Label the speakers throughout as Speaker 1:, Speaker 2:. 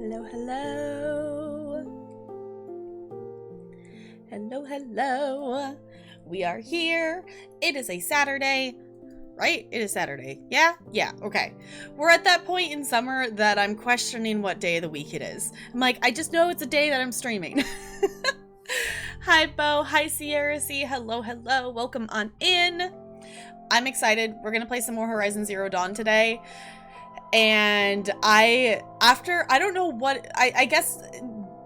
Speaker 1: Hello, hello. Hello, hello. We are here. It is a Saturday, right? It is Saturday. Yeah? Yeah, okay. We're at that point in summer that I'm questioning what day of the week it is. I'm like, I just know it's a day that I'm streaming. Hi, Bo. Hi, Sierra C. Hello, hello. Welcome on in. I'm excited. We're going to play some more Horizon Zero Dawn today. And I don't know what, I guess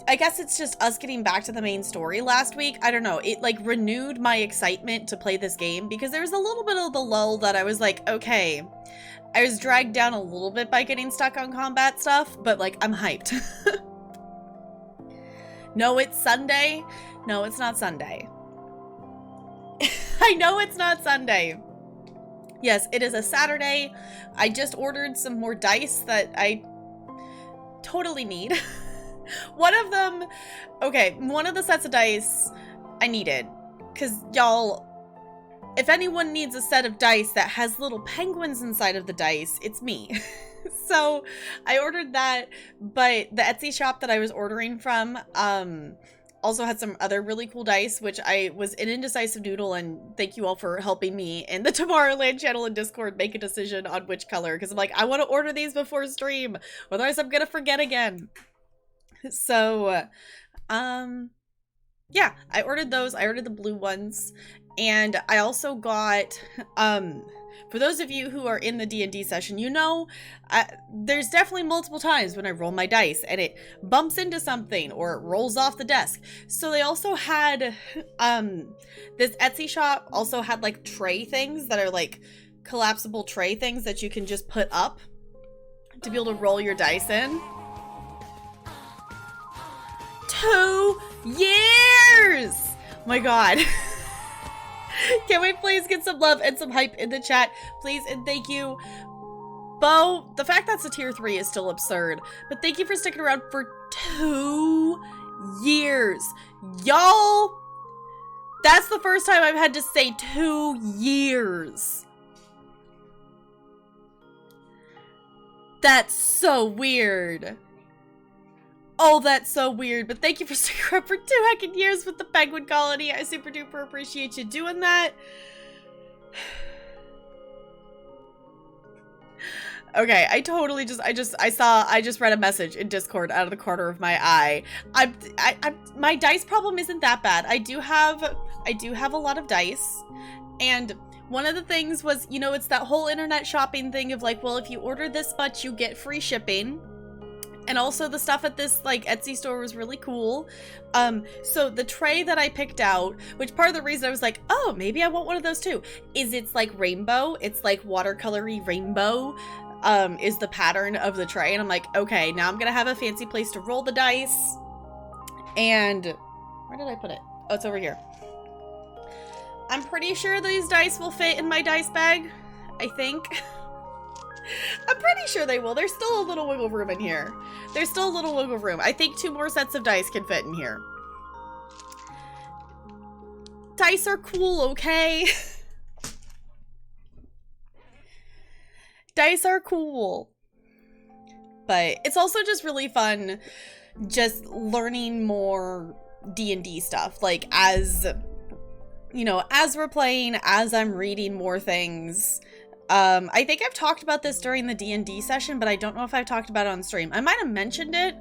Speaker 1: it's just us getting back to the main story last week. I don't know. It like renewed my excitement to play this game because there was a little bit of the lull that I was like, okay, I was dragged down a little bit by getting stuck on combat stuff, but like I'm hyped. No, it's Sunday. No, it's not Sunday. I know it's not Sunday. Yes, it is a Saturday. I just ordered some more dice that I totally need. One of the sets of dice I needed. Because, y'all, if anyone needs a set of dice that has little penguins inside of the dice, it's me. So, I ordered that, but the Etsy shop that I was ordering from, also had some other really cool dice, which I was an indecisive noodle, and thank you all for helping me in the Tomorrowland channel and Discord make a decision on which color, because I'm like, I want to order these before stream, otherwise I'm gonna forget again. So, yeah, I ordered those. I ordered the blue ones, and I also got, for those of you who are in the D&D session, you know, there's definitely multiple times when I roll my dice and it bumps into something or it rolls off the desk. So they also had, this Etsy shop also had like tray things that are like collapsible tray things that you can just put up to be able to roll your dice in. 2 years! Oh my god. Can we please get some love and some hype in the chat? Please and thank you. Bo, the fact that's a tier 3 is still absurd, but thank you for sticking around for 2 years. Y'all, that's the first time I've had to say 2 years. That's so weird. Oh, that's so weird, but thank you for sticking around for 2 heckin' years with the penguin colony. I super duper appreciate you doing that. Okay, I just read a message in Discord out of the corner of my eye. My dice problem isn't that bad. I do have a lot of dice, and one of the things was, you know, it's that whole internet shopping thing of like, well, if you order this much, you get free shipping. And also the stuff at this like Etsy store was really cool. So the tray that I picked out, which part of the reason I was like, oh, maybe I want one of those too, is it's like rainbow. It's like watercolory rainbow, is the pattern of the tray. And I'm like, okay, now I'm gonna have a fancy place to roll the dice. And where did I put it? Oh, it's over here. I'm pretty sure these dice will fit in my dice bag, I think. I'm pretty sure they will. There's still a little wiggle room in here. There's still a little wiggle room. I think 2 more sets of dice can fit in here. Dice are cool, okay? Dice are cool. But it's also just really fun just learning more D&D stuff. Like, as, you know, as we're playing, as I'm reading more things. I think I've talked about this during the D&D session, but I don't know if I've talked about it on stream. I might have mentioned it,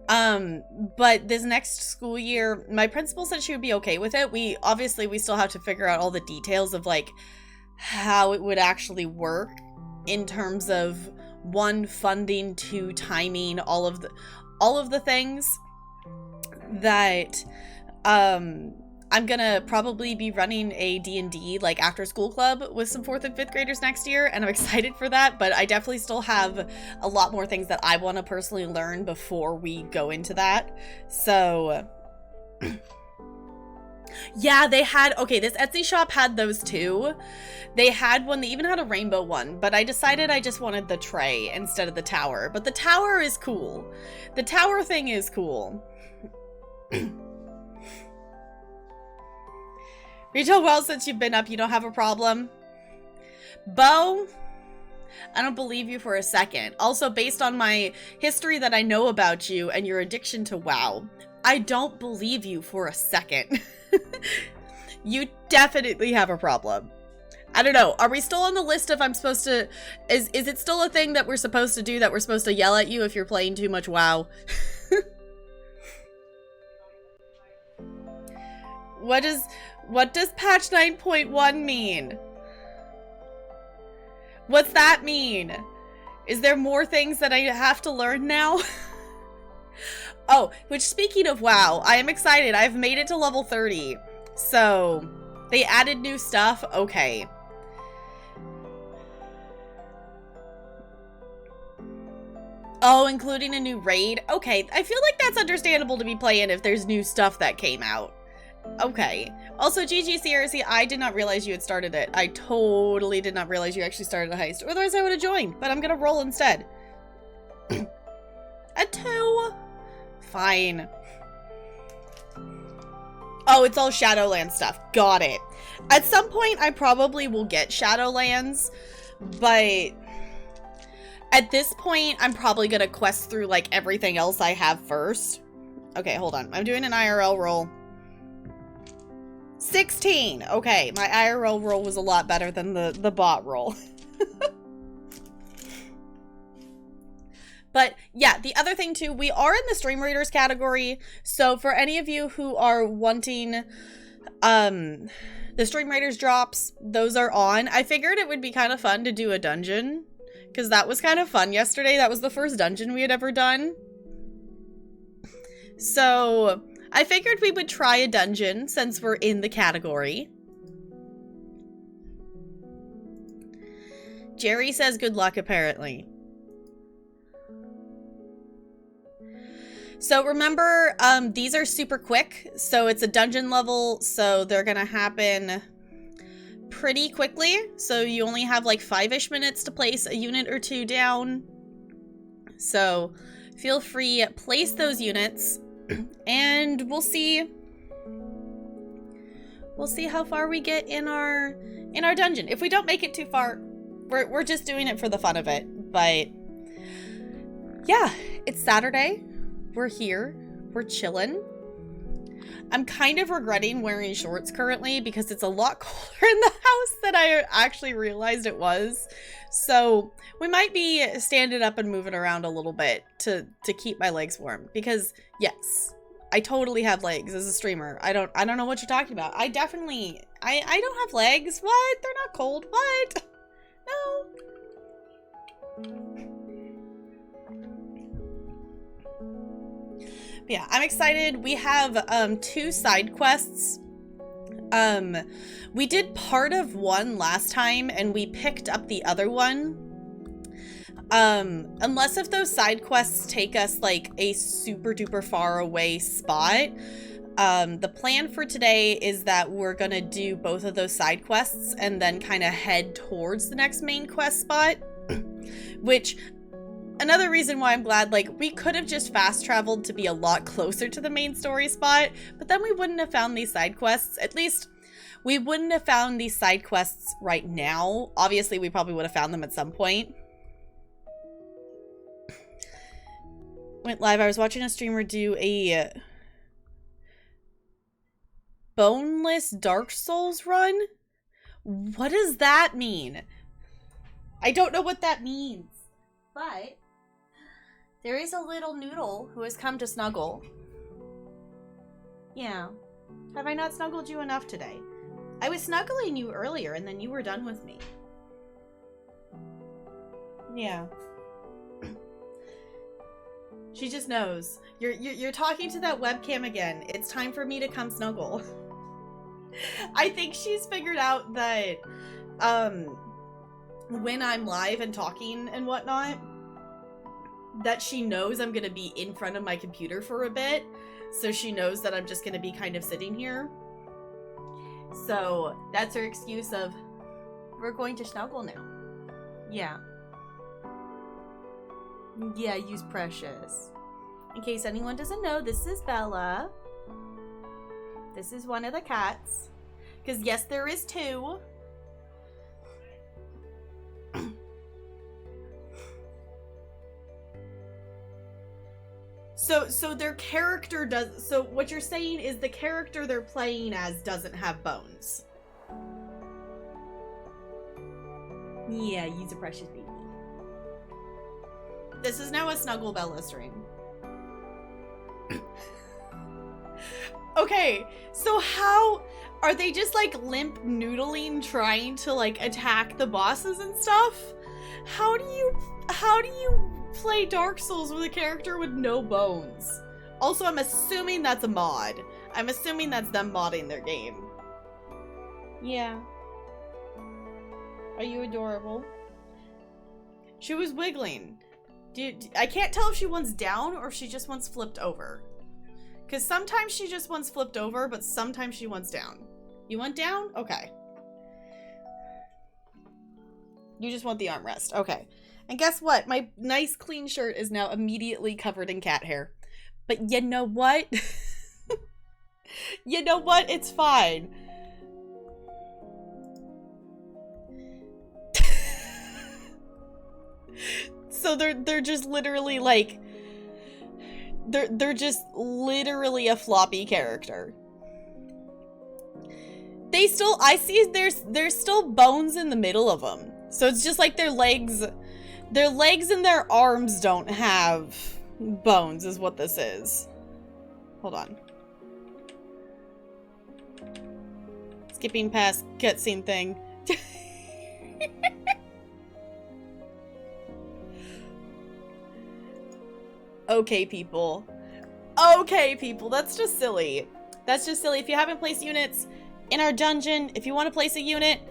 Speaker 1: but this next school year, my principal said she would be okay with it. We still have to figure out all the details of like how it would actually work in terms of 1, funding, 2, timing, all of the things that, I'm gonna probably be running a D&D like after school club with some 4th and 5th graders next year, and I'm excited for that, but I definitely still have a lot more things that I want to personally learn before we go into that. So yeah, they had, okay, this Etsy shop had those too. They had one, they even had a rainbow one, but I decided I just wanted the tray instead of the tower. But the tower is cool. The tower thing is cool. Rachel, well, since you've been up, you don't have a problem. Bo, I don't believe you for a second. Also, based on my history that I know about you and your addiction to WoW, I don't believe you for a second. You definitely have a problem. I don't know. Are we still on the list if I'm supposed to... Is it still a thing that we're supposed to do, that we're supposed to yell at you if you're playing too much WoW? What does patch 9.1 mean? What's that mean? Is there more things that I have to learn now? Oh, which, speaking of WoW, I am excited. I've made it to level 30. So, they added new stuff. Okay. Oh, including a new raid? Okay, I feel like that's understandable to be playing if there's new stuff that came out. Okay. Also, GG CRC, I did not realize you had started it. I totally did not realize you actually started a heist. Otherwise, I would have joined, but I'm gonna roll instead. A 2. Fine. Oh, it's all Shadowlands stuff. Got it. At some point, I probably will get Shadowlands, but at this point, I'm probably gonna quest through, like, everything else I have first. Okay, hold on. I'm doing an IRL roll. 16! Okay, my IRL roll was a lot better than the bot roll. But yeah, the other thing too, we are in the Stream Raiders category. So for any of you who are wanting the Stream Raiders drops, those are on. I figured it would be kind of fun to do a dungeon, because that was kind of fun yesterday. That was the first dungeon we had ever done. So I figured we would try a dungeon since we're in the category. Jerry says good luck, apparently. So remember, these are super quick. So it's a dungeon level, so they're gonna happen pretty quickly. So you only have like 5-ish minutes to place a unit or 2 down. So feel free, place those units, and we'll see how far we get in our dungeon. If we don't make it too far, we're just doing it for the fun of it. But yeah, it's Saturday. We're here. We're chilling. I'm kind of regretting wearing shorts currently because it's a lot colder in the house than I actually realized it was. So we might be standing up and moving around a little bit to keep my legs warm, because yes, I totally have legs as a streamer. I don't know what you're talking about. I don't have legs. What? They're not cold. What? No. Yeah, I'm excited. We have 2 side quests. We did part of one last time and we picked up the other one. Unless if those side quests take us like a super duper far away spot, the plan for today is that we're gonna do both of those side quests and then kind of head towards the next main quest spot. Which, another reason why I'm glad, like, we could have just fast traveled to be a lot closer to the main story spot, but then we wouldn't have found these side quests. At least, we wouldn't have found these side quests right now. Obviously, we probably would have found them at some point. Went live. I was watching a streamer do a boneless Dark Souls run. What does that mean? I don't know what that means. But there is a little noodle who has come to snuggle. Yeah. Have I not snuggled you enough today? I was snuggling you earlier and then you were done with me. Yeah. She just knows. You're talking to that webcam again. It's time for me to come snuggle. I think she's figured out that when I'm live and talking and whatnot, that she knows I'm gonna be in front of my computer for a bit, so she knows that I'm just gonna be kind of sitting here. So that's her excuse of, we're going to snuggle now. Yeah. Yeah, use Precious. In case anyone doesn't know, this is Bella. This is one of the cats. Because yes, there is 2. So their character does, so what you're saying is the character they're playing as doesn't have bones. Yeah, use a precious baby. This is now a Snuggle Bella stream. Okay, so how are they just like limp noodling trying to like attack the bosses and stuff? How do you play Dark Souls with a character with no bones? Also, I'm assuming that's a mod. I'm assuming that's them modding their game. Yeah. Are you adorable? She was wiggling. I can't tell if she wants down or if she just wants flipped over. Because sometimes she just wants flipped over, but sometimes she wants down. You want down? Okay. You just want the armrest. Okay. And guess what? My nice clean shirt is now immediately covered in cat hair. But you know what? You know what? It's fine. So they're just literally like they're just literally a floppy character. They still, I see there's still bones in the middle of them. So it's just like their legs and their arms don't have bones is what this is. Hold on. Skipping past cutscene thing. Okay, people. Okay, people. That's just silly. That's just silly. If you haven't placed units in our dungeon, if you want to place a unit,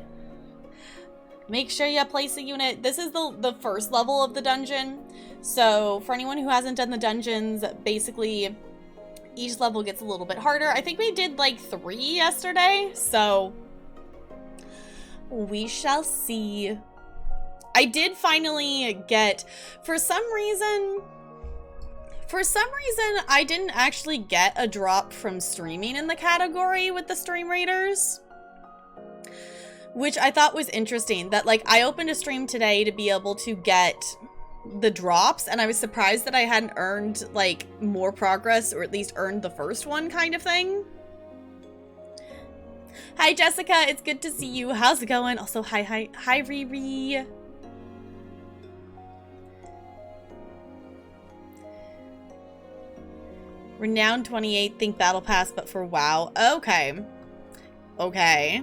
Speaker 1: make sure you place a unit. This is the first level of the dungeon. So for anyone who hasn't done the dungeons, basically each level gets a little bit harder. I think we did like 3 yesterday. So we shall see. I did finally get, for some reason, I didn't actually get a drop from streaming in the category with the stream raiders, which I thought was interesting. That like I opened a stream today to be able to get the drops, and I was surprised that I hadn't earned like more progress, or at least earned the first one kind of thing. Hi Jessica, it's good to see you. How's it going? Also hi Riri. Renowned 28, think Battle Pass, but for WoW. Okay. Okay.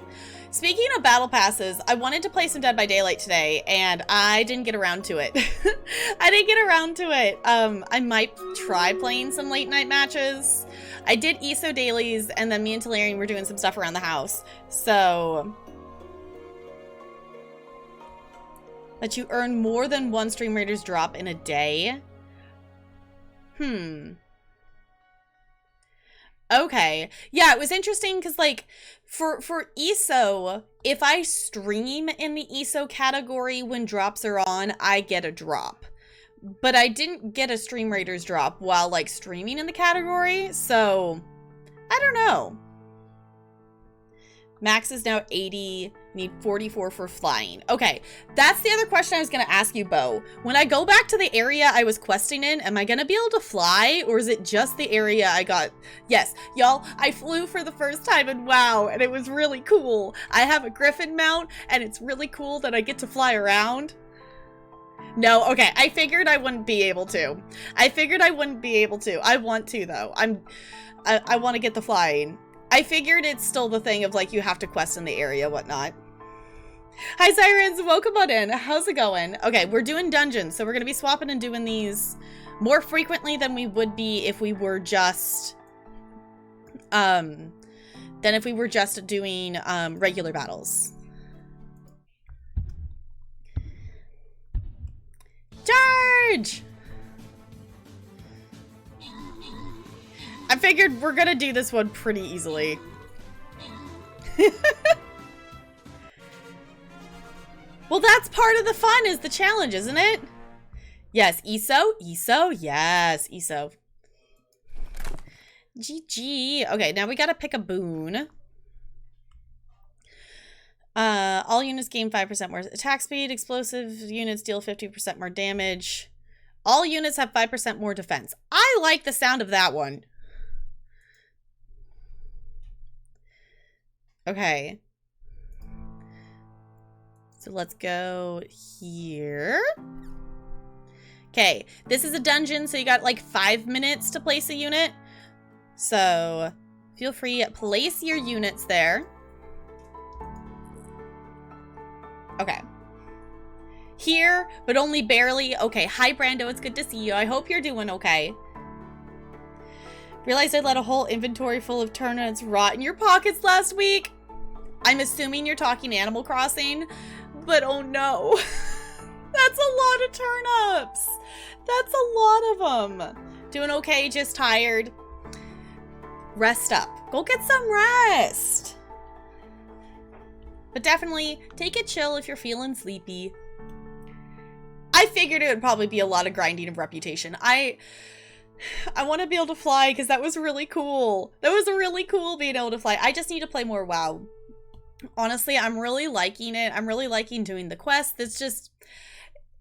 Speaker 1: Speaking of Battle Passes, I wanted to play some Dead by Daylight today, and I didn't get around to it. I didn't get around to it. I might try playing some late night matches. I did ESO dailies, and then me and Talarian were doing some stuff around the house. So that you earn more than 1 Stream Raiders drop in a day. Okay. Yeah, it was interesting because, like, for ESO, if I stream in the ESO category when drops are on, I get a drop. But I didn't get a Stream Raiders drop while, like, streaming in the category, so I don't know. Max is now 80, need 44 for flying. Okay, that's the other question I was going to ask you, Bo. When I go back to the area I was questing in, am I going to be able to fly, or is it just the area I got? Yes, y'all, I flew for the first time in WoW, and it was really cool. I have a Griffin mount, and it's really cool that I get to fly around. No, okay, I figured I wouldn't be able to. I want to, though. I want to get the flying. I figured it's still the thing of, like, you have to quest in the area, whatnot. Hi, Sirens! Welcome on in. How's it going? Okay, we're doing dungeons, so we're going to be swapping and doing these more frequently than we would be if we were just, doing, regular battles. Charge! I figured we're gonna do this one pretty easily. Well, that's part of the fun, is the challenge, isn't it? Yes, ESO? ESO? Yes, ESO. GG. Okay, now we gotta pick a boon. All units gain 5% more attack speed. Explosive units deal 50% more damage. All units have 5% more defense. I like the sound of that one. Okay. So let's go here. Okay, this is a dungeon, so you got like 5 minutes to place a unit. So feel free, place your units there. Okay. Here, but only barely. Okay, hi Brando, it's good to see you. I hope you're doing okay. Realized I let a whole inventory full of turnips rot in your pockets last week. I'm assuming you're talking Animal Crossing, but oh no. That's a lot of turnips. That's a lot of them. Doing okay, just tired. Rest up. Go get some rest. But definitely take it chill if you're feeling sleepy. I figured it would probably be a lot of grinding of reputation. I want to be able to fly because that was really cool. That was really cool being able to fly. I just need to play more WoW. Honestly, I'm really liking it. I'm really liking doing the quests. It's just,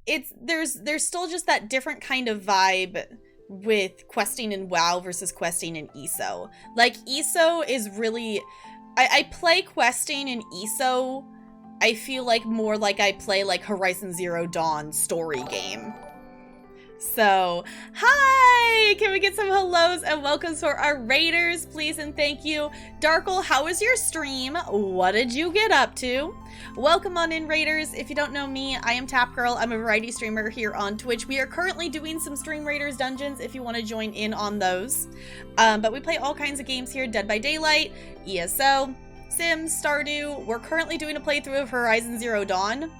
Speaker 1: there's still just that different kind of vibe with questing in WoW versus questing in ESO. Like, ESO is really, I play questing in ESO, I feel like more like I play like Horizon Zero Dawn story game. So, hi! Can we get some hellos and welcomes for our raiders, please and thank you. Darkle, how was your stream? What did you get up to? Welcome on in, raiders. If you don't know me, I am Tap Girl. I'm a variety streamer here on Twitch. We are currently doing some Stream Raiders dungeons if you want to join in on those. But we play all kinds of games here. Dead by Daylight, ESO, Sims, Stardew. We're currently doing a playthrough of Horizon Zero Dawn,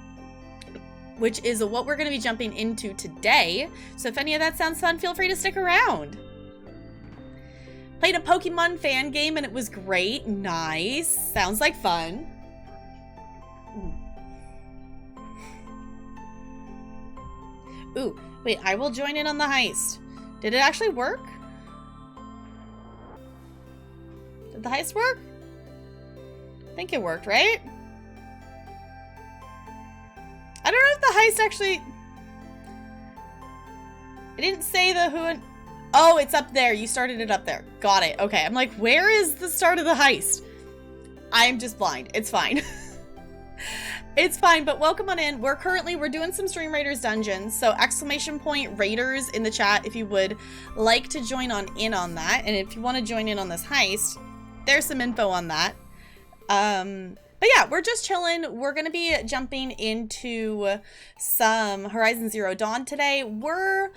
Speaker 1: which is what we're going to be jumping into today. So if any of that sounds fun, feel free to stick around. Played a Pokemon fan game and it was great. Nice. Sounds like fun. Ooh, wait, I will join in on the heist. Did it actually work? Did the heist work? I think it worked, right? I don't know if the heist actually... It didn't say the who and... Oh, it's up there. You started it up there. Got it. Okay, I'm like, where is the start of the heist? I'm just blind. It's fine. It's fine, but welcome on in. We're doing some Stream Raiders dungeons, so @ Raiders in the chat if you would like to join on in on that. And if you want to join in on this heist, there's some info on that. But yeah, we're just chilling. We're going to be jumping into some Horizon Zero Dawn today. We're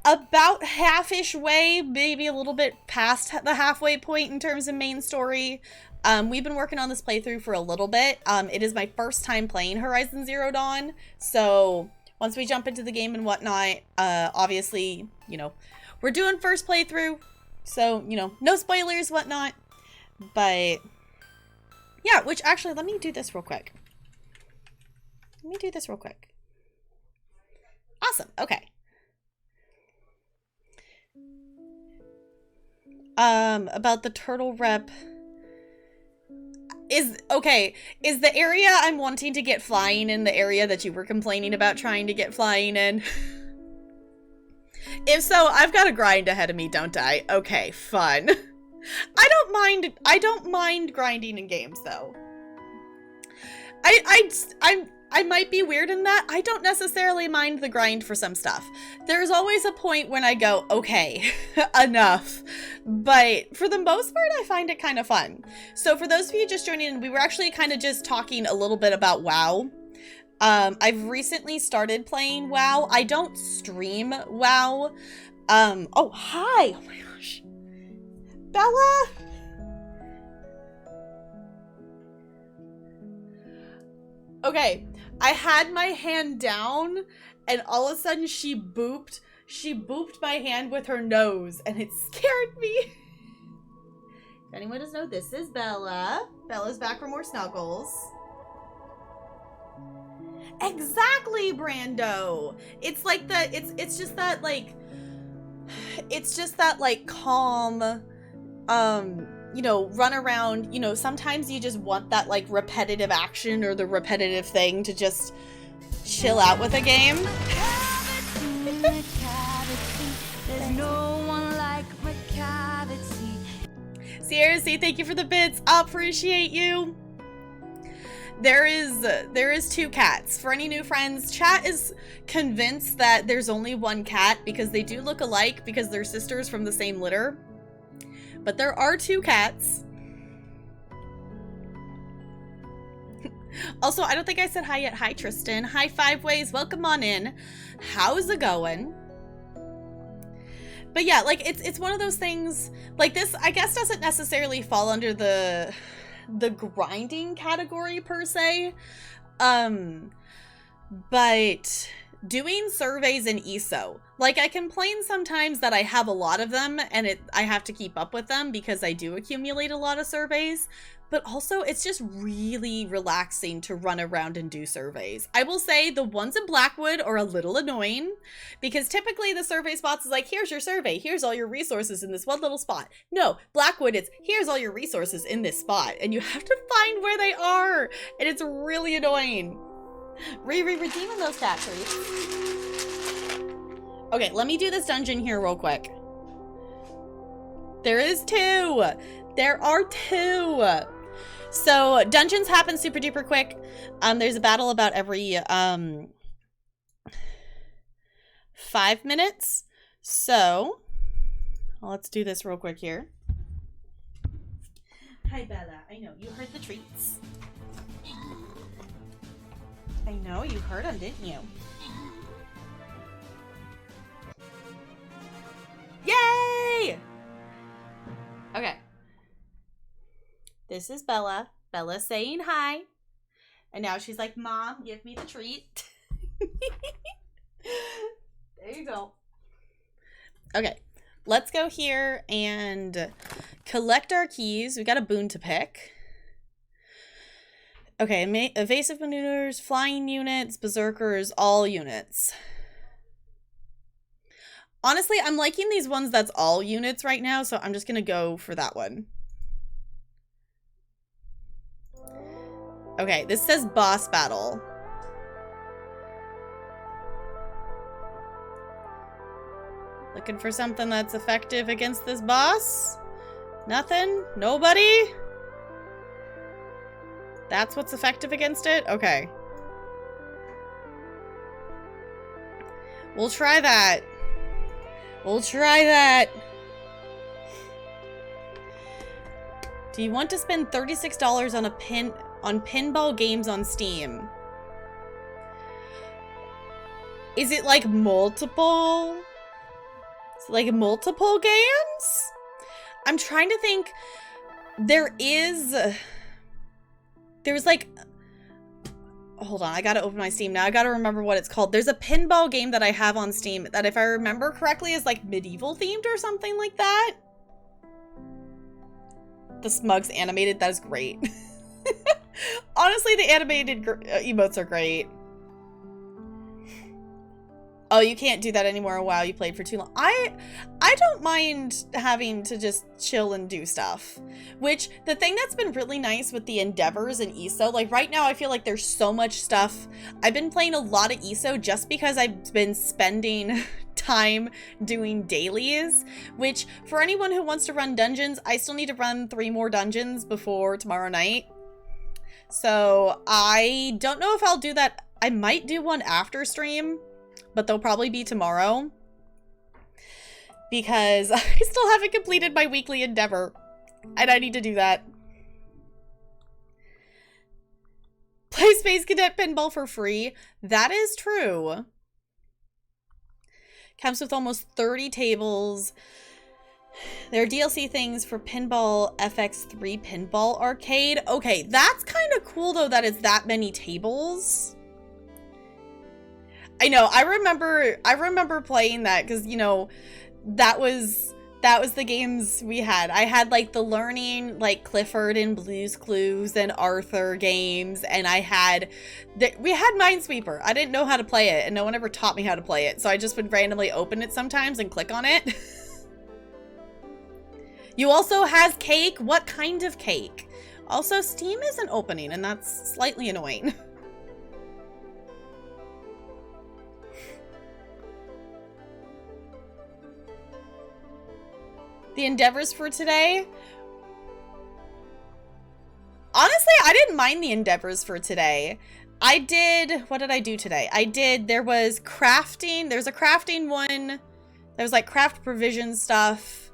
Speaker 1: about half-ish way, maybe a little bit past the halfway point in terms of main story. We've been working on this playthrough for a little bit. It is my first time playing Horizon Zero Dawn, so once we jump into the game and whatnot, obviously, you know, we're doing first playthrough, so, you know, no spoilers, whatnot, but yeah, which actually, let me do this real quick. Awesome, okay. About the turtle rep... Is the area I'm wanting to get flying in the area that you were complaining about trying to get flying in? If so, I've got a grind ahead of me, don't I? Okay, fun. I don't mind grinding in games though. I might be weird in that. I don't necessarily mind the grind for some stuff. There's always a point when I go, okay, enough. But for the most part, I find it kind of fun. So for those of you just joining in, we were actually kind of just talking a little bit about WoW. I've recently started playing WoW. I don't stream WoW. Oh, hi. Oh my gosh. Bella. Okay. I had my hand down, and all of a sudden she booped my hand with her nose, and it scared me. If anyone doesn't know, this is Bella. Bella's back for more snuggles. Exactly, Brando. It's like it's just that like calm, you know, run around, you know, sometimes you just want that like repetitive action or the repetitive thing to just chill out with a game.
Speaker 2: There's no one like McCavity.
Speaker 1: Sierra C, thank you for the bits. I appreciate you. There is 2 cats. For any new friends, chat is convinced that there's only 1 cat because they do look alike because they're sisters from the same litter. But there are 2 cats. Also, I don't think I said hi yet. Hi, Tristan. Hi, 5 Ways. Welcome on in. How's it going? But yeah, like, it's one of those things, like, this, I guess, doesn't necessarily fall under the grinding category, per se. But doing surveys in ESO, like, I complain sometimes that I have a lot of them, and I have to keep up with them because I do accumulate a lot of surveys. But also, it's just really relaxing to run around and do surveys. I will say the ones in Blackwood are a little annoying because typically the survey spots is like, here's your survey, here's all your resources in this one little spot. No, Blackwood, it's here's all your resources in this spot, and you have to find where they are, and it's really annoying. Redeeming those cat treats. Okay, let me do this dungeon here real quick. There is 2. There are 2. So dungeons happen super duper quick. There's a battle about every 5 minutes. So let's do this real quick here. Hi Bella, I know you heard the treats. I know you heard them, didn't you? Yay! Okay. This is Bella. Bella saying hi. And now she's like, Mom, give me the treat. There you go. Okay. Let's go here and collect our keys. We got a boon to pick. Okay. Evasive maneuvers, flying units, berserkers, all units. Honestly, I'm liking these ones that's all units right now, so I'm just going to go for that one. Okay, this says boss battle. Looking for something that's effective against this boss? Nothing? Nobody? That's what's effective against it? Okay. We'll try that. We'll try that. Do you want to spend $36 on pinball games on Steam? Is it like multiple? Is it like multiple games? I'm trying to think. There's like, hold on, I gotta open my Steam now. I gotta remember what it's called. There's a pinball game that I have on Steam that, if I remember correctly, is like medieval themed or something like that. The Smugs animated, that is great. Honestly, the animated emotes are great. Oh, you can't do that anymore. Wow, you played for too long. I don't mind having to just chill and do stuff. Which, the thing that's been really nice with the endeavors in ESO, like right now I feel like there's so much stuff. I've been playing a lot of ESO just because I've been spending time doing dailies, which for anyone who wants to run dungeons, I still need to run 3 more dungeons before tomorrow night. So I don't know if I'll do that. I might do one after stream, but they'll probably be tomorrow because I still haven't completed my weekly endeavor and I need to do that. Play Space Cadet Pinball for free. That is true. Comes with almost 30 tables. There are DLC things for Pinball FX3 Pinball Arcade. Okay, that's kind of cool though that it's that many tables. I know, I remember playing that because, you know, that was the games we had. I had like the learning, like Clifford and Blue's Clues and Arthur games, and we had Minesweeper. I didn't know how to play it, and no one ever taught me how to play it, so I just would randomly open it sometimes and click on it. You also has cake? What kind of cake? Also, Steam isn't opening, and that's slightly annoying. The endeavors for today? Honestly, I didn't mind the endeavors for today. What did I do today? There was crafting. There's a crafting one. There was like craft provision stuff.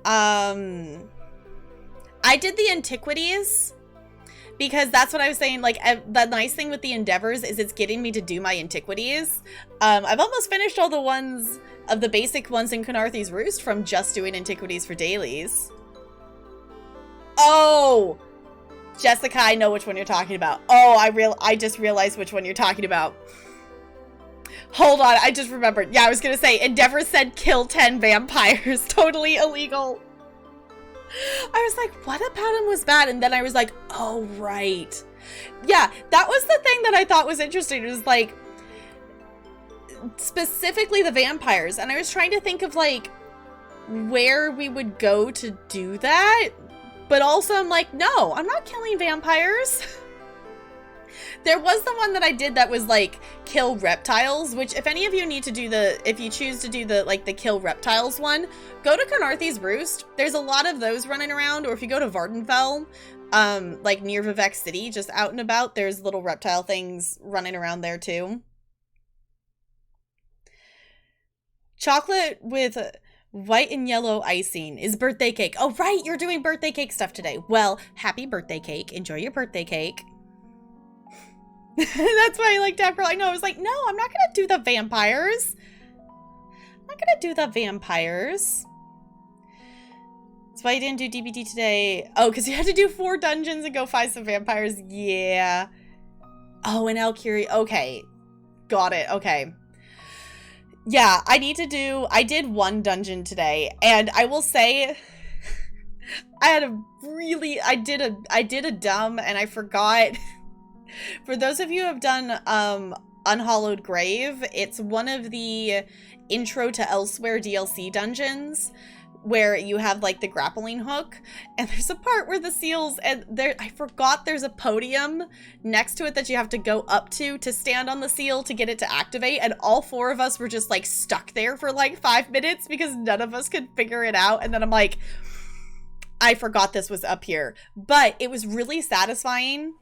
Speaker 1: I did the antiquities because that's what I was saying. Like, the nice thing with the endeavors is it's getting me to do my antiquities. I've almost finished all the ones of the basic ones in Canarthy's Roost from just doing antiquities for dailies. Oh! Jessica, I know which one you're talking about. Oh, I just realized which one you're talking about. Hold on, I just remembered. Yeah, I was gonna say, Endeavor said kill 10 vampires. Totally illegal. I was like, what about him was bad? And then I was like, oh, right. Yeah, that was the thing that I thought was interesting. It was like, specifically the vampires. And I was trying to think of like, where we would go to do that. But also I'm like, no, I'm not killing vampires. There was the one that I did that was like kill reptiles, which if any of you need to do if you choose to do the kill reptiles one, go to Canarthy's Roost. There's a lot of those running around, or if you go to Vardenfell, like near Vivek City, just out and about, there's little reptile things running around there too. Chocolate with white and yellow icing is birthday cake. Oh, right, you're doing birthday cake stuff today. Well, happy birthday cake. Enjoy your birthday cake. That's why I like Deborah. I know, I was like, no, I'm not gonna do the vampires. I'm not gonna do the vampires. That's why you didn't do DBD today. Oh, because you had to do 4 dungeons and go find some vampires. Yeah. Oh, and Alkiri. Okay. Got it. Okay. Yeah, I did 1 dungeon today, and I will say I did a dumb, and I forgot. For those of you who have done Unhallowed Grave, it's one of the Intro to Elsewhere DLC dungeons where you have like the grappling hook, and there's a part where the seals, and I forgot there's a podium next to it that you have to go up to stand on the seal to get it to activate, and all 4 of us were just like stuck there for like 5 minutes because none of us could figure it out. And then I'm like, I forgot this was up here, but it was really satisfying.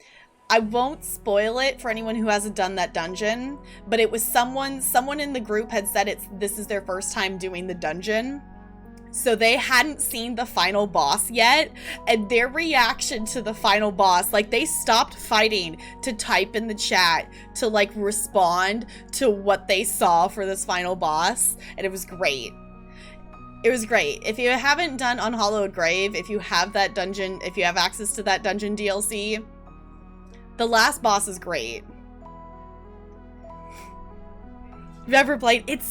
Speaker 1: I won't spoil it for anyone who hasn't done that dungeon, but it was someone in the group had said this is their first time doing the dungeon. So they hadn't seen the final boss yet, and their reaction to the final boss, like they stopped fighting to type in the chat to like respond to what they saw for this final boss, and it was great. It was great. If you haven't done Unhallowed Grave, if you have that dungeon, if you have access to that dungeon DLC, the last boss is great. If you've ever played, it's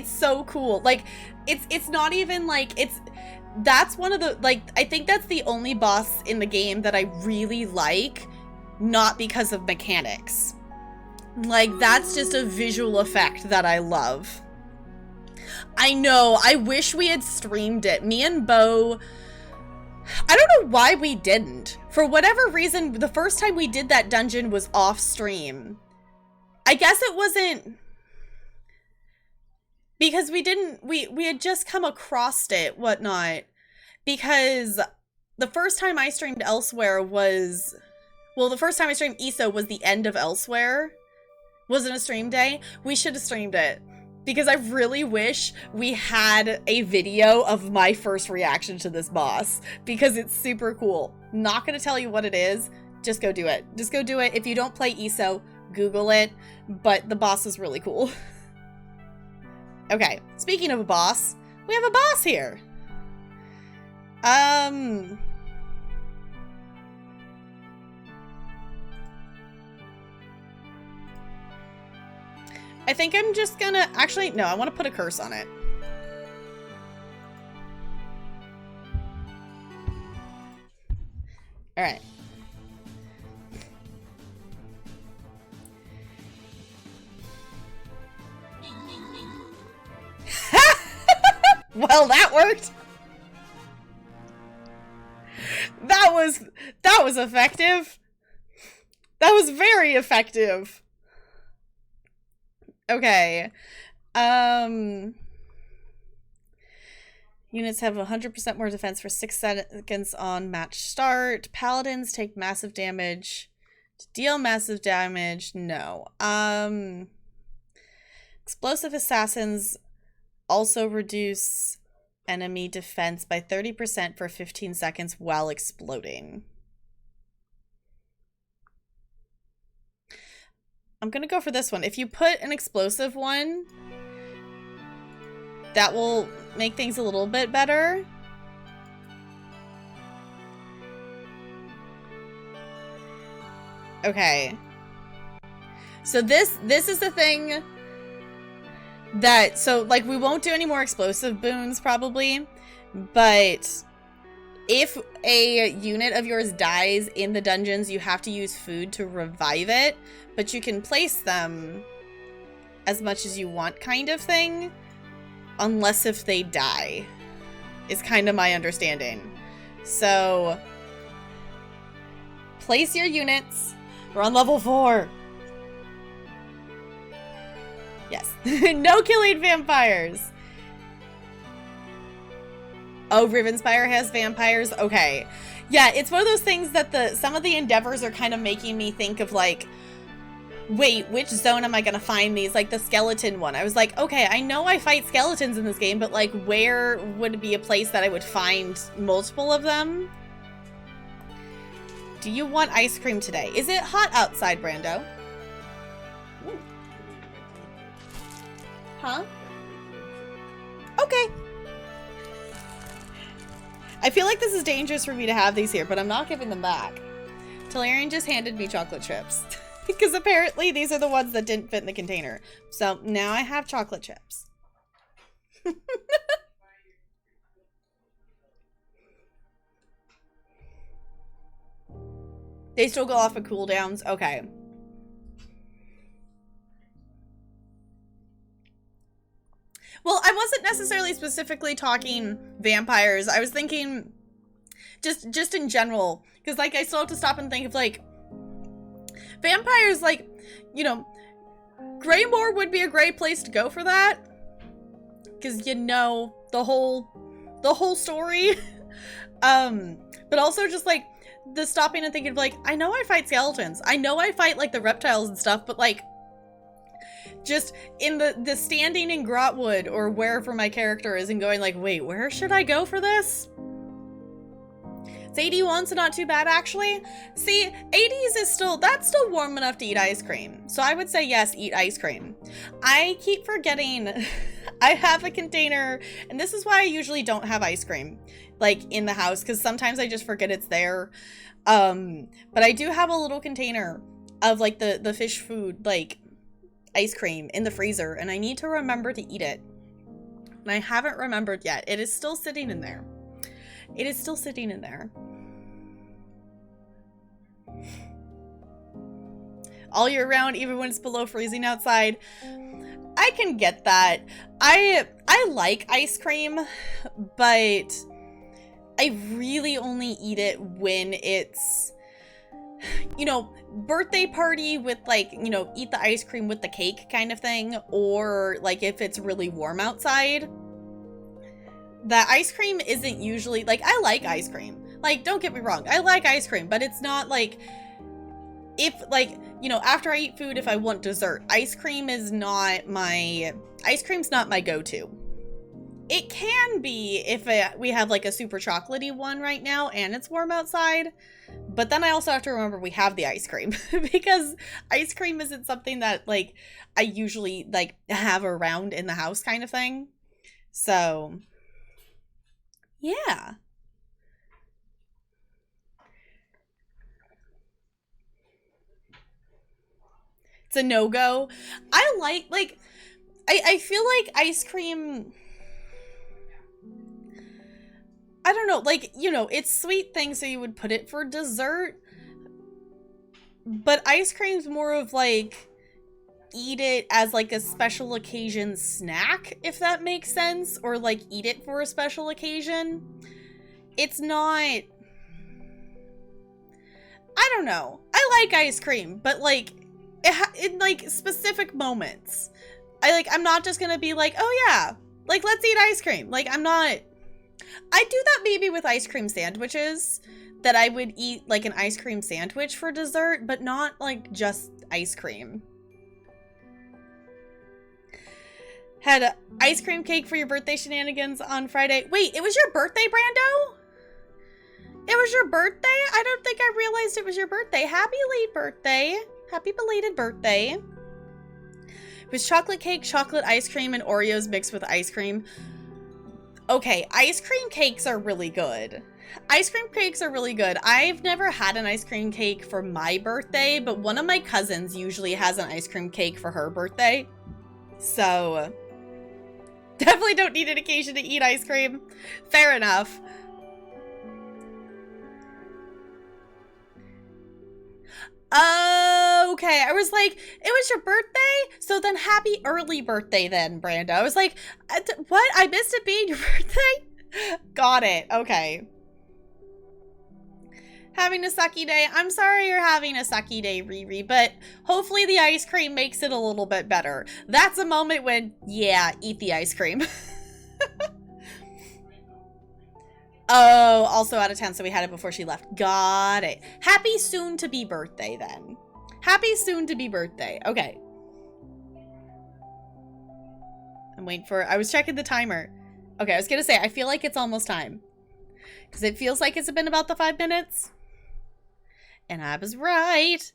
Speaker 1: so cool. Like, it's not even like, that's one of the, like, I think that's the only boss in the game that I really like, not because of mechanics. Like, that's just a visual effect that I love. I know, I wish we had streamed it. Me and Bo, I don't know why we didn't. For whatever reason, the first time we did that dungeon was off stream. I guess it wasn't because we had just come across it, whatnot. Because the first time I streamed Elsewhere was, well, the first time I streamed ESO was the end of Elsewhere. Wasn't a stream day. We should have streamed it. Because I really wish we had a video of my first reaction to this boss. Because it's super cool. Not going to tell you what it is. Just go do it. Just go do it. If you don't play ESO, Google it. But the boss is really cool. Okay, speaking of a boss, we have a boss here. I think I'm just gonna, actually, no, I want to put a curse on it. All right. Well, that worked. That was effective. That was very effective. Okay. Units have 100% more defense for 6 seconds on match start. Paladins take massive damage. To deal massive damage, no. Explosive assassins also reduce enemy defense by 30% for 15 seconds while exploding. I'm gonna go for this one. If you put an explosive one, that will make things a little bit better. Okay. So this is the thing that, so like we won't do any more explosive boons probably, but if a unit of yours dies in the dungeons, you have to use food to revive it, but you can place them as much as you want kind of thing, unless if they die, is kind of my understanding. So place your units. We're on level 4. Yes. No killing vampires. Oh, Rivenspire has vampires? Okay. Yeah, it's one of those things that some of the endeavors are kind of making me think of like, wait, which zone am I gonna find these? Like the skeleton one. I was like, okay, I know I fight skeletons in this game, but like where would be a place that I would find multiple of them? Do you want ice cream today? Is it hot outside, Brando? Ooh. Huh? Okay. I feel like this is dangerous for me to have these here, but I'm not giving them back. Talarian just handed me chocolate chips. Because apparently these are the ones that didn't fit in the container. So now I have chocolate chips. They still go off of cooldowns? Okay. Well, I wasn't necessarily specifically talking vampires. I was thinking just in general. Because, like, I still have to stop and think of, like, vampires, like, you know, Greymoor would be a great place to go for that. Because you know the whole story. But also just, like, the stopping and thinking of, like, I know I fight skeletons. I know I fight, like, the reptiles and stuff, but, like, just in the standing in Grotwood or wherever my character is and going like, wait, where should I go for this? It's 81, so not too bad actually. See, 80s is that's still warm enough to eat ice cream. So I would say yes, eat ice cream. I keep forgetting I have a container, and this is why I usually don't have ice cream like in the house, because sometimes I just forget it's there. But I do have a little container of like the fish food, like ice cream in the freezer, and I need to remember to eat it. And I haven't remembered yet. It is still sitting in there. It is still sitting in there. All year round, even when it's below freezing outside. I can get that. I like ice cream, but I really only eat it when it's, you know, birthday party with like, you know, eat the ice cream with the cake kind of thing, or like if it's really warm outside. The ice cream isn't usually, like, I like ice cream. Like, don't get me wrong, I like ice cream, but it's not like, if like, you know, after I eat food, if I want dessert, ice cream's not my go-to. It can be if we have like a super chocolatey one right now and it's warm outside. But then I also have to remember we have the ice cream because ice cream isn't something that like I usually like have around in the house kind of thing. So yeah. It's a no-go. I feel like ice cream, I don't know, like, you know, it's sweet thing, so you would put it for dessert. But ice cream's more of like, eat it as like a special occasion snack, if that makes sense. Or like eat it for a special occasion. It's not, I don't know. I like ice cream, but like, in like specific moments. I'm not just gonna be like, oh yeah, like let's eat ice cream. Like I'm not I do that maybe with ice cream sandwiches, that I would eat like an ice cream sandwich for dessert, but not like just ice cream. Had ice cream cake for your birthday shenanigans on Friday. Wait, it was your birthday, Brando? It was your birthday? I don't think I realized it was your birthday. Happy late birthday. Happy belated birthday. It was chocolate cake, chocolate ice cream, and Oreos mixed with ice cream. Okay, ice cream cakes are really good. Ice cream cakes are really good. I've never had an ice cream cake for my birthday, but one of my cousins usually has an ice cream cake for her birthday. So, definitely don't need an occasion to eat ice cream. Fair enough. Okay, I was like, it was your birthday? So then happy early birthday then, Brando. I was like, what? I missed it being your birthday? Got it. Okay. Having a sucky day. I'm sorry you're having a sucky day, Riri, but hopefully the ice cream makes it a little bit better. That's a moment when, yeah, eat the ice cream. Oh, also out of town, so we had it before she left. Got it. Happy soon-to-be birthday, then. Happy soon-to-be birthday. Okay. I'm waiting for... I was checking the timer. Okay, I was gonna say, I feel like it's almost time. Because it feels like it's been about the 5 minutes. And I was right.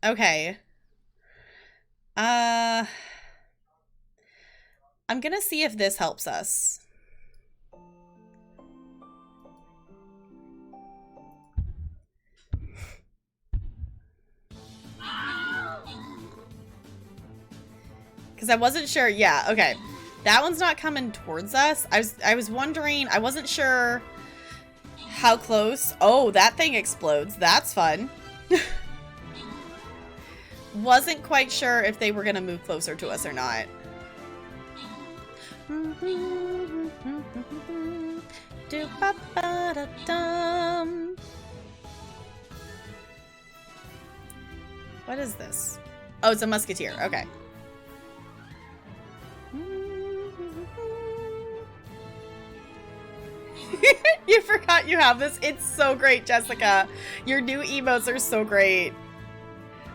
Speaker 1: Okay. I'm gonna see if this helps us. Because I wasn't sure. Yeah, okay. That one's not coming towards us. I was wondering. I wasn't sure how close. Oh, that thing explodes. That's fun. Wasn't quite sure if they were going to move closer to us or not. What is this? Oh, it's a musketeer. Okay. You forgot you have this. It's so great, Jessica. Your new emotes are so great.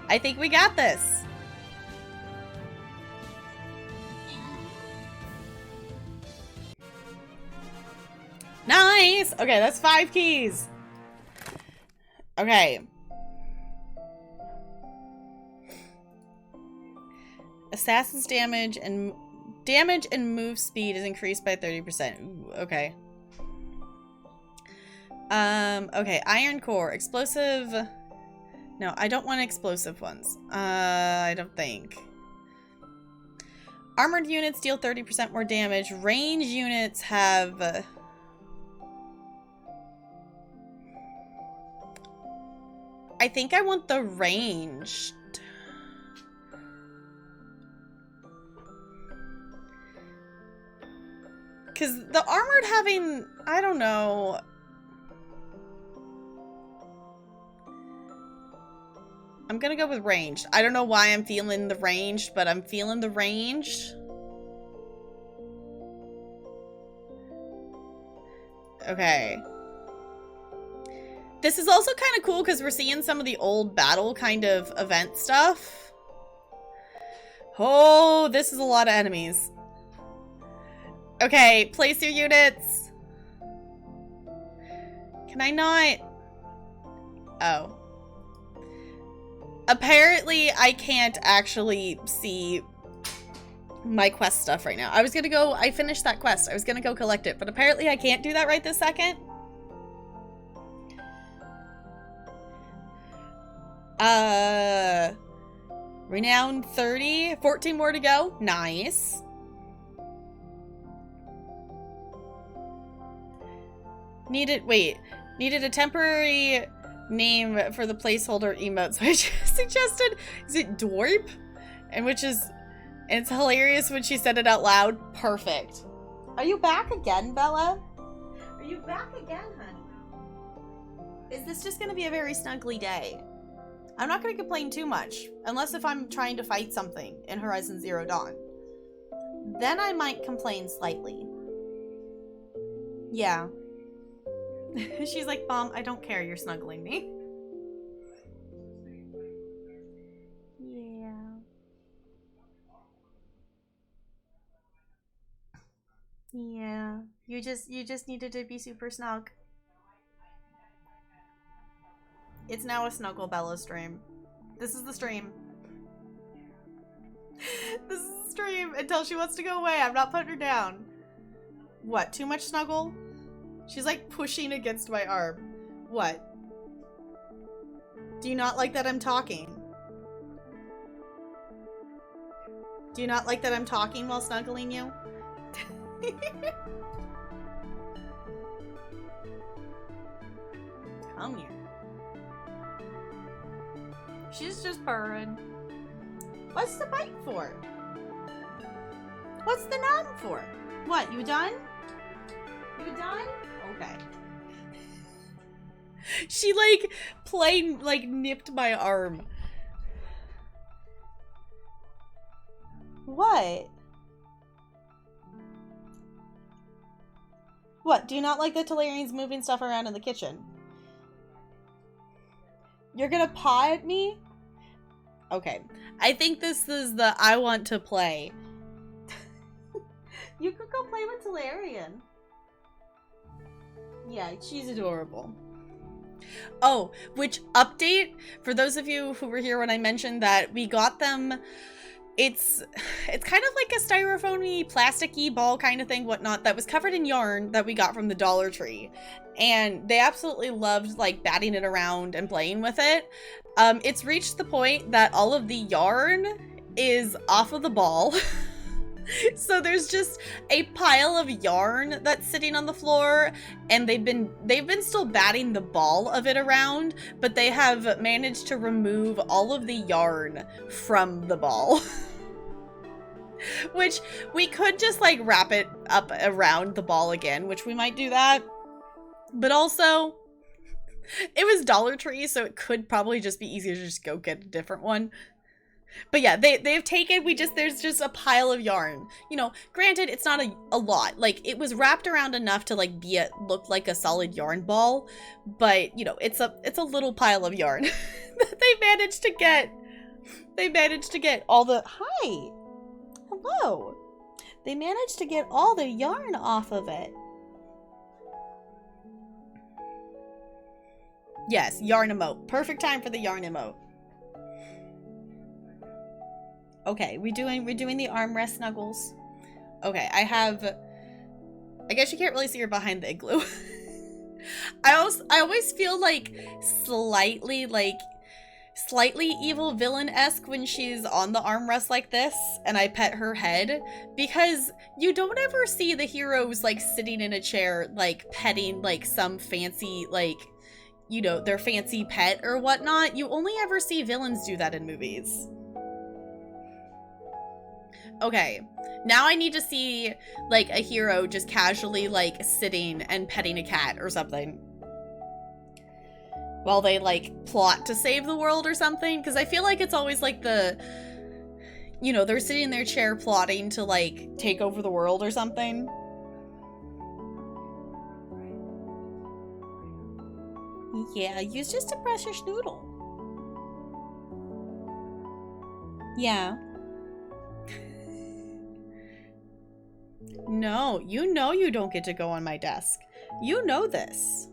Speaker 1: I think we got this. Nice. Okay, that's 5 keys. Okay. Assassin's damage and move speed is increased by 30%. Ooh, okay. Okay, iron core, explosive. No, I don't want explosive ones. I don't think. Armored units deal 30% more damage. Range units have... I think I want the ranged. Because the armored having... I don't know... I'm gonna go with ranged. I don't know why I'm feeling the ranged, but I'm feeling the ranged. Okay. This is also kind of cool because we're seeing some of the old battle kind of event stuff. Oh, this is a lot of enemies. Okay, place your units. Can I not? Oh. Apparently, I can't actually see my quest stuff right now. I was gonna go, I finished that quest. I was gonna go collect it, but apparently I can't do that right this second. Renown 30, 14 more to go. Nice. Needed a temporary name for the placeholder emote, so I just suggested, is it Dwarp? And it's hilarious when she said it out loud. Perfect. Are you back again, Bella? Are you back again, honey? Is this just gonna be a very snuggly day? I'm not gonna complain too much, unless if I'm trying to fight something in Horizon Zero Dawn. Then I might complain slightly. Yeah. She's like, Mom, I don't care. You're snuggling me. Yeah. Yeah. You just needed to be super snug. It's now a Snuggle Bella stream. This is the stream. This is the stream until she wants to go away. I'm not putting her down. What? Too much snuggle? She's like pushing against my arm. What? Do you not like that I'm talking? Do you not like that I'm talking while snuggling you? Come here. She's just purring. What's the bite for? What's the nom for? What, you done? You done? Okay. She like nipped my arm. What? What? Do you not like the Talarians moving stuff around in the kitchen? You're gonna paw at me? Okay. I think this is the I want to play. You could go play with Talarian. Yeah, she's adorable. Oh, which update, for those of you who were here when I mentioned that we got them, it's kind of like a styrofoamy, plasticky ball kind of thing, whatnot, that was covered in yarn that we got from the Dollar Tree. And they absolutely loved like batting it around and playing with it. It's reached the point that all of the yarn is off of the ball. So there's just a pile of yarn that's sitting on the floor, and they've been still batting the ball of it around, but they have managed to remove all of the yarn from the ball. Which we could just like wrap it up around the ball again, which we might do that. But also, it was Dollar Tree, so it could probably just be easier to just go get a different one. But yeah, they've taken, there's just a pile of yarn. You know, granted, it's not a lot. Like, it was wrapped around enough to, like, look like a solid yarn ball. But, you know, it's a little pile of yarn that they managed to get. They managed to get all the, hi, hello. They managed to get all the yarn off of it. Yes, yarn emote. Perfect time for the yarn emote. Okay, we're doing the armrest snuggles. Okay, I guess you can't really see her behind the igloo. I always feel like slightly evil villain-esque when she's on the armrest like this and I pet her head, because you don't ever see the heroes like sitting in a chair like petting like some fancy, like, you know, their fancy pet or whatnot. You only ever see villains do that in movies. Okay, now I need to see, like, a hero just casually, like, sitting and petting a cat or something. While they, like, plot to save the world or something. Because I feel like it's always, like, you know, they're sitting in their chair plotting to, like, take over the world or something. Yeah, use just a precious noodle. Yeah. No, you know you don't get to go on my desk. You know this.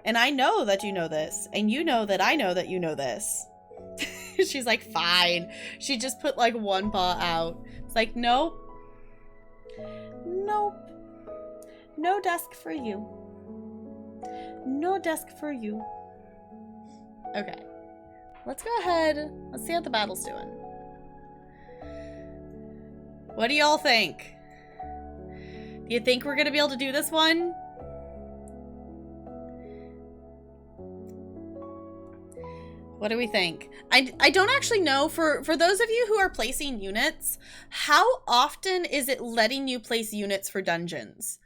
Speaker 1: And I know that you know this. And you know that I know that you know this. She's like, fine. She just put like one paw out. It's like, nope. Nope. No desk for you. No desk for you. Okay. Let's go ahead. Let's see how the battle's doing. What do y'all think? Do you think we're gonna be able to do this one? What do we think? I don't actually know. For those of you who are placing units, how often is it letting you place units for dungeons?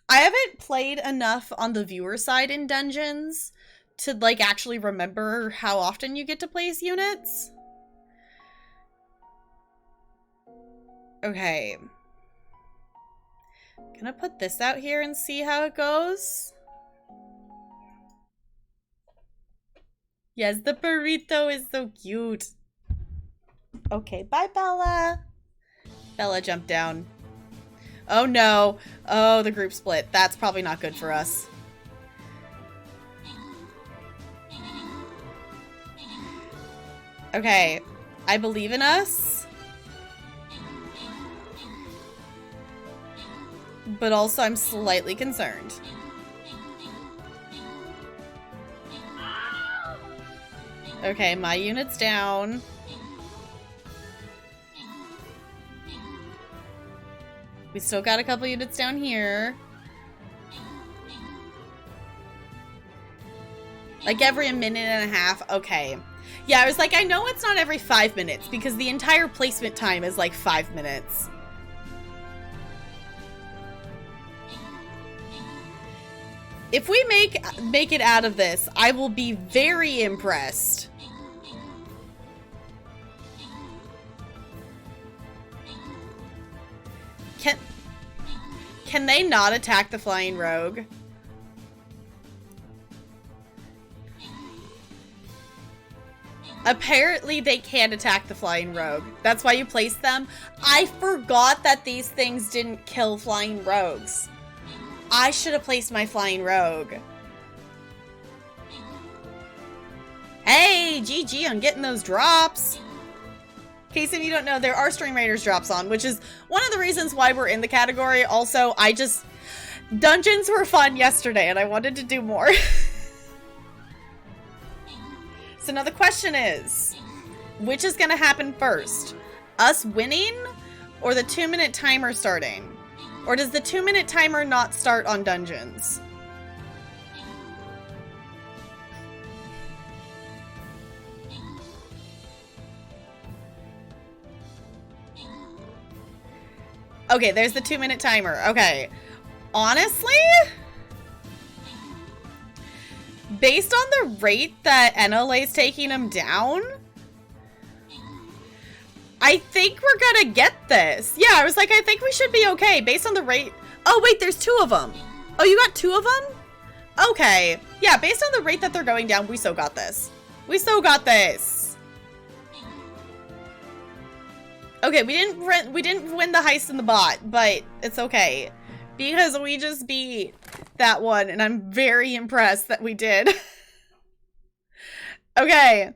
Speaker 1: I haven't played enough on the viewer side in dungeons to like actually remember how often you get to place units. Okay. Gonna put this out here and see how it goes. Yes, the burrito is so cute. Okay, bye, Bella. Bella jumped down. Oh, no. Oh, the group split. That's probably not good for us. Okay, I believe in us. But also, I'm slightly concerned. Okay, my unit's down. We still got a couple units down here. Like every minute and a half. Okay. Yeah, I was like, I know it's not every 5 minutes because the entire placement time is like 5 minutes. If we make it out of this, I will be very impressed. Can they not attack the flying rogue? Apparently they can't attack the flying rogue. That's why you place them. I forgot that these things didn't kill flying rogues. I should have placed my flying rogue. Hey, GG on getting those drops. In case if you don't know, there are Stream Raiders drops on, which is one of the reasons why we're in the category. Also, dungeons were fun yesterday and I wanted to do more. So now the question is, which is gonna happen first? Us winning or the 2-minute timer starting? Or does the 2-minute timer not start on dungeons? Okay, there's the 2-minute timer. Okay. Honestly, based on the rate that NLA's taking him down, I think we're gonna get this. Yeah, I was like, I think we should be okay based on the rate. Oh, wait, there's 2 of them. Oh, you got 2 of them? Okay. Yeah, based on the rate that they're going down, we so got this. We so got this. Okay, we didn't win the heist in the bot, but it's okay. Because we just beat that one, and I'm very impressed that we did. Okay.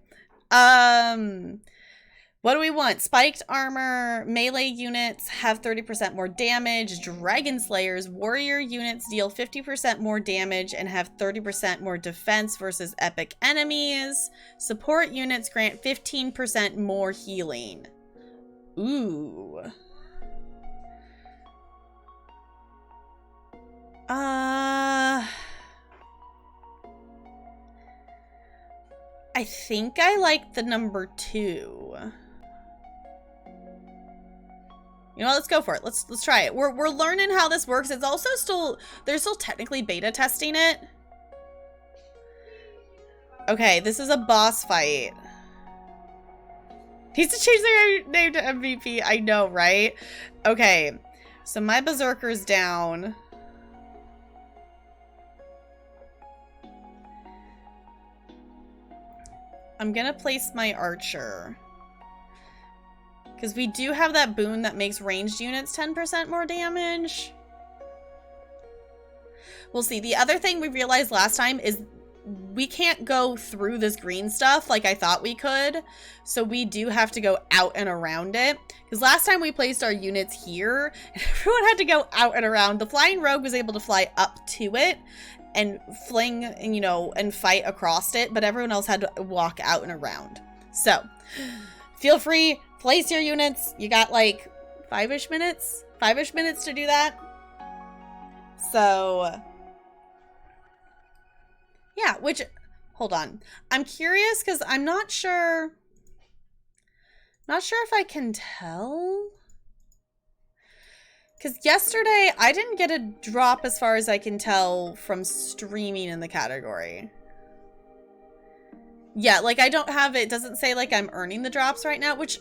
Speaker 1: What do we want? Spiked armor, melee units have 30% more damage, Dragon Slayers, warrior units deal 50% more damage and have 30% more defense versus epic enemies. Support units grant 15% more healing. Ooh. I think I like the number 2. You know, let's go for it. Let's try it. We're learning how this works. It's also they're still technically beta testing it. Okay, this is a boss fight. Needs to change their name to MVP. I know, right? Okay, so my berserker's down. I'm gonna place my archer. Because we do have that boon that makes ranged units 10% more damage. We'll see. The other thing we realized last time is we can't go through this green stuff like I thought we could. So we do have to go out and around it. Because last time we placed our units here, and everyone had to go out and around. The flying rogue was able to fly up to it and fling, you know, and fight across it, but everyone else had to walk out and around. So, feel free, place your units. You got like 5-ish minutes? 5-ish minutes to do that. So, yeah, which, hold on. I'm curious because I'm not sure if I can tell. Because yesterday, I didn't get a drop as far as I can tell from streaming in the category. Yeah, like I don't have it. It doesn't say like I'm earning the drops right now, which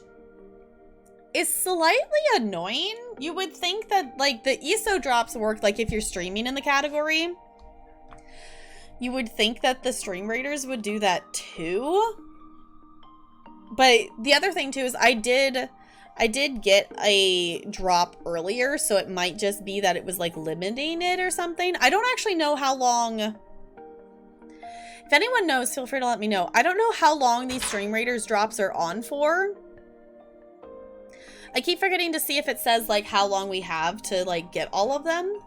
Speaker 1: is slightly annoying. You would think that, like, the ESO drops work, like, if you're streaming in the category. You would think that the stream raiders would do that too. But the other thing too is I did get a drop earlier, so it might just be that it was like limiting it or something. I don't actually know how long. If anyone knows, feel free to let me know. I don't know how long these stream raiders drops are on for. I keep forgetting to see if it says like how long we have to like get all of them.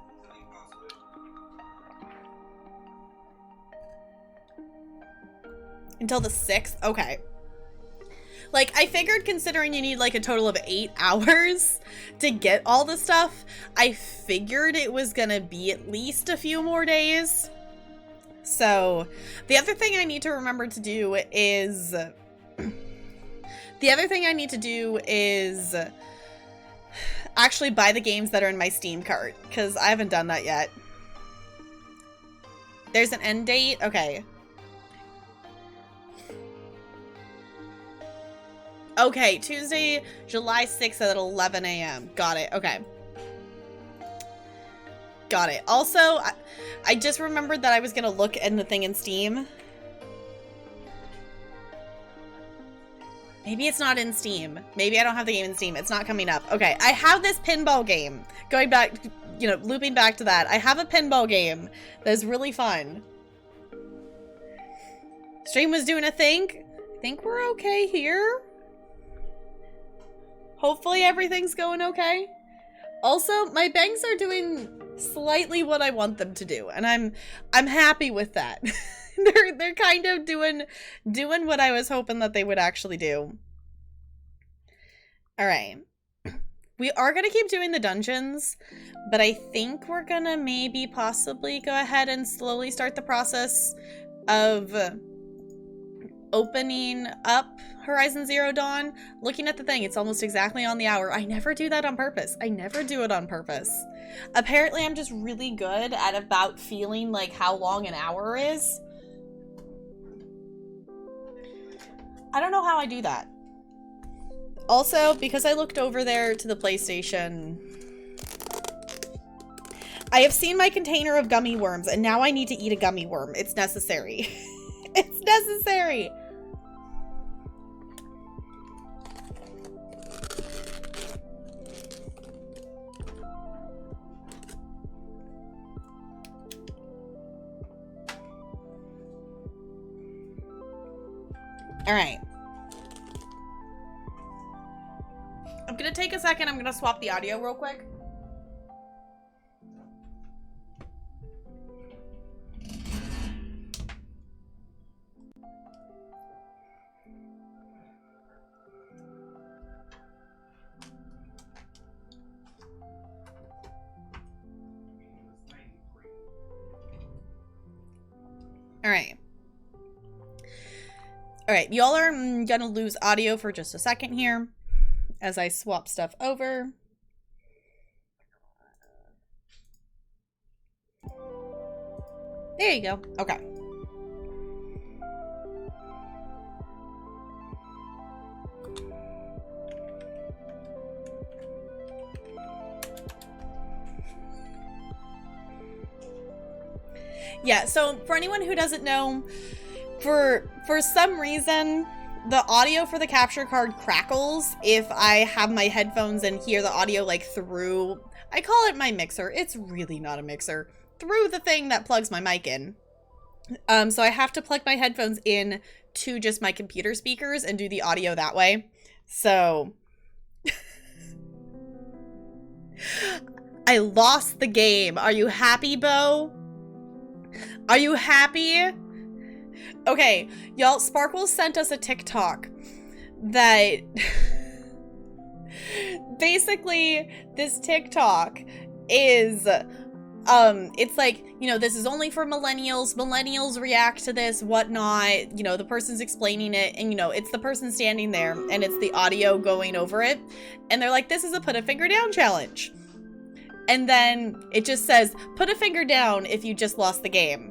Speaker 1: Until the 6th? Okay. Like, I figured considering you need like a total of 8 hours to get all the stuff, I figured it was gonna be at least a few more days. So, the other thing I need to remember to do is... actually buy the games that are in my Steam cart, because I haven't done that yet. There's an end date? Okay. Okay, Tuesday, July 6th at 11 a.m. Got it. Okay. Got it. Also, I just remembered that I was going to look in the thing in Steam. Maybe it's not in Steam. Maybe I don't have the game in Steam. It's not coming up. Okay, I have this pinball game. Going back, you know, looping back to that. I have a pinball game that is really fun. Stream was doing a thing. I think we're okay here. Hopefully everything's going okay. Also, my bangs are doing slightly what I want them to do, and I'm happy with that. they're kind of doing what I was hoping that they would actually do. All right. We are going to keep doing the dungeons, but I think we're going to maybe possibly go ahead and slowly start the process of opening up Horizon Zero Dawn. Looking at the thing, it's almost exactly on the hour. I never do that on purpose. I never do it on purpose. Apparently, I'm just really good at about feeling like how long an hour is. I don't know how I do that. Also, because I looked over there to the PlayStation, I have seen my container of gummy worms, and now I need to eat a gummy worm. It's necessary. It's necessary. All right. I'm gonna take a second. I'm gonna swap the audio real quick. All right. All right, y'all are gonna lose audio for just a second here as I swap stuff over. There you go. Okay. Yeah, so for anyone who doesn't know, for some reason, the audio for the capture card crackles if I have my headphones and hear the audio like through, I call it my mixer. It's really not a mixer. Through the thing that plugs my mic in. So I have to plug my headphones in to just my computer speakers and do the audio that way. So I lost the game. Are you happy, Bo? Are you happy? Okay, y'all, Sparkles sent us a TikTok that basically this TikTok is it's like, you know, this is only for millennials react to this, whatnot, you know, the person's explaining it, and you know, it's the person standing there and it's the audio going over it, and they're like, this is a put a finger down challenge, and then it just says put a finger down if you just lost the game.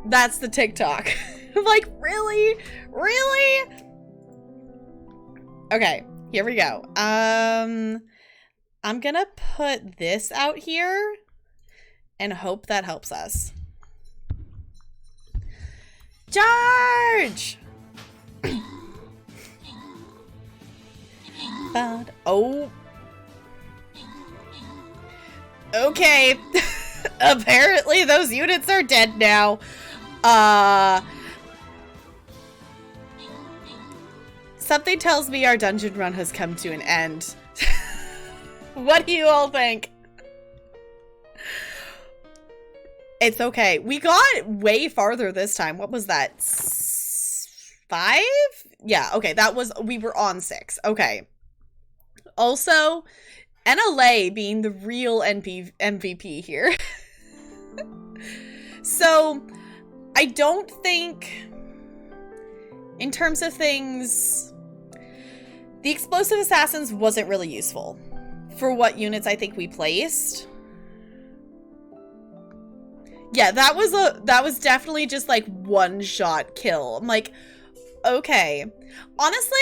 Speaker 1: That's the TikTok. I'm like, really? Okay. Here we go. I'm gonna put this out here and hope that helps us. Charge! But, oh. Okay. Apparently those units are dead now. Something tells me our dungeon run has come to an end. What do you all think? It's okay. We got way farther this time. What was that? 5? Yeah, okay. We were on 6. Okay. Also, NLA being the real MVP here. So, I don't think, in terms of things, the Explosive Assassins wasn't really useful for what units I think we placed. Yeah, that was definitely just like one-shot kill. I'm like, okay. Honestly,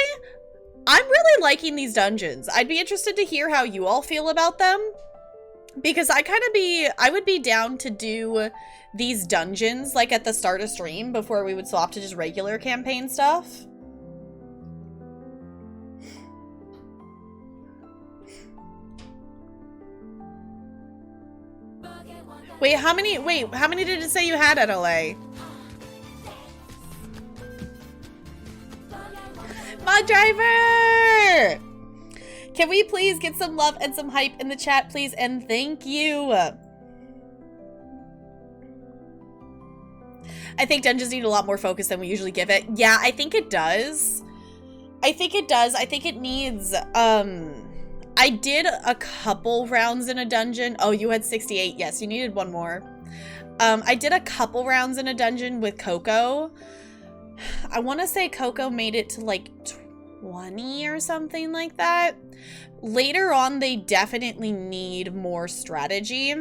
Speaker 1: I'm really liking these dungeons. I'd be interested to hear how you all feel about them. Because I would be down to do these dungeons like at the start of stream before we would swap to just regular campaign stuff. Wait, how many did it say you had at LA? Mod driver! Can we please get some love and some hype in the chat, please? And thank you. I think dungeons need a lot more focus than we usually give it. Yeah, I think it does. I think it needs, I did a couple rounds in a dungeon. Oh, you had 68. Yes, you needed one more. I did a couple rounds in a dungeon with Coco. I want to say Coco made it to like 20 or something like that. Later on, they definitely need more strategy.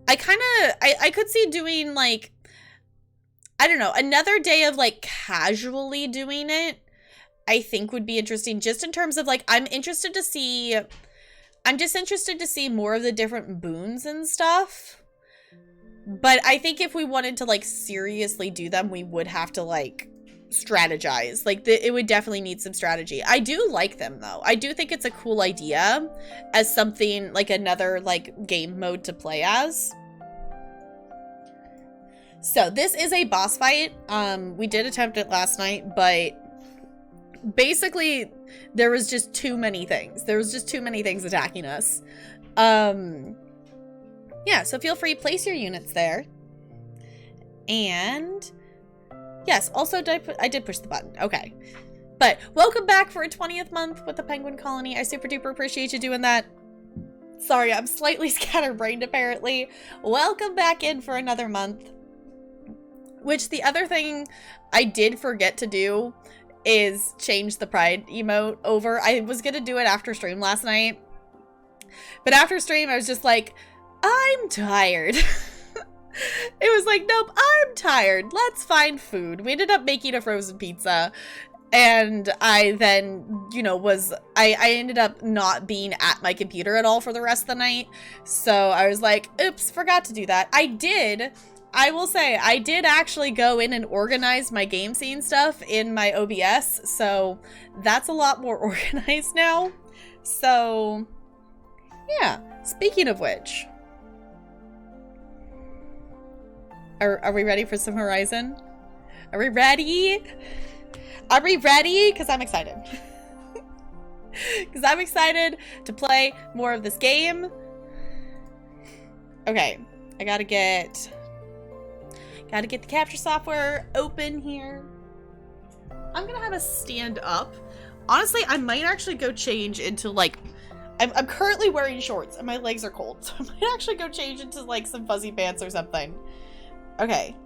Speaker 1: I could see doing like, I don't know, another day of like casually doing it, I think would be interesting, just in terms of like, I'm just interested to see more of the different boons and stuff. But I think if we wanted to like seriously do them, we would have to like strategize. Like it would definitely need some strategy. I do like them though. I do think it's a cool idea as something like another like game mode to play as. So this is a boss fight. We did attempt it last night, but basically there was just too many things. There was just too many things attacking us. Yeah, so feel free, place your units there. And yes, also I did push the button. Okay. But welcome back for a 20th month with the Penguin Colony. I super duper appreciate you doing that. Sorry, I'm slightly scatterbrained apparently. Welcome back in for another month. Which the other thing I did forget to do is change the pride emote over. I was gonna do it after stream last night. But after stream, I was just like, I'm tired. It was like, nope, I'm tired. Let's find food. We ended up making a frozen pizza. And I then, you know, I ended up not being at my computer at all for the rest of the night. So I was like, oops, forgot to do that. I will say, I did actually go in and organize my game scene stuff in my OBS. So that's a lot more organized now. So yeah, speaking of which, are we ready for some Horizon? Are we ready? Are we ready? Because I'm excited. Because I'm excited to play more of this game. Okay, I gotta get the capture software open here. I'm gonna have a stand up. Honestly, I might actually go change into like, I'm currently wearing shorts and my legs are cold, so I might actually go change into like some fuzzy pants or something. Okay.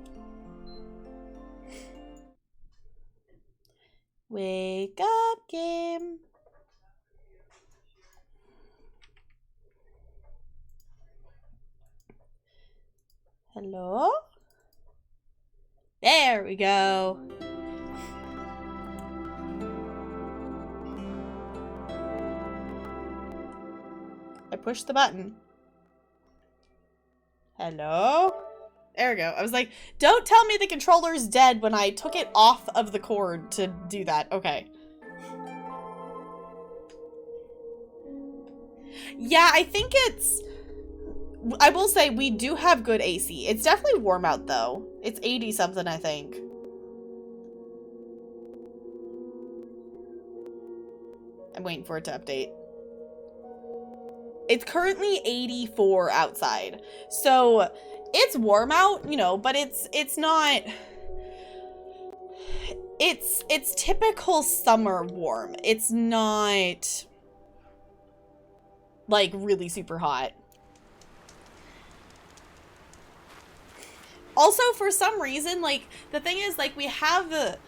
Speaker 1: Wake up, game. Hello? There we go. pushed the button. Hello? There we go. I was like, don't tell me the controller's dead when I took it off of the cord to do that. Okay. Yeah, I think it's... I will say we do have good AC. It's definitely warm out though. It's 80 something, I think. I'm waiting for it to update. It's currently 84 outside. So it's warm out, you know, but it's not... It's typical summer warm. It's not like really super hot. Also, for some reason, like, the thing is, like, we have the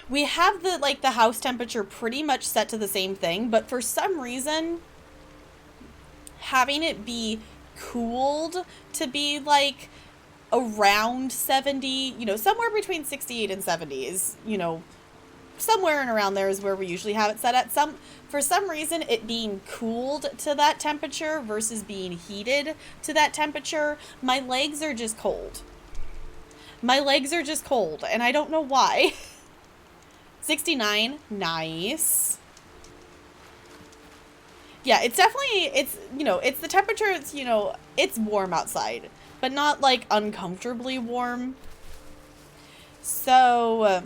Speaker 1: like, the house temperature pretty much set to the same thing, but for some reason, having it be cooled to be, like, around 70, you know, somewhere between 68 and 70 is, you know, somewhere and around there is where we usually have it set at. For some reason, it being cooled to that temperature versus being heated to that temperature, my legs are just cold. My legs are just cold, and I don't know why. 69, nice. Yeah, it's definitely, it's, you know, it's the temperature, it's, you know, it's warm outside, but not, like, uncomfortably warm. So,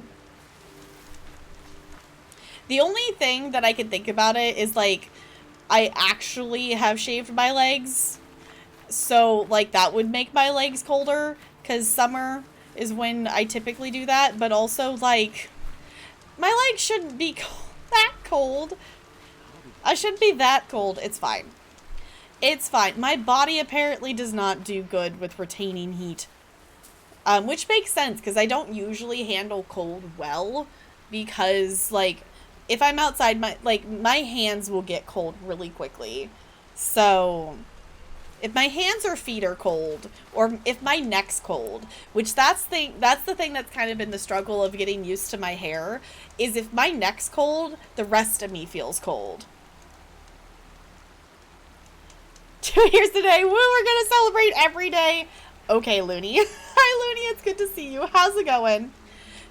Speaker 1: the only thing that I can think about it is, like, I actually have shaved my legs, so, like, that would make my legs colder, because summer is when I typically do that, but also, like, my legs shouldn't be that cold. I shouldn't be that cold. It's fine. It's fine. My body apparently does not do good with retaining heat, which makes sense, because I don't usually handle cold well, because, like, if I'm outside, my hands will get cold really quickly. So if my hands or feet are cold, or if my neck's cold, which that's the thing that's kind of been the struggle of getting used to my hair, is if my neck's cold, the rest of me feels cold. 2 years today. Woo, we're gonna celebrate every day. Okay, Looney. Hi, Looney. It's good to see you. How's it going?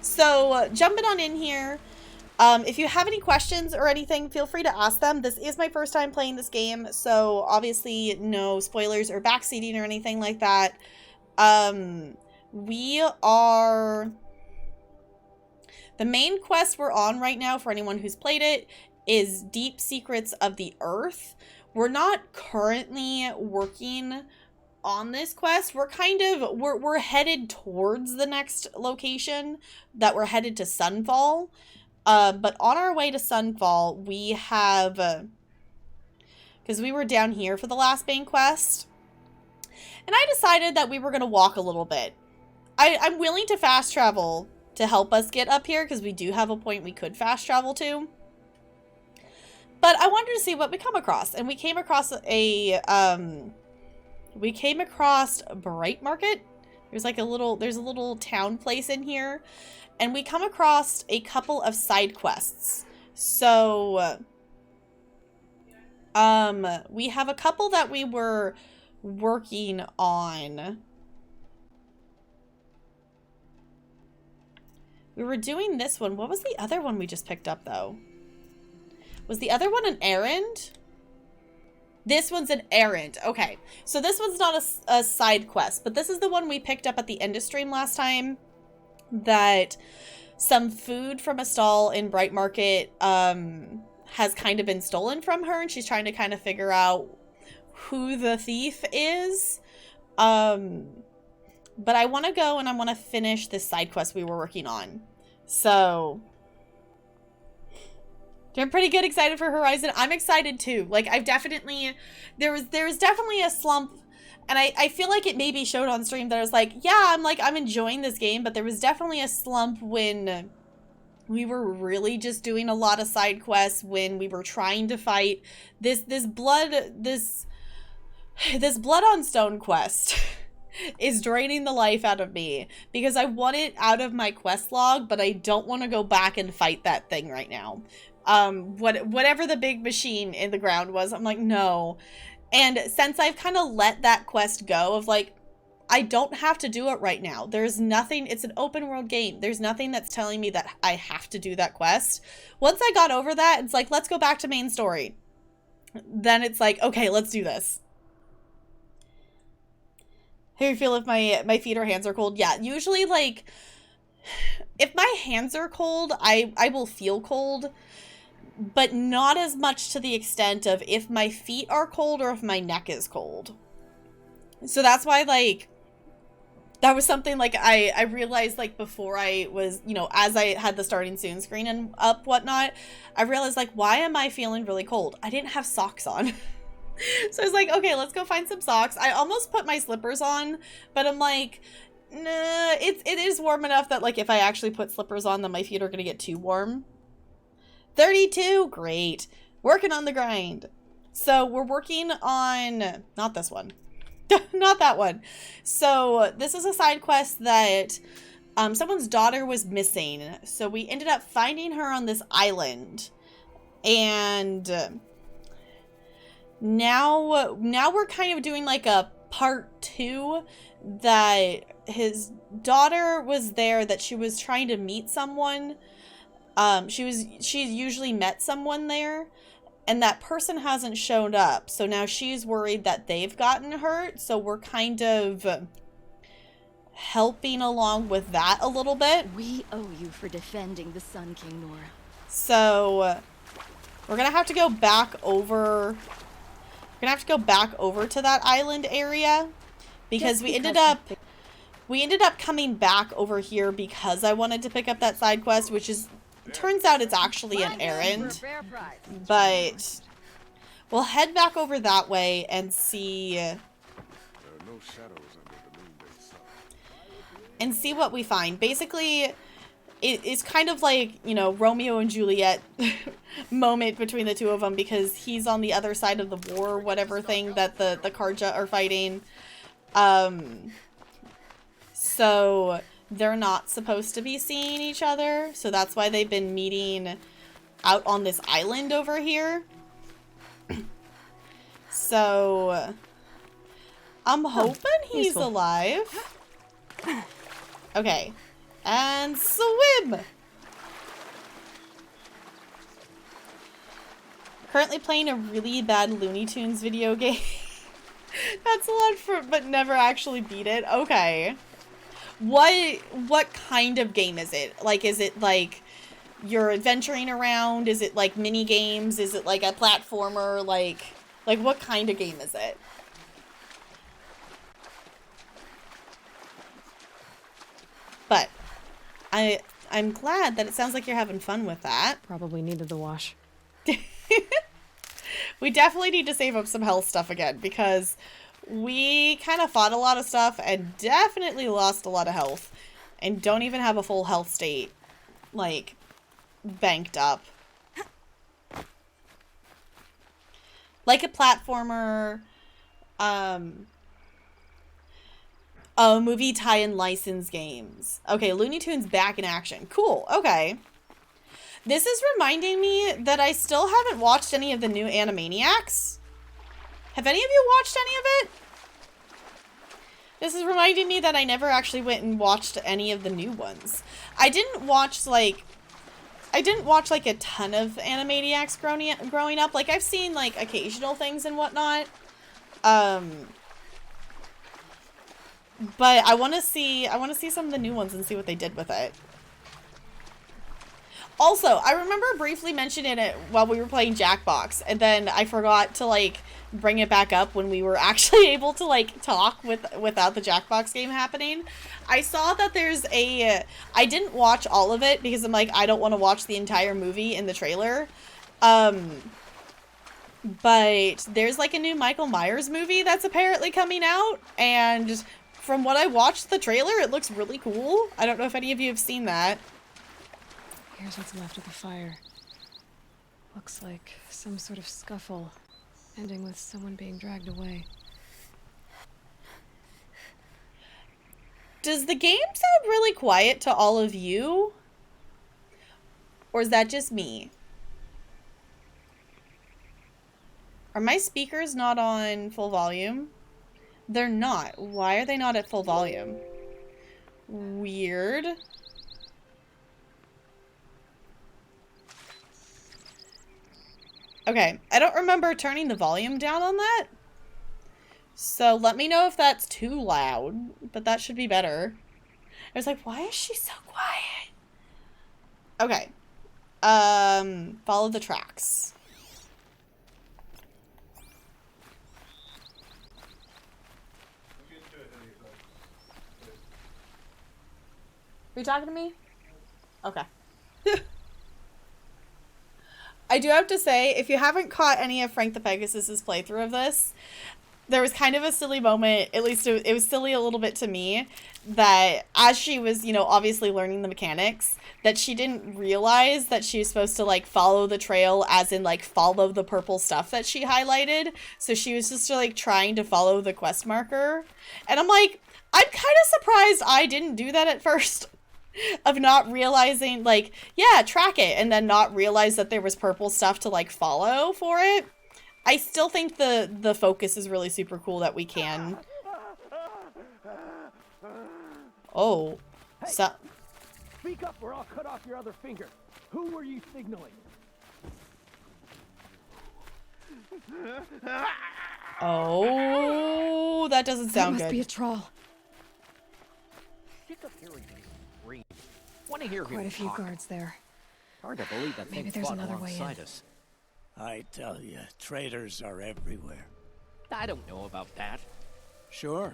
Speaker 1: So, jumping on in here. If you have any questions or anything, feel free to ask them. This is my first time playing this game, so obviously no spoilers or backseating or anything like that. We are... The main quest we're on right now, for anyone who's played it, is Deep Secrets of the Earth. We're not currently working on this quest. We're kind of... We're headed towards the next location, that we're headed to Sunfall. But on our way to Sunfall, we have, because we were down here for the last main quest, and I decided that we were going to walk a little bit. I'm willing to fast travel to help us get up here, because we do have a point we could fast travel to. But I wanted to see what we come across, and we came across Bright Market. There's a little town place in here. And we come across a couple of side quests. So, we have a couple that we were working on. We were doing this one. What was the other one we just picked up, though? Was the other one an errand? This one's an errand. Okay. So this one's not a side quest, but this is the one we picked up at the end of stream last time. That some food from a stall in Bright Market has kind of been stolen from her, and she's trying to kind of figure out who the thief is. But I want to go and I want to finish this side quest we were working on. So I'm pretty good excited for Horizon. I'm excited too. Like, I've definitely, there was definitely a slump. And I feel like it maybe showed on stream that I was like, yeah, I'm enjoying this game, but there was definitely a slump when we were really just doing a lot of side quests, when we were trying to fight this blood on stone quest is draining the life out of me, because I want it out of my quest log, but I don't want to go back and fight that thing right now. Whatever the big machine in the ground was, I'm like, no. And since I've kind of let that quest go of like, I don't have to do it right now. There's nothing, it's an open world game. There's nothing that's telling me that I have to do that quest. Once I got over that, it's like, let's go back to main story. Then it's like, okay, let's do this. How do you feel if my feet or hands are cold? Yeah, usually like, if my hands are cold, I will feel cold, but not as much to the extent of if my feet are cold or if my neck is cold. So that's why, like, that was something, like, I realized, like, before I was, you know, as I had the starting soon screen and up, whatnot, I realized, like, why am I feeling really cold? I didn't have socks on. So I was like, okay, let's go find some socks. I almost put my slippers on, but I'm like, nah, it is warm enough that, like, if I actually put slippers on, then my feet are going to get too warm. 32, great. Working on the grind. So we're working on, not this one. Not that one. So this is a side quest that someone's daughter was missing. So we ended up finding her on this island. And now we're kind of doing like a part 2 that his daughter was there, that she was trying to meet someone. She's usually met someone there. And that person hasn't showed up. So now she's worried that they've gotten hurt. So we're kind of helping along with that a little bit.
Speaker 2: We owe you for defending the Sun King, Nora.
Speaker 1: So we're going to have to go back over. We're going to have to go back over to that island area. Because we ended up coming back over here because I wanted to pick up that side quest, which is, turns out it's actually an errand, but we'll head back over that way and see what we find. Basically, it's kind of like, you know, Romeo and Juliet moment between the two of them, because he's on the other side of the war, whatever thing that the Karja are fighting. So they're not supposed to be seeing each other, so that's why they've been meeting out on this island over here. So I'm hoping he's alive. Okay. And swim! Currently playing a really bad Looney Tunes video game. That's a lot for, but never actually beat it. Okay. What kind of game is it? Like, is it like you're adventuring around? Is it like mini games? Is it like a platformer? Like what kind of game is it? But I'm glad that it sounds like you're having fun with that.
Speaker 3: Probably needed the wash.
Speaker 1: We definitely need to save up some health stuff again, because we kind of fought a lot of stuff and definitely lost a lot of health, and don't even have a full health state, like, banked up. Like a platformer, oh, movie tie-in license games. Okay, Looney Tunes back in action. Cool, okay. This is reminding me that I still haven't watched any of the new Animaniacs. Have any of you watched any of it? This is reminding me that I never actually went and watched any of the new ones. I didn't watch like a ton of Animaniacs growing up. Like, I've seen like occasional things and whatnot. But I want to see some of the new ones and see what they did with it. Also, I remember briefly mentioning it while we were playing Jackbox, and then I forgot to, like, bring it back up when we were actually able to, like, talk without the Jackbox game happening. I saw that there's I didn't watch all of it because I'm like, I don't want to watch the entire movie in the trailer. But there's, like, a new Michael Myers movie that's apparently coming out, and from what I watched the trailer, it looks really cool. I don't know if any of you have seen that.
Speaker 3: Here's what's left of the fire. Looks like some sort of scuffle, ending with someone being dragged away.
Speaker 1: Does the game sound really quiet to all of you? Or is that just me? Are my speakers not on full volume? They're not. Why are they not at full volume? Weird. Okay, I don't remember turning the volume down on that. So let me know if that's too loud, but that should be better. I was like, why is she so quiet? Okay. Follow the tracks. Are you talking to me? Okay. I do have to say, if you haven't caught any of Frank the Pegasus's playthrough of this, there was kind of a silly moment, at least it was silly a little bit to me, that as she was, you know, obviously learning the mechanics, that she didn't realize that she was supposed to, like, follow the trail, as in, like, follow the purple stuff that she highlighted. So she was just, like, trying to follow the quest marker. And I'm like, I'm kind of surprised I didn't do that at first. Of not realizing, like, yeah, track it, and then not realize that there was purple stuff to, like, follow for it. I still think the focus is really super cool that we can. Oh.
Speaker 4: Hey,
Speaker 1: So
Speaker 4: speak up or I'll cut off your other finger. Who were you signaling?
Speaker 1: Oh, that doesn't sound
Speaker 3: That must
Speaker 1: good.
Speaker 3: be a troll.
Speaker 4: Sick of hearing you scream. Want to hear
Speaker 3: Quite
Speaker 4: him
Speaker 3: a few
Speaker 4: talk.
Speaker 3: guards there.
Speaker 4: Hard to believe that
Speaker 3: Maybe
Speaker 4: thing
Speaker 3: there's
Speaker 4: fought
Speaker 3: another way
Speaker 4: alongside
Speaker 3: in.
Speaker 4: us.
Speaker 5: I tell you, traitors are everywhere.
Speaker 4: I don't know about that.
Speaker 5: Sure.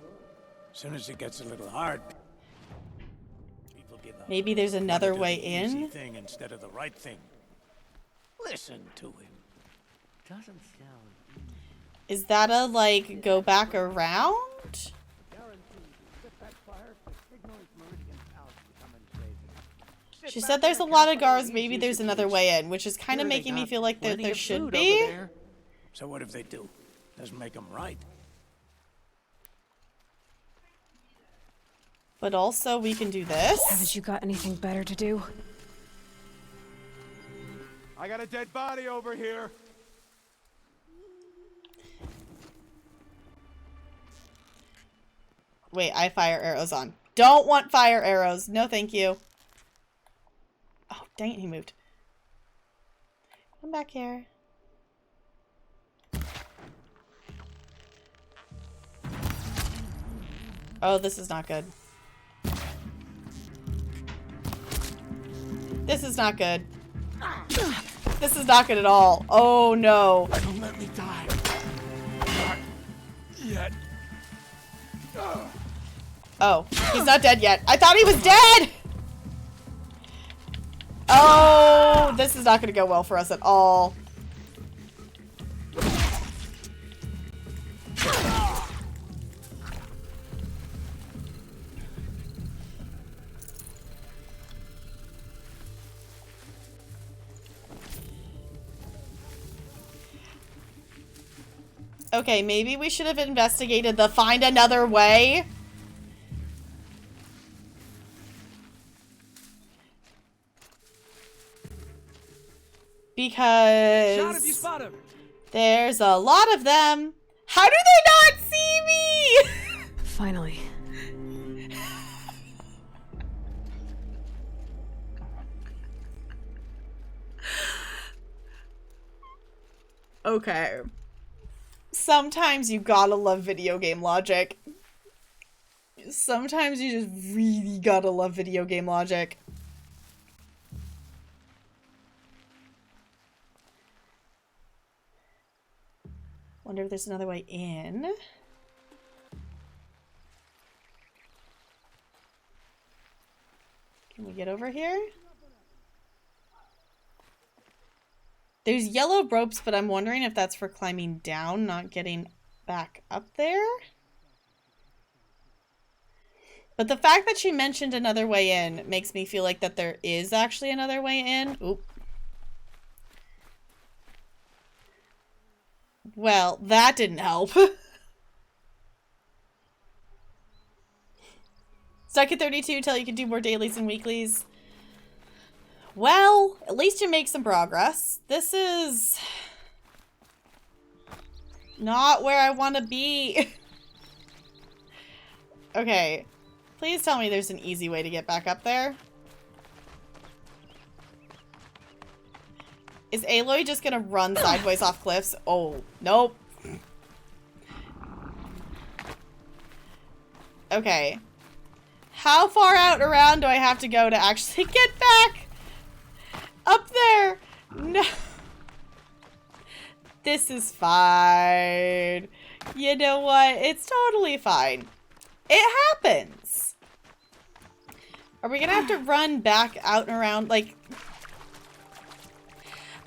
Speaker 5: As soon as it gets a little hard, people give up.
Speaker 1: Maybe there's another
Speaker 5: Wanna do
Speaker 1: way
Speaker 5: the easy
Speaker 1: in.
Speaker 5: thing instead of the right thing. Listen to him.
Speaker 4: Doesn't sound.
Speaker 1: Is that a, like, go back around? She said there's a lot of guards, maybe there's another way in, which is kind of making me feel like there should be.
Speaker 5: So what if they do? Doesn't make them right.
Speaker 1: But also, we can do this.
Speaker 3: Haven't you got anything better to do?
Speaker 6: I got a dead body over here.
Speaker 1: Wait, I have fire arrows on. Don't want fire arrows. No, thank you. Oh, dang it, he moved. Come back here. Oh, this is not good. This is not good. This is not good at all. Oh, no.
Speaker 6: Don't let me die. Not yet.
Speaker 1: Oh, he's not dead yet. I thought he was dead! Oh, this is not going to go well for us at all. Okay, maybe we should have investigated the find another way. Because
Speaker 4: Shot if you spot him.
Speaker 1: there's a lot of them. How do they not see me?
Speaker 3: Finally.
Speaker 1: Okay. Sometimes you gotta love video game logic. Sometimes you just really gotta love video game logic. Wonder if there's another way in. Can we get over here? There's yellow ropes, but I'm wondering if that's for climbing down, not getting back up there. But the fact that she mentioned another way in makes me feel like that there is actually another way in. Oop. Well, that didn't help. Stuck at 32 until you can do more dailies and weeklies. Well, at least you make some progress. This is... Not where I want to be. Okay. Please tell me there's an easy way to get back up there. Is Aloy just gonna run sideways off cliffs? Oh, nope. Okay. How far out around do I have to go to actually get back up there? No. This is fine. You know what? It's totally fine. It happens. Are we gonna have to run back out and around? Like,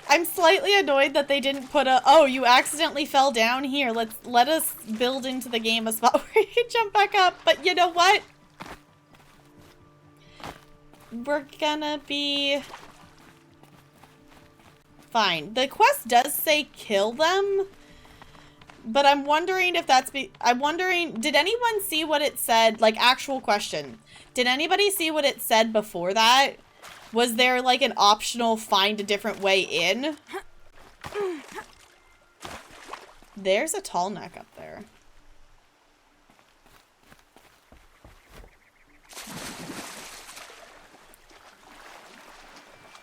Speaker 1: I'm slightly annoyed that they didn't put a, oh, you accidentally fell down here. Let us build into the game a spot where you can jump back up. But you know what? We're gonna be fine. The quest does say kill them, but I'm wondering if that's I'm wondering, did anyone see what it said? Like, actual question. Did anybody see what it said before that? Was there like an optional find a different way in? There's a tall neck up there.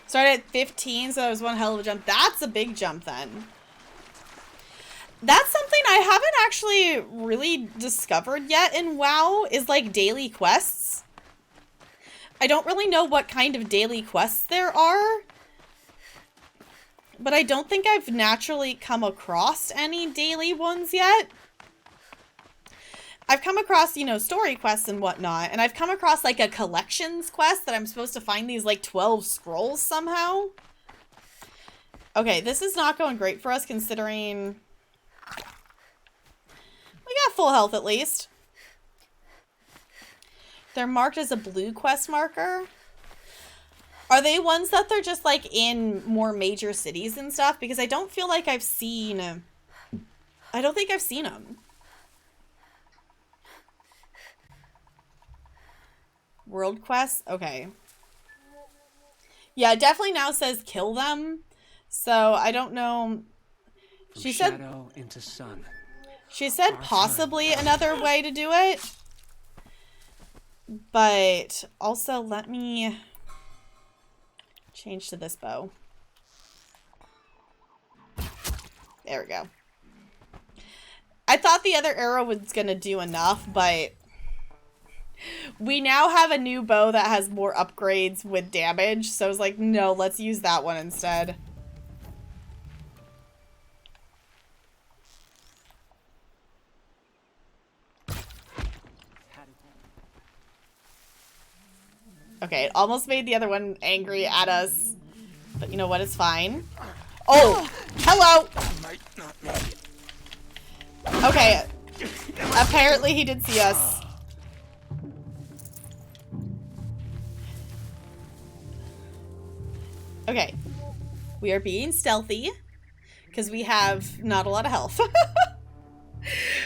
Speaker 1: Started at 15, so that was one hell of a jump. That's a big jump then. That's something I haven't actually really discovered yet in WoW, is like daily quests. I don't really know what kind of daily quests there are, but I don't think I've naturally come across any daily ones yet. I've come across, you know, story quests and whatnot, and I've come across like a collections quest that I'm supposed to find these like 12 scrolls somehow. Okay, this is not going great for us considering we got full health at least. They're marked as a blue quest marker. Are they ones that they're just like in more major cities and stuff? Because I don't feel like I've seen, I don't think I've seen them. World quests? Okay. Yeah, it definitely now says kill them. So I don't know. She said
Speaker 7: shadow into sun.
Speaker 1: She said possibly another way to do it. But also let me change to this bow. There we go. I thought the other arrow was gonna do enough, but we now have a new bow that has more upgrades with damage, so I was like, no, let's use that one instead. Okay, it almost made the other one angry at us, but you know what, it's fine. Oh, hello! Okay, apparently he did see us. Okay, we are being stealthy because we have not a lot of health.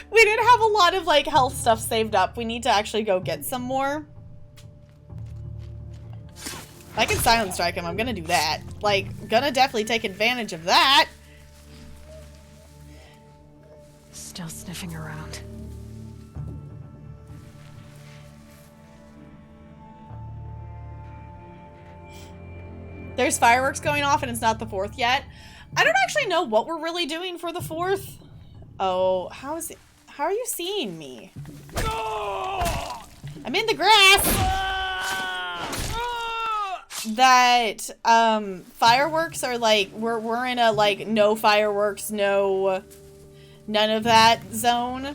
Speaker 1: We didn't have a lot of like health stuff saved up. We need to actually go get some more. If I can silent strike him, I'm gonna do that. Like, gonna definitely take advantage of that.
Speaker 3: Still sniffing around.
Speaker 1: There's fireworks going off and it's not the 4th yet. I don't actually know what we're really doing for the 4th. Oh, how are you seeing me? I'm in the grass! That fireworks are like we're in a like no fireworks, none of that zone. Did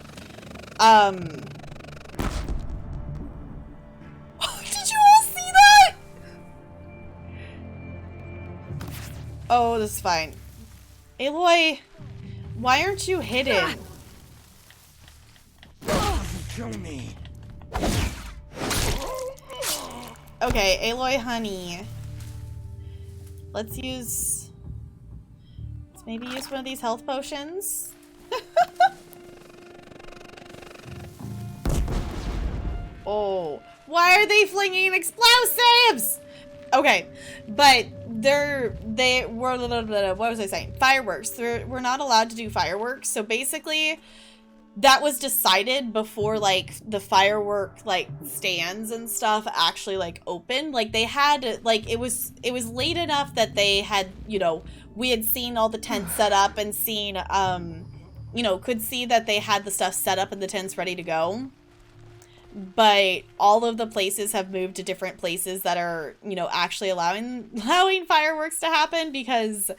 Speaker 1: you all see that? Oh, this is fine. Aloy, why aren't you hidden?
Speaker 5: Kill me.
Speaker 1: Okay, Aloy, honey. Let's maybe use one of these health potions. Oh, why are they flinging explosives? Okay, but they were, what was I saying? Fireworks. We're not allowed to do fireworks. So basically, that was decided before, like, the firework, like, stands and stuff actually, like, opened. Like, they had, like, it was late enough that they had, you know, we had seen all the tents set up and seen, you know, could see that they had the stuff set up and the tents ready to go. But all of the places have moved to different places that are, you know, actually allowing fireworks to happen, because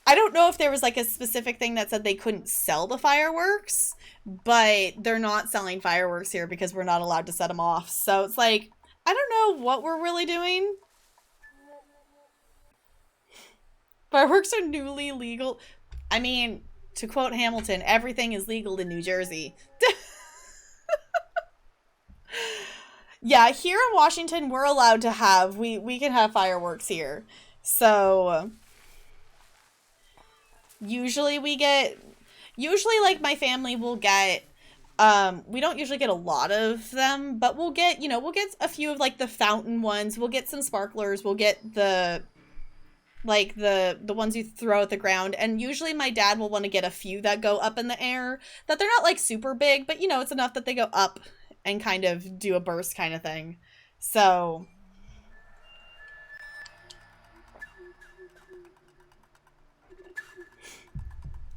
Speaker 1: I don't know if there was, like, a specific thing that said they couldn't sell the fireworks, but they're not selling fireworks here because we're not allowed to set them off. So it's like, I don't know what we're really doing. Fireworks are newly legal. I mean, to quote Hamilton, everything is legal in New Jersey. Yeah, here in Washington, we're allowed to have, we can have fireworks here. So, usually like, my family will get, we don't usually get a lot of them, but we'll get, you know, we'll get a few of, like, the fountain ones, we'll get some sparklers, we'll get the, like, the ones you throw at the ground, and usually my dad will want to get a few that go up in the air, that they're not, like, super big, but, you know, it's enough that they go up and kind of do a burst kind of thing. So,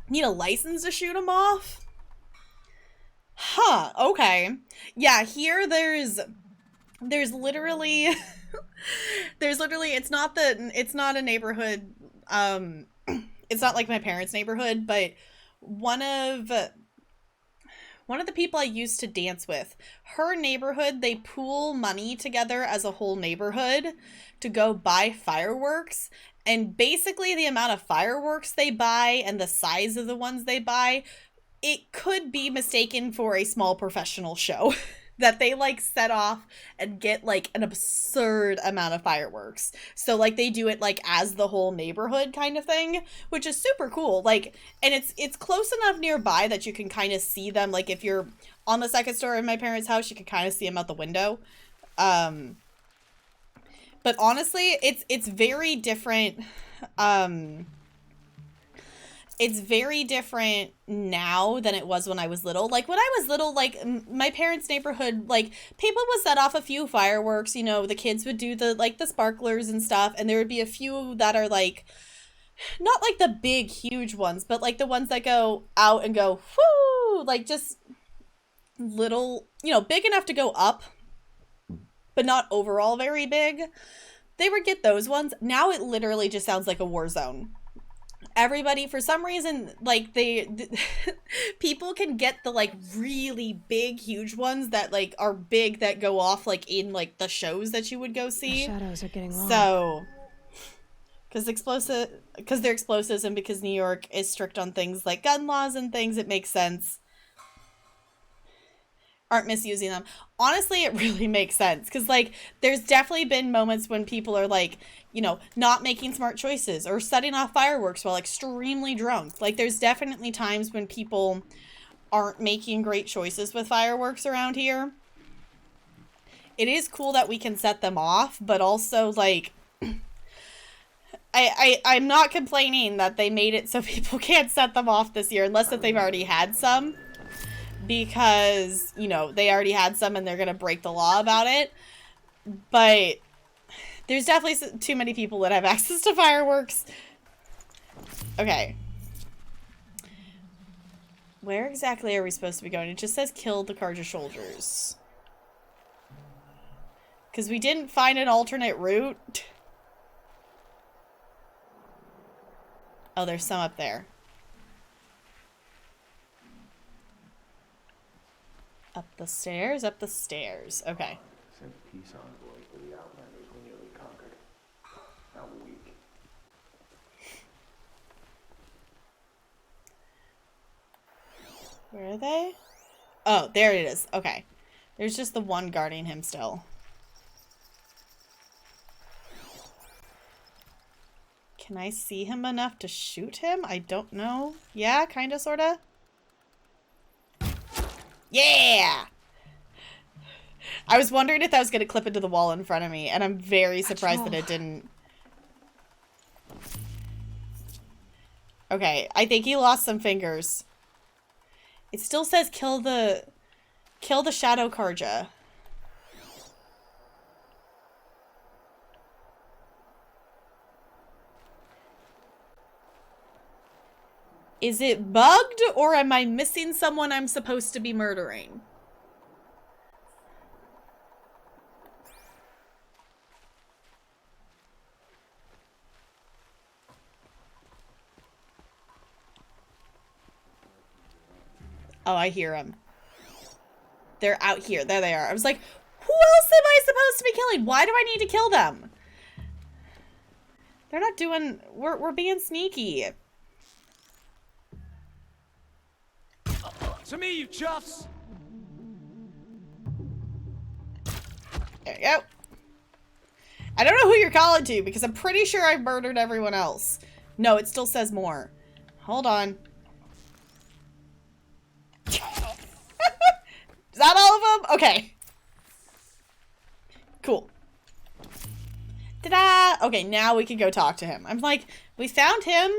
Speaker 1: need a license to shoot them off? Huh, okay. Yeah, here there's literally it's not a neighborhood, it's not like my parents' neighborhood, but one of the people I used to dance with, her neighborhood, they pool money together as a whole neighborhood to go buy fireworks. And basically the amount of fireworks they buy and the size of the ones they buy, it could be mistaken for a small professional show that they, like, set off and get, like, an absurd amount of fireworks. So, like, they do it, like, as the whole neighborhood kind of thing, which is super cool. Like, and it's close enough nearby that you can kind of see them. Like, if you're on the second story of my parents' house, you can kind of see them out the window. But honestly, it's very different. It's very different now than it was when I was little. Like, when I was little, like, my parents' neighborhood, like, people would set off a few fireworks, you know, the kids would do the, like, the sparklers and stuff, and there would be a few that are, like, not, like, the big, huge ones, but, like, the ones that go out and go, whoo, like, just little, you know, big enough to go up, but not overall very big. They would get those ones. Now it literally just sounds like a war zone. Everybody, for some reason, like, people can get the, like, really big, huge ones that, like, are big, that go off, like, in, like, the shows that you would go see.
Speaker 3: The shadows are getting long.
Speaker 1: So, because they're explosives, and because New York is strict on things like gun laws and things, it makes sense. Aren't misusing them. Honestly, it really makes sense, because, like, there's definitely been moments when people are, like, you know, not making smart choices or setting off fireworks while extremely drunk. Like, there's definitely times when people aren't making great choices with fireworks around here. It is cool that we can set them off, but also, like, I'm not complaining that they made it so people can't set them off this year, unless that they've already had some. Because, you know, they already had some and they're going to break the law about it. But there's definitely too many people that have access to fireworks. Okay. Where exactly are we supposed to be going? It just says kill the Carja soldiers. Because we didn't find an alternate route. Oh, there's some up there. Up the stairs, up the stairs. Okay.
Speaker 6: Sent peace envoy for the Outlanders we nearly conquered. How weak.
Speaker 1: Where are they? Oh, there it is. Okay. There's just the one guarding him still. Can I see him enough to shoot him? I don't know. Yeah, kinda, sorta. Yeah! I was wondering if that was gonna clip into the wall in front of me, and I'm very surprised that it didn't. Okay, I think he lost some fingers. It still says kill the Shadow Karja. Is it bugged, or am I missing someone I'm supposed to be murdering? Oh, I hear them. They're out here. There they are. I was like, who else am I supposed to be killing? Why do I need to kill them? They're not doing... We're being sneaky.
Speaker 4: To me, you chuffs!
Speaker 1: There you go. I don't know who you're calling to, because I'm pretty sure I've murdered everyone else. No, it still says more. Hold on. Is that all of them? Okay. Cool. Ta-da! Okay, now we can go talk to him. I'm like, we found him.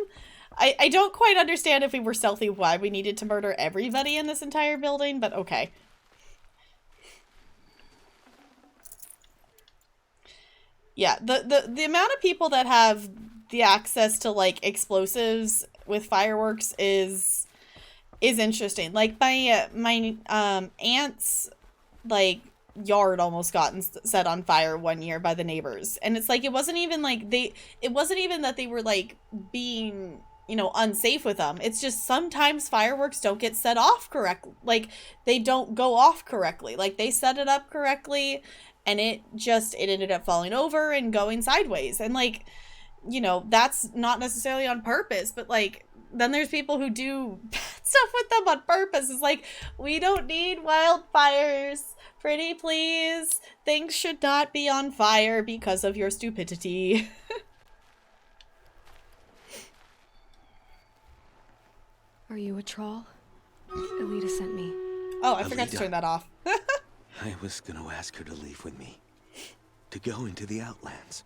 Speaker 1: I don't quite understand if we were stealthy why we needed to murder everybody in this entire building, but okay. Yeah, the amount of people that have the access to, like, explosives with fireworks is interesting. Like, my aunt's, like, yard almost got set on fire one year by the neighbors. And it's like, it wasn't even like it wasn't even that they were, like, being, you know, unsafe with them. It's just sometimes fireworks don't get set off correctly. Like, they don't go off correctly. Like, they set it up correctly, and it ended up falling over and going sideways. And, like, you know, that's not necessarily on purpose, but, like, then there's people who do stuff with them on purpose. It's like, we don't need wildfires. Pretty please. Things should not be on fire because of your stupidity.
Speaker 3: Are you a troll? Alita sent me.
Speaker 1: Oh, I forgot to turn that off.
Speaker 7: I was gonna ask her to leave with me. To go into the Outlands.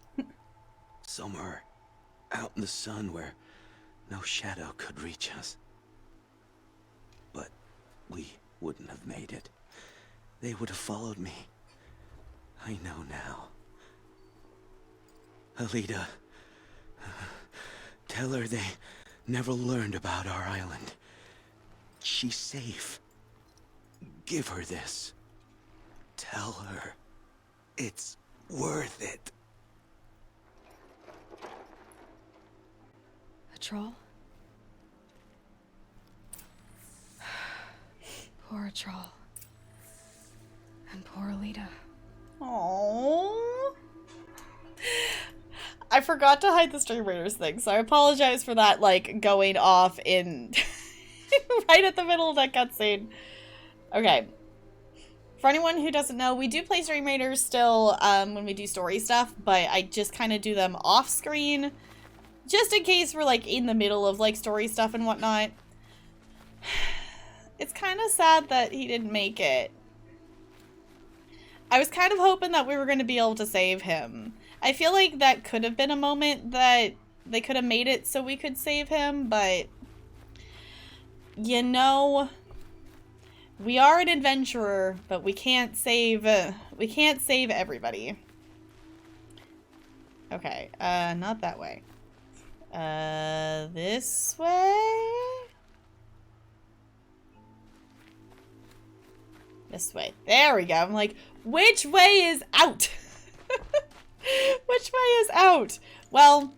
Speaker 7: Somewhere out in the sun where no shadow could reach us. But we wouldn't have made it. They would have followed me. I know now. Alita, tell her they never learned about our island. She's safe. Give her this. Tell her it's worth it.
Speaker 3: A troll? Poor troll. And poor Alita.
Speaker 1: Aww. I forgot to hide the Stream Raiders thing, so I apologize for that, like, going off in right at the middle of that cutscene. Okay. For anyone who doesn't know, we do play Stream Raiders still when we do story stuff, but I just kind of do them off screen, just in case we're, like, in the middle of, like, story stuff and whatnot. It's kind of sad that he didn't make it. I was kind of hoping that we were going to be able to save him. I feel like that could have been a moment that they could have made it so we could save him, but you know, we are an adventurer, but we can't save everybody. Okay, not that way. This way? This way. There we go. I'm like, which way is out? Which way is out? Well,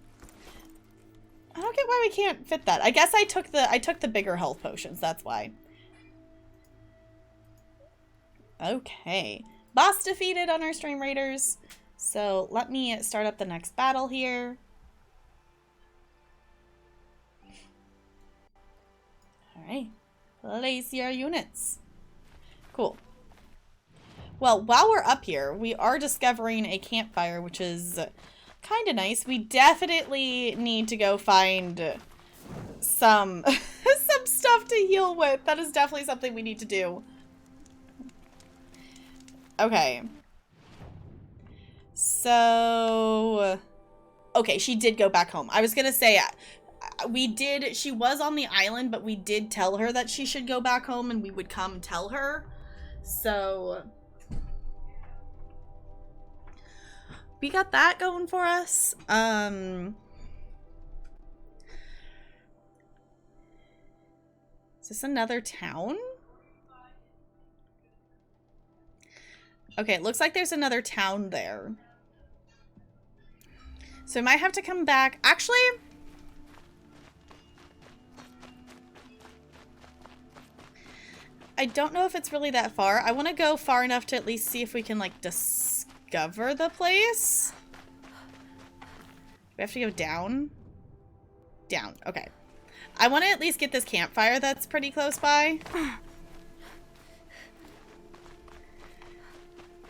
Speaker 1: I don't get why we can't fit that. I guess I took the bigger health potions, that's why. Okay. Boss defeated on our Stream Raiders. So let me start up the next battle here. Alright. Place your units. Cool. Well, while we're up here, we are discovering a campfire, which is kind of nice. We definitely need to go find some some stuff to heal with. That is definitely something we need to do. Okay. So, okay, she did go back home. I was gonna say, she was on the island, but we did tell her that she should go back home and we would come tell her. So we got that going for us. Is this another town? Okay, it looks like there's another town there. So I might have to come back. Actually, I don't know if it's really that far. I want to go far enough to at least see if we can, like, discover the place. We have to go down? Down, okay. I want to at least get this campfire that's pretty close by.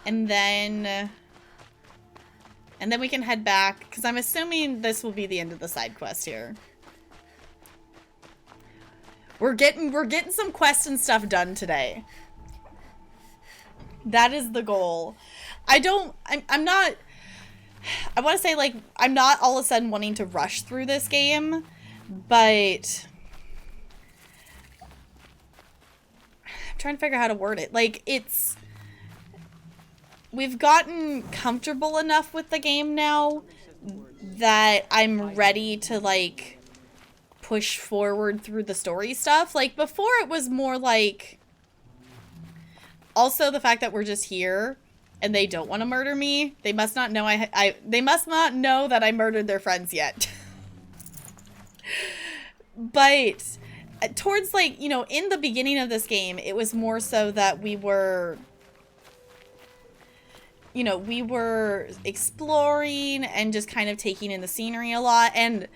Speaker 1: And then we can head back, because I'm assuming this will be the end of the side quest here. We're getting some quests and stuff done today. That is the goal. I'm not, I want to say, like, I'm not all of a sudden wanting to rush through this game, but I'm trying to figure out how to word it. Like, we've gotten comfortable enough with the game now that I'm ready to, like, push forward through the story stuff. Like, before it was more like, also the fact that we're just here and they don't want to murder me. They must not know they must not know that I murdered their friends yet. But towards, like, you know, in the beginning of this game, it was more so that we were, you know, we were exploring and just kind of taking in the scenery a lot. And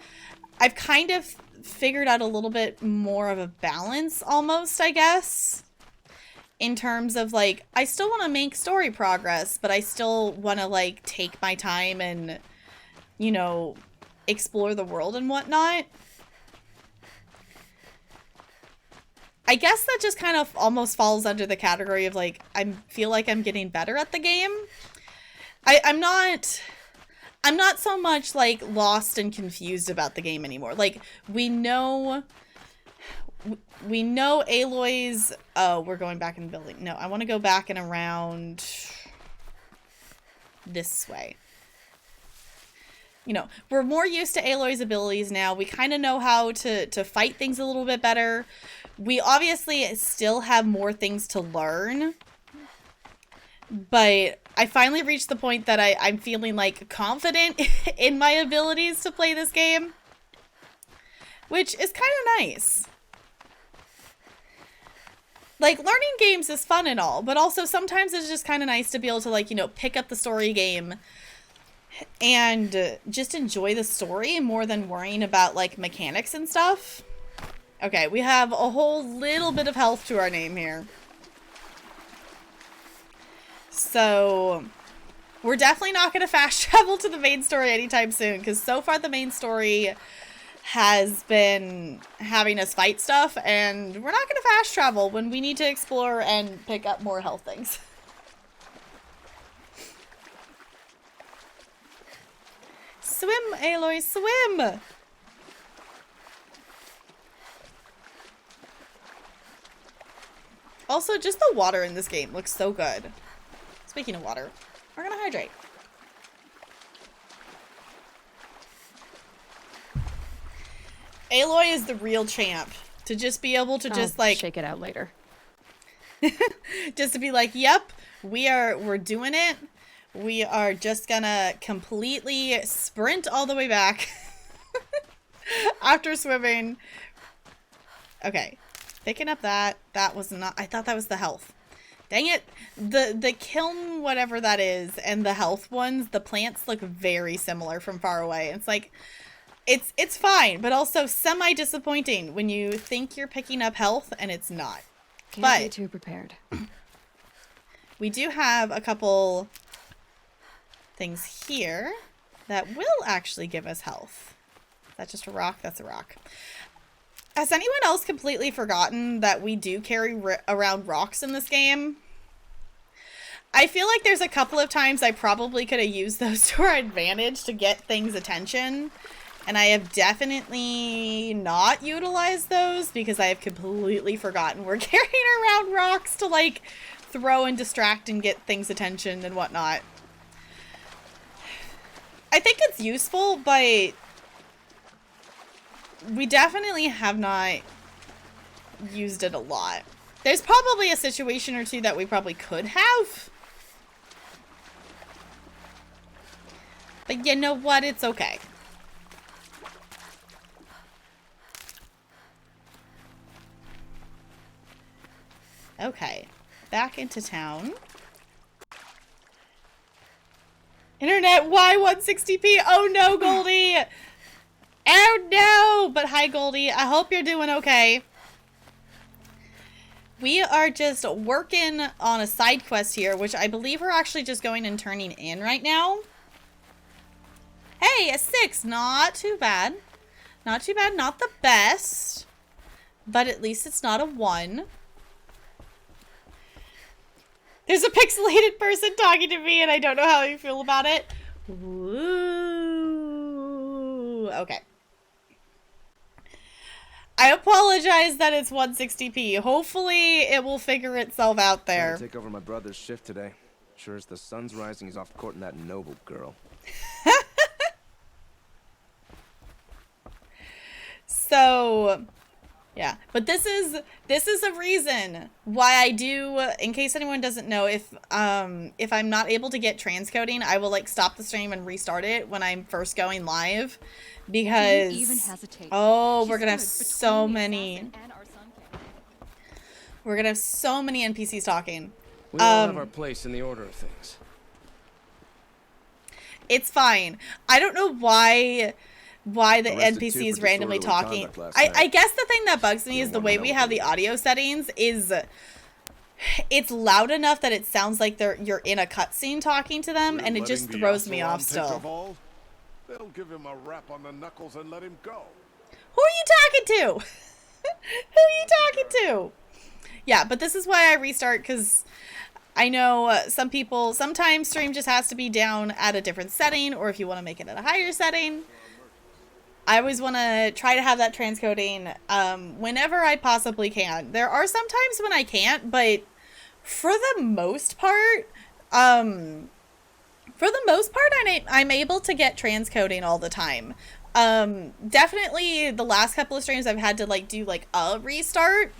Speaker 1: I've kind of figured out a little bit more of a balance almost, I guess, in terms of, like, I still want to make story progress, but I still want to, like, take my time and, you know, explore the world and whatnot. I guess that just kind of almost falls under the category of, like, I feel like I'm getting better at the game. I'm not so much, like, lost and confused about the game anymore. Like, we know Aloy's, oh, we're going back in the building. No, I want to go back and around this way. You know, we're more used to Aloy's abilities now. We kind of know how to fight things a little bit better. We obviously still have more things to learn, but I finally reached the point that I'm feeling, like, confident in my abilities to play this game, which is kind of nice. Like, learning games is fun and all, but also sometimes it's just kind of nice to be able to, like, you know, pick up the story game and just enjoy the story more than worrying about, like, mechanics and stuff. Okay, we have a whole little bit of health to our name here. So, we're definitely not going to fast travel to the main story anytime soon, because so far the main story has been having us fight stuff, and we're not going to fast travel when we need to explore and pick up more health things. Swim, Aloy, swim! Also, just the water in this game looks so good. Speaking of water, we're gonna hydrate. Aloy is the real champ. To just be able to just, like,
Speaker 3: shake it out later.
Speaker 1: just to be like, yep, we're doing it. We are just gonna completely sprint all the way back after swimming. Okay, picking up that was not, I thought that was the health. Dang it. The kiln, whatever that is, and the health ones, the plants look very similar from far away. It's like, it's fine, but also semi-disappointing when you think you're picking up health and it's not.
Speaker 3: Can't be too prepared.
Speaker 1: We do have a couple things here that will actually give us health. Is that just a rock? That's a rock. Has anyone else completely forgotten that we do carry around rocks in this game? I feel like there's a couple of times I probably could have used those to our advantage to get things' attention And I have definitely not utilized those because I have completely forgotten we're carrying around rocks to, like, throw and distract and get things' attention and whatnot. I think it's useful, but we definitely have not used it a lot. There's probably a situation or two that we probably could have. But you know what? It's okay. Okay. Back into town. Internet, why 160p? Oh no, Goldie! Oh no! But hi, Goldie. I hope you're doing okay. We are just working on a side quest here, which I believe we're actually just going and turning in right now. Hey, a 6. Not too bad. Not too bad. Not the best. But at least it's not a 1. There's a pixelated person talking to me and I don't know how I feel about it. Woo. Okay. I apologize that it's 160p. Hopefully it will figure itself out there.
Speaker 8: I'll take over my brother's shift today. Sure as the sun's rising, he's off courting that noble girl.
Speaker 1: So, yeah, but this is a reason why I do, in case anyone doesn't know, if I'm not able to get transcoding, I will like stop the stream and restart it when I'm first going live, because
Speaker 2: Even hesitate.
Speaker 1: oh,
Speaker 2: She
Speaker 1: we're gonna have
Speaker 2: stood
Speaker 1: so
Speaker 2: between the
Speaker 1: many.
Speaker 2: assassin and our Sun King.
Speaker 1: We're gonna have so many NPCs talking.
Speaker 8: We all have our place in the order of things.
Speaker 1: It's fine. I don't know why the
Speaker 8: Arrested 2
Speaker 1: NPC is
Speaker 8: for
Speaker 1: randomly
Speaker 8: disorderly
Speaker 1: talking.
Speaker 8: conduct last
Speaker 1: I
Speaker 8: night.
Speaker 1: guess the thing that bugs me
Speaker 8: You
Speaker 1: is
Speaker 8: don't
Speaker 1: the
Speaker 8: wanna
Speaker 1: way
Speaker 8: know
Speaker 1: we
Speaker 8: what
Speaker 1: have
Speaker 8: they
Speaker 1: the
Speaker 8: did.
Speaker 1: audio settings is it's loud enough that it sounds like you're in a cutscene talking to them, and it just throws me off still.
Speaker 9: They'll give him a rap on the knuckles and let him go.
Speaker 1: Who are you talking to? Who are you talking to? Yeah, but this is why I restart, because I know sometimes stream just has to be down at a different setting, or if you want to make it at a higher setting. I always want to try to have that transcoding whenever I possibly can. There are some times when I can't, but for the most part, I'm able to get transcoding all the time. Definitely the last couple of streams I've had to like do like a restart.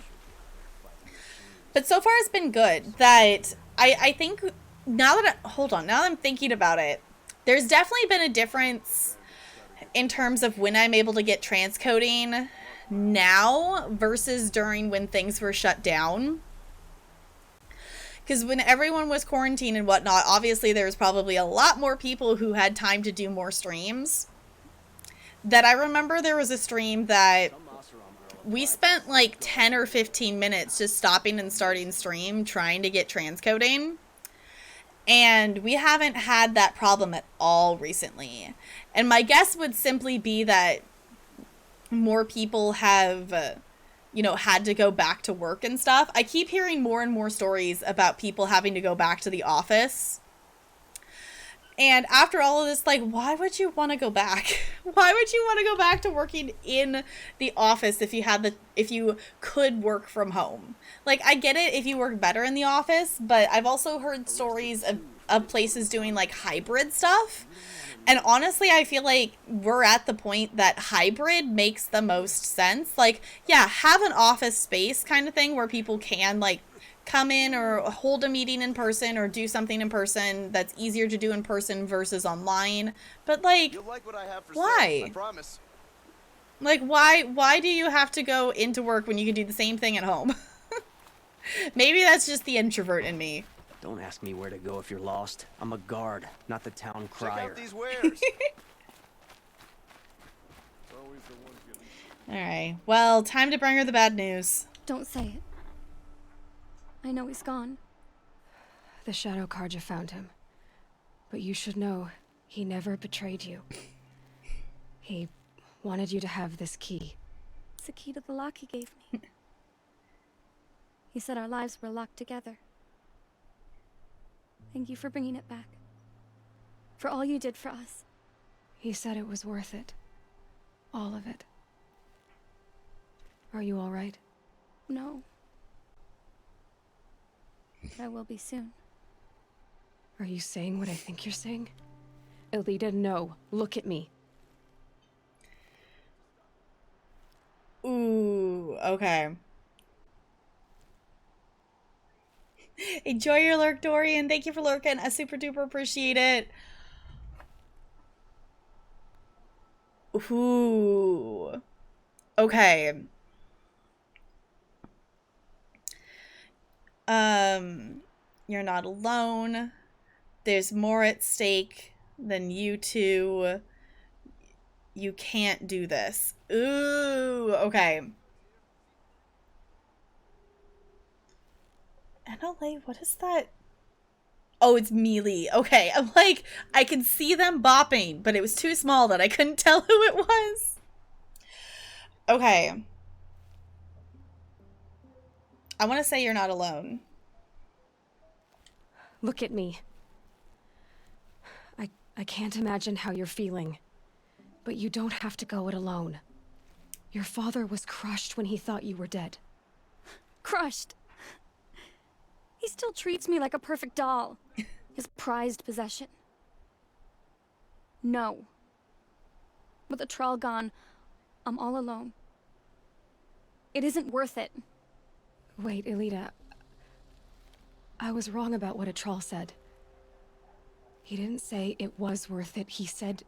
Speaker 1: But so far it's been good. That I think now that I'm thinking about it, there's definitely been a difference in terms of when I'm able to get transcoding now versus during when things were shut down. Because when everyone was quarantined and whatnot, obviously there was probably a lot more people who had time to do more streams. That I remember there was a stream that we spent like 10 or 15 minutes just stopping and starting stream trying to get transcoding. And we haven't had that problem at all recently. And my guess would simply be that more people have, had to go back to work and stuff. I keep hearing more and more stories about people having to go back to the office. And after all of this, like, why would you want to go back? Why would you want to go back to working in the office if you could work from home? Like, I get it if you work better in the office, but I've also heard stories of places doing like hybrid stuff. And honestly, I feel like we're at the point that hybrid makes the most sense. Like, yeah, have an office space kind of thing where people can like come in or hold a meeting in person or do something in person that's easier to do in person versus online. But like,
Speaker 9: You'll like what I have for
Speaker 1: why?
Speaker 9: sale, I promise.
Speaker 1: Like, why do you have to go into work when you can do the same thing at home? Maybe that's just the introvert in me.
Speaker 10: Don't ask me where to go if you're lost. I'm a guard, not the town
Speaker 9: Check
Speaker 10: crier.
Speaker 9: out these wares.
Speaker 1: Alright, well, time to bring her the bad news.
Speaker 2: Don't say it. I know he's gone.
Speaker 3: The Shadow Carja found him. But you should know, he never betrayed you. He wanted you to have this key.
Speaker 2: It's the key to the lock he gave me. He said our lives were locked together. Thank you for bringing it back. For all you did for us.
Speaker 3: He said it was worth it. All of it. Are you all right?
Speaker 2: No. But I will be soon.
Speaker 3: Are you saying what I think you're saying? Elita, no. Look at me.
Speaker 1: Ooh, okay. Enjoy your lurk, Dorian. Thank you for lurking. I super duper appreciate it. Ooh. Okay. You're not alone. There's more at stake than you two. You can't do this. Ooh, okay. NLA, what is that? Oh, it's melee. Okay, I'm like, I can see them bopping, but it was too small that I couldn't tell who it was. Okay. I want to say you're not alone.
Speaker 3: Look at me. I can't imagine how you're feeling. But you don't have to go it alone. Your father was crushed when he thought you were dead.
Speaker 2: Crushed. He still treats me like a perfect doll. His prized possession. No. With the Troll gone, I'm all alone. It isn't worth it.
Speaker 3: Wait, Elita. I was wrong about what a troll said. He didn't say it was worth it. He said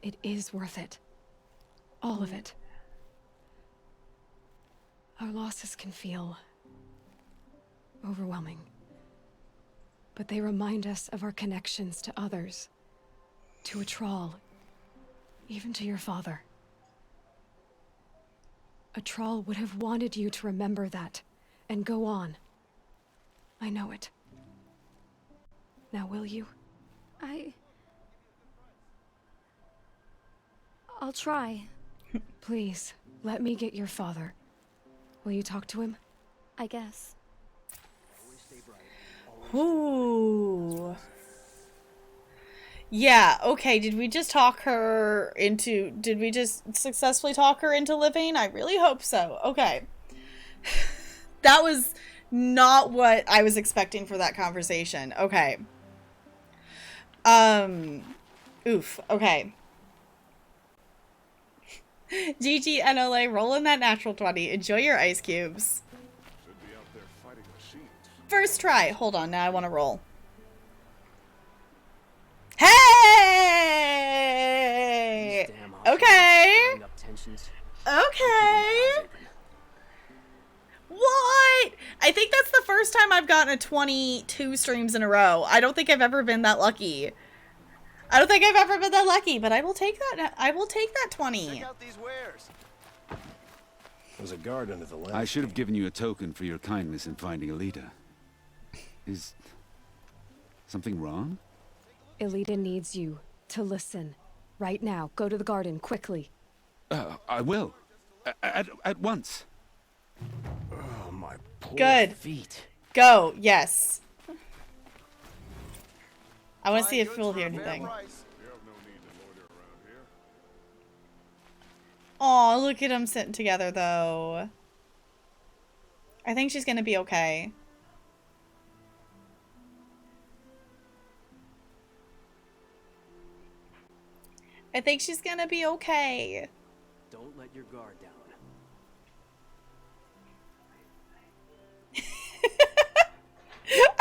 Speaker 3: it is worth it. All of it. Our losses can feel overwhelming. But they remind us of our connections to others. To a troll. Even to your father. A troll would have wanted you to remember that and go on. I know it. Now will you?
Speaker 2: I'll try.
Speaker 3: Please, let me get your father. Will you talk to him?
Speaker 2: I guess.
Speaker 1: Ooh. Yeah, okay, did we just successfully talk her into living? I really hope so. Okay. That was not what I was expecting for that conversation. Okay. Oof, okay. GG NLA, rolling that natural 20. Enjoy your ice cubes.
Speaker 9: Should be out there fighting machines.
Speaker 1: First try. Hold on, now I want to roll. Hey! Okay. Okay. What? I think that's the first time I've gotten a 22 streams in a row. I don't think I've ever been that lucky. But I will take that. I will take that 20.
Speaker 8: Check out these wares.
Speaker 5: There's a guard under the lamp.
Speaker 11: I should have given you a token for your kindness in finding Elita. Is something wrong?
Speaker 3: Elita needs you to listen. Right now. Go to the garden, quickly.
Speaker 11: I will. At once.
Speaker 5: Oh, my poor
Speaker 1: Good.
Speaker 10: Feet.
Speaker 1: Go. Yes. I want to see if we'll hear anything. Oh, look at them sitting together, though. I think she's gonna be okay. I think she's gonna be okay.
Speaker 10: Don't let your guard down.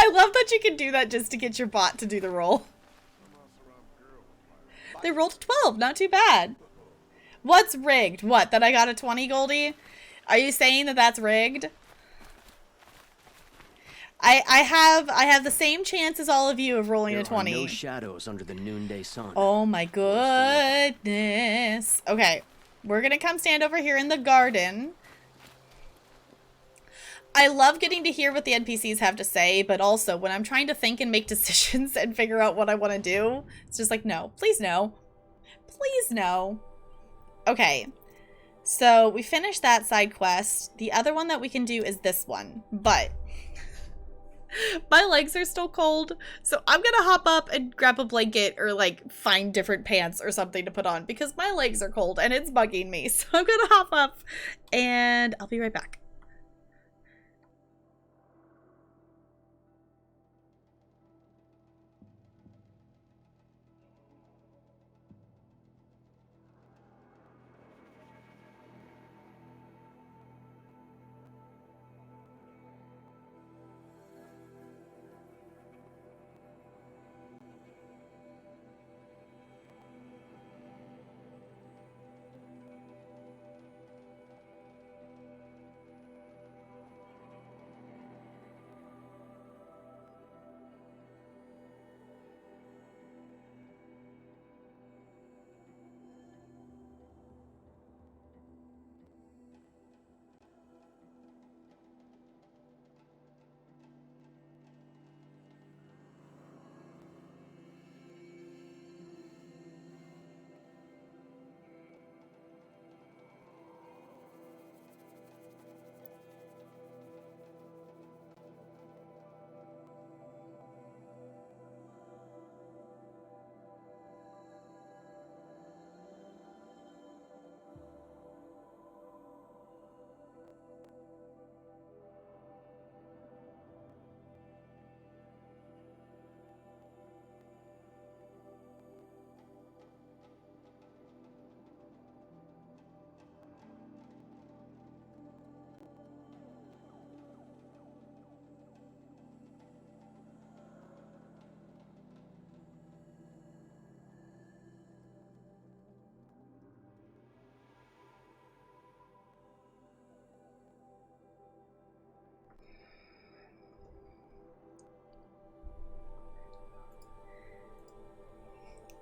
Speaker 1: I love that you can do that just to get your bot to do the roll. They rolled a 12, not too bad. What's rigged? What, that I got a 20, Goldie? Are you saying that that's rigged? I have the same chance as all of you of rolling a 20.
Speaker 10: There are no shadows under the noonday sun.
Speaker 1: Oh my goodness. Okay, we're gonna come stand over here in the garden. I love getting to hear what the NPCs have to say, but also when I'm trying to think and make decisions and figure out what I want to do, it's just like, no, please no. Please no. Okay, so we finished that side quest. The other one that we can do is this one, but My legs are still cold, so I'm gonna hop up and grab a blanket or like find different pants or something to put on because my legs are cold and it's bugging me. So I'm gonna hop up and I'll be right back.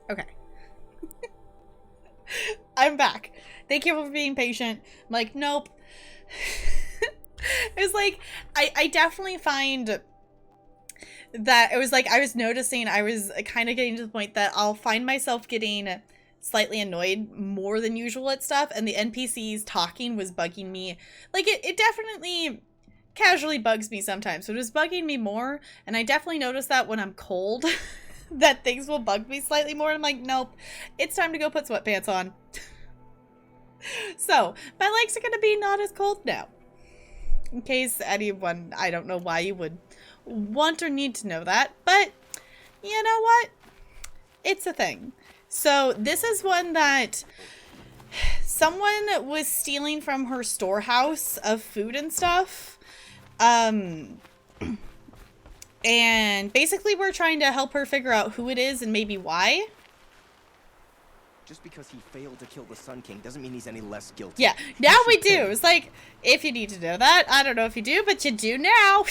Speaker 1: Okay. I'm back. Thank you for being patient. I'm like, nope. It was like, I definitely find that it was like, I was noticing, I was kind of getting to the point that I'll find myself getting slightly annoyed more than usual at stuff, and the NPCs talking was bugging me. Like, it definitely casually bugs me sometimes, but it was bugging me more, and I definitely notice that when I'm cold. That things will bug me slightly more. I'm like, nope, it's time to go put sweatpants on. So, my legs are going to be not as cold now. In case anyone, I don't know why you would want or need to know that, but you know what? It's a thing. So, this is one that someone was stealing from her storehouse of food and stuff. And basically we're trying to help her figure out who it is and maybe why.
Speaker 8: Just because he failed to kill the Sun King doesn't mean he's any less guilty.
Speaker 1: Yeah, now we do. It's like, if you need to know that, I don't know if you do, but you do now.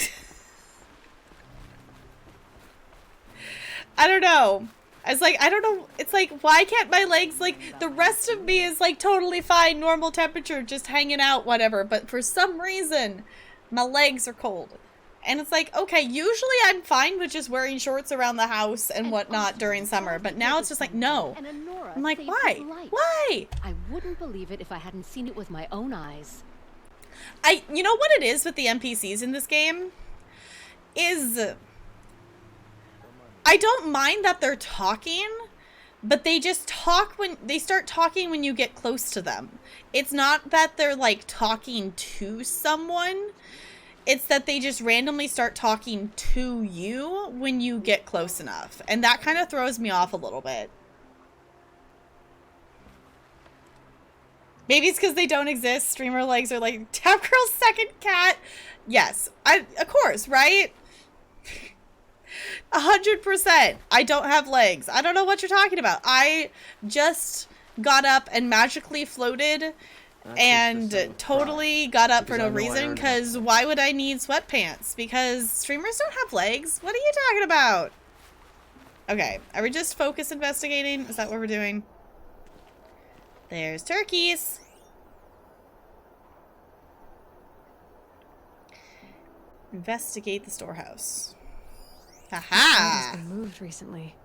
Speaker 1: I don't know. I was like, I don't know. It's like, why can't my legs, like, the rest of me is like totally fine, normal temperature, just hanging out, whatever. But for some reason, my legs are cold. And it's like, okay, usually I'm fine with just wearing shorts around the house and whatnot during summer. But now it's just like, no. I'm like, why? Why?
Speaker 12: I wouldn't believe it if I hadn't seen it with my own eyes.
Speaker 1: You know what it is with the NPCs in this game? Is I don't mind that they're talking, but they just talk when they start talking when you get close to them. It's not that they're like talking to someone. It's that they just randomly start talking to you when you get close enough. And that kind of throws me off a little bit. Maybe it's because they don't exist. Streamer legs are like, Tap Girl's second cat. Yes, of course, right? 100%. I don't have legs. I don't know what you're talking about. I just got up and magically floated and totally got up for no reason, because why would I need sweatpants? Because streamers don't have legs. What are you talking about? Okay, are we just focus investigating? Is that what we're doing? There's turkeys. Investigate the storehouse. Haha!
Speaker 3: It's been moved recently.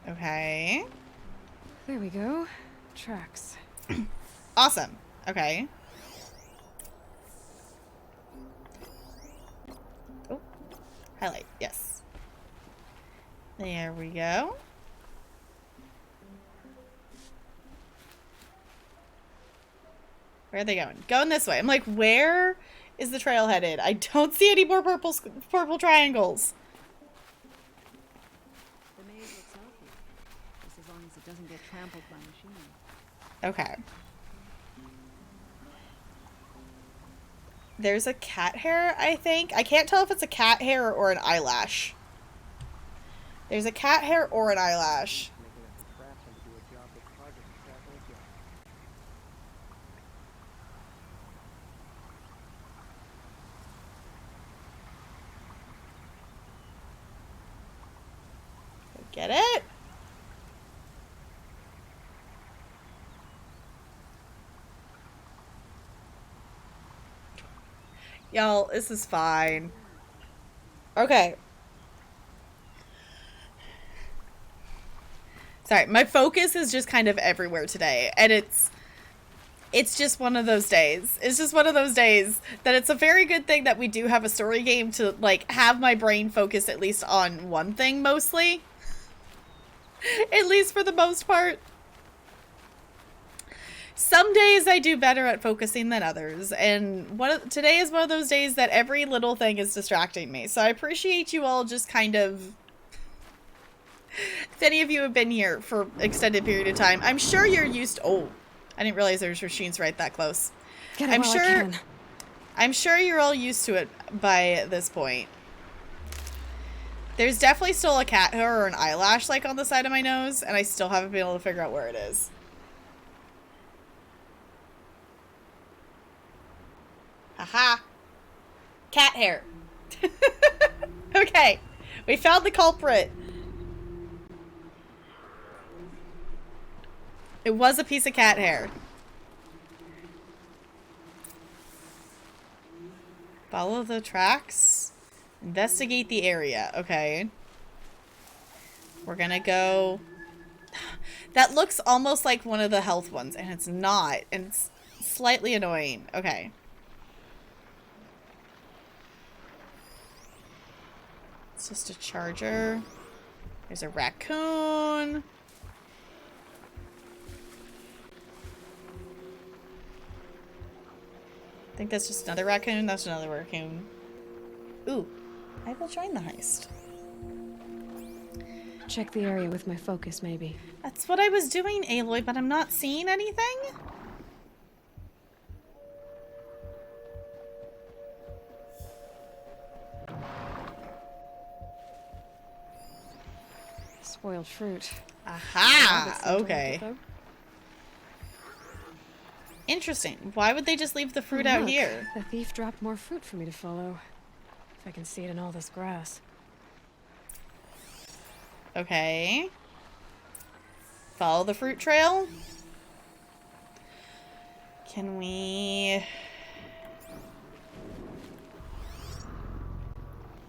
Speaker 1: Okay.
Speaker 3: There we go. Tracks.
Speaker 1: Awesome. Okay. Highlight, yes. There we go. Where are they going? Going this way. I'm like, where is the trail headed? I don't see any more purple triangles.
Speaker 12: The maze looks healthy, just as long as it doesn't get trampled by machines.
Speaker 1: Okay. There's a cat hair, I think. I can't tell if it's a cat hair or an eyelash. There's a cat hair or an eyelash. Get it? Y'all, this is fine. Okay. Sorry, my focus is just kind of everywhere today, and it's just one of those days. It's just one of those days that it's a very good thing that we do have a story game to, like, have my brain focus at least on one thing mostly. At least for the most part. Some days I do better at focusing than others, and today is one of those days that every little thing is distracting me. So I appreciate you all just kind of... If any of you have been here for extended period of time, I'm sure you're used to... Oh, I didn't realize there's machines right that close. I'm sure you're all used to it by this point. There's definitely still a cat hair or an eyelash like on the side of my nose, and I still haven't been able to figure out where it is. Haha. Cat hair. Okay. We found the culprit. It was a piece of cat hair. Follow the tracks. Investigate the area. Okay. We're gonna go... That looks almost like one of the health ones, and it's not. And it's slightly annoying. Okay. It's just a charger. There's a raccoon. I think that's just another raccoon. That's another raccoon. Ooh, I will join the heist.
Speaker 3: Check the area with my focus, maybe.
Speaker 1: That's what I was doing, Aloy, but I'm not seeing anything?
Speaker 3: Spoiled fruit.
Speaker 1: Aha! Okay. Interesting. Why would they just leave the fruit out here?
Speaker 3: The thief dropped more fruit for me to follow. If I can see it in all this grass.
Speaker 1: Okay. Follow the fruit trail. Can we...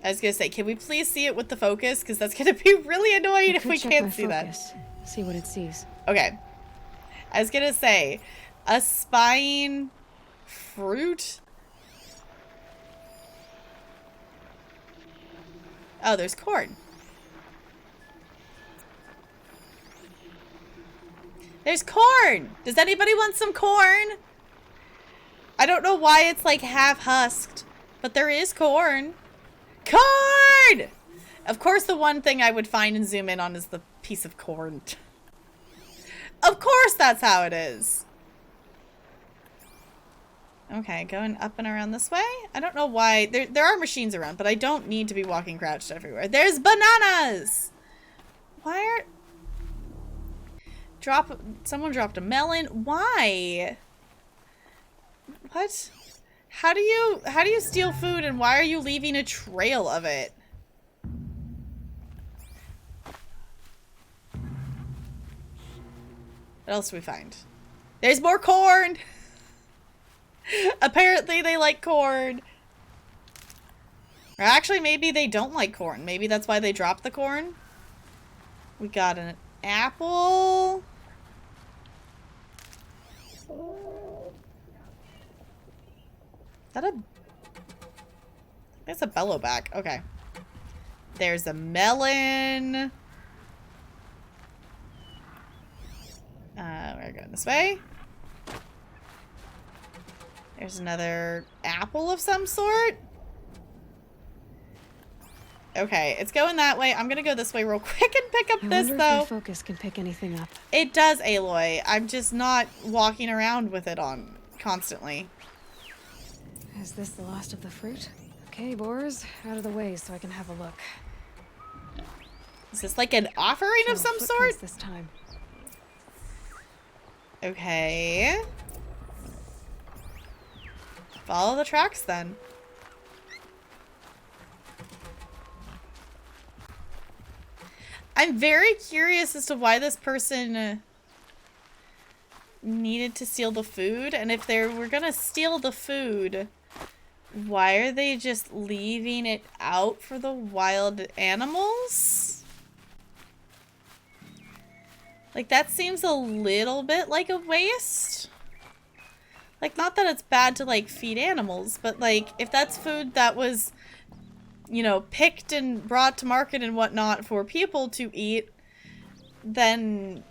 Speaker 1: I was gonna say, can we please see it with the focus? Because that's gonna be really annoying if we can't see that.
Speaker 3: See what it sees.
Speaker 1: Okay. I was gonna say, a spine fruit? Oh, there's corn. There's corn! Does anybody want some corn? I don't know why it's like half husked, but there is corn. Corn! Of course the one thing I would find and zoom in on is the piece of corn. Of course that's how it is. Okay, going up and around this way. I don't know why. There are machines around, but I don't need to be walking crouched everywhere. There's bananas! Why are... Someone dropped a melon. Why? What? How do you steal food and why are you leaving a trail of it? What else do we find? There's more corn! Apparently they like corn. Or actually, maybe they don't like corn. Maybe that's why they dropped the corn. We got an apple. Is that a... That's a bellowback. Okay. There's a melon. We're going this way. There's another apple of some sort. Okay, it's going that way. I'm gonna go this way real quick and pick up this,
Speaker 3: though.
Speaker 1: though.
Speaker 3: If my focus can pick anything up.
Speaker 1: It does, Aloy. I'm just not walking around with it on constantly.
Speaker 3: Is this the last of the fruit? Okay, boars, out of the way so I can have a look.
Speaker 1: Is this like an offering of some sort?
Speaker 3: This time.
Speaker 1: Okay. Follow the tracks then. I'm very curious as to why this person needed to steal the food, and if they were gonna steal the food, why are they just leaving it out for the wild animals? Like, that seems a little bit like a waste. Like, not that it's bad to, like, feed animals, but, like, if that's food that was, you know, picked and brought to market and whatnot for people to eat, then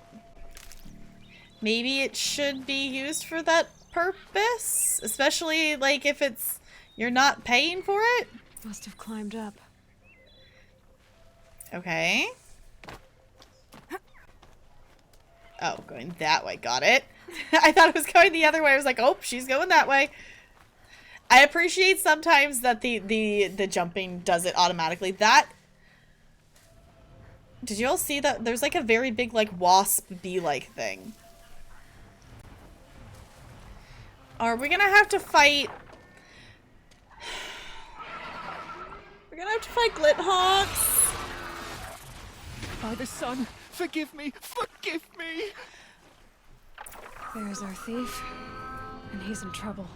Speaker 1: maybe it should be used for that purpose. Especially, like, if it's, you're not paying for it.
Speaker 3: Must have climbed up.
Speaker 1: Okay. Oh, going that way. Got it. I thought it was going the other way. I was like, oh, she's going that way. I appreciate sometimes that the jumping does it automatically. That... Did you all see that? There's like a very big like wasp bee-like thing. Are we gonna have to fight... We're gonna have to fight Glinthawks.
Speaker 4: By the sun, forgive me, forgive me!
Speaker 3: There's our thief, and he's in trouble.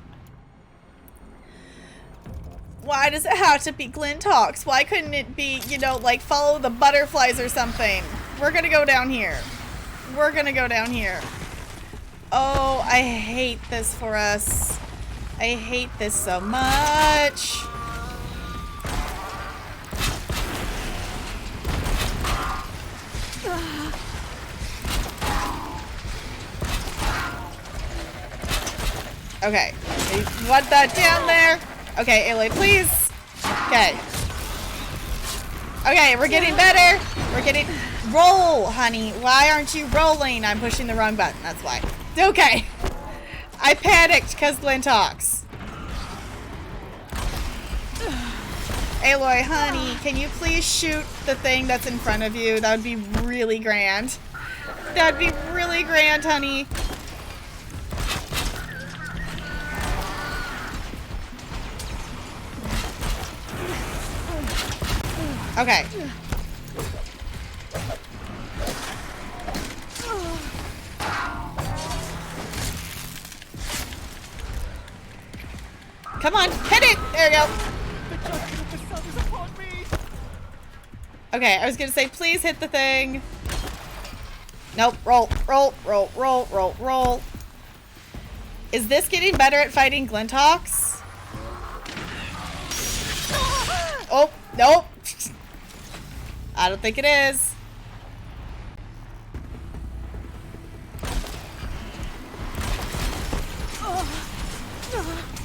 Speaker 1: Why does it have to be Glinthawks? Why couldn't it be, you know, like follow the butterflies or something? We're gonna go down here. We're gonna go down here. Oh, I hate this for us. I hate this so much. Okay, we want that down there. Okay, Aloy, please. Okay. Okay, we're getting better. We're getting... Roll, honey. Why aren't you rolling? I'm pushing the wrong button. That's why. Okay. I panicked because Glinthawks. Aloy, honey, can you please shoot the thing that's in front of you? That would be really grand. That would be really grand, honey. Okay. Come on, hit it! There you go. Okay, I was gonna say, please hit the thing. Nope, roll, roll, roll, roll, roll, roll. Is this getting better at fighting Glinthawks? Oh, nope. I don't think it is.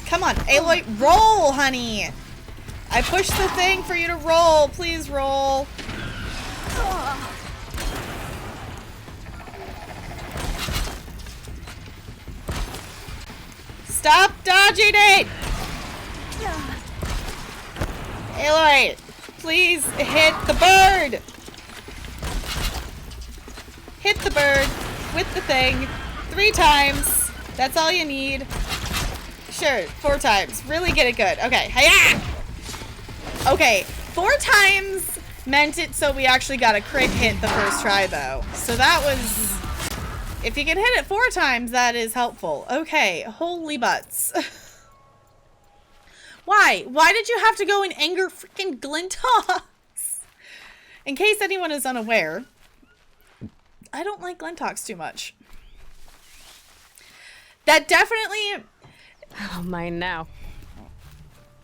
Speaker 1: Come on, Aloy, roll, honey. I pushed the thing for you to roll. Please roll. Stop dodging it. Aloy, please hit the bird. Hit the bird with the thing 3 times. That's all you need. Sure, 4 times. Really get it good. Okay, hiya! Okay, 4 times meant it so we actually got a crit hit the first try, though. So that was... If you can hit it 4 times, that is helpful. Okay, holy butts. Why? Why did you have to go and anger freaking Glinthawks? In case anyone is unaware, I don't like Glinthawks too much. That definitely...
Speaker 3: Oh, mine now.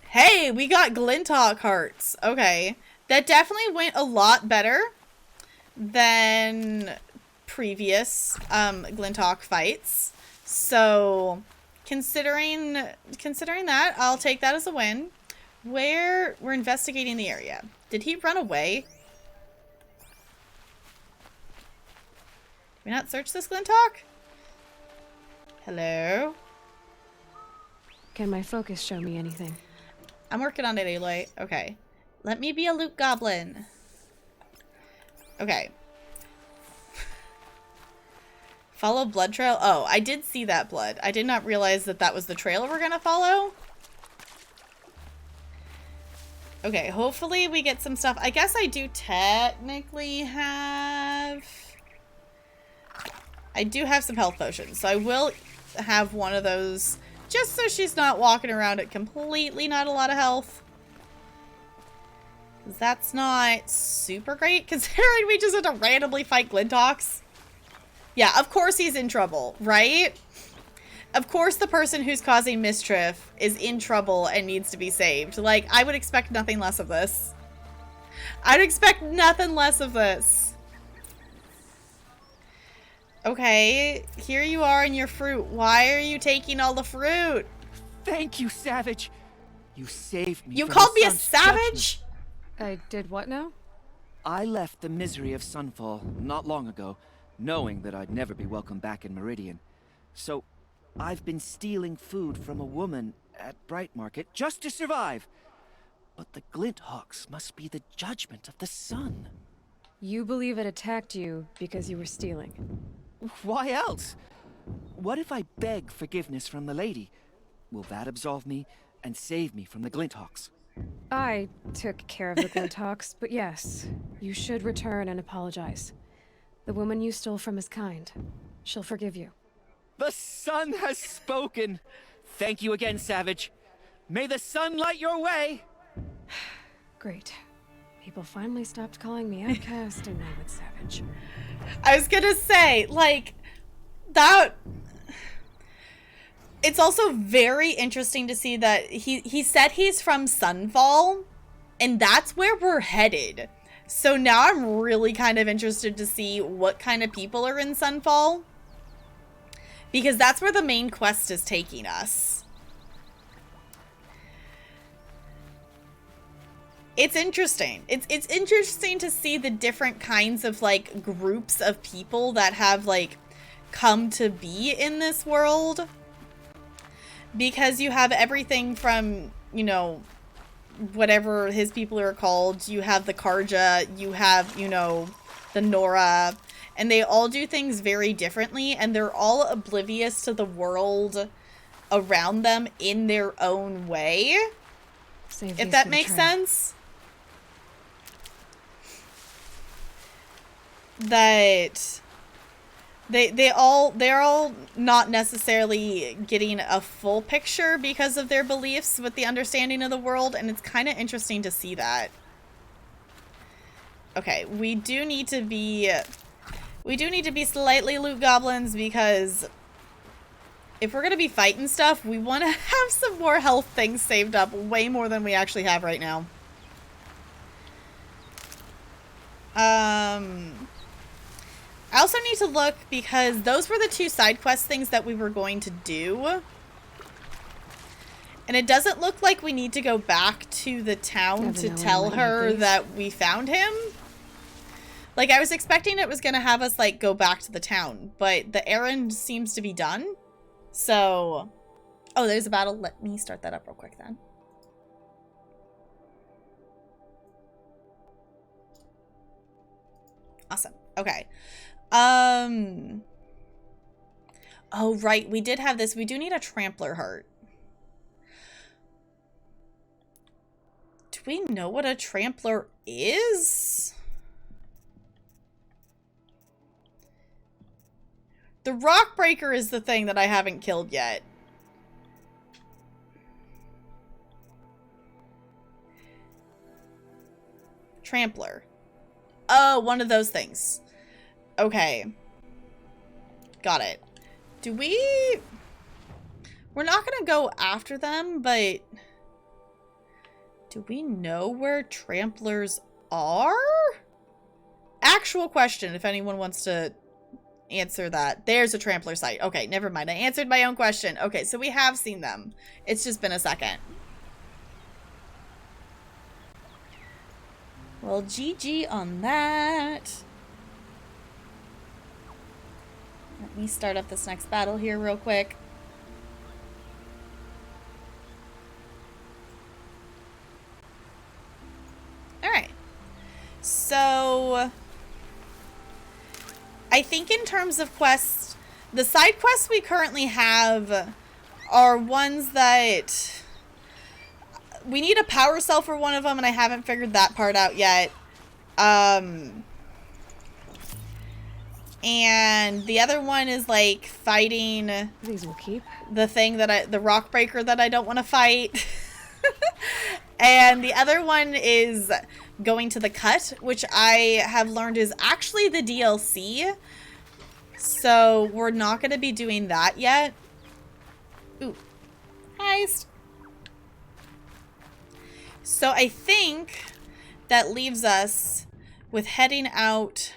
Speaker 1: Hey, we got Glinthawk hearts. Okay. That definitely went a lot better than previous Glinthawk fights. So considering that, I'll take that as a win. We're investigating the area. Did he run away? Did we not search this Glinthawk? Hello?
Speaker 3: Can my focus show me anything?
Speaker 1: I'm working on it, Aloy. Okay. Let me be a loot goblin. Okay. Follow blood trail. Oh, I did see that blood. I did not realize that that was the trail we're gonna follow. Okay, hopefully we get some stuff. I guess I do technically have... I do have some health potions, so I will have one of those just so she's not walking around at completely not a lot of health. That's not super great considering we just had to randomly fight Glinthawks. Yeah, of course he's in trouble, right? Of course the person who's causing mischief is in trouble and needs to be saved. Like, I would expect nothing less of this. I'd expect nothing less of this. Okay, here you are in your fruit. Why are you taking all the fruit?
Speaker 13: Thank you, Savage. You saved me.
Speaker 1: You
Speaker 13: from
Speaker 1: called
Speaker 13: the
Speaker 1: me a
Speaker 13: sun's
Speaker 1: savage?
Speaker 3: I did what now?
Speaker 13: I left the misery of Sunfall not long ago, knowing that I'd never be welcome back in Meridian. So, I've been stealing food from a woman at Bright Market just to survive. But the Glinthawks must be the judgment of the sun.
Speaker 3: You believe it attacked you because you were stealing?
Speaker 13: Why else? What if I beg forgiveness from the lady? Will that absolve me and save me from the Glinthawks?
Speaker 3: I took care of the Glinthawks, but yes, you should return and apologize. The woman you stole from is kind. She'll forgive you.
Speaker 13: The sun has spoken! Thank you again, Savage. May the sun light your way!
Speaker 3: Great. People finally stopped calling me outcast and now it's Savage.
Speaker 1: I was gonna say, like, that... It's also very interesting to see that he said he's from Sunfall, and that's where we're headed. So now I'm really kind of interested to see what kind of people are in Sunfall, because that's where the main quest is taking us. It's interesting. It's interesting to see the different kinds of, like, groups of people that have, like, come to be in this world. Because you have everything from, you know, whatever his people are called. You have the Karja, you have, you know, the Nora, and they all do things very differently, and they're all oblivious to the world around them in their own way. If that makes sense. That they're all not necessarily getting a full picture because of their beliefs with the understanding of the world, and it's kind of interesting to see that. Okay, we do need to be slightly loot goblins, because if we're gonna be fighting stuff, we want to have some more health things saved up, way more than we actually have right now. I also need to look, because those were the 2 side quest things that we were going to do. And it doesn't look like we need to go back to the town to tell her that we found him. Like, I was expecting it was going to have us, like, go back to the town, but the errand seems to be done. So, oh, there's a battle. Let me start that up real quick then. Awesome. Okay. Oh, right. We did have this. We do need a trampler heart. Do we know what a trampler is? The rock breaker is the thing that I haven't killed yet. Trampler. Oh, one of those things. Okay. Got it. Do we... We're not gonna go after them, but... Do we know where tramplers are? Actual question, if anyone wants to answer that. There's a trampler site. Okay, never mind. I answered my own question. Okay, so we have seen them. It's just been a second. Well, GG on that. Let me start up this next battle here real quick. Alright. So, I think in terms of quests, the side quests we currently have are ones that we need a power cell for one of them, and I haven't figured that part out yet. And the other one is like fighting
Speaker 3: These will keep.
Speaker 1: the thing that the rock breaker that I don't want to fight. And the other one is going to the cut, which I have learned is actually the DLC. So we're not going to be doing that yet. Ooh. Heist. So I think that leaves us with heading out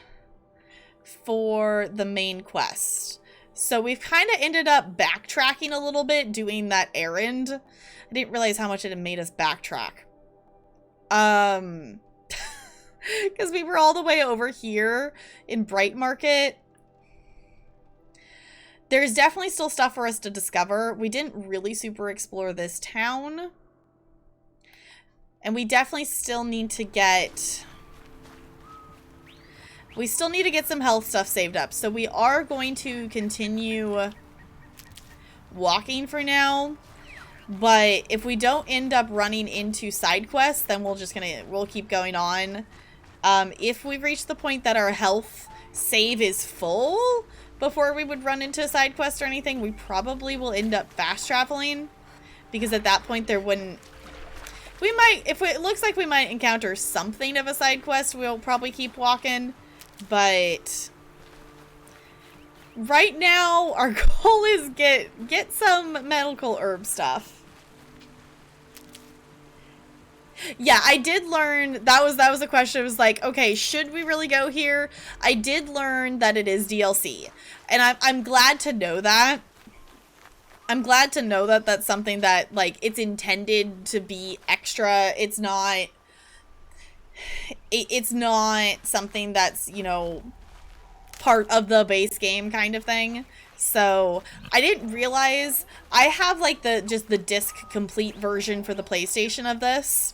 Speaker 1: for the main quest. So we've kind of ended up backtracking a little bit doing that errand. I didn't realize how much it had made us backtrack. Because we were all the way over here in Bright Market. There's definitely still stuff for us to discover. We didn't really super explore this town. And we definitely still need to get... We still need to get some health stuff saved up. So we are going to continue walking for now. But if we don't end up running into side quests, then we'll keep going on. If we reach the point that our health save is full before we would run into a side quest or anything, we probably will end up fast traveling. Because at that point there wouldn't... We might, if it looks like we might encounter something of a side quest, we'll probably keep walking. But right now, our goal is get some medical herb stuff. Yeah, I did learn, that was a question. It was like, okay, should we really go here? I did learn that it is DLC. And I'm glad to know that. I'm glad to know that that's something that, like, it's intended to be extra. It's not something that's, you know, part of the base game kind of thing. So I didn't realize I have like just the disc complete version for the PlayStation of this.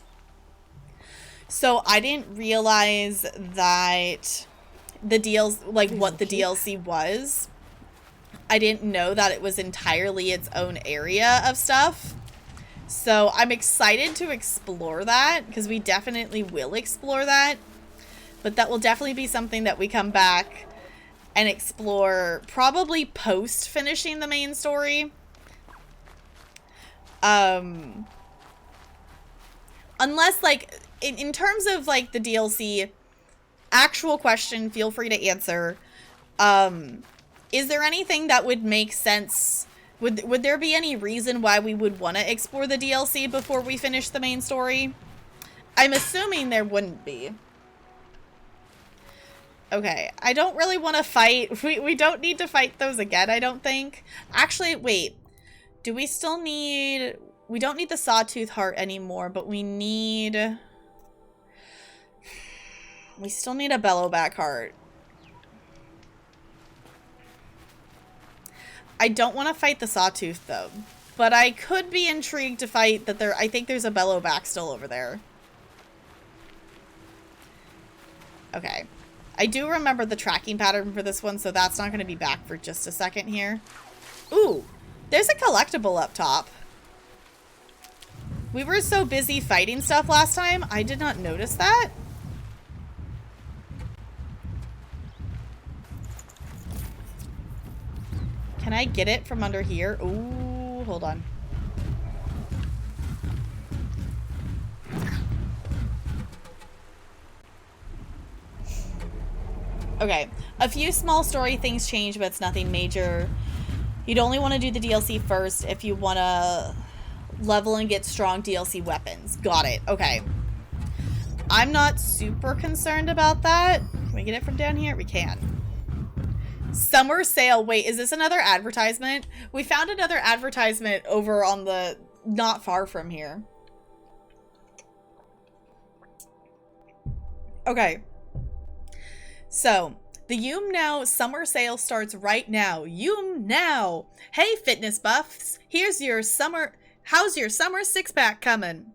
Speaker 1: So I didn't realize that the deals, like what the DLC was. I didn't know that it was entirely its own area of stuff. So I'm excited to explore that, because we definitely will explore that. But that will definitely be something that we come back and explore probably post finishing the main story. Unless, like, in terms of, like, the DLC, actual question, feel free to answer. Is there anything that would make sense? Would there be any reason why we would want to explore the DLC before we finish the main story? I'm assuming there wouldn't be. Okay, I don't really want to fight. We don't need to fight those again, I don't think. Actually, wait. Do we still need... We don't need the sawtooth heart anymore, but we need... We still need a bellowback heart. I don't want to fight the sawtooth, though. But I could be intrigued to fight that there... I think there's a bellowback still over there. Okay. I do remember the tracking pattern for this one, so that's not going to be back for just a second here. Ooh, there's a collectible up top. We were so busy fighting stuff last time, I did not notice that. Can I get it from under here? Ooh, hold on. Okay, a few small story things change, but it's nothing major. You'd only want to do the DLC first if you want to level and get strong DLC weapons. Got it. Okay. I'm not super concerned about that. Can we get it from down here? We can. Summer sale. Wait, is this another advertisement? We found another advertisement over on the, not far from here. Okay. So, the Yum Now summer sale starts right now. Yum Now! Hey fitness buffs, how's your summer six-pack coming?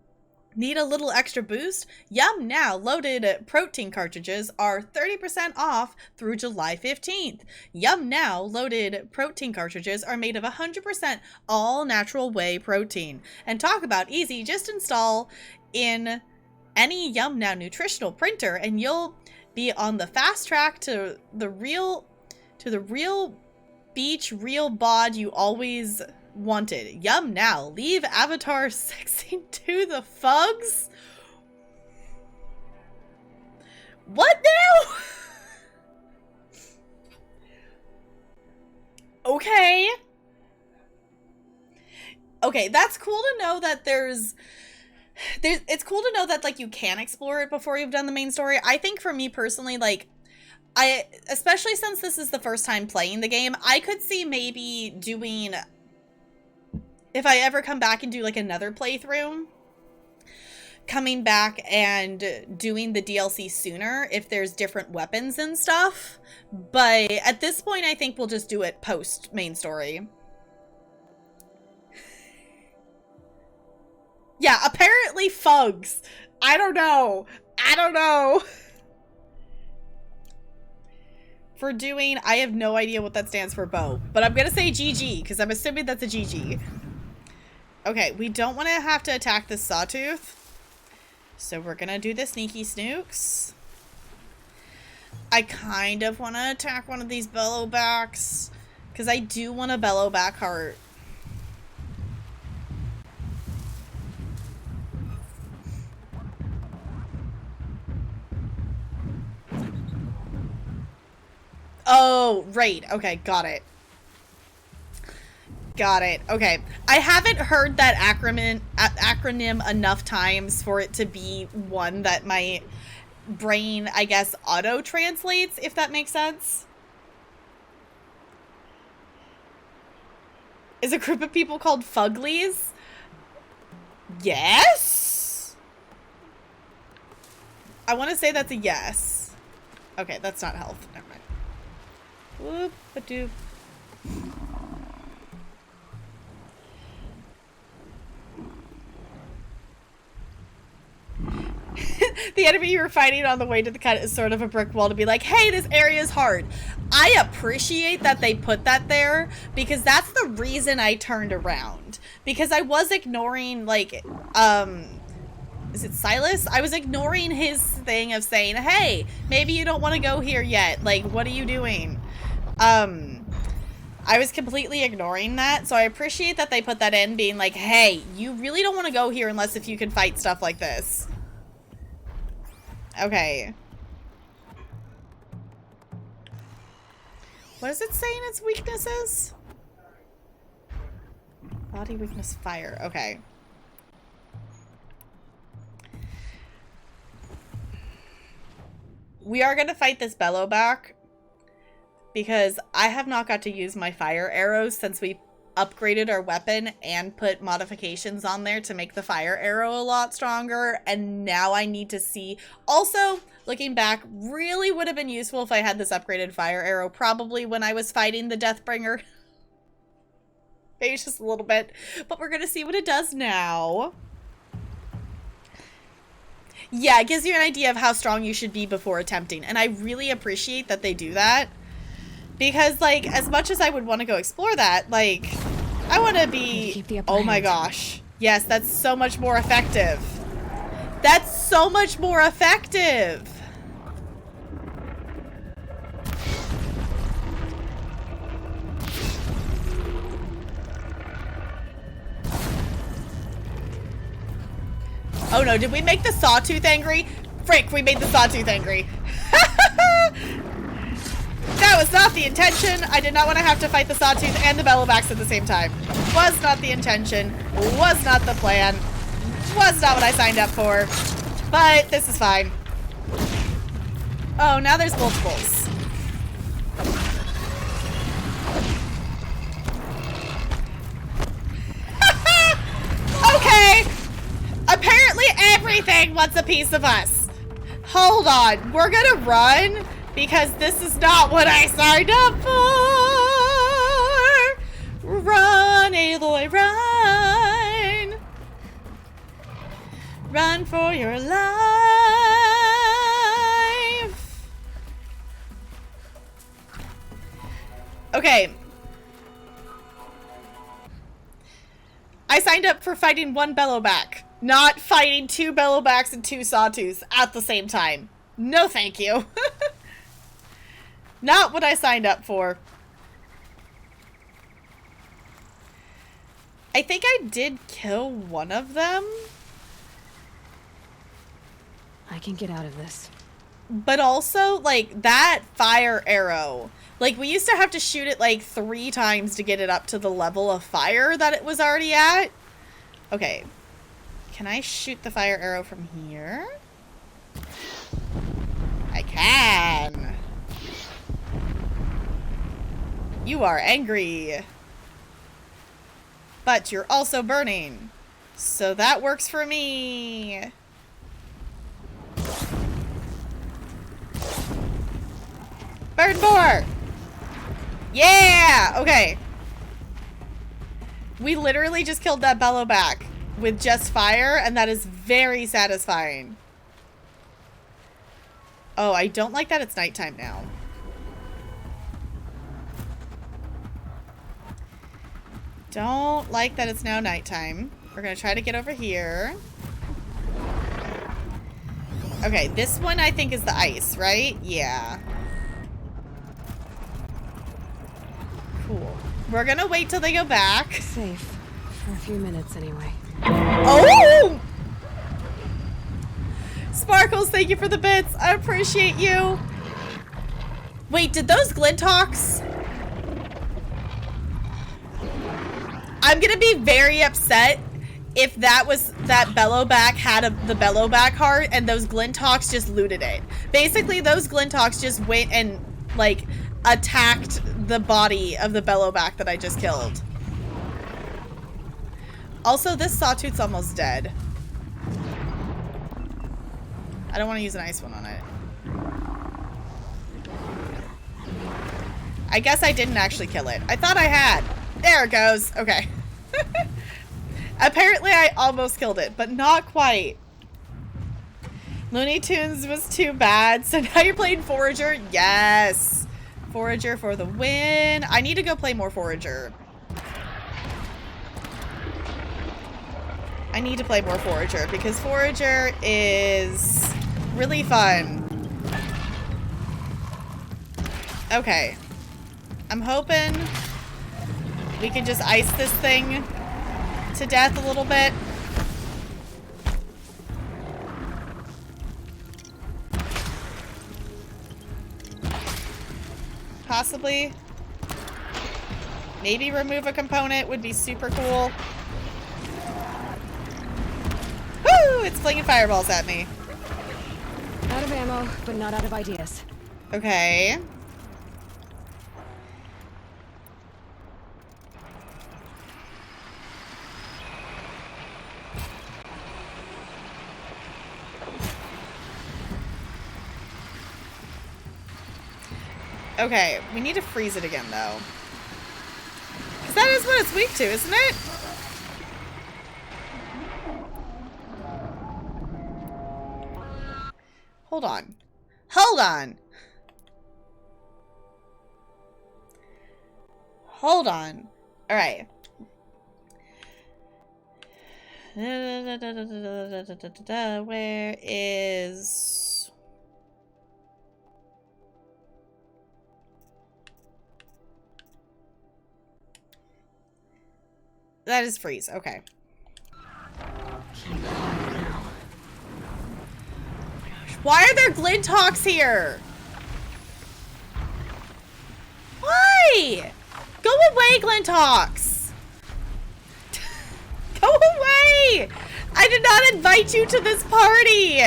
Speaker 1: Need a little extra boost? Yum Now loaded protein cartridges are 30% off through July 15th. Yum Now loaded protein cartridges are made of 100% all natural whey protein. And talk about easy, just install in any Yum Now nutritional printer and you'll be on the fast track to the real beach, real bod you always wanted. Yum Now. Leave avatar sexing to the fugs? What now? Okay. Okay, that's cool to know that it's cool to know that, like, you can explore it before you've done the main story. I think for me personally, like, especially since this is the first time playing the game, I could see maybe doing, if I ever come back and do, like, another playthrough, coming back and doing the DLC sooner if there's different weapons and stuff. But at this point, I think we'll just do it post main story. Yeah, apparently fugs. I don't know. For doing, I have no idea what that stands for, Bo. But I'm gonna say GG, because I'm assuming that's a GG. Okay, we don't want to have to attack this sawtooth. So we're gonna do the sneaky snooks. I kind of want to attack one of these bellowbacks, because I do want a bellowback heart. Oh, right. Okay, got it. Got it. Okay. I haven't heard that acronym enough times for it to be one that my brain, I guess, auto-translates, if that makes sense. Is a group of people called Fuglies? Yes? I want to say that's a yes. Okay, that's not health. Never mind. Whoop-a-doop. The enemy you were fighting on the way to the cut is sort of a brick wall to be like, hey, this area is hard. I appreciate that they put that there because that's the reason I turned around. Because I was ignoring, like, is it Silas? I was ignoring his thing of saying, hey, maybe you don't want to go here yet. Like, what are you doing? I was completely ignoring that, so I appreciate that they put that in, being like, hey, you really don't want to go here unless if you can fight stuff like this. Okay. What is it saying its weaknesses? Body weakness, fire. Okay. We are going to fight this bellowback because I have not got to use my fire arrows since we upgraded our weapon and put modifications on there to make the fire arrow a lot stronger, and now I need to see. Also, looking back, really would have been useful if I had this upgraded fire arrow probably when I was fighting the Deathbringer. Maybe just a little bit, but we're gonna see what it does now. Yeah, it gives you an idea of how strong you should be before attempting, and I really appreciate that they do that. Because, like, as much as I would want to go explore that, like, I want to be... Oh my gosh. Yes, that's so much more effective. That's so much more effective. Oh no, did we make the sawtooth angry? Frick, we made the sawtooth angry. That was not the intention. I did not want to have to fight the sawtooth and the bellowbacks at the same time. Was not the intention. Was not the plan. Was not what I signed up for. But this is fine. Oh, now there's multiples. Okay. Apparently everything wants a piece of us. Hold on. We're gonna run because this is not what I signed up for. Run, Aloy, run. Run for your life. Okay. I signed up for fighting one Bellowback, not fighting two Bellowbacks and two Sawtooths at the same time. No thank you. Not what I signed up for. I think I did kill one of them.
Speaker 3: I can get out of this.
Speaker 1: But also, like, that fire arrow. Like, we used to have to shoot it, like, 3 times to get it up to the level of fire that it was already at. Okay. Can I shoot the fire arrow from here? I can. You are angry. But you're also burning. So that works for me. Burn more! Yeah! Okay. We literally just killed that Bellowback with just fire, and that is very satisfying. Oh, I don't like that it's nighttime now. Don't like that it's now nighttime. We're gonna try to get over here. Okay, this one I think is the ice, right? Yeah. Cool. We're gonna wait till they go back.
Speaker 3: Safe. For a few minutes, anyway.
Speaker 1: Oh! Sparkles, thank you for the bits. I appreciate you. Wait, did those Glinthawks? I'm gonna be very upset if that Bellowback had the Bellowback heart and those Glinthawks just looted it. Basically, those Glinthawks just went and, like, attacked the body of the Bellowback that I just killed. Also, this Sawtooth's almost dead. I don't want to use an ice one on it. I guess I didn't actually kill it. I thought I had. There it goes. Okay. Apparently I almost killed it, but not quite. Looney Tunes was too bad, so now you're playing Forager? Yes. Forager for the win. I need to go play more Forager. I need to play more Forager because Forager is really fun. Okay. I'm hoping we can just ice this thing to death a little bit. Possibly. Maybe remove a component would be super cool. Woo! It's flinging fireballs at me.
Speaker 3: Out of ammo, but not out of ideas.
Speaker 1: Okay. Okay, we need to freeze it again, though. Because that is what it's weak to, isn't it? Hold on. Hold on! Hold on. Alright. Where is... That is freeze. Okay. Why are there Glinthawks here? Why? Go away, Glinthawks. Go away. I did not invite you to this party!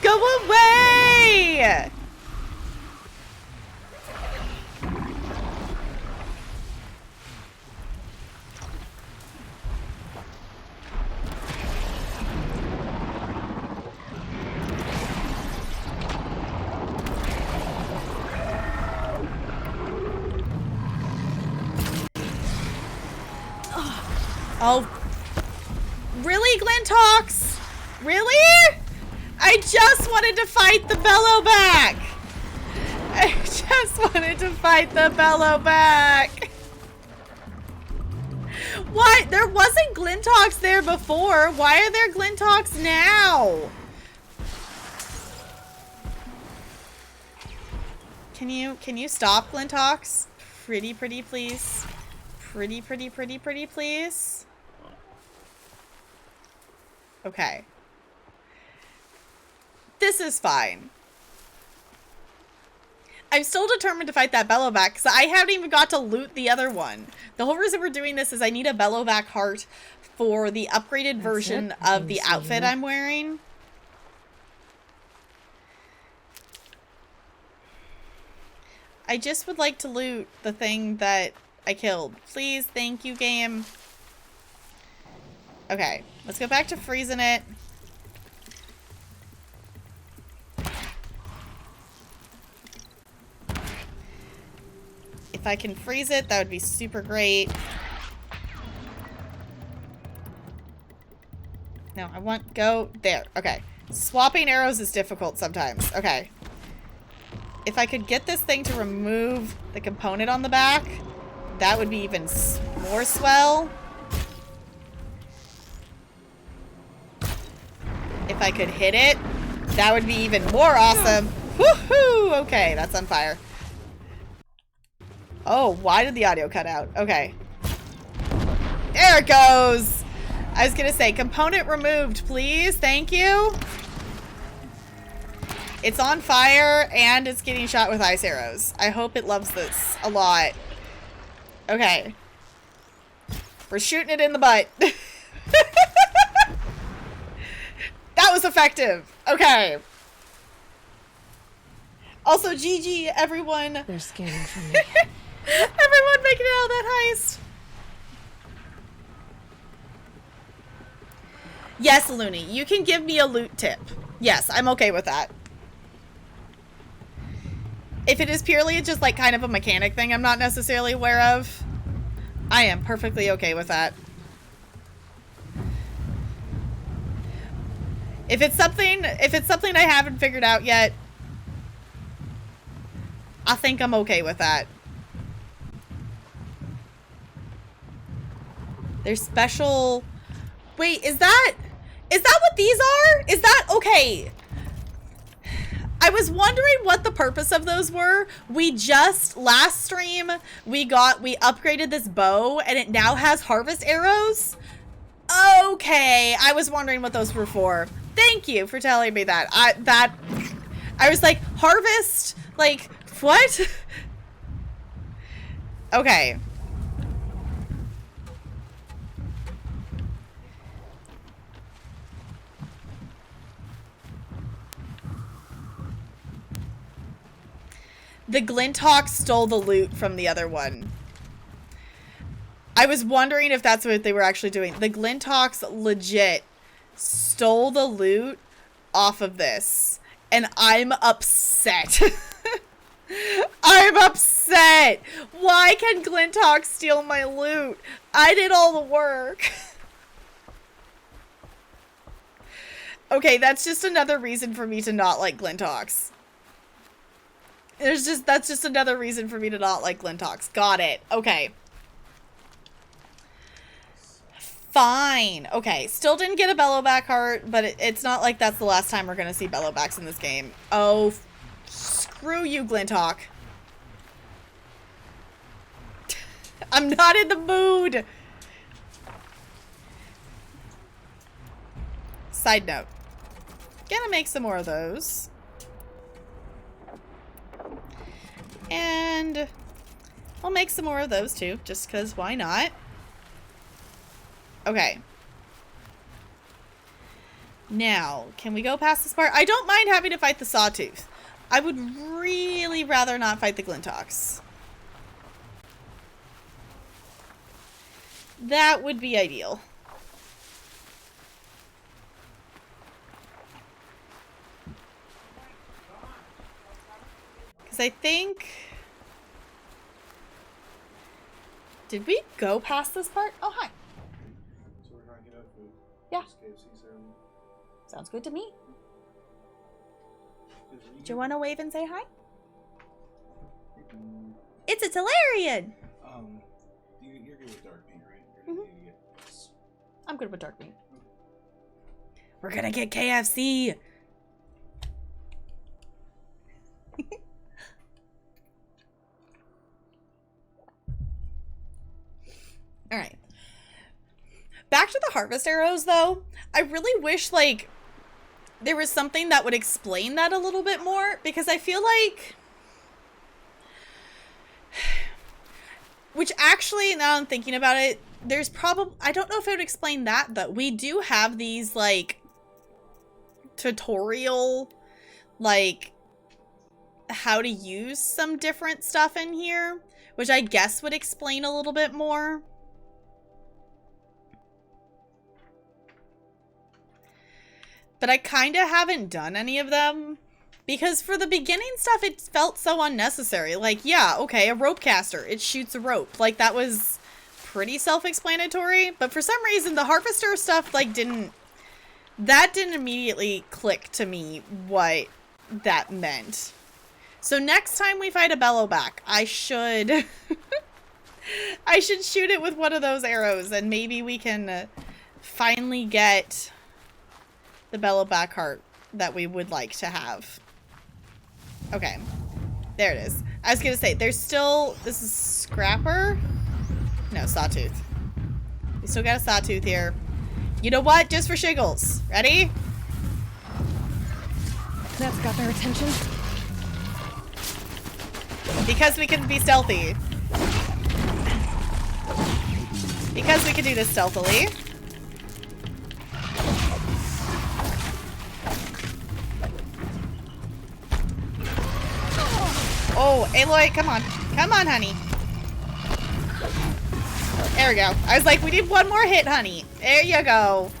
Speaker 1: Go away! Oh, really, Glintox? Really? I just wanted to fight the bellow back. I just wanted to fight the bellow back. What? There wasn't Glintox there before. Why are there Glintox now? Can you stop, Glintox? Pretty, please. Pretty, please. Okay. This is fine. I'm still determined to fight that Bellowback because I haven't even got to loot the other one. The whole reason we're doing this is I need a Bellowback heart for the upgraded version of the outfit I'm wearing. I just would like to loot the thing that I killed. Please, thank you, game. Okay, let's go back to freezing it. If I can freeze it, that would be super great. No, I want go there. Okay. Swapping arrows is difficult sometimes. Okay. If I could get this thing to remove the component on the back, that would be even more swell. If I could hit it, that would be even more awesome. Woohoo! Okay, that's on fire. Oh, why did the audio cut out? Okay. There it goes! I was gonna say, component removed, please. Thank you. It's on fire, and it's getting shot with ice arrows. I hope it loves this a lot. Okay. We're shooting it in the butt. That was effective. Okay. Also, GG, everyone.
Speaker 3: They're scanning for me.
Speaker 1: Everyone making it out of that heist. Yes, Looney, you can give me a loot tip. Yes, I'm okay with that. If it is purely just like kind of a mechanic thing I'm not necessarily aware of, I am perfectly okay with that. If it's something I haven't figured out yet, I think I'm okay with that. There's special... Wait, is that what these are? Is that... Okay. I was wondering what the purpose of those were. We just, last stream, we upgraded this bow, and it now has harvest arrows. Okay, I was wondering what those were for. Thank you for telling me that. I was like, harvest? Like, what? Okay. The Glintox stole the loot from the other one. I was wondering if that's what they were actually doing. The Glintox legit stole the loot off of this. And I'm upset. I'm upset. Why can Glintox steal my loot? I did all the work. Okay, that's just another reason for me to not like Glintox. That's just another reason for me to not like Glintox. Got it. Okay. Fine. Okay. Still didn't get a Bellowback heart, but it's not like that's the last time we're gonna see Bellowbacks in this game. Oh, screw you, Glintock. I'm not in the mood. Side note. Gonna make some more of those. And I'll make some more of those too, just because why not? Okay. Now, can we go past this part? I don't mind having to fight the Sawtooth. I would really rather not fight the Glintox. That would be ideal. Because I think... Did we go past this part? Oh, hi.
Speaker 6: So we're not getting food.
Speaker 1: Yeah.
Speaker 6: KFC ceremony.
Speaker 1: Sounds good to me. Do you want to wave and say hi? It's a Talarian!
Speaker 6: You're good with dark pink, right? You're gonna need to get this.
Speaker 1: I'm good with dark pink. We're gonna get KFC! Alright. Back to the harvest arrows, though. I really wish, like, there was something that would explain that a little bit more, because I feel like... Which actually, now I'm thinking about it, there's probably... I don't know if it would explain that, though. We do have these, like, tutorial, like, how to use some different stuff in here, which I guess would explain a little bit more. But I kind of haven't done any of them. Because for the beginning stuff, it felt so unnecessary. Like, yeah, okay, a rope caster. It shoots a rope. Like, that was pretty self-explanatory. But for some reason, the harvester stuff, like, didn't... That didn't immediately click to me what that meant. So next time we fight a bellowback, I should... I should shoot it with one of those arrows. And maybe we can finally get... the bellowback heart that we would like to have. Okay. There it is. I was gonna say, there's still... This is Scrapper? No, Sawtooth. We still got a Sawtooth here. You know what? Just for shiggles. Ready?
Speaker 3: That's got their attention.
Speaker 1: Because we can be stealthy. Because we can do this stealthily. Oh, Aloy, come on. Come on, honey. There we go. I was like, we need one more hit, honey. There you go.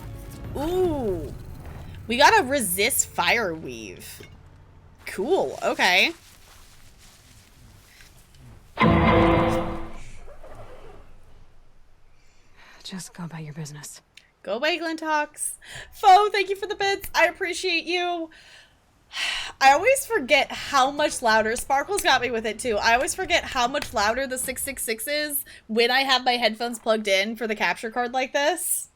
Speaker 1: Ooh. We got a resist fire weave. Cool. Okay.
Speaker 3: Just go about your business.
Speaker 1: Go away, Glintox. Foe, thank you for the bits. I appreciate you. I always forget how much louder. Sparkle's got me with it too. I always forget how much louder the 666 is when I have my headphones plugged in for the capture card like this.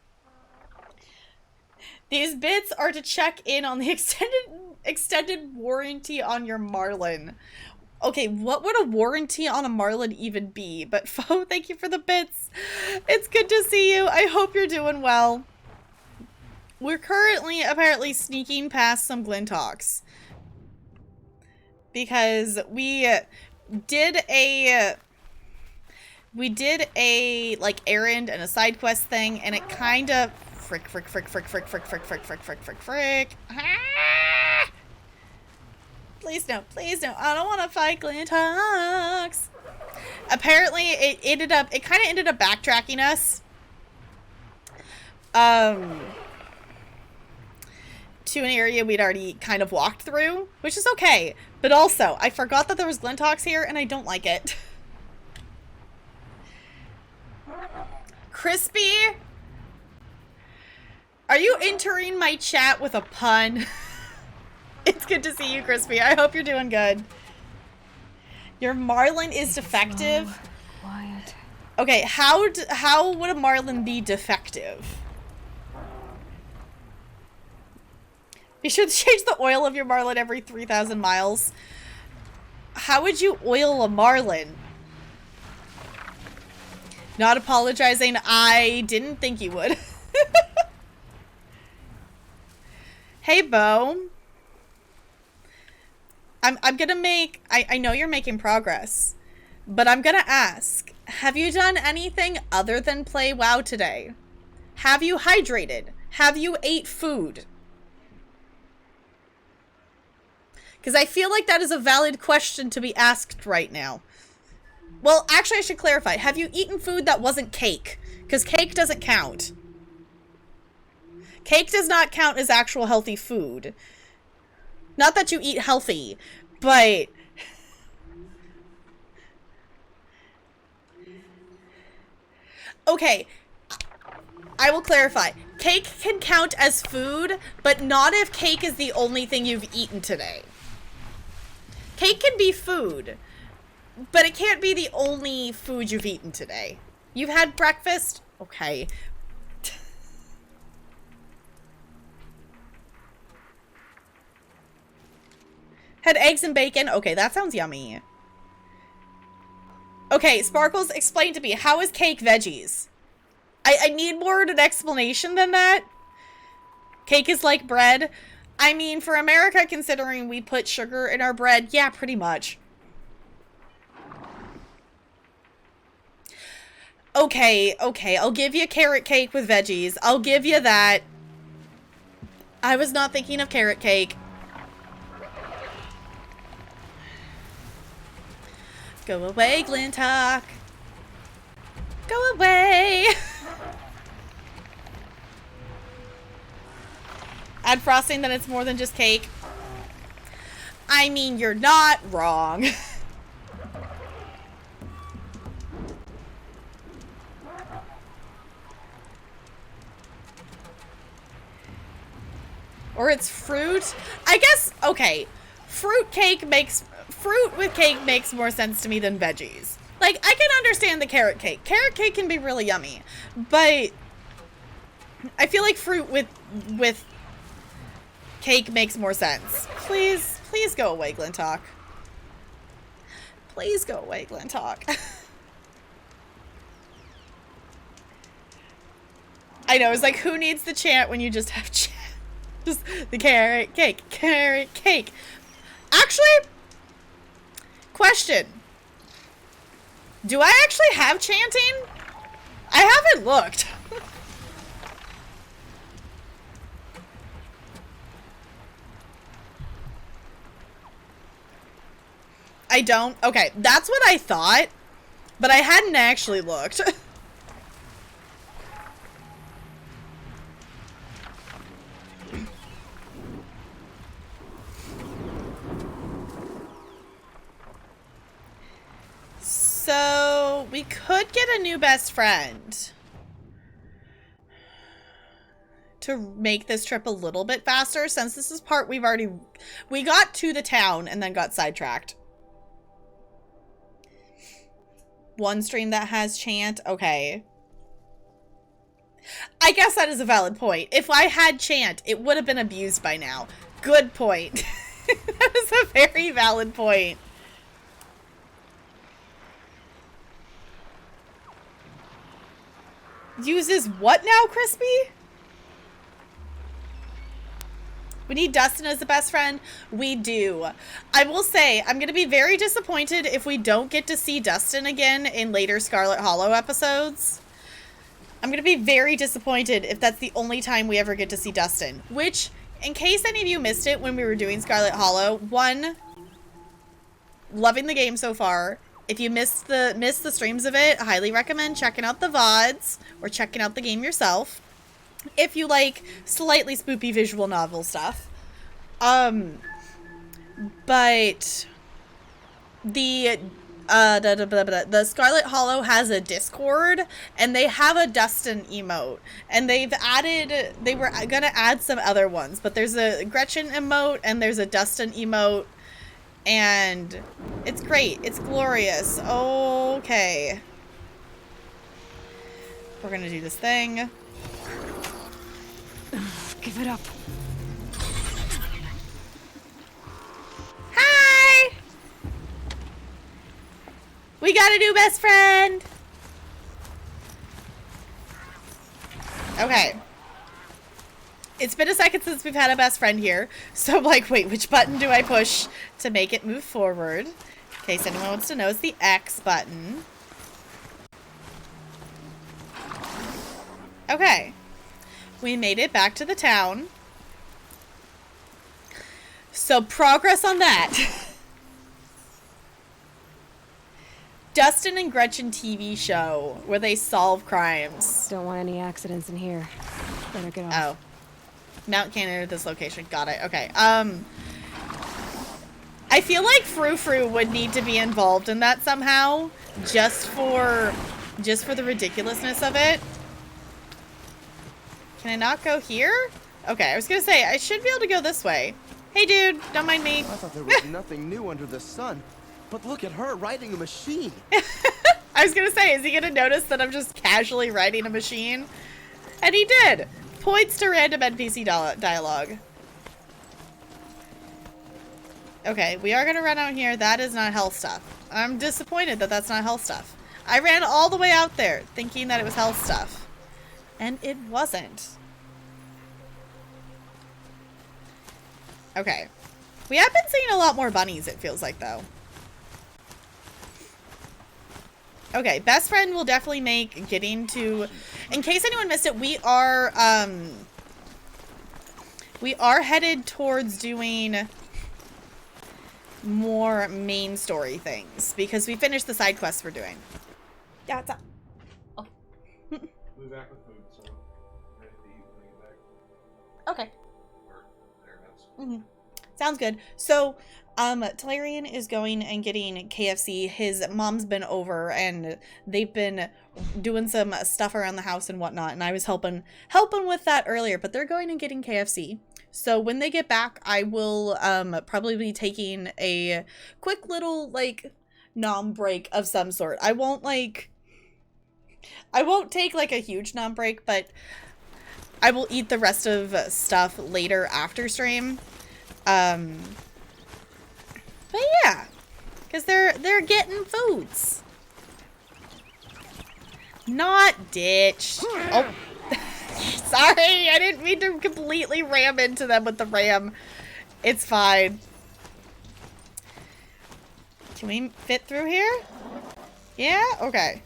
Speaker 1: These bits are to check in on the extended warranty on your Marlin. Okay, what would a warranty on a Marlin even be? But Foe, thank you for the bits. It's good to see you. I hope you're doing well. We're currently apparently sneaking past some Glintox. Because we did a like errand and a side quest thing, and it kind of frick. Ah! Please no, please no. I don't want to fight Glintox. Apparently it kind of ended up backtracking us. To an area we'd already kind of walked through, which is okay. But also, I forgot that there was Glintox here, and I don't like it. Crispy? Are you entering my chat with a pun? It's good to see you, Crispy. I hope you're doing good. Your Marlin is defective?
Speaker 3: Quiet.
Speaker 1: Okay, how would a Marlin be defective? You should change the oil of your Marlin every 3,000 miles. How would you oil a Marlin? Not apologizing. I didn't think you would. Hey, Bo. I'm gonna make... I know you're making progress. But I'm gonna ask. Have you done anything other than play WoW today? Have you hydrated? Have you ate food? Because I feel like that is a valid question to be asked right now. Well, actually, I should clarify. Have you eaten food that wasn't cake? Because cake doesn't count. Cake does not count as actual healthy food. Not that you eat healthy, but... Okay, I will clarify. Cake can count as food, but not if cake is the only thing you've eaten today. Cake can be food, but it can't be the only food you've eaten today. You've had breakfast? Okay. Had eggs and bacon? Okay, that sounds yummy. Okay, Sparkles, explain to me, how is cake veggies? I need more of an explanation than that. Cake is like bread. I mean, for America, considering we put sugar in our bread, yeah, pretty much. Okay, okay, I'll give you carrot cake with veggies. I'll give you that. I was not thinking of carrot cake. Go away, Glintock. Go away. Add frosting, then it's more than just cake. I mean, you're not wrong. Or it's fruit. I guess, okay. Fruit with cake makes more sense to me than veggies. Like, I can understand the carrot cake. Carrot cake can be really yummy. But I feel like fruit with cake makes more sense. Please go away, Glintock. Please go away, Glintock. I know, it's like, who needs the chant when you just have chant? Just the carrot cake, carrot cake. Actually, question. Do I actually have chanting? I haven't looked. I don't? Okay, that's what I thought, but I hadn't actually looked. So, we could get a new best friend to make this trip a little bit faster, since this is part we got to the town and then got sidetracked. One stream that has chant, okay. I guess that is a valid point. If I had chant, it would have been abused by now. Good point. That is a very valid point. Uses what now, Crispy? We need Dustin as the best friend. We do. I will say, I'm going to be very disappointed if we don't get to see Dustin again in later Scarlet Hollow episodes. I'm going to be very disappointed if that's the only time we ever get to see Dustin. Which, in case any of you missed it when we were doing Scarlet Hollow, one, loving the game so far. If you missed the streams of it, I highly recommend checking out the VODs or checking out the game yourself. If you like slightly spoopy visual novel stuff. But the Scarlet Hollow has a Discord, and they have a Dustin emote, and they were gonna add some other ones, but there's a Gretchen emote and there's a Dustin emote, and it's great. It's glorious. Okay. We're gonna do this thing.
Speaker 3: Give it up.
Speaker 1: Hi! We got a new best friend! Okay. It's been a second since we've had a best friend here, so I'm like, wait, which button do I push to make it move forward? In case anyone wants to know, it's the X button. Okay. We made it back to the town. So progress on that. Dustin and Gretchen TV show where they solve crimes.
Speaker 3: Don't want any accidents in here. Better get off.
Speaker 1: Oh. Mount can't enter this location. Got it. Okay. I feel like Frou Frou would need to be involved in that somehow. Just for the ridiculousness of it. Can I not go here? Okay, I was gonna say, I should be able to go this way. Hey dude, don't mind me.
Speaker 8: I thought there was nothing new under the sun. But look at her riding a machine.
Speaker 1: I was gonna say, is he gonna notice that I'm just casually riding a machine? And he did. Points to random NPC dialogue. Okay, we are gonna run out here. That is not health stuff. I'm disappointed that that's not health stuff. I ran all the way out there thinking that it was health stuff. And it wasn't. Okay. We have been seeing a lot more bunnies, it feels like, though. Okay, best friend will definitely make getting to... In case anyone missed it, we are headed towards doing more main story things because we finished the side quests we're doing. Yeah, it's up. Oh.
Speaker 6: We'll be back with food, so ready to eat when we get back.
Speaker 1: Okay.
Speaker 6: Or thereabouts.
Speaker 1: Mm-hmm. Sounds good. So, Talarian is going and getting KFC. His mom's been over and they've been doing some stuff around the house and whatnot. And I was helping with that earlier, but they're going and getting KFC. So when they get back, I will probably be taking a quick little like nom break of some sort. I won't take like a huge nom break, but I will eat the rest of stuff later after stream. But yeah, because they're getting foods. Not ditched. Oh, sorry, I didn't mean to completely ram into them with the ram. It's fine. Can we fit through here? Yeah? Okay.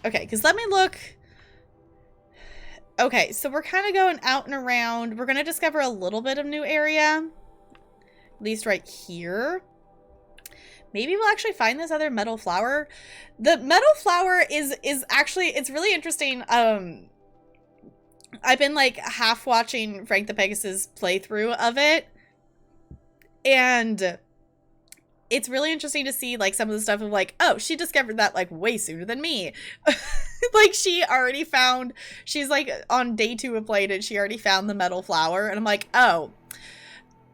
Speaker 1: Okay, because let me look. Okay, so we're kind of going out and around. We're going to discover a little bit of new area. At least right here. Maybe we'll actually find this other metal flower. The metal flower is actually, it's really interesting. I've been like half watching Frank the Pegasus playthrough of it. And it's really interesting to see like some of the stuff of like, oh, she discovered that like way sooner than me. Like she already found, she's like on day 2 of playing it, she already found the metal flower. And I'm like, oh,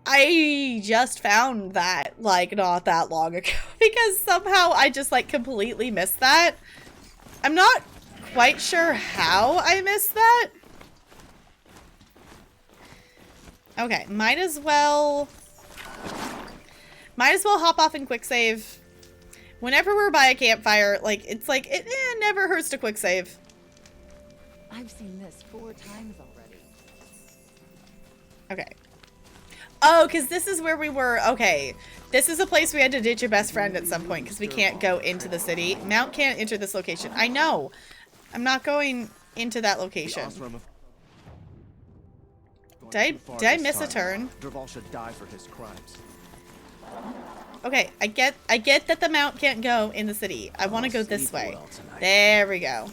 Speaker 1: I just found that like not that long ago because somehow I just like completely missed that. I'm not quite sure how I missed that. Okay, might as well hop off and quick save. Whenever we're by a campfire, like it's like it never hurts to quick save.
Speaker 12: I've seen this 4 times already.
Speaker 1: Okay. Oh, because this is where we were. Okay. This is a place we had to ditch a best friend at some point because we can't go into the city. Mount can't enter this location. I know. I'm not going into that location. Did I miss a turn?
Speaker 8: Dervahl should die for his crimes.
Speaker 1: Okay, I get that the Mount can't go in the city. I want to go this way. There we go.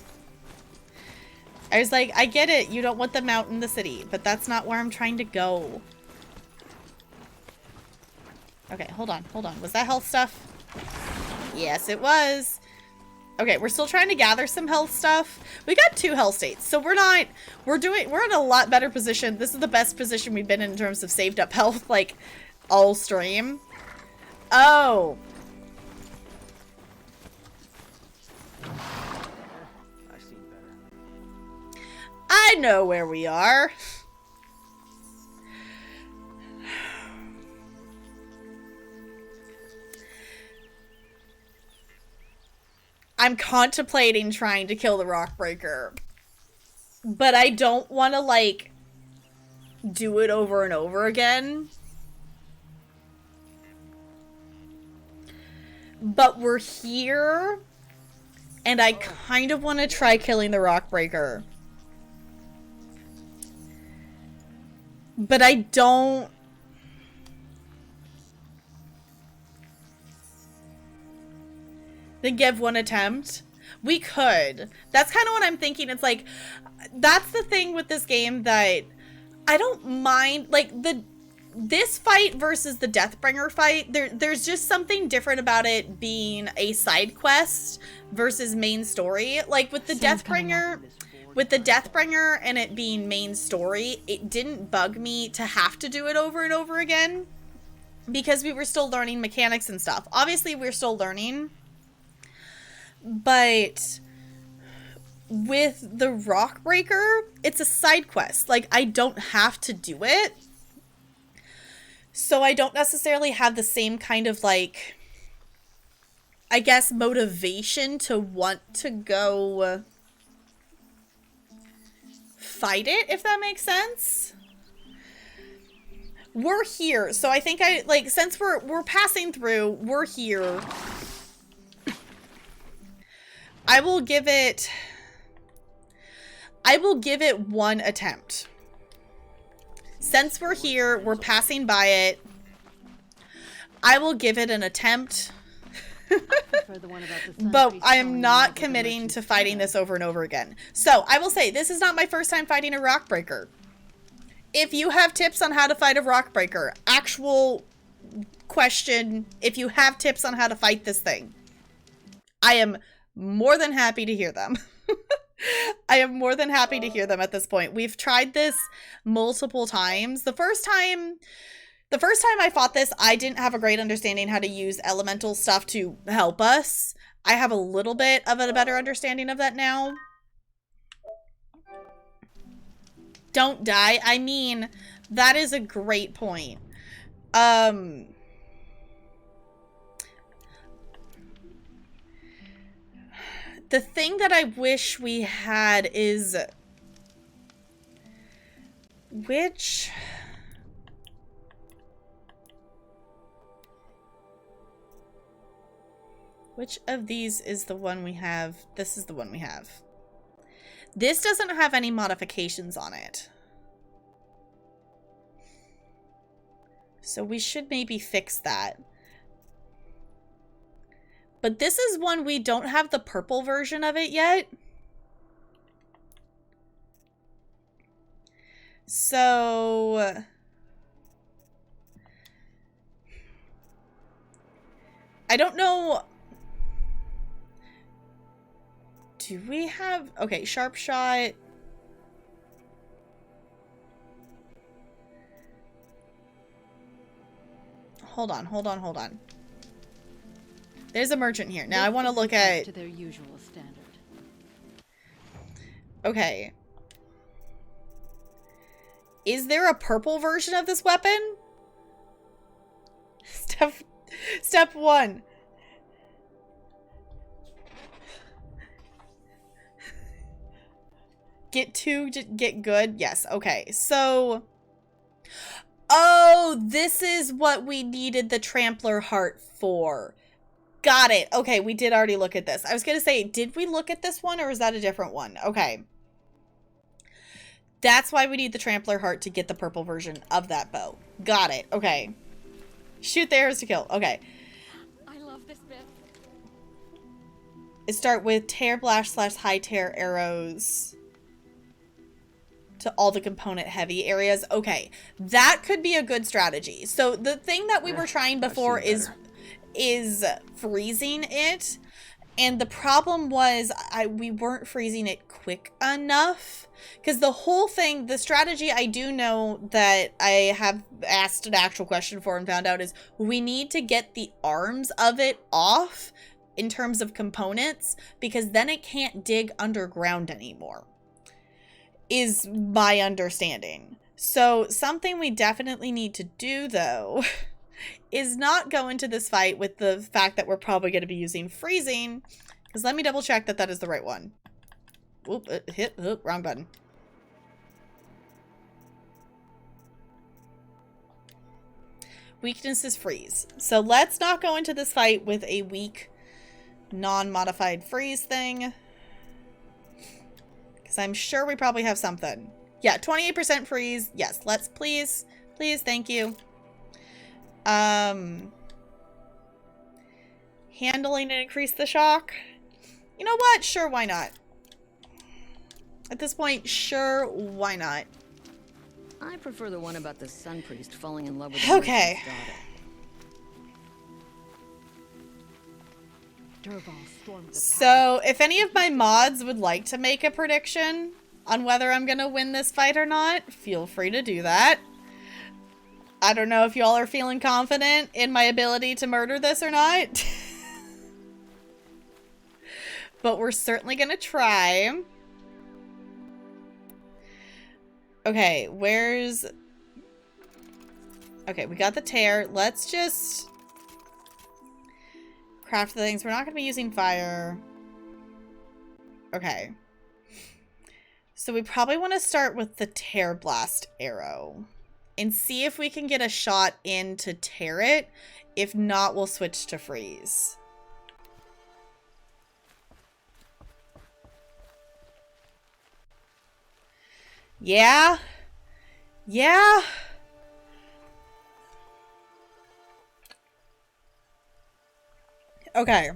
Speaker 1: I was like, I get it. You don't want the Mount in the city, but that's not where I'm trying to go. Okay, hold on. Was that health stuff? Yes, it was. Okay, we're still trying to gather some health stuff. We got 2 health states, so we're in a lot better position. This is the best position we've been in terms of saved up health, like, all stream. Oh.
Speaker 10: I've seen better.
Speaker 1: I know where we are. I'm contemplating trying to kill the Rockbreaker. But I don't want to, like, do it over and over again. But we're here. And I kind of want to try killing the Rockbreaker. But I don't... Then give one attempt? We could. That's kind of what I'm thinking. It's like, that's the thing with this game that I don't mind. Like, this fight versus the Deathbringer fight, there's just something different about it being a side quest versus main story. Like, with the Deathbringer and it being main story, it didn't bug me to have to do it over and over again because we were still learning mechanics and stuff. Obviously, we're still learning. But with the Rockbreaker, it's a side quest. Like, I don't have to do it. So I don't necessarily have the same kind of, like, I guess, motivation to want to go fight it, if that makes sense. We're here. So I think since we're passing through, we're here. I will give it one attempt. Since we're here, we're passing by it. I will give it an attempt. But I am not committing to fighting this over and over again. So, I will say, this is not my first time fighting a Rockbreaker. If you have tips on how to fight a Rockbreaker, actual question, if you have tips on how to fight this thing, I am more than happy to hear them. I am more than happy to hear them at this point. We've tried this multiple times. The first time I fought this, I didn't have a great understanding how to use elemental stuff to help us. I have a little bit of a better understanding of that now. Don't die. I mean, that is a great point. The thing that I wish we had is... Which of these is the one we have? This is the one we have. This doesn't have any modifications on it. So we should maybe fix that. But this is one we don't have the purple version of it yet. So I don't know. Do we have... Okay, sharp shot. Hold on. There's a merchant here. Now I want to look at...
Speaker 12: to their usual standard.
Speaker 1: Okay. Is there a purple version of this weapon? Step 1. Get 2, get good. Yes, okay. So... Oh, this is what we needed the Trampler Heart for. Got it. Okay, we did already look at this. I was going to say, did we look at this one or is that a different one? Okay. That's why we need the Trampler Heart to get the purple version of that bow. Got it. Okay. Shoot the arrows to kill. Okay.
Speaker 2: I love this bit.
Speaker 1: It start with tear blast / high tear arrows to all the component heavy areas. Okay. That could be a good strategy. So the thing that we were trying before is freezing it, and the problem was we weren't freezing it quick enough, because the whole thing, the strategy I do know that I have asked an actual question for and found out is we need to get the arms of it off in terms of components, because then it can't dig underground anymore, is my understanding. So something we definitely need to do though is not go into this fight with the fact that we're probably going to be using freezing, because let me double check that that is the right one. Oop, wrong button. Weakness is freeze. So let's not go into this fight with a weak, non-modified freeze thing, because I'm sure we probably have something. Yeah, 28% freeze. Yes, let's please, Handling and increase the shock. You know what? Sure, why not? At this point, sure, why not?
Speaker 12: I prefer the one about the sun priest falling in love with the
Speaker 1: Okay. So, if any of my mods would like to make a prediction on whether I'm gonna win this fight or not, feel free to do that. I don't know if y'all are feeling confident in my ability to murder this or not. But we're certainly gonna try. Okay, where's... Okay, we got the tear. Let's just craft the things. We're not gonna be using fire. Okay. So we probably want to start with the tear blast arrow and see if we can get a shot in to tear it. If not, we'll switch to freeze. Yeah. Yeah. Okay.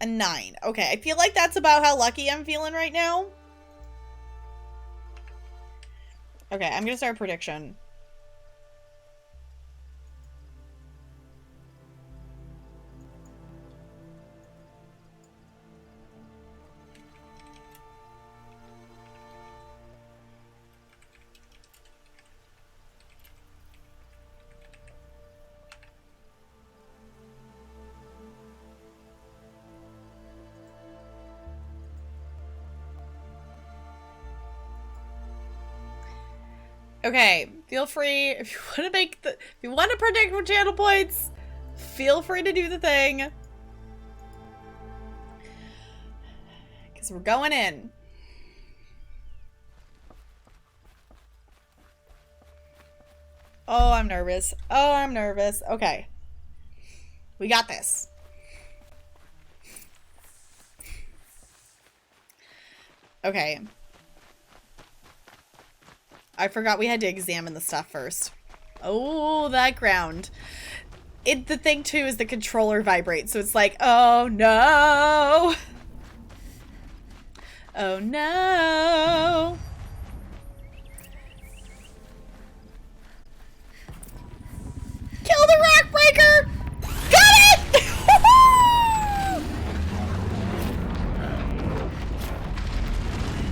Speaker 1: A 9. Okay, I feel like that's about how lucky I'm feeling right now. Okay, I'm gonna start a prediction. Okay, feel free if you want to make if you want to predict with channel points, feel free to do the thing. Because we're going in. Oh, I'm nervous. Oh, I'm nervous. Okay. We got this. Okay. I forgot we had to examine the stuff first. Oh, that ground. The thing too is the controller vibrates, so it's like, oh no. Oh no. Kill the rock breaker! Got it!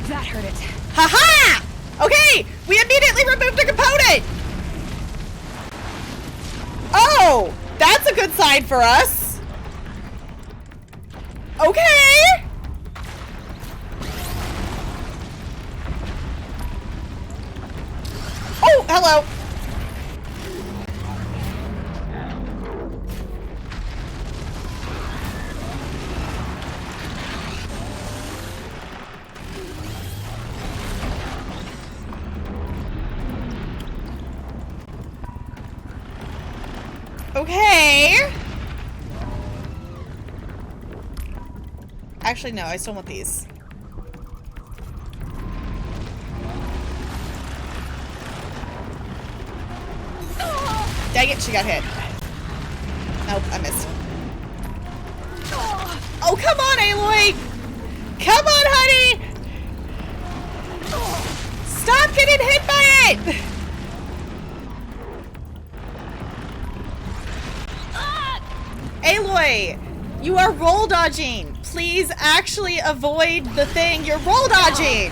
Speaker 3: That hurt it.
Speaker 1: Haha! Okay, we immediately removed a component! Oh, that's a good sign for us. Okay. Oh, hello. Okay. Actually, no, I still want these. Dang it, she got hit. Nope, I missed. Oh, come on, Aloy! Come on, honey! Stop getting hit by it! Aloy, you are roll dodging. Please actually avoid the thing you're roll dodging.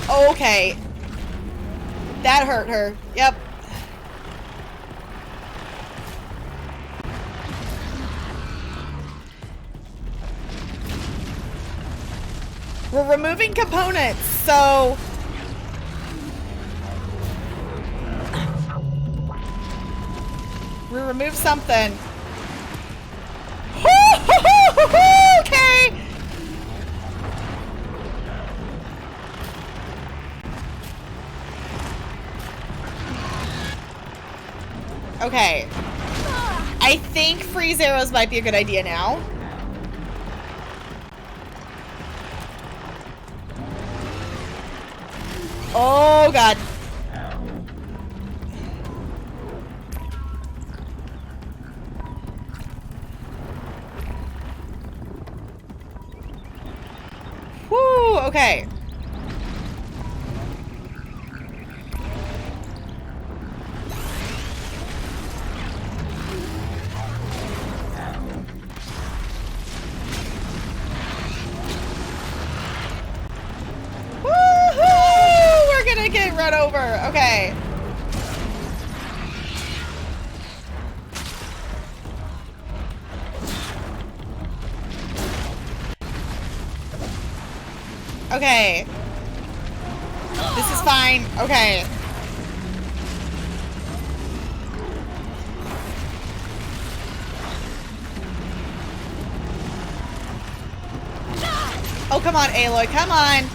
Speaker 1: Okay. That hurt her. Yep. We're removing components, so... we remove something. Okay! Okay. I think freeze arrows might be a good idea now. Oh, God. Woo, okay. Woohoo! We're gonna get run over. Okay. Okay. This is fine. Okay. Oh, come on, Aloy. Come on.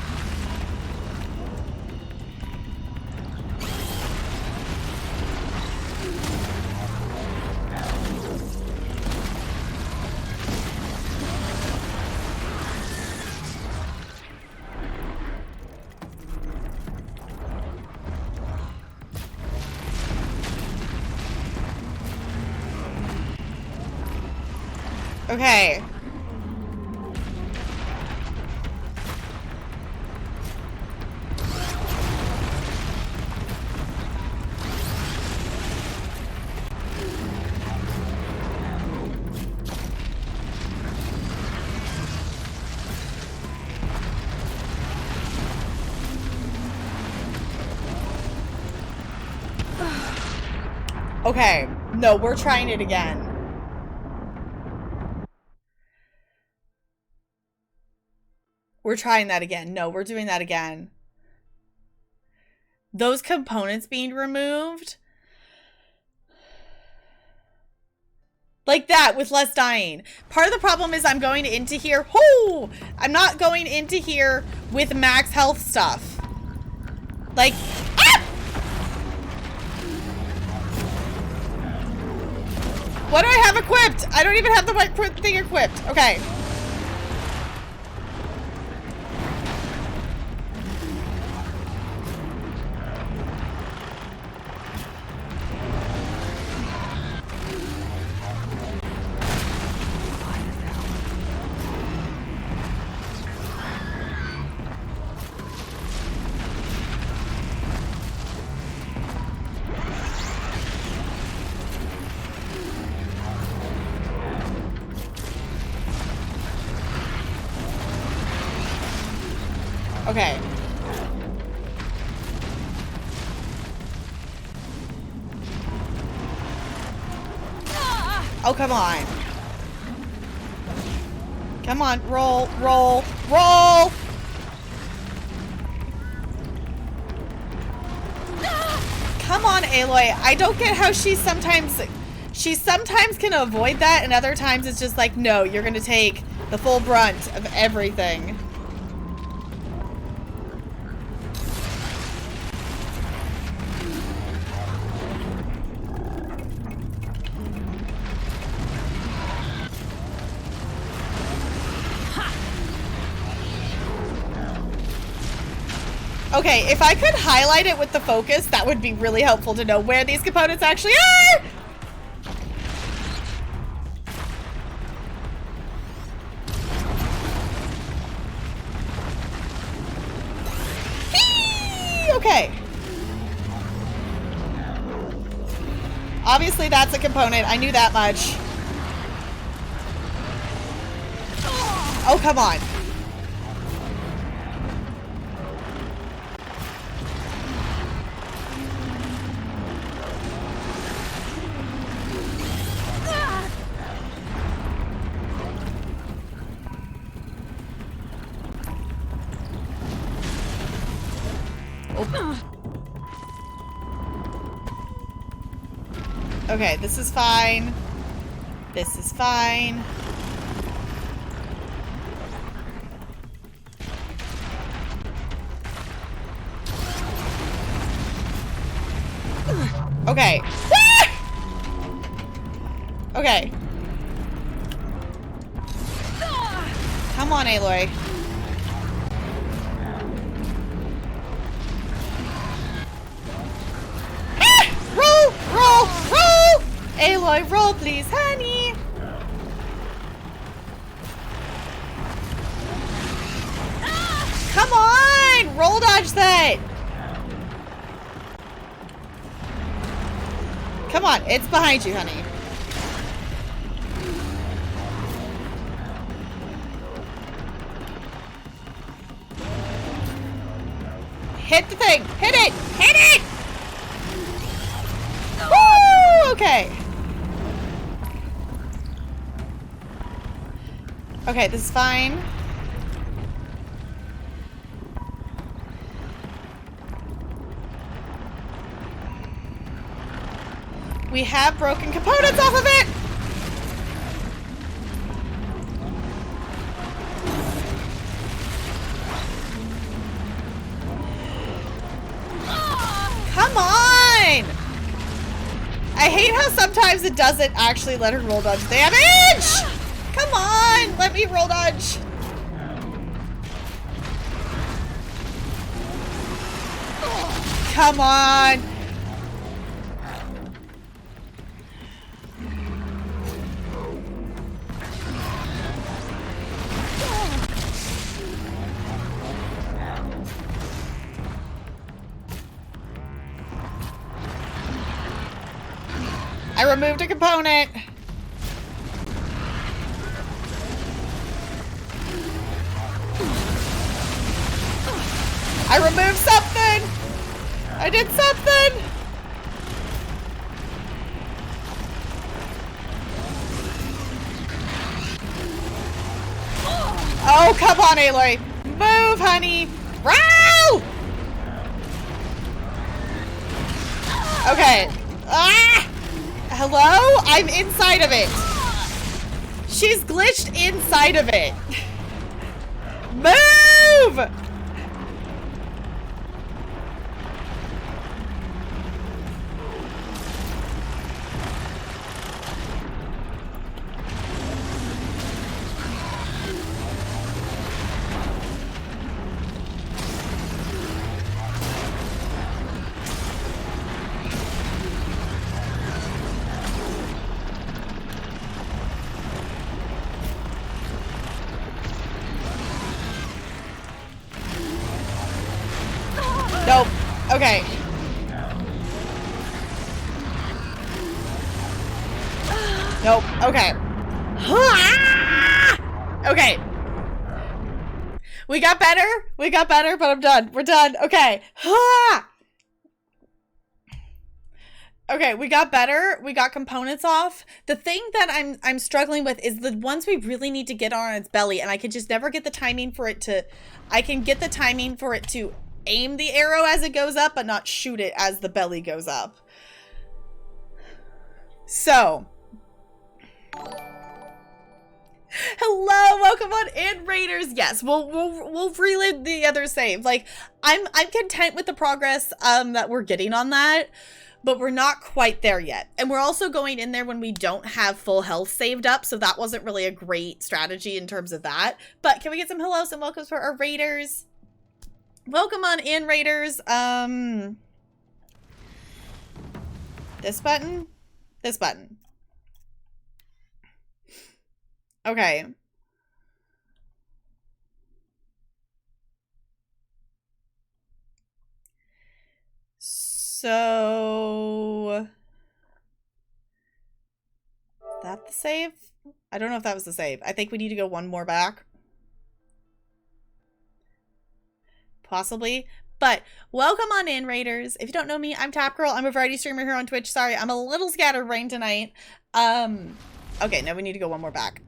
Speaker 1: Okay. Okay. No, we're trying it again. We're trying that again. No, we're doing that again. Those components being removed. Like that, with less dying. Part of the problem is I'm going into here. Whoo! I'm not going into here with max health stuff. Like, ah! What do I have equipped? I don't even have the right thing equipped. Okay. Okay. Oh, come on. Come on, roll, roll, roll! Come on, Aloy. I don't get how she sometimes can avoid that, and other times it's just like, no, you're gonna take the full brunt of everything. Okay, if I could highlight it with the focus, that would be really helpful to know where these components actually are! Whee! Okay. Obviously that's a component, I knew that much. Oh, come on. Okay, this is fine. This is fine. Okay. Okay. Come on, Aloy. Aloy, roll please, honey. Come on! Roll dodge that! Come on, it's behind you, honey. Hit the thing! Hit it! Hit it! Woo! Okay. Okay, this is fine. We have broken components off of it! Come on! I hate how sometimes it doesn't actually let her roll dodge damage! Come on! Let me roll dodge! Come on! I removed a component. I removed something. I did something. Oh, come on, Aloy. Move, honey. Row! Okay. Ah! Hello? I'm inside of it. She's glitched inside of it. Move! Nope. Okay. Nope. Okay. Okay. We got better. We got better, but I'm done. We're done. Okay. Okay, we got better. We got components off. The thing that I'm struggling with is the ones we really need to get on its belly, and I can just never get the timing for it to... I can get the timing for it to aim the arrow as it goes up, but not shoot it as the belly goes up. So... Hello, welcome on in, Raiders. Yes, we'll relive the other save. Like, I'm content with the progress that we're getting on that, but we're not quite there yet. And we're also going in there when we don't have full health saved up, so that wasn't really a great strategy in terms of that. But can we get some hellos and welcomes for our Raiders? Welcome on in, Raiders. This button? This button. Okay. So... Is that the save? I don't know if that was the save. I think we need to go one more back. Possibly. But welcome on in, Raiders. If you don't know me, I'm Tap Girl. I'm a variety streamer here on Twitch. Sorry, I'm a little scatterbrained tonight. Okay, now we need to go one more back.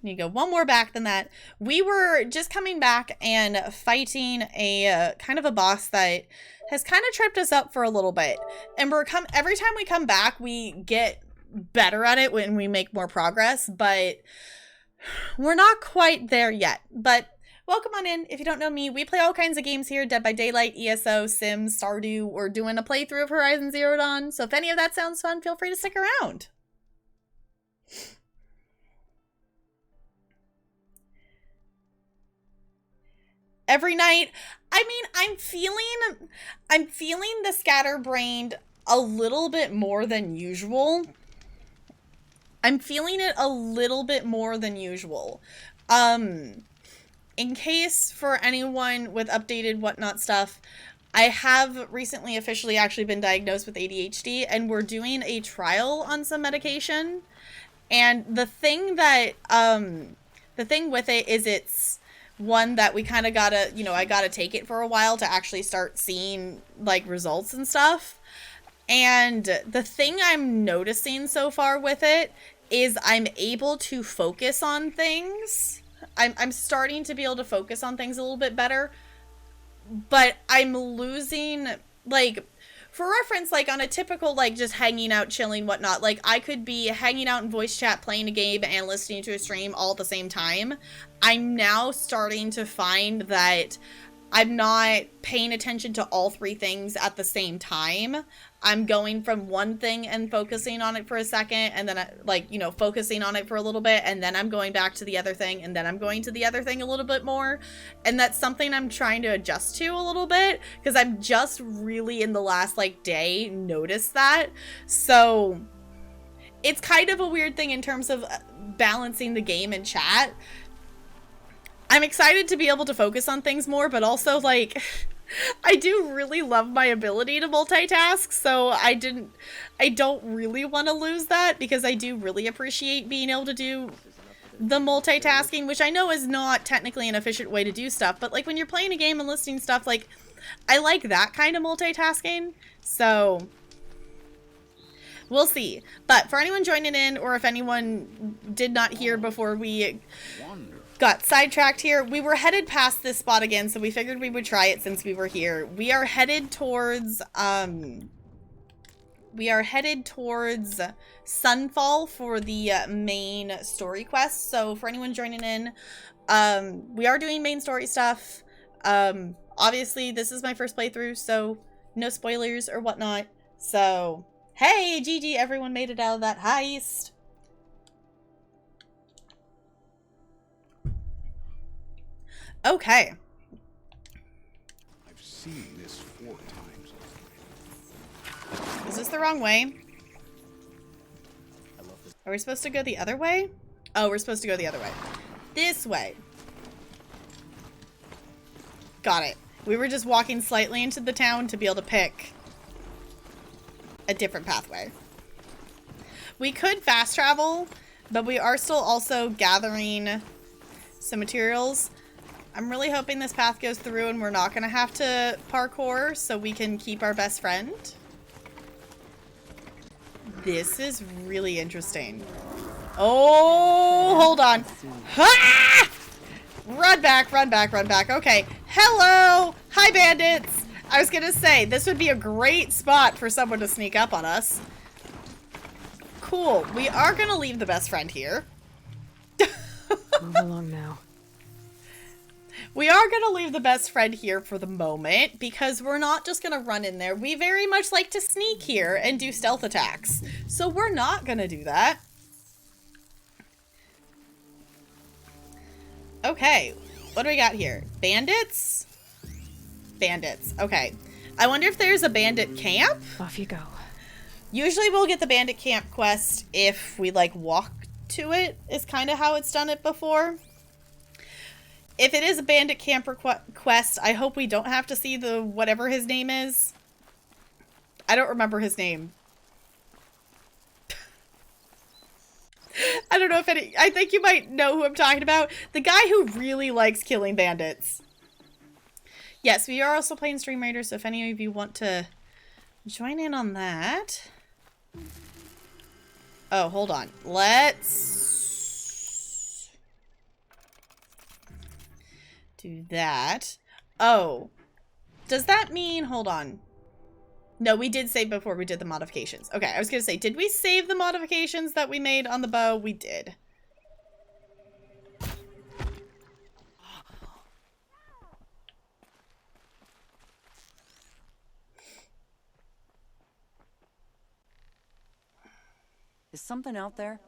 Speaker 1: Need to go one more back than that. We were just coming back and fighting a kind of a boss that has kind of tripped us up for a little bit. And every time we come back, we get better at it when we make more progress, but we're not quite there yet. But welcome on in. If you don't know me, we play all kinds of games here. Dead by Daylight, ESO, Sims, Stardew. We're doing a playthrough of Horizon Zero Dawn. So if any of that sounds fun, feel free to stick around. Every night, I mean, I'm feeling the scatterbrained a little bit more than usual. I'm feeling it a little bit more than usual. In case for anyone with updated whatnot stuff, I have recently officially actually been diagnosed with ADHD, and we're doing a trial on some medication. And the thing that, the thing with it is it's one that we kind of gotta, you know, I gotta take it for a while to actually start seeing, like, results and stuff. And the thing I'm noticing so far with it is I'm able to focus on things. I'm starting to be able to focus on things a little bit better, but I'm losing, like, for reference, like, on a typical, like, just hanging out, chilling, whatnot, like, I could be hanging out in voice chat, playing a game, and listening to a stream all at the same time. I'm now starting to find that I'm not paying attention to all three things at the same time. I'm going from one thing and focusing on it for a second, and then, like, you know, focusing on it for a little bit, and then I'm going back to the other thing, and then I'm going to the other thing a little bit more. And that's something I'm trying to adjust to a little bit, because I've just really in the last, like, day noticed that. So it's kind of a weird thing in terms of balancing the game and chat. I'm excited to be able to focus on things more, but also, like, I do really love my ability to multitask, so I don't really want to lose that, because I do really appreciate being able to do the multitasking, which I know is not technically an efficient way to do stuff, but, like, when you're playing a game and listening to stuff, like, I like that kind of multitasking, so we'll see. But for anyone joining in, or if anyone did not hear before we got sidetracked here, we were headed past this spot again, so we figured we would try it since we were here. We are headed towards Sunfall for the main story quest. So for anyone joining in, we are doing main story stuff. Obviously this is my first playthrough, so no spoilers or whatnot. So hey, GG, everyone made it out of that heist. Okay.
Speaker 9: I've seen this 4 times already.
Speaker 1: Is this the wrong way? Are we supposed to go the other way? Oh, we're supposed to go the other way. This way. Got it. We were just walking slightly into the town to be able to pick a different pathway. We could fast travel, but we are still also gathering some materials. I'm really hoping this path goes through and we're not going to have to parkour so we can keep our best friend. This is really interesting. Oh, hold on. Ah! Run back, run back, run back. Okay. Hello. Hi, bandits. I was going to say, this would be a great spot for someone to sneak up on us. Cool. We are going to leave the best friend here.
Speaker 3: Move along now.
Speaker 1: We are going to leave the best friend here for the moment, because we're not just going to run in there. We very much like to sneak here and do stealth attacks. So we're not going to do that. Okay, what do we got here? Bandits? Bandits, okay. I wonder if there's a bandit camp?
Speaker 3: Off you go.
Speaker 1: Usually we'll get the bandit camp quest if we, like, walk to it, is kind of how it's done it before. If it is a bandit camper quest, I hope we don't have to see the whatever his name is. I don't remember his name. I don't know if any... I think you might know who I'm talking about. The guy who really likes killing bandits. Yes, we are also playing Stream Raiders, so if any of you want to join in on that... Oh, hold on. Let's do that. Oh. Does that mean... Hold on. No, we did save before we did the modifications. Okay, I was going to say, did we save the modifications that we made on the bow? We did.
Speaker 12: Is something out there?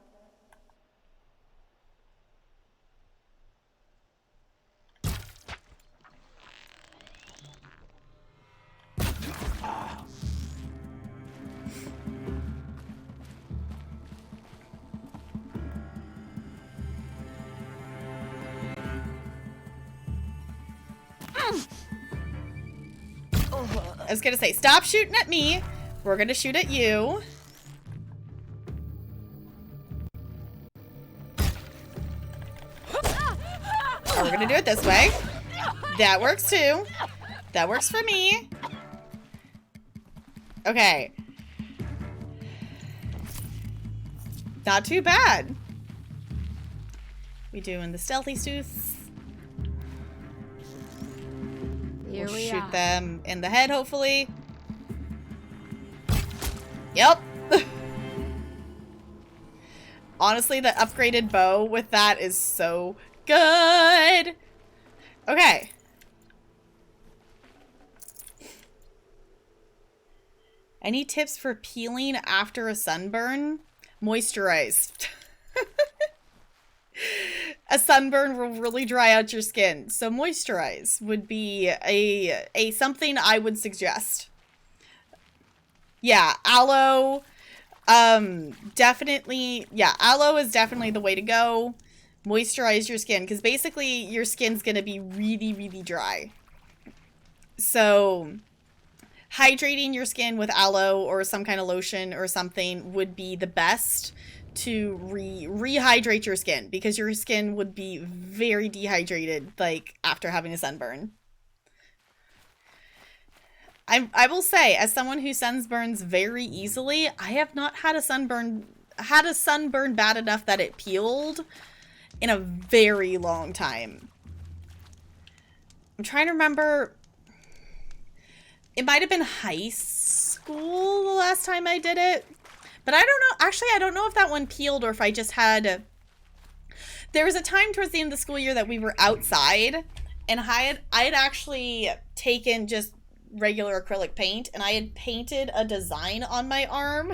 Speaker 1: I was gonna say, stop shooting at me. We're gonna shoot at you. Or we're gonna do it this way. That works too. That works for me. Okay. Not too bad. We doing the stealthy stooths. We'll shoot them in the head, hopefully. Yep. Honestly, the upgraded bow with that is so good. Okay. Any tips for peeling after a sunburn? Moisturize. A sunburn will really dry out your skin, so moisturize would be a something I would suggest. Yeah, aloe, definitely, yeah, aloe is definitely the way to go. Moisturize your skin, because basically your skin's gonna be really, really dry. So hydrating your skin with aloe or some kind of lotion or something would be the best to rehydrate your skin, because your skin would be very dehydrated like after having a sunburn. I will say, as someone who sunburns very easily, I have not had a sunburn bad enough that it peeled in a very long time. I'm trying to remember. It might have been high school the last time I did it. But I don't know. Actually, I don't know if that one peeled or if I just had... There was a time towards the end of the school year that we were outside. And I had actually taken just regular acrylic paint. And I had painted a design on my arm.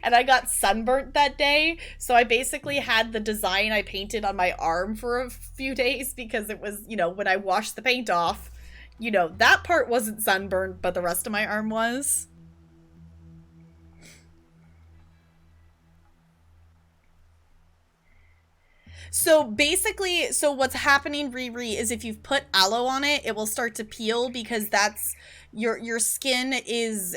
Speaker 1: And I got sunburnt that day. So I basically had the design I painted on my arm for a few days. Because it was, you know, when I washed the paint off, you know, that part wasn't sunburned, but the rest of my arm was. So basically, so what's happening, Riri, is if you've put aloe on it, it will start to peel, because that's your skin is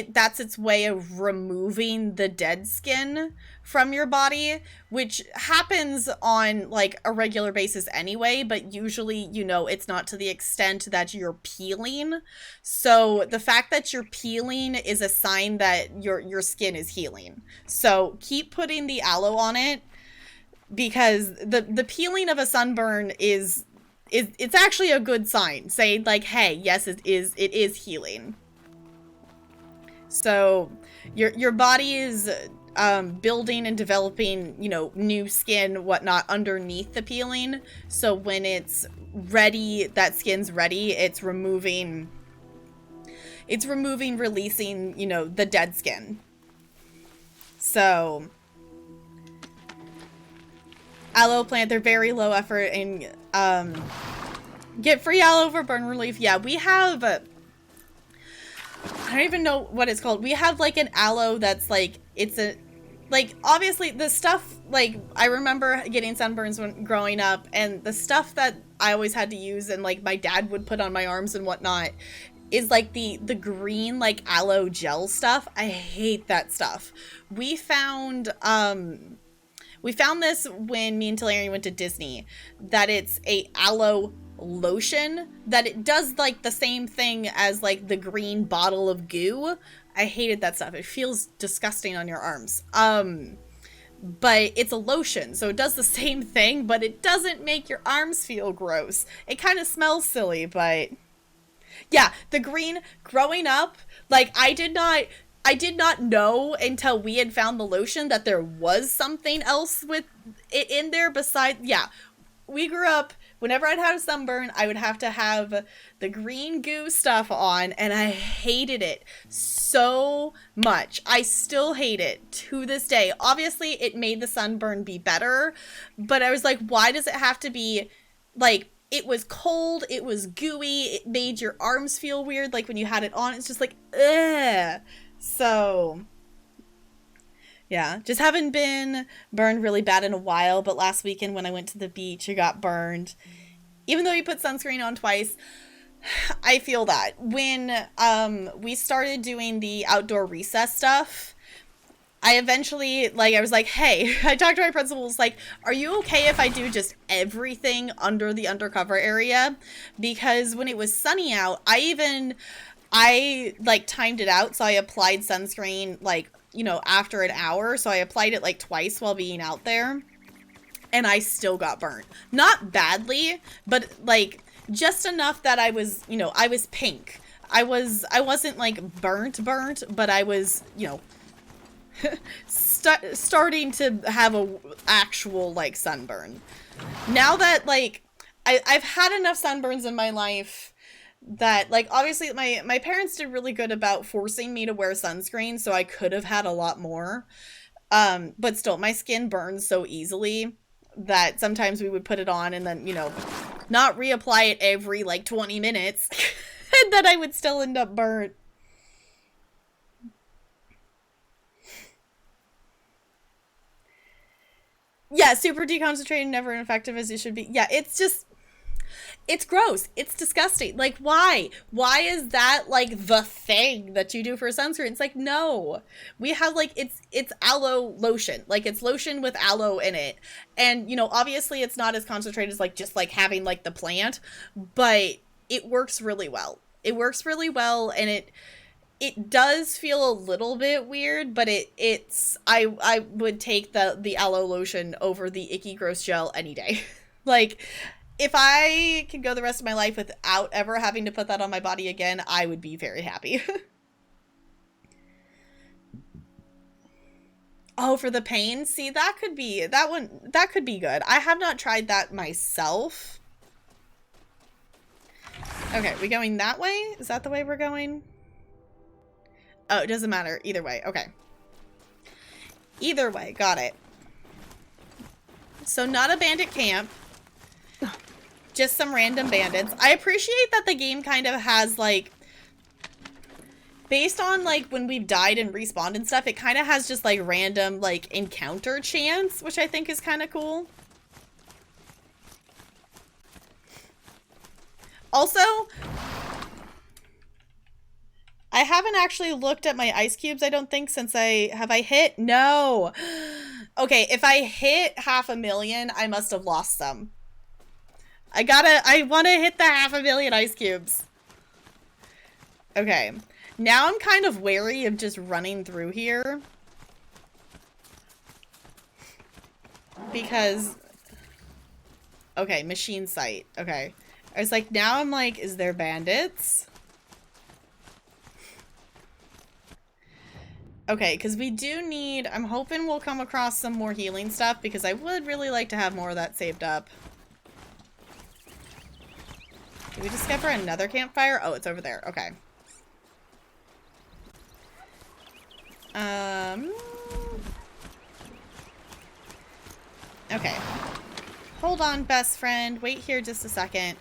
Speaker 1: that's its way of removing the dead skin from your body, which happens on like a regular basis anyway, but usually, you know, it's not to the extent that you're peeling. So the fact that you're peeling is a sign that your skin is healing. So keep putting the aloe on it, because the peeling of a sunburn is it's actually a good sign, saying like, hey, yes, it is healing. So your body is building and developing, you know, new skin, whatnot, underneath the peeling. So when it's ready, that skin's ready, it's removing, releasing, you know, the dead skin. So aloe plant, they're very low effort, and get free aloe for burn relief. Yeah, we have I don't even know what it's called. We have like an aloe that's like, it's a, like, obviously the stuff, like, I remember getting sunburns when growing up, and the stuff that I always had to use and like my dad would put on my arms and whatnot is like the green like aloe gel stuff. I hate that stuff. We found this when me and Talarian went to Disney, that it's a aloe lotion, that it does like the same thing as like the green bottle of goo. I hated that stuff. It feels disgusting on your arms. But it's a lotion, so it does the same thing, but it doesn't make your arms feel gross. It kind of smells silly, but yeah, the green, growing up, like I did not know until we had found the lotion that there was something else with it in there besides, yeah. We grew up, whenever I'd have a sunburn, I would have to have the green goo stuff on, and I hated it so much. I still hate it to this day. Obviously, it made the sunburn be better, but I was like, why does it have to be, like, it was cold, it was gooey, it made your arms feel weird, like, when you had it on, it's just like, ugh. So yeah, just haven't been burned really bad in a while, but last weekend when I went to the beach, I got burned. Even though you put sunscreen on twice, I feel that. When we started doing the outdoor recess stuff, I eventually, like, I was like, hey, I talked to my principal, was like, are you okay if I do just everything under the undercover area? Because when it was sunny out, I like timed it out, so I applied sunscreen, like, you know, after an hour, so I applied it like twice while being out there, and I still got burnt. Not badly, but like just enough that I was, you know, I was pink. I wasn't like burnt, but I was, you know, starting to have a actual like sunburn. Now that like I've had enough sunburns in my life that, like, obviously my parents did really good about forcing me to wear sunscreen, so I could have had a lot more. But still, my skin burns so easily that sometimes we would put it on and then, you know, not reapply it every like 20 minutes and then I would still end up burnt. Yeah, super deconcentrated, never effective as it should be. Yeah, it's just, it's gross. It's disgusting. Like, why? Why is that like the thing that you do for sunscreen? It's like, no. We have like, it's aloe lotion. Like, it's lotion with aloe in it. And, you know, obviously it's not as concentrated as like just like having like the plant, but it works really well. It works really well, and it does feel a little bit weird, but I would take the aloe lotion over the icky gross gel any day. Like, if I could go the rest of my life without ever having to put that on my body again, I would be very happy. Oh, for the pain? See, that could be good. I have not tried that myself. Okay, we going that way? Is that the way we're going? Oh, it doesn't matter. Either way. Okay. Either way. Got it. So not a bandit camp. Just some random bandits. I appreciate that the game kind of has, like, based on, like, when we've died and respawned and stuff, it kind of has just, like, random, like, encounter chance, which I think is kind of cool. Also, I haven't actually looked at my ice cubes, I don't think, since have I hit? No. Okay, if I hit 500,000, I must have lost some. I want to hit the 500,000 ice cubes. Okay. Now I'm kind of wary of just running through here. Because, okay, machine site. Okay. I was like, now I'm like, is there bandits? Okay, because we do need, I'm hoping we'll come across some more healing stuff, because I would really like to have more of that saved up. Did we discover another campfire? Oh, it's over there. Okay. Okay. Hold on, best friend. Wait here just a second.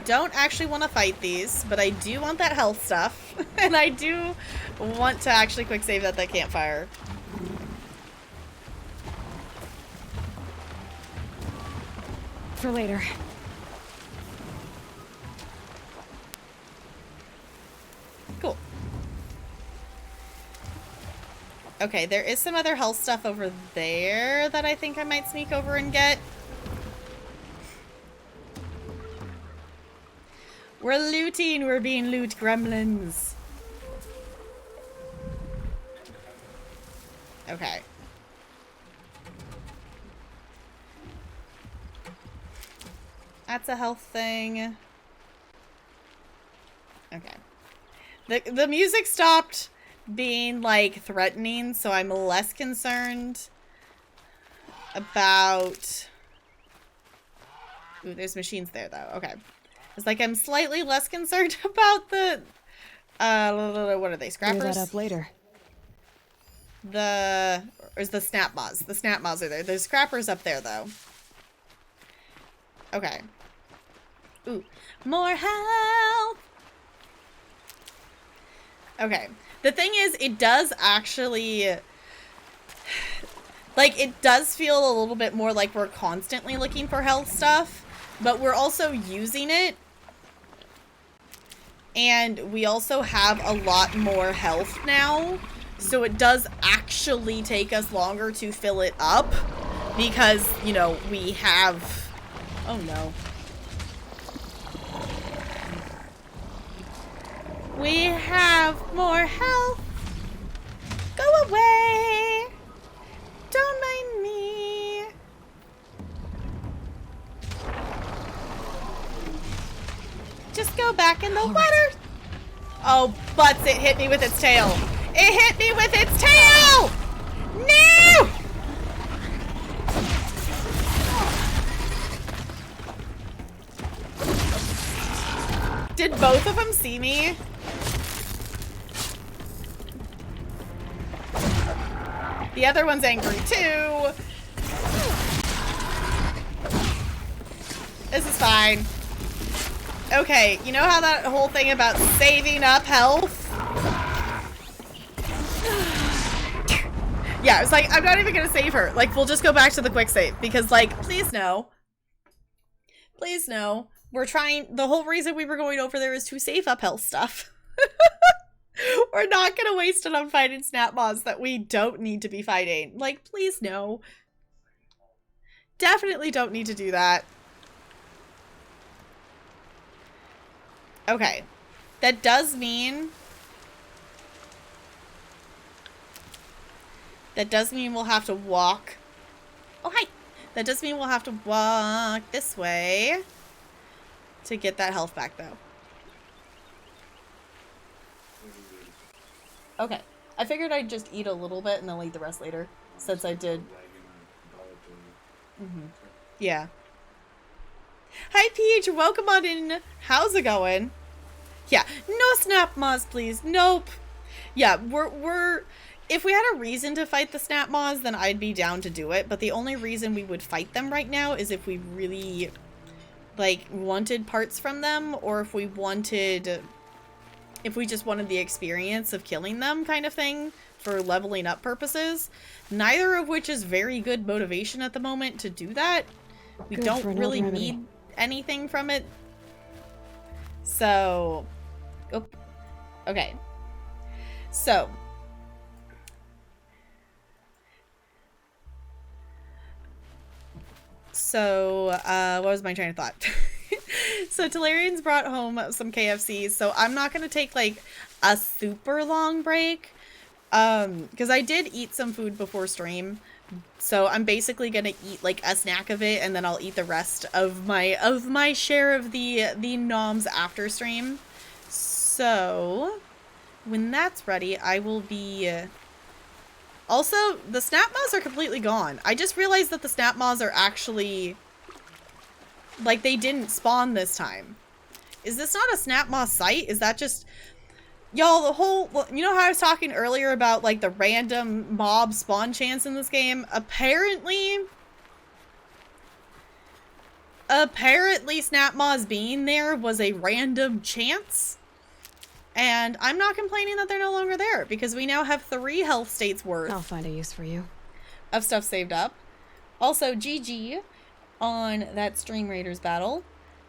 Speaker 1: Don't actually want to fight these, but I do want that health stuff. And I do want to actually quick save that campfire.
Speaker 3: For later.
Speaker 1: Cool. Okay, there is some other health stuff over there that I think I might sneak over and get. We're looting! We're being loot gremlins. Okay. That's a health thing. Okay. The music stopped being, like, threatening, so I'm less concerned about... Ooh, there's machines there, though. Okay. It's like I'm slightly less concerned about the... what are they, scrappers?
Speaker 3: Clear that up later.
Speaker 1: Or is the snap moths. The snap moths are there. There's scrappers up there, though. Okay. Ooh. More help! Okay. The thing is, it does actually... Like, it does feel a little bit more like we're constantly looking for health stuff, but we're also using it. And we also have a lot more health now, so it does actually take us longer to fill it up because, you know, we have... Oh no. We have more health. Go away. Don't mind me. Just go back in the water. Oh, butts, it hit me with its tail. It hit me with its tail. No! Did both of them see me? The other one's angry too. This is fine. Okay, you know how that whole thing about saving up health? Yeah, it's like, I'm not even gonna save her. Like, we'll just go back to the quick save because, like, please no. Please no. We're trying, the whole reason we were going over there is to save up health stuff. We're not gonna waste it on fighting snap moths that we don't need to be fighting. Like, please no. Definitely don't need to do that. Okay. That does mean... That does mean we'll have to walk... Oh, hi! That does mean we'll have to walk this way to get that health back, though. Okay. I figured I'd just eat a little bit and then I'll eat the rest later, since I did... Yeah. Hi, Peach! Welcome on in. How's it going? Yeah. No snap moths, please. Nope. Yeah, we're... If we had a reason to fight the snap moths, then I'd be down to do it. But the only reason we would fight them right now is if we really, like, wanted parts from them, or if we wanted... If we just wanted the experience of killing them kind of thing for leveling up purposes. Neither of which is very good motivation at the moment to do that. We don't really need anything from it. So... Oh, okay. So... what was my train of thought? So Talarian's brought home some KFC, so I'm not gonna take like a super long break, because I did eat some food before stream, so I'm basically gonna eat like a snack of it, and then I'll eat the rest of my share of the noms after stream. So when that's ready, I will be. Also, the snap moths are completely gone. I just realized that the snap moths are actually... Like, they didn't spawn this time. Is this not a snap moth site? Is that just... Y'all, the whole... You know how I was talking earlier about, like, the random mob spawn chance in this game? Apparently snap moths being there was a random chance. And I'm not complaining that they're no longer there, because we now have 3 health states worth.
Speaker 3: I'll find a use for you.
Speaker 1: Of stuff saved up. Also, GG on that Stream Raiders battle.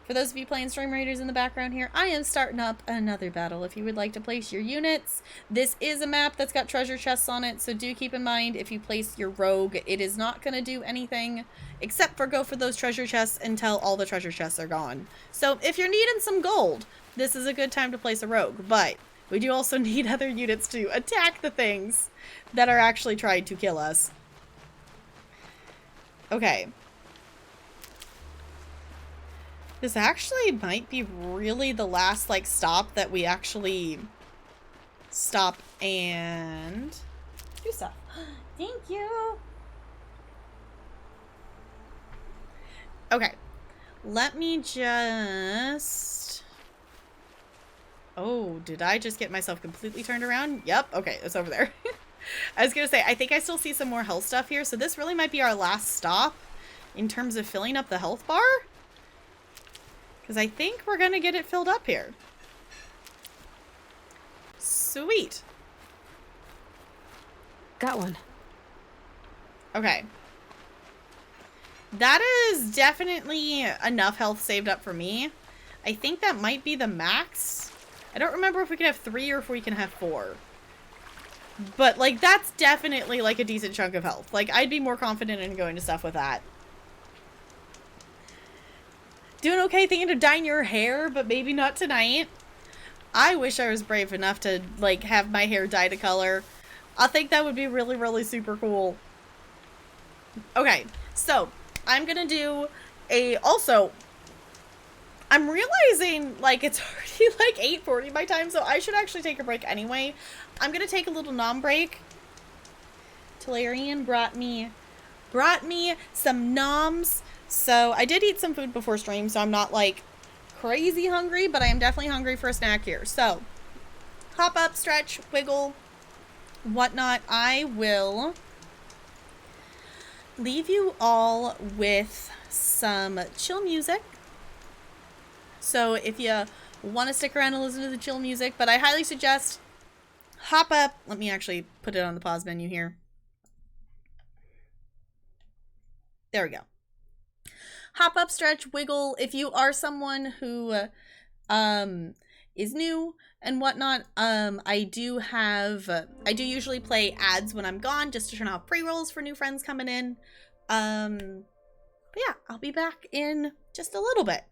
Speaker 1: For those of you playing Stream Raiders in the background here, I am starting up another battle. If you would like to place your units, this is a map that's got treasure chests on it, so do keep in mind if you place your rogue, it is not going to do anything except for go for those treasure chests until all the treasure chests are gone. So if you're needing some gold, this is a good time to place a rogue, but we do also need other units to attack the things that are actually trying to kill us. Okay. This actually might be really the last, like, stop that we actually stop and do stuff. Thank you! Okay. Let me just... Oh, did I just get myself completely turned around? Yep. Okay, it's over there. I was gonna say, I think I still see some more health stuff here, so this really might be our last stop in terms of filling up the health bar. Because I think we're gonna get it filled up here. Sweet.
Speaker 3: Got one.
Speaker 1: Okay. That is definitely enough health saved up for me. I think that might be the max. I don't remember if we can have 3 or if we can have 4. But, like, that's definitely, like, a decent chunk of health. Like, I'd be more confident in going to stuff with that. Doing okay thinking of dyeing your hair, but maybe not tonight. I wish I was brave enough to, like, have my hair dyed a color. I think that would be really, really super cool. Okay, so I'm gonna do a, also, I'm realizing, like, it's already, like, 8:40 my time, so I should actually take a break anyway. I'm gonna take a little nom break. Talarian brought me some noms. So I did eat some food before stream, so I'm not, like, crazy hungry, but I am definitely hungry for a snack here. So, hop up, stretch, wiggle, whatnot. I will leave you all with some chill music. So if you want to stick around and listen to the chill music, but I highly suggest hop up. Let me actually put it on the pause menu here. There we go. Hop up, stretch, wiggle. If you are someone who is new and whatnot, I do usually play ads when I'm gone just to turn off pre-rolls for new friends coming in. But yeah, I'll be back in just a little bit.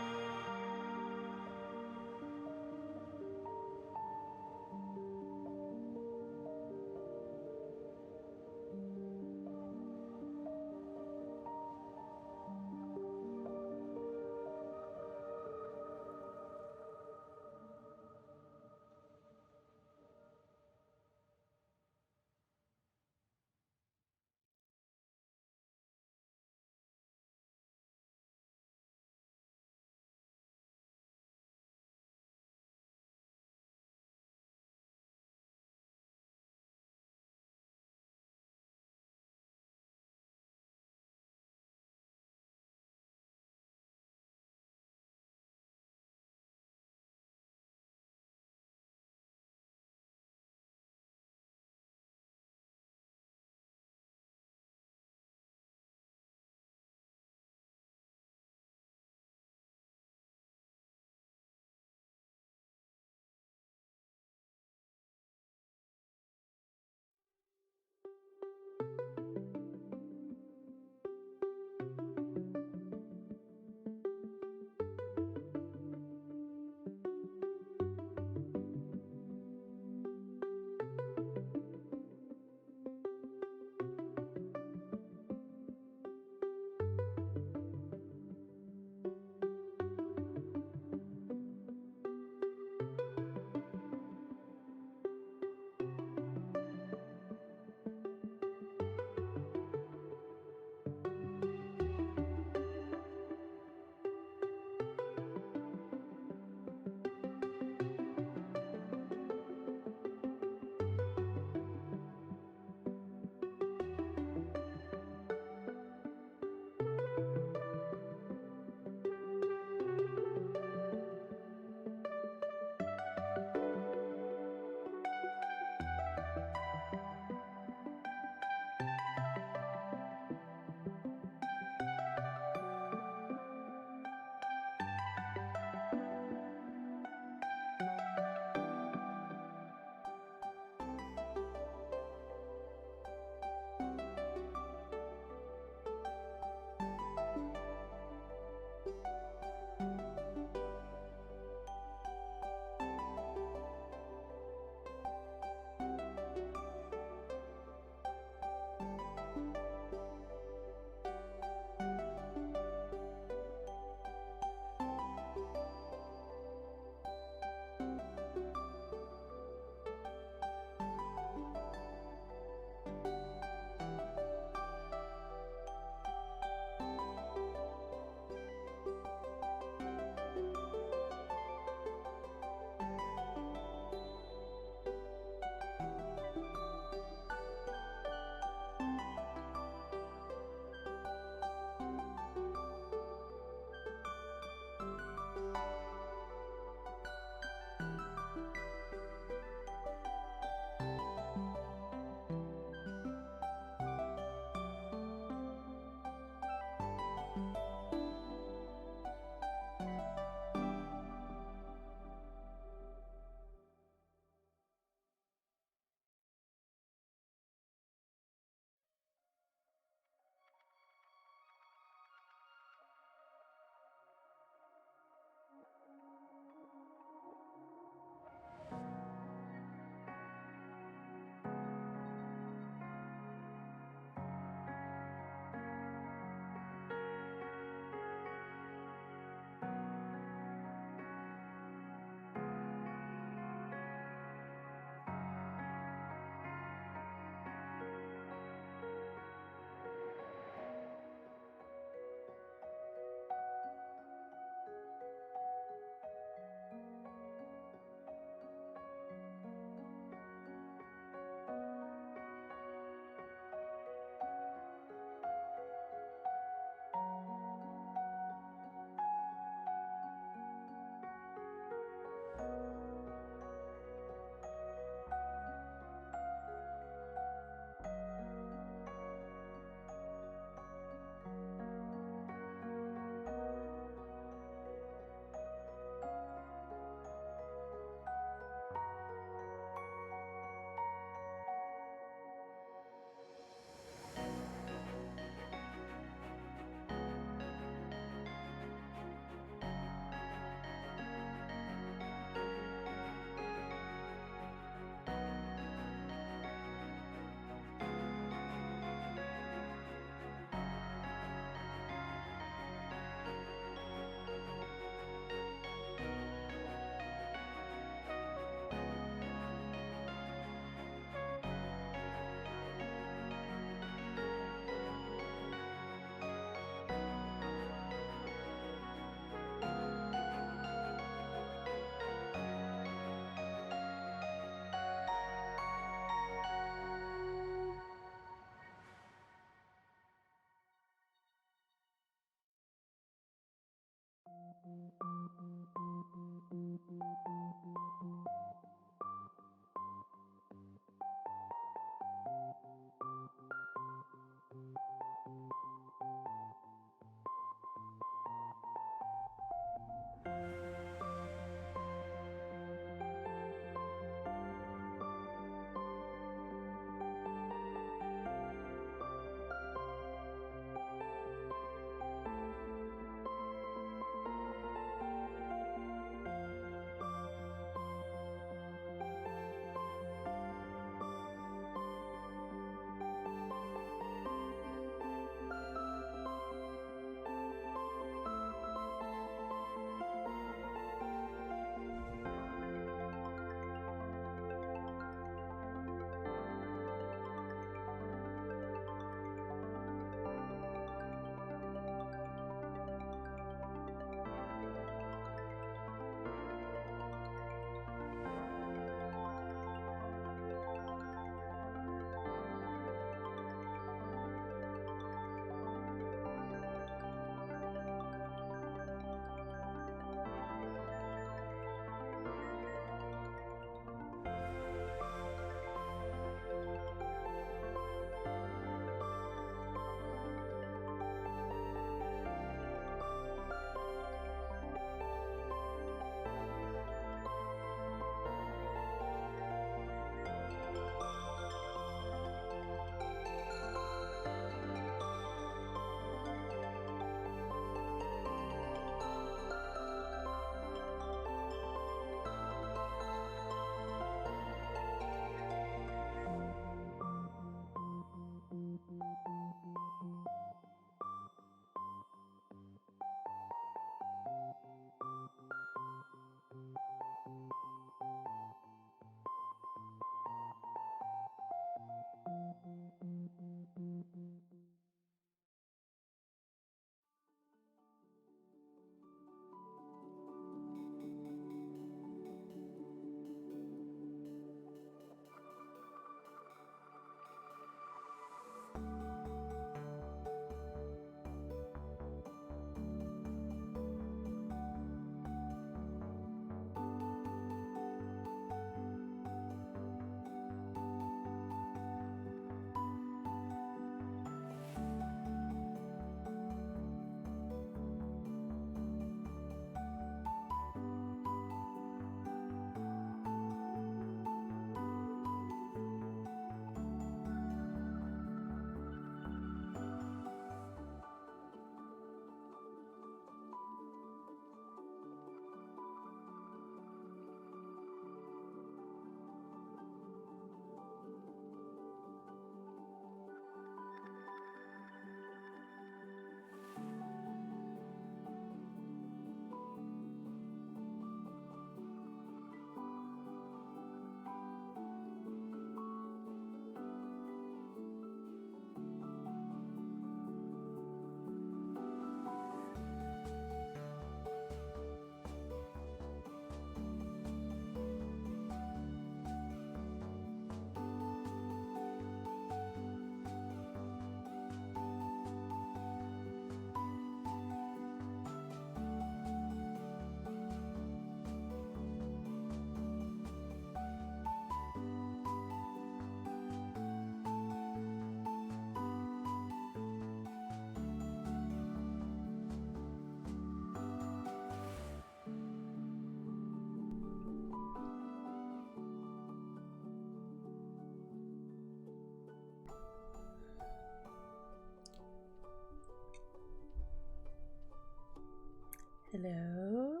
Speaker 1: Hello?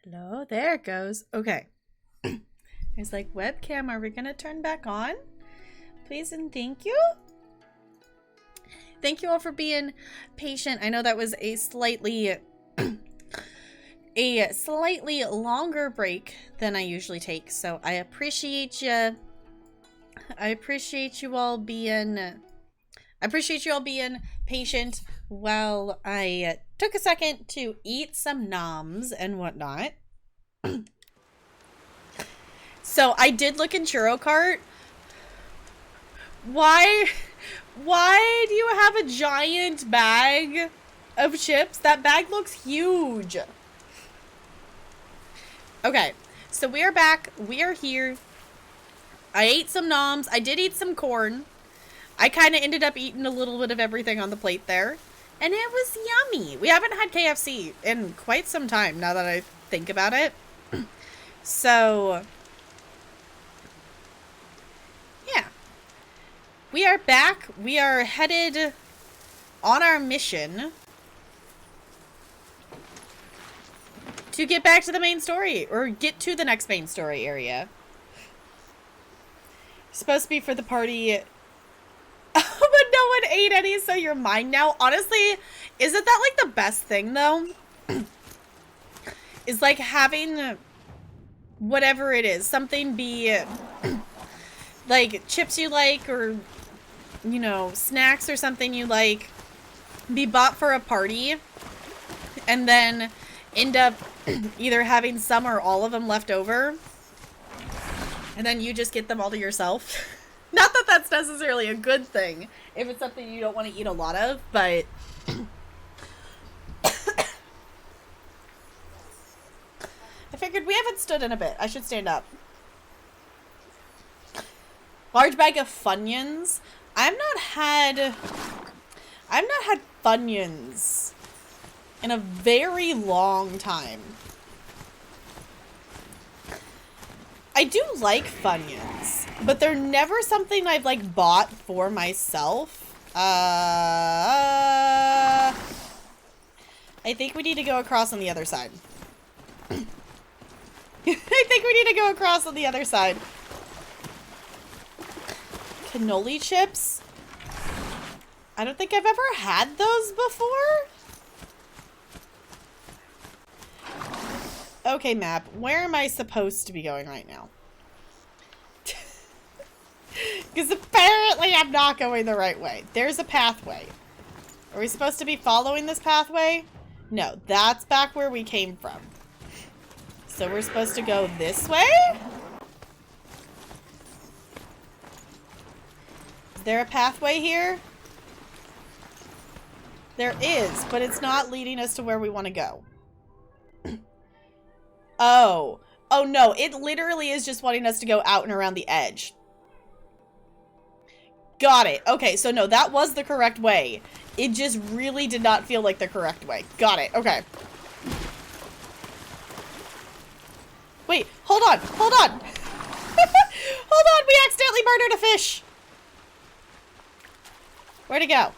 Speaker 1: Hello? There it goes. Okay. I was like, webcam, are we gonna turn back on? Please and thank you. Thank you all for being patient. I know that was a slightly longer break than I usually take, so I appreciate you. I appreciate you all being patient while I took a second to eat some noms and whatnot. So I did look in Churro Cart. Why do you have a giant bag of chips. That bag looks huge. Okay, so we are back. We are here. I ate some noms. I did eat some corn. I kind of ended up eating a little bit of everything on the plate there. And it was yummy. We haven't had KFC in quite some time now that I think about it. So, yeah. We are back. We are headed on our mission to get back to the main story, or get to the next main story area. Supposed to be for the party, but no one ate any, so you're mine now. Honestly, isn't that like the best thing though? Is like having whatever it is, something be like chips you like, or you know, snacks or something you like, be bought for a party and then end up either having some or all of them left over, and then you just get them all to yourself. Not that that's necessarily a good thing if it's something you don't want to eat a lot of, but I figured we haven't stood in a bit. I should stand up. Large bag of Funyuns. I've not had Funyuns in a very long time. I do like Funyuns, but they're never something I've like bought for myself. I think we need to go across on the other side. I think we need to go across on the other side. Cannoli chips? I don't think I've ever had those before. Okay, map. Where am I supposed to be going right now? Because apparently I'm not going the right way. There's a pathway. Are we supposed to be following this pathway? No, that's back where we came from. So we're supposed to go this way? Is there a pathway here? There is, but it's not leading us to where we want to go. Oh. Oh no, it literally is just wanting us to go out and around the edge. Got it. Okay, so no, that was the correct way. It just really did not feel like the correct way. Got it. Okay. Wait, hold on. Hold on. Hold on, we accidentally murdered a fish. Where'd it go?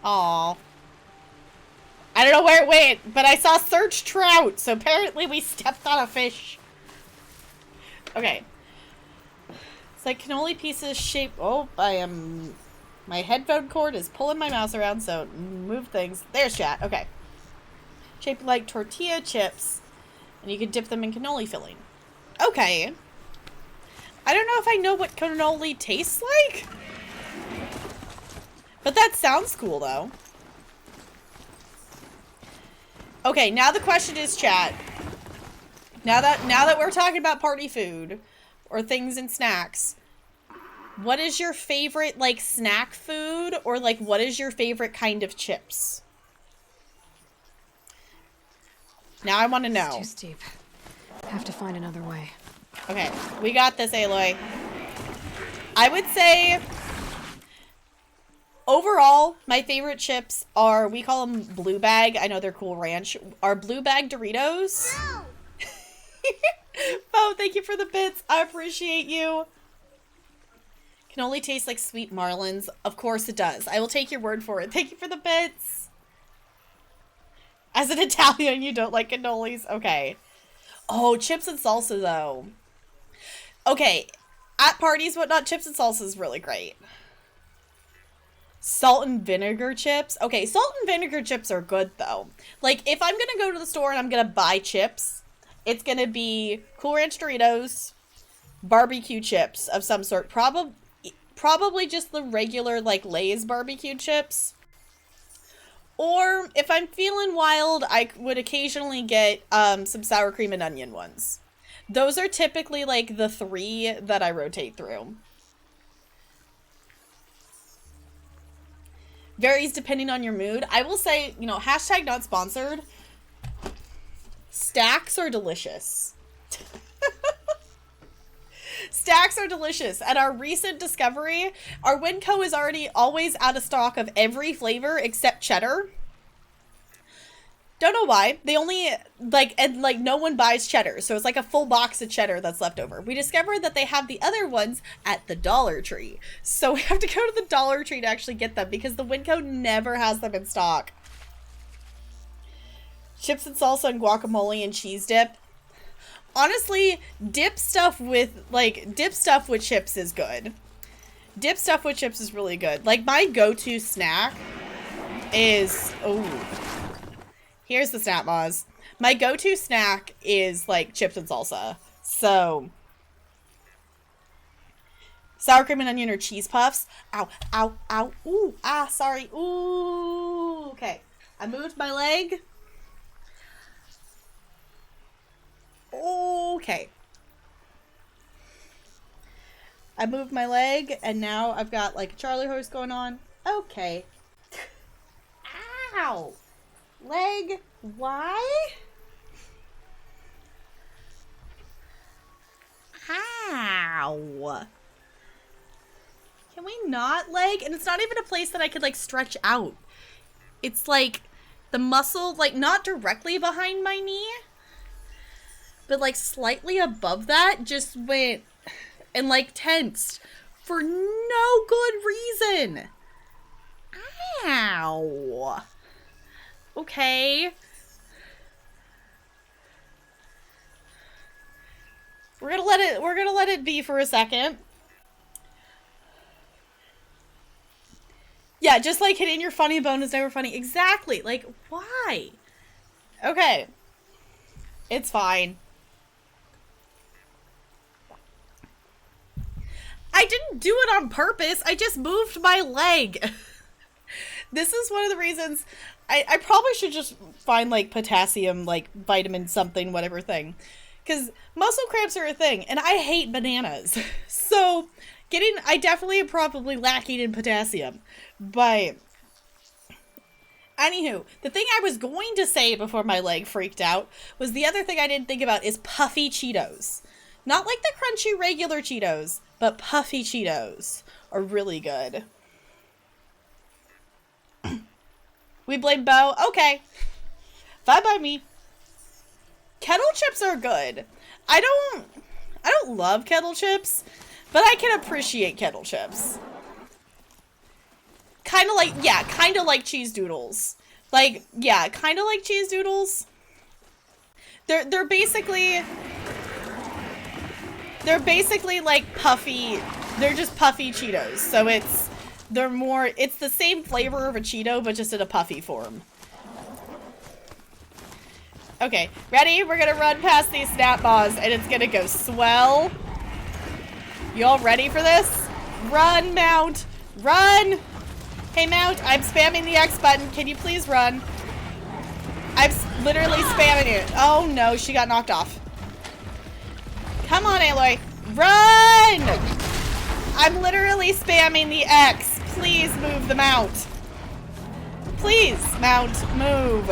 Speaker 1: Aw. I don't know where it went, but I saw search trout, so apparently we stepped on a fish. Okay. It's like cannoli pieces shaped... Oh, my headphone cord is pulling my mouse around, so move things. There's chat. Okay. Shaped like tortilla chips, and you can dip them in cannoli filling. Okay. I don't know if I know what cannoli tastes like, but that sounds cool, though. Okay, now the question is, chat. Now that we're talking about party food or things and snacks, what is your favorite like snack food, or like what is your favorite kind of chips? Now I want to know.
Speaker 3: It's too steep. Have to find another way.
Speaker 1: Okay, we got this, Aloy. I would say overall, my favorite chips are, we call them Blue Bag. I know they're Cool Ranch. Are Blue Bag Doritos. No. Bo, thank you for the bits. I appreciate you. Can only taste like sweet marlins. Of course it does. I will take your word for it. Thank you for the bits. As an Italian, you don't like cannolis? Okay. Oh, chips and salsa, though. Okay. At parties, whatnot, chips and salsa is really great. Salt and vinegar chips. Okay, salt and vinegar chips are good, though. Like, if I'm gonna go to the store and I'm gonna buy chips, it's gonna be Cool Ranch Doritos, barbecue chips of some sort. Probably just the regular, like, Lay's barbecue chips. Or, if I'm feeling wild, I would occasionally get some sour cream and onion ones. Those are typically, like, the 3 that I rotate through. Varies depending on your mood. I will say, you know, hashtag not sponsored. Stacks are delicious. Stacks are delicious. At our recent discovery, our Winco is already always out of stock of every flavor except cheddar. Don't know why. They only, like no one buys cheddar. So it's like a full box of cheddar that's left over. We discovered that they have the other ones at the Dollar Tree. So we have to go to the Dollar Tree to actually get them because the Winco never has them in stock. Chips and salsa and guacamole and cheese dip. Honestly, dip stuff with chips is good. Dip stuff with chips is really good. Like, my go-to snack is, here's the Snap Moz. My go-to snack is, like, chips and salsa. So, sour cream and onion or cheese puffs. Ow, ow, ow, ooh, ah, sorry, ooh, okay. I moved my leg. Okay. I moved my leg, and now I've got, like, a Charlie horse going on. Okay. Ow! Leg, why? Ow! Can we not, leg? And it's not even a place that I could, like, stretch out. It's, like, the muscle, like, not directly behind my knee, but, like, slightly above that just went and, like, tensed for no good reason. Ow. Okay. We're gonna let it be for a second. Yeah, just like hitting your funny bone is never funny. Exactly. Like, why? Okay. It's fine. I didn't do it on purpose. I just moved my leg. This is one of the reasons I probably should just find, like, potassium, like, vitamin something, whatever thing. Because muscle cramps are a thing, and I hate bananas. So, I definitely am probably lacking in potassium. But, anywho, the thing I was going to say before my leg freaked out was the other thing I didn't think about is puffy Cheetos. Not like the crunchy regular Cheetos, but puffy Cheetos are really good. We blame Bo? Okay. Fine by me. Kettle chips are good. I don't love kettle chips, but I can appreciate kettle chips. Kind of like cheese doodles. Like, yeah, kind of like cheese doodles. They're basically like puffy, they're just puffy Cheetos. So it's the same flavor of a Cheeto, but just in a puffy form. Okay, ready? We're gonna run past these Snap Moz, and it's gonna go swell. You all ready for this? Run, Mount! Run! Hey, Mount, I'm spamming the X button. Can you please run? I'm literally spamming it. Oh no, she got knocked off. Come on, Aloy. Run! I'm literally spamming the X. Please move the Mount. Please, Mount, move.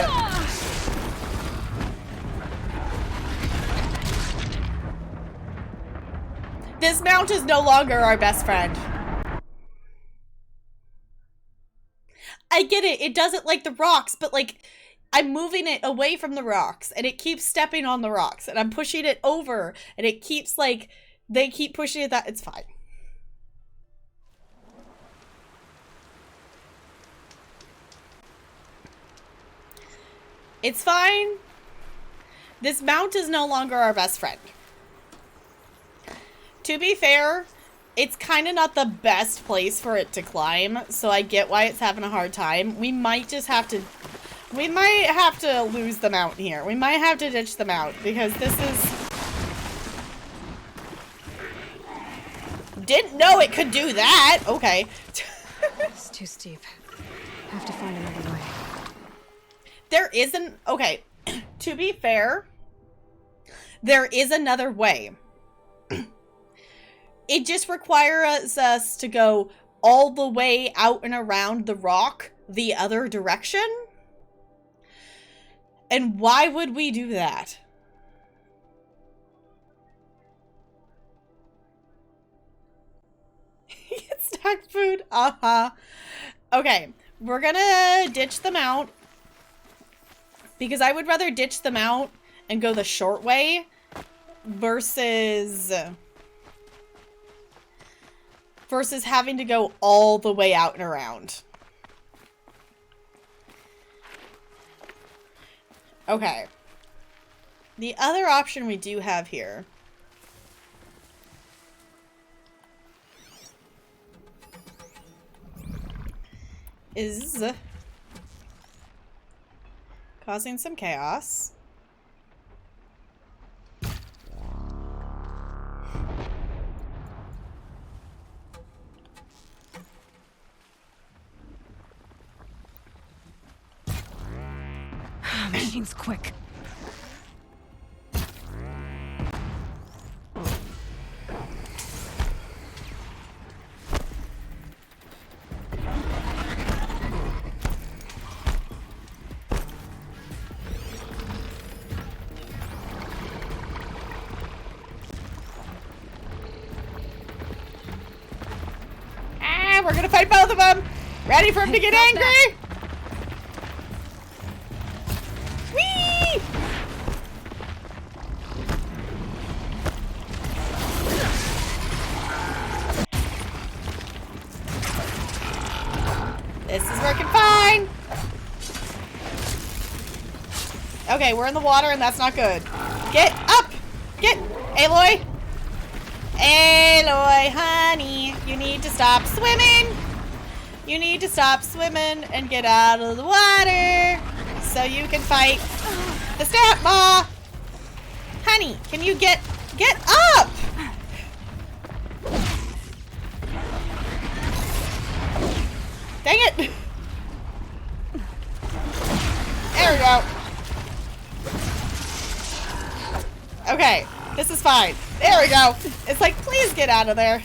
Speaker 1: This Mount is no longer our best friend. I get it. It doesn't like the rocks, but, like, I'm moving it away from the rocks, and it keeps stepping on the rocks, and I'm pushing it over, and it keeps, like, they keep pushing it that. It's fine. It's fine. This Mount is no longer our best friend. To be fair, it's kind of not the best place for it to climb, so I get why it's having a hard time. We might have to lose the Mount here. We might have to ditch the Mount, because this is... Didn't know it could do that! Okay.
Speaker 3: It's too steep. Have to find another way.
Speaker 1: There isn't... Okay. To be fair, there is another way. It just requires us to go all the way out and around the rock the other direction? And why would we do that? Get snack food. Okay, we're gonna ditch them out. Because I would rather ditch them out and go the short way versus having to go all the way out and around. Okay. The other option we do have here is causing some chaos.
Speaker 3: Machine's quick.
Speaker 1: We're gonna fight both of them. Ready for him to get angry? Whee! This is working fine. Okay, we're in the water and that's not good. Get up! Get! Aloy! Aloy, honey, you need to stop swimming. You need to stop swimming and get out of the water so you can fight the snap maw. Honey, can you get up? Dang it. There we go. Okay, this is fine. There we go. It's like, please get out of there.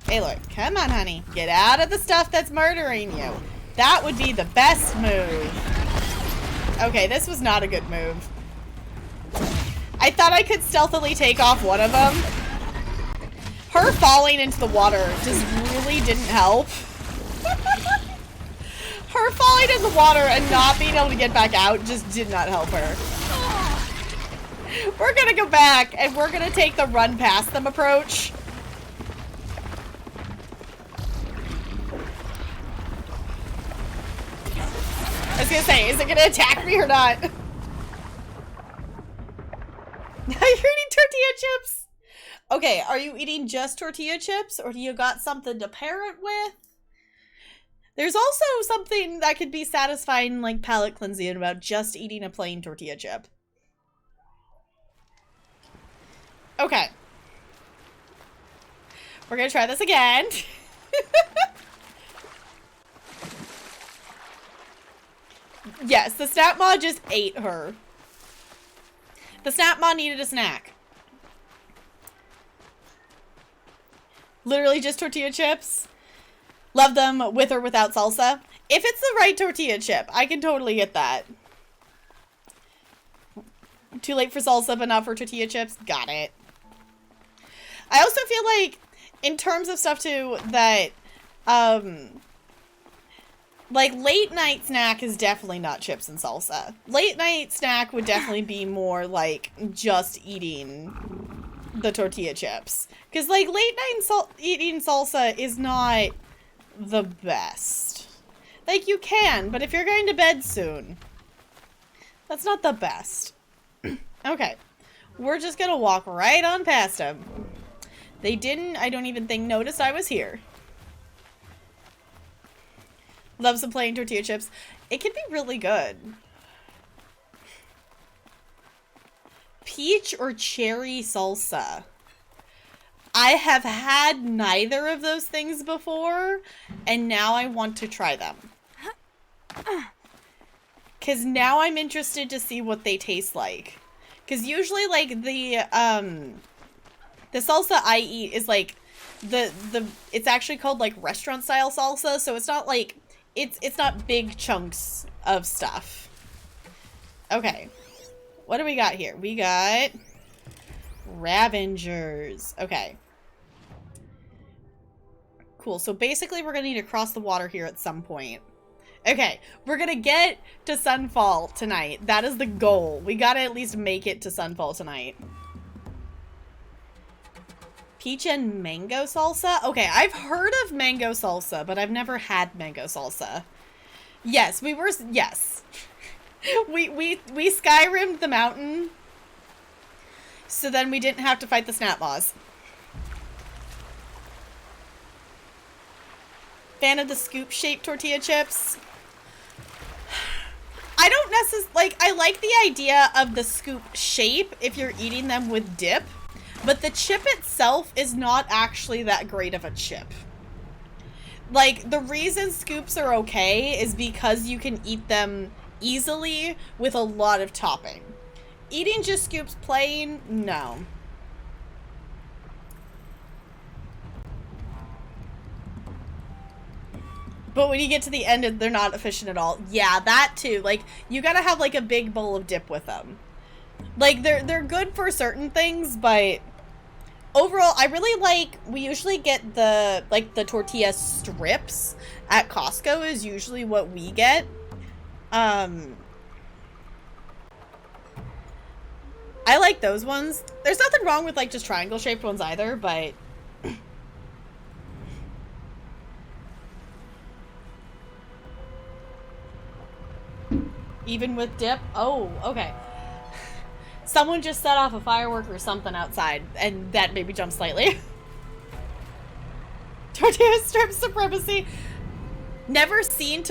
Speaker 1: Aloy, come on, honey. Get out of the stuff that's murdering you. That would be the best move. Okay, this was not a good move. I thought I could stealthily take off one of them. Her falling into the water just really didn't help. Her falling in the water and not being able to get back out just did not help her. We're gonna go back and we're gonna take the run past them approach. I was gonna say, is it gonna attack me or not? You're eating tortilla chips? Okay, are you eating just tortilla chips or do you got something to pair it with? There's also something that could be satisfying, like palate cleansing, about just eating a plain tortilla chip. Okay. We're gonna try this again. Yes, the snap maw just ate her. The snap maw needed a snack. Literally just tortilla chips. Love them with or without salsa. If it's the right tortilla chip, I can totally get that. Too late for salsa, but not for tortilla chips. Got it. I also feel like, in terms of stuff too, that, like, late night snack is definitely not chips and salsa. Late night snack would definitely be more like just eating the tortilla chips. Because, like, late night eating salsa is not the best. Like, you can, but if you're going to bed soon, that's not the best. Okay. We're just gonna walk right on past them. They didn't, I don't even think, notice I was here. Love some plain tortilla chips. It can be really good. Peach or cherry salsa. I have had neither of those things before, and now I want to try them. Because now I'm interested to see what they taste like. Because usually, like, the salsa I eat is, like, it's actually called like restaurant style salsa, so it's not like it's not big chunks of stuff. Okay. What do we got here? We got Ravengers. Okay. Cool. So basically we're going to need to cross the water here at some point. Okay. We're going to get to Sunfall tonight. That is the goal. We got to at least make it to Sunfall tonight. Peach and mango salsa? Okay, I've heard of mango salsa, but I've never had mango salsa. Yes, yes. we Skyrim'd the mountain, so then we didn't have to fight the snap laws. Fan of the scoop-shaped tortilla chips? I don't necessarily, like, I like the idea of the scoop shape if you're eating them with dip, but the chip itself is not actually that great of a chip. Like, the reason scoops are okay is because you can eat them easily with a lot of topping. Eating just scoops plain, no. But when you get to the end, they're not efficient at all. Yeah, that too. Like, you gotta have, like, a big bowl of dip with them. Like, they're good for certain things, but overall, I really like, we usually get the, like, the tortilla strips at Costco is usually what we get. I like those ones. There's nothing wrong with, like, just triangle-shaped ones either, but even with dip? Oh, okay. Someone just set off a firework or something outside, and that made me jump slightly. Tortilla strip supremacy. Never seen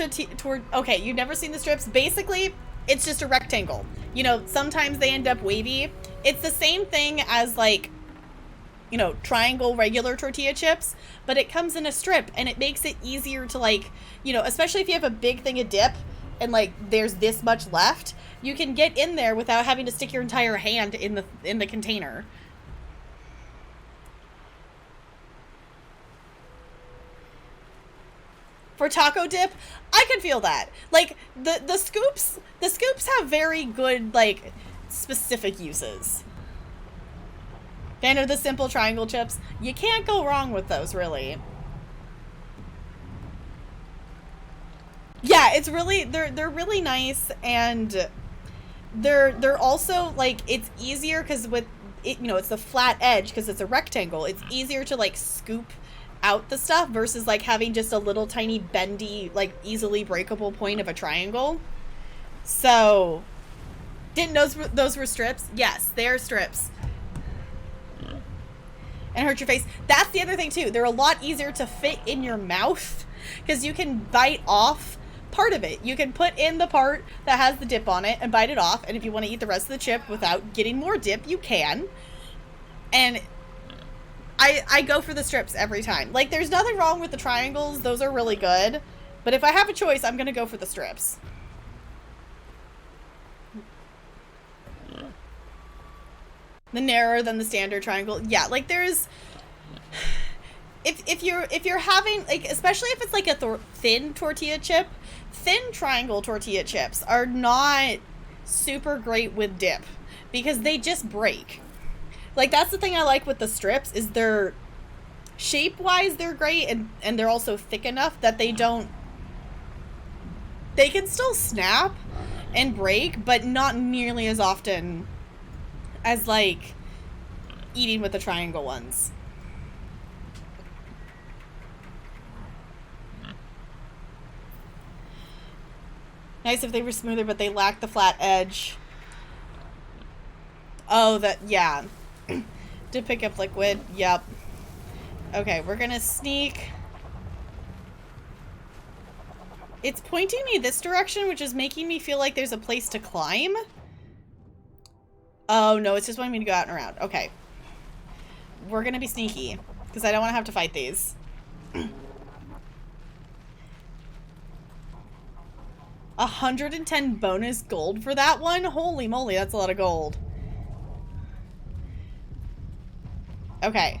Speaker 1: okay, you've never seen the strips. Basically, it's just a rectangle. You know, sometimes they end up wavy. It's the same thing as, like, you know, triangle regular tortilla chips, but it comes in a strip, and it makes it easier to, like, you know, especially if you have a big thing of dip, and, like, there's this much left, you can get in there without having to stick your entire hand in the container. For taco dip, I could feel that. Like, the scoops have very good, like, specific uses. Fan of the simple triangle chips. You can't go wrong with those, really. Yeah, it's really, they're really nice, and they're also, like, it's easier because with it, you know, it's the flat edge because it's a rectangle. It's easier to, like, scoop out the stuff versus, like, having just a little tiny bendy, like, easily breakable point of a triangle. So, didn't know those were strips? Yes, they are strips. And hurt your face. That's the other thing too. They're a lot easier to fit in your mouth because you can bite off part of it. You can put in the part that has the dip on it and bite it off, and if you want to eat the rest of the chip without getting more dip, you can. And I go for the strips every time. Like, there's nothing wrong with the triangles. Those are really good. But if I have a choice, I'm going to go for the strips. The narrower than the standard triangle. Yeah, like, there's... If you're having, like, especially if it's like a thin tortilla chip, thin triangle tortilla chips are not super great with dip because they just break. Like, that's the thing I like with the strips is they're shape-wise they're great, and they're also thick enough that they can still snap and break, but not nearly as often as, like, eating with the triangle ones. Nice if they were smoother, but they lack the flat edge. Oh, that, yeah. To pick up liquid, yep. Okay, we're gonna sneak. It's pointing me this direction, which is making me feel like there's a place to climb. Oh, no, it's just wanting me to go out and around. Okay. We're gonna be sneaky, because I don't want to have to fight these. 110 bonus gold for that one? Holy moly, that's a lot of gold. Okay.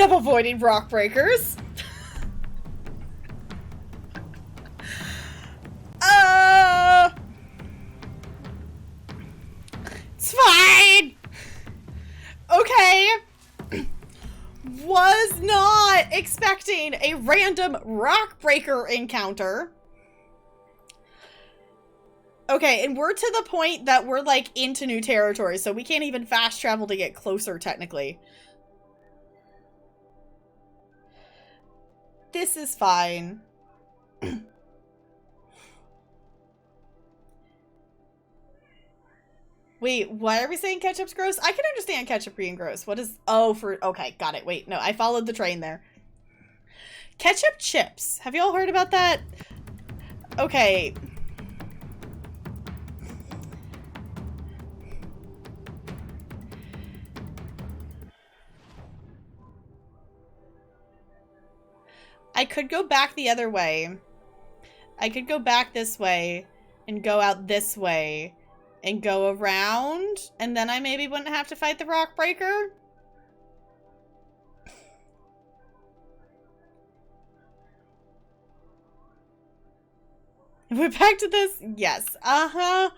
Speaker 1: Speaking of avoiding rock breakers. It's fine. Okay. Was not expecting a random rock breaker encounter. Okay, and we're to the point that we're like into new territory, so we can't even fast travel to get closer technically. This is fine. Wait, why are we saying ketchup's gross? I can understand ketchup being gross. What is... Oh, for... Okay, got it. Wait, no, I followed the train there. Ketchup chips. Have you all heard about that? Okay. I could go back the other way. I could go back this way and go out this way and go around, and then I maybe wouldn't have to fight the rock breaker. We're back to this? Yes. Uh-huh.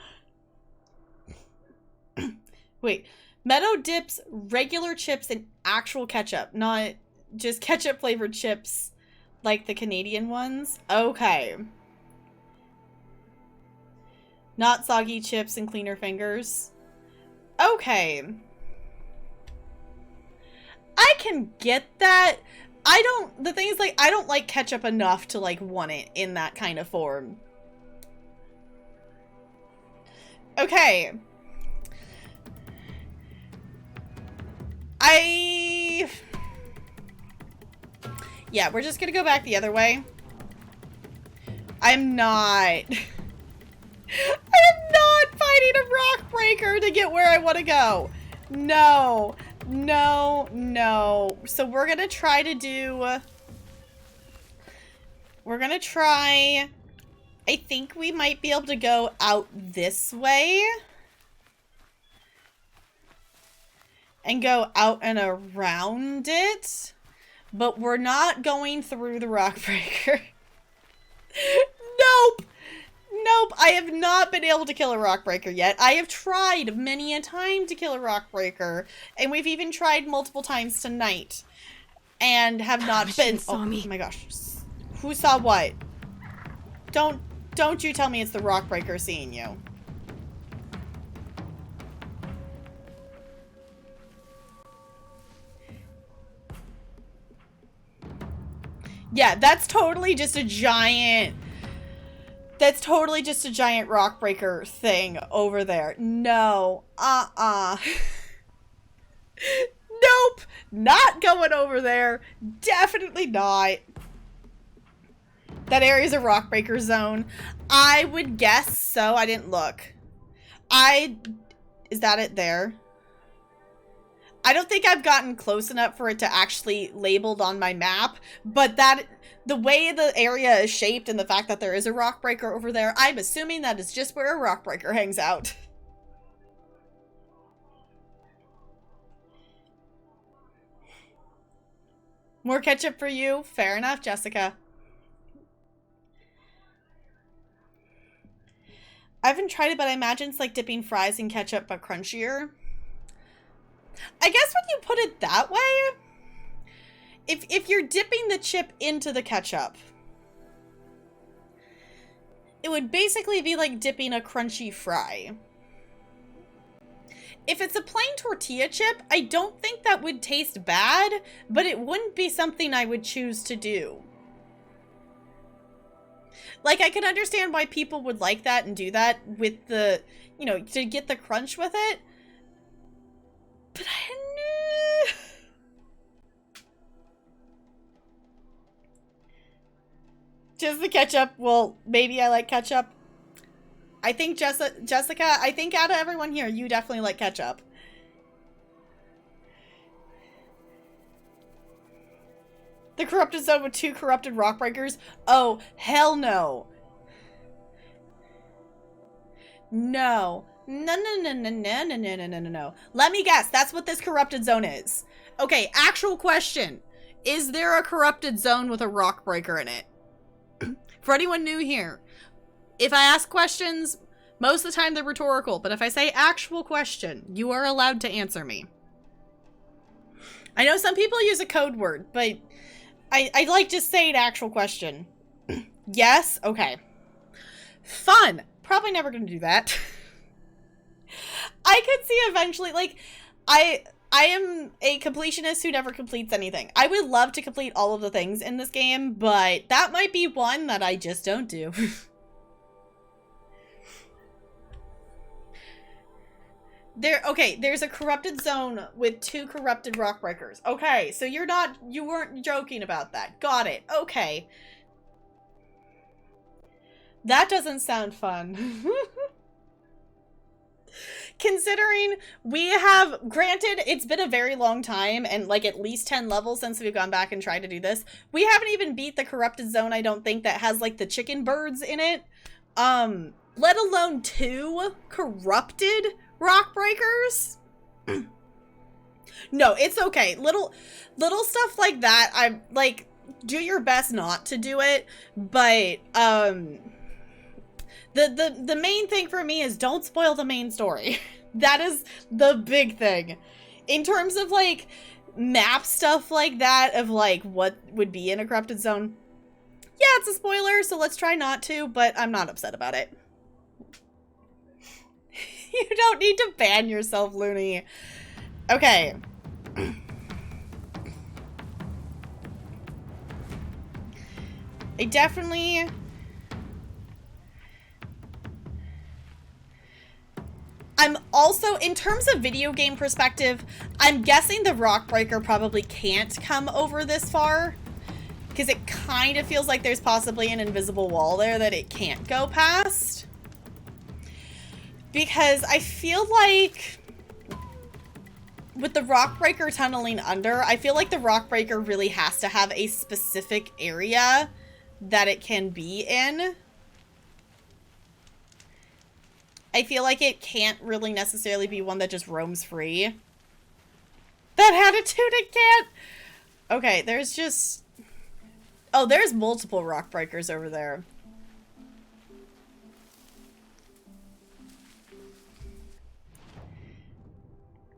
Speaker 1: Wait. Meadow dips regular chips in actual ketchup, not just ketchup flavored chips like the Canadian ones. Okay. Not soggy chips and cleaner fingers. Okay. I can get that. The thing is, like, I don't like ketchup enough to, like, want it in that kind of form. Okay. Yeah, we're just gonna go back the other way. I'm not... I am not fighting a rock breaker to get where I want to go. No. No. No. So we're gonna try to do... We're gonna try... I think we might be able to go out this way. And go out and around it. But we're not going through the rock breaker. Nope. Nope, I have not been able to kill a rock breaker yet. I have tried many a time to kill a rock breaker. And we've even tried multiple times tonight. And have not been...
Speaker 3: Saw me.
Speaker 1: Oh my gosh. Who saw what? Don't you tell me it's the rock breaker seeing you. Yeah, that's totally just a giant... That's totally just a giant rock breaker thing over there. No. Nope. Not going over there. Definitely not. That area's a rock breaker zone. I would guess so. I didn't look. Is that it there? I don't think I've gotten close enough for it to actually labeled on my map, but the way the area is shaped and the fact that there is a rock breaker over there, I'm assuming that is just where a rock breaker hangs out. More ketchup for you? Fair enough, Jessica. I haven't tried it, but I imagine it's like dipping fries in ketchup, but crunchier. I guess when you put it that way, if you're dipping the chip into the ketchup, it would basically be like dipping a crunchy fry. If it's a plain tortilla chip, I don't think that would taste bad, but it wouldn't be something I would choose to do. Like, I can understand why people would like that and do that with the, you know, to get the crunch with it. But just the ketchup. Well, maybe I like ketchup. I think Jessica, I think out of everyone here, you definitely like ketchup. The corrupted zone with 2 corrupted rock breakers? Oh, hell no. No. No, no, no, no, no, no, no, no, no, no, no. Let me guess. That's what this corrupted zone is. Okay, actual question. Is there a corrupted zone with a rock breaker in it? For anyone new here, if I ask questions, most of the time they're rhetorical, but if I say actual question, you are allowed to answer me. I know some people use a code word, but I like just saying actual question. Yes? Okay. Fun. Probably never gonna do that. I could see eventually, like, I am a completionist who never completes anything. I would love to complete all of the things in this game, but that might be one that I just don't do. There's a corrupted zone with 2 corrupted rock breakers. Okay, so you weren't joking about that. Got it. Okay. That doesn't sound fun. Considering we have, granted, it's been a very long time and like at least 10 levels since we've gone back and tried to do this. We haven't even beat the corrupted zone, I don't think, that has like the chicken birds in it. Let alone 2 corrupted rock breakers. No, it's okay. Little stuff like that, I'm like, do your best not to do it, but the main thing for me is don't spoil the main story. That is the big thing. In terms of like map stuff like that, of like what would be in a corrupted zone, yeah, it's a spoiler, so let's try not to, but I'm not upset about it. You don't need to ban yourself, Looney. Okay. I definitely... I'm also, in terms of video game perspective, I'm guessing the rock breaker probably can't come over this far. Because it kind of feels like there's possibly an invisible wall there that it can't go past. Because I feel like with the rock breaker tunneling under, I feel like the rock breaker really has to have a specific area that it can be in. I feel like it can't really necessarily be one that just roams free. That attitude, it can't. Okay, there's just... Oh, there's multiple rock breakers over there.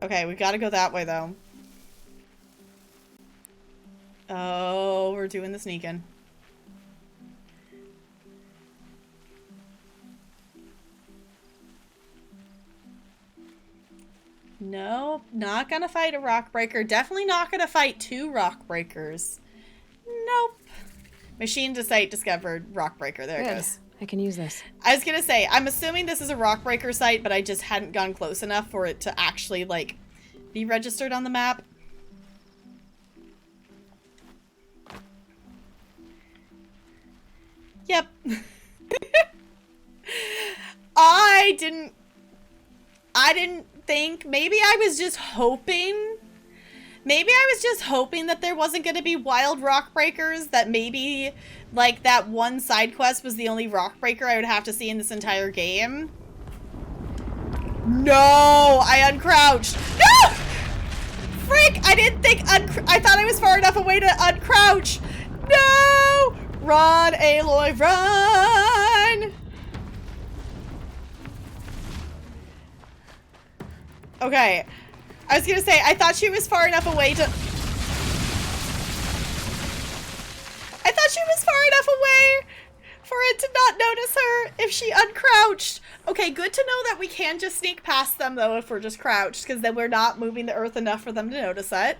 Speaker 1: Okay, we've got to go that way, though. Oh, we're doing the sneaking. Nope, not gonna fight a rock breaker. Definitely not gonna fight 2 rock breakers. Nope. Machine to site discovered. Rock breaker. There it goes.
Speaker 3: I can use this.
Speaker 1: I was gonna say, I'm assuming this is a rock breaker site, but I just hadn't gone close enough for it to actually, like, be registered on the map. Yep. I didn't think, maybe I was just hoping that there wasn't going to be wild rock breakers, that maybe like that one side quest was the only rock breaker I would have to see in this entire game. No, I uncrouched. No! Frick, I didn't think I thought I was far enough away to uncrouch. No! Run, Aloy, run! Okay. I was gonna say, I thought she was far enough away to... I thought she was far enough away for it to not notice her if she uncrouched. Okay, good to know that we can just sneak past them, though, if we're just crouched, because then we're not moving the earth enough for them to notice it.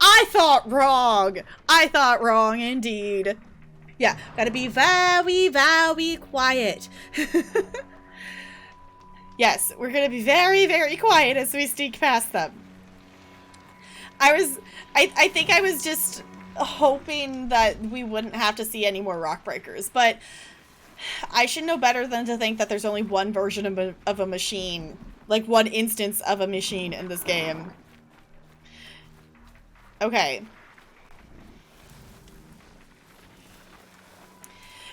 Speaker 1: I thought wrong. I thought wrong, indeed. Yeah, gotta be very, very quiet. Yes, we're gonna be very, very quiet as we sneak past them. I think I was just hoping that we wouldn't have to see any more rock breakers, but I should know better than to think that there's only one version of a machine, like one instance of a machine in this game. Okay.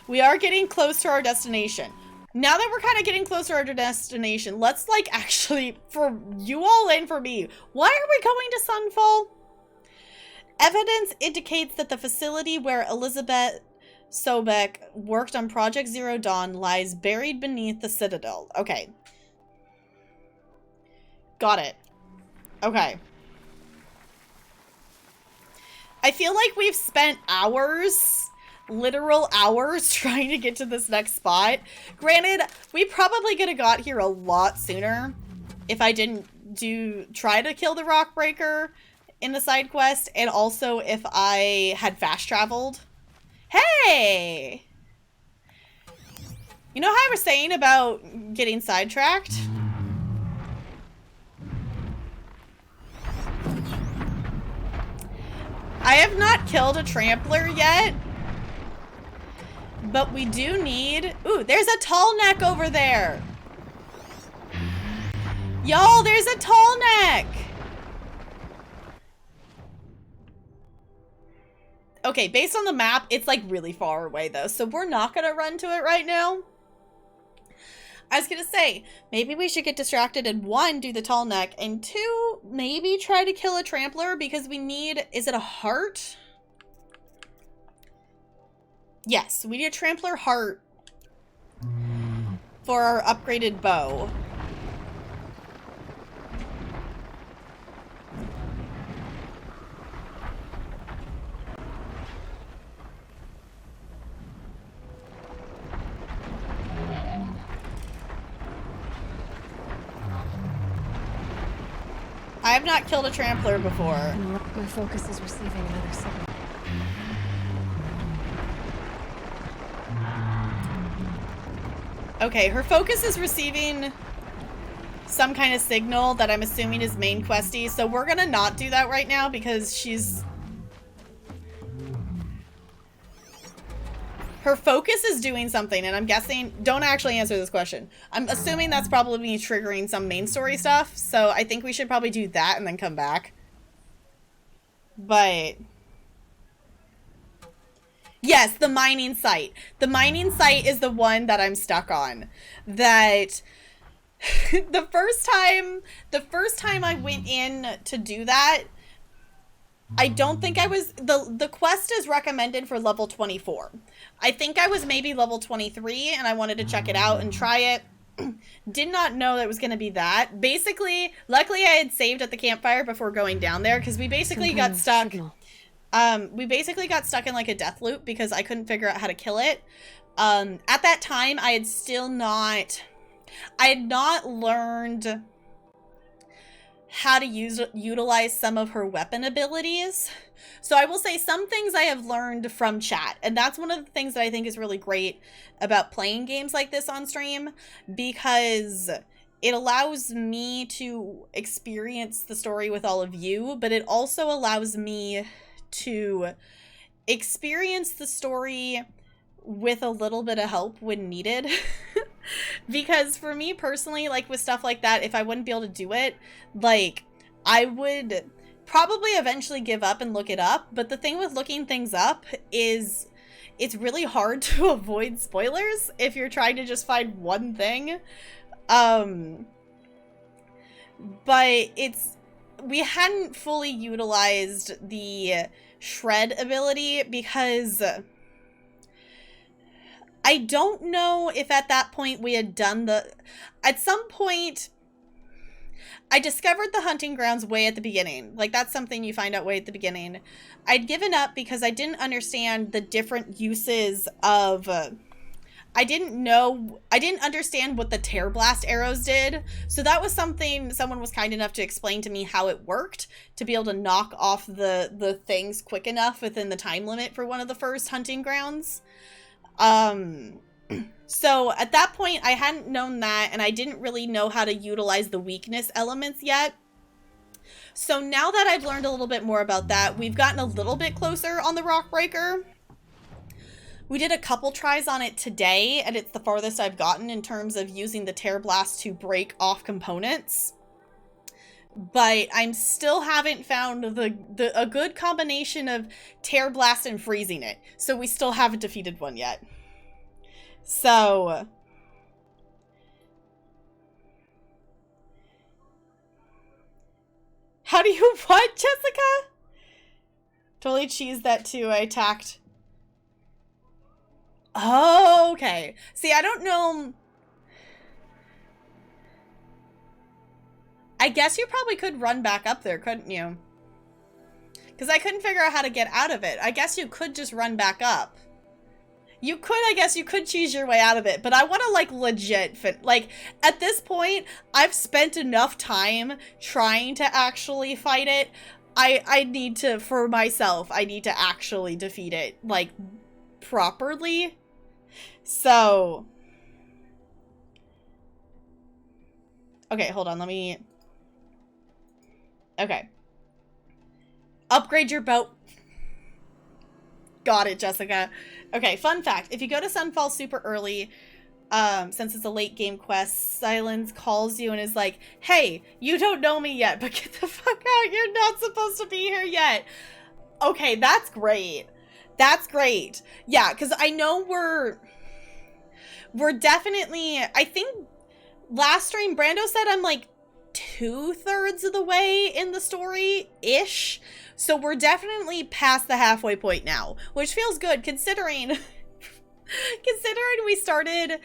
Speaker 1: We are getting close to our destination. Now that we're kind of getting closer to our destination, let's, like, actually, for you all and for me, why are we going to Sunfall? Evidence indicates that the facility where Elizabeth Sobek worked on Project Zero Dawn lies buried beneath the Citadel. Okay. Got it. Okay. I feel like we've spent hours, literal hours, trying to get to this next spot. Granted, we probably could have got here a lot sooner if I didn't try to kill the Rockbreaker in the side quest, and also if I had fast traveled. Hey! You know how I was saying about getting sidetracked? I have not killed a trampler yet, but we do need... Ooh, there's a tall neck over there. Y'all, there's a tall neck. Okay, based on the map, it's like really far away though, so we're not gonna run to it right now. I was gonna say, maybe we should get distracted and 1, do the tall neck, and 2, maybe try to kill a trampler because we need, is it a heart? Yes, we need a trampler heart for our upgraded bow. I have not killed a trampler before.
Speaker 3: My focus is receiving another signal.
Speaker 1: Okay, her focus is receiving some kind of signal that I'm assuming is main questy, so we're gonna not do that right now because she's... Her focus is doing something, and I'm guessing... Don't actually answer this question. I'm assuming that's probably me triggering some main story stuff, so I think we should probably do that and then come back. But... Yes, the mining site. The mining site is the one that I'm stuck on. That... the first time I went in to do that, I don't think I was... The quest is recommended for level 24. I think I was maybe level 23 and I wanted to check it out and try it. Did not know that it was going to be that. Basically, luckily I had saved at the campfire before going down there because we basically got stuck. We basically got stuck in like a death loop because I couldn't figure out how to kill it. At that time, I had not learned how to utilize some of her weapon abilities. So I will say some things I have learned from chat, and that's one of the things that I think is really great about playing games like this on stream, because it allows me to experience the story with all of you, but it also allows me to experience the story with a little bit of help when needed. Because for me personally, like with stuff like that, if I wouldn't be able to do it, like I would probably eventually give up and look it up. But the thing with looking things up is it's really hard to avoid spoilers if you're trying to just find one thing. But we hadn't fully utilized the shred ability because I don't know if at that point we had done at some point, I discovered the hunting grounds way at the beginning. Like, that's something you find out way at the beginning. I'd given up because I didn't understand the different uses of... I didn't understand what the Tear Blast arrows did. So that was something someone was kind enough to explain to me how it worked, to be able to knock off the things quick enough within the time limit for one of the first hunting grounds. So at that point I hadn't known that, and I didn't really know how to utilize the weakness elements yet. So now that I've learned a little bit more about that, we've gotten a little bit closer on the Rockbreaker. We did a couple tries on it today, and it's the farthest I've gotten in terms of using the Tear Blast to break off components. But I still haven't found a good combination of Tear Blast and freezing it. So we still haven't defeated one yet. So... How do you what, Jessica? Totally cheesed that too. I attacked. Oh, okay. See, I don't know. I guess you probably could run back up there, couldn't you? Because I couldn't figure out how to get out of it. I guess you could just run back up. You could, I guess you could cheese your way out of it, but I want to like legit fit, like at this point, I've spent enough time trying to actually fight it. I need to, for myself, I need to actually defeat it, like, properly. So. Okay, hold on, let me. Okay. Upgrade your boat. Got it, Jessica. Okay, fun fact. If you go to Sunfall super early, since it's a late game quest, Silence calls you and is like, hey, you don't know me yet, but get the fuck out. You're not supposed to be here yet. Okay, that's great. That's great. Yeah, because I know we're definitely, I think last stream, Brando said I'm like 2/3 of the way in the story-ish. So we're definitely past the halfway point now, which feels good considering we started.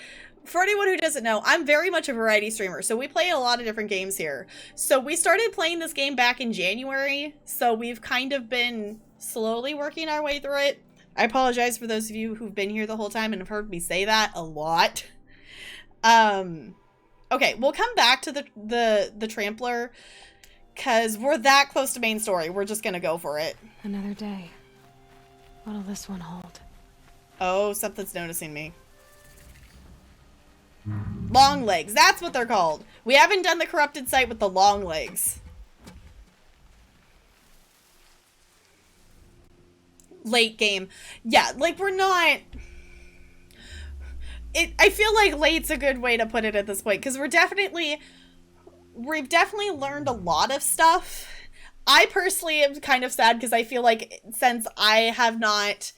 Speaker 1: For anyone who doesn't know, I'm very much a variety streamer, so we play a lot of different games here. So we started playing this game back in January, so we've kind of been slowly working our way through it. I apologize for those of you who've been here the whole time and have heard me say that a lot. Okay, we'll come back to the Trampler, because we're that close to main story. We're just gonna go for it.
Speaker 3: Another day. What'll this one hold?
Speaker 1: Oh, something's noticing me. Long legs. That's what they're called. We haven't done the corrupted site with the long legs. Late game. Yeah, like we're not... I feel like late's a good way to put it at this point, because we've definitely learned a lot of stuff. I personally am kind of sad because I feel like since I have not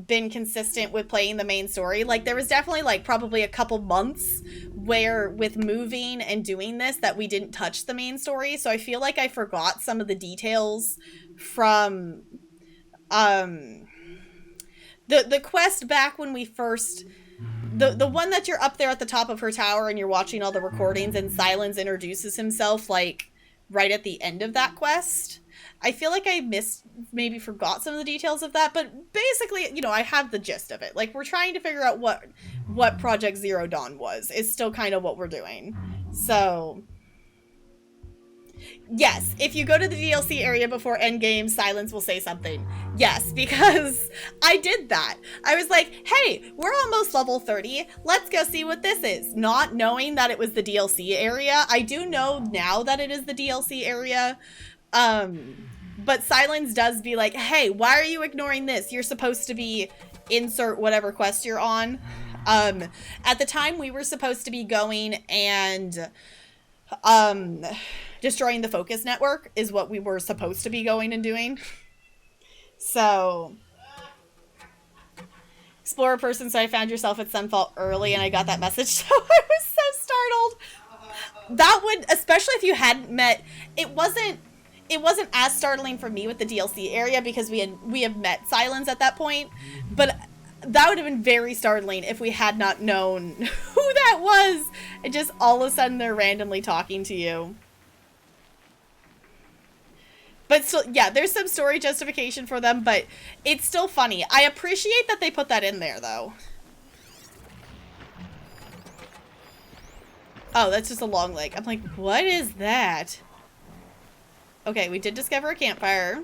Speaker 1: been consistent with playing the main story, like there was definitely like probably a couple months where with moving and doing this that we didn't touch the main story. So I feel like I forgot some of the details from the quest back when we first... The one that you're up there at the top of her tower and you're watching all the recordings and Silence introduces himself like right at the end of that quest. I feel like I maybe forgot some of the details of that, but basically, you know, I have the gist of it. Like we're trying to figure out what Project Zero Dawn was. Is still kind of what we're doing. So yes, if you go to the DLC area before endgame, Silence will say something. Yes, because I did that. I was like, hey, we're almost level 30. Let's go see what this is. Not knowing that it was the DLC area. I do know now that it is the DLC area. But Silence does be like, hey, why are you ignoring this? You're supposed to be insert whatever quest you're on. At the time, we were supposed to be going and... destroying the focus network is what we were supposed to be going and doing. So, Explorer person, so I found yourself at Sunfall early and I got that message, so I was so startled. That would, especially if you hadn't met, it wasn't as startling for me with the DLC area because we have met Silence at that point, but that would have been very startling if we had not known who that was and just all of a sudden they're randomly talking to you. But still, yeah, there's some story justification for them, but it's still funny. I appreciate that they put that in there, though. Oh, that's just a long leg. I'm like, what is that? Okay, we did discover a campfire.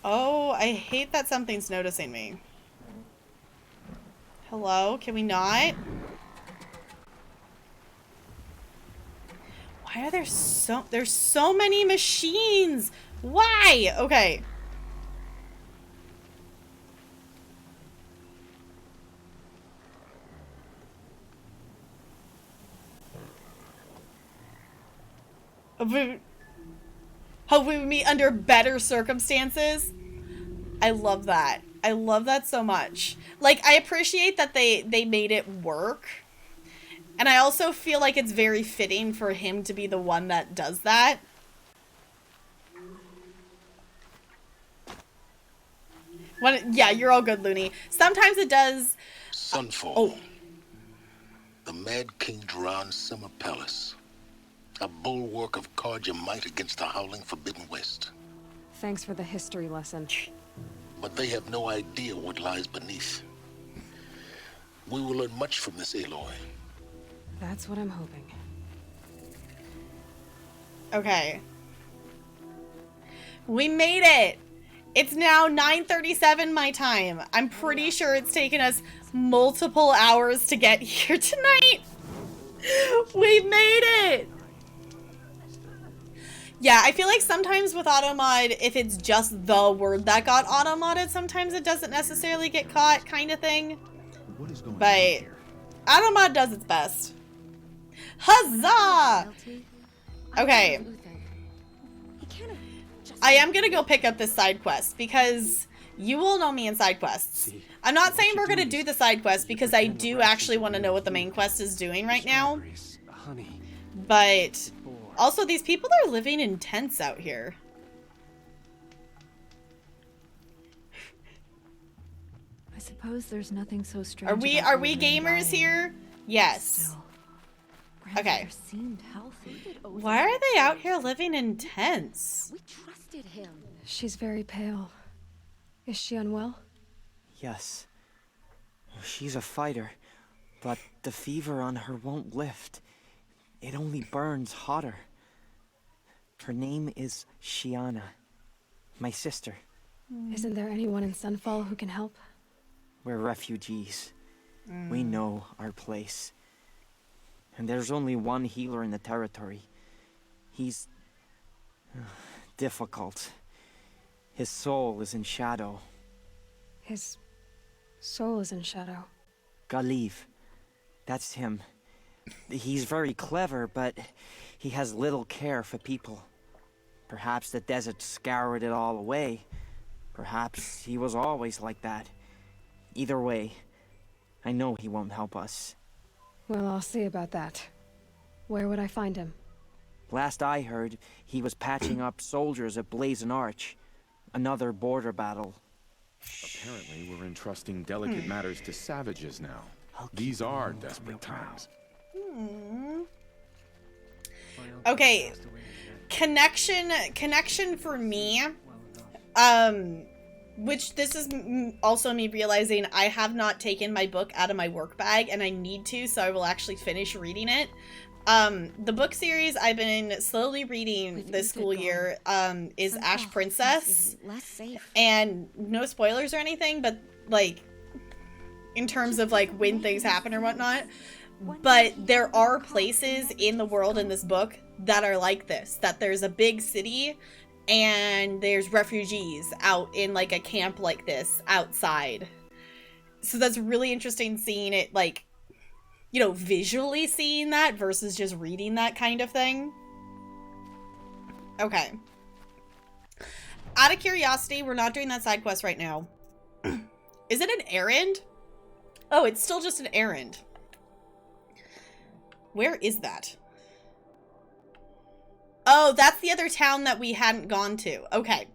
Speaker 1: Oh, I hate that something's noticing me. Hello? Can we not? Why are there's so many machines? Why? Okay. Hope we meet under better circumstances. I love that. I love that so much. Like, I appreciate that they made it work. And I also feel like it's very fitting for him to be the one that does that. Yeah, you're all good, Looney. Sometimes it does.
Speaker 14: Sunfall.
Speaker 1: Oh.
Speaker 14: The Mad King Duran's summer palace. A bulwark of Carja might against the howling Forbidden West.
Speaker 3: Thanks for the history lesson.
Speaker 14: But they have no idea what lies beneath. We will learn much from this Aloy.
Speaker 3: That's what I'm hoping.
Speaker 1: Okay. We made it! It's now 9:37 my time. I'm pretty sure it's taken us multiple hours to get here tonight. We made it! Yeah, I feel like sometimes with automod, if it's just the word that got automodded, sometimes it doesn't necessarily get caught, kind of thing.
Speaker 11: What is going on
Speaker 1: But
Speaker 11: here?
Speaker 1: automod does its best. Huzzah! Okay. I am gonna go pick up this side quest because you will know me in side quests. I'm not saying we're gonna do the side quest because I do actually want to know what the main quest is doing right now. But also, these people are living in tents out here.
Speaker 12: I suppose there's nothing so strange.
Speaker 1: Are we gamers here? Yes. Okay.
Speaker 12: Seemed healthy.
Speaker 1: Why are they out here living in tents?
Speaker 2: We trusted him.
Speaker 3: She's very pale. Is she unwell?
Speaker 13: Yes. She's a fighter, but the fever on her won't lift. It only burns hotter. Her name is Shiana, my sister.
Speaker 3: Isn't there anyone in Sunfall who can help?
Speaker 13: We're refugees. We know our place. And there's only one healer in the territory. He's difficult. His soul is in shadow.
Speaker 3: His soul is in shadow.
Speaker 13: Galiv. That's him. He's very clever, but he has little care for people. Perhaps the desert scoured it all away. Perhaps he was always like that. Either way, I know he won't help us.
Speaker 3: Well, I'll see about that. Where would I find him?
Speaker 13: Last I heard, he was patching up soldiers at Blazon Arch. Another border battle.
Speaker 15: Apparently, we're entrusting delicate matters to savages now. These are desperate times.
Speaker 1: Okay. Connection for me. Which this is also me realizing I have not taken my book out of my work bag, and I need to, so I will actually finish reading it. The book series I've been slowly reading this school year is Ash Princess. And no spoilers or anything, but like in terms of like when things happen or whatnot. But there are places in the world in this book that are like this, that there's a big city and there's refugees out in like a camp like this outside. So that's really interesting seeing it, like, you know, visually seeing that versus just reading that kind of thing. Okay. Out of curiosity, we're not doing that side quest right now. Is it an errand? Oh, it's still just an errand. Where is that? Oh, that's the other town that we hadn't gone to. Okay.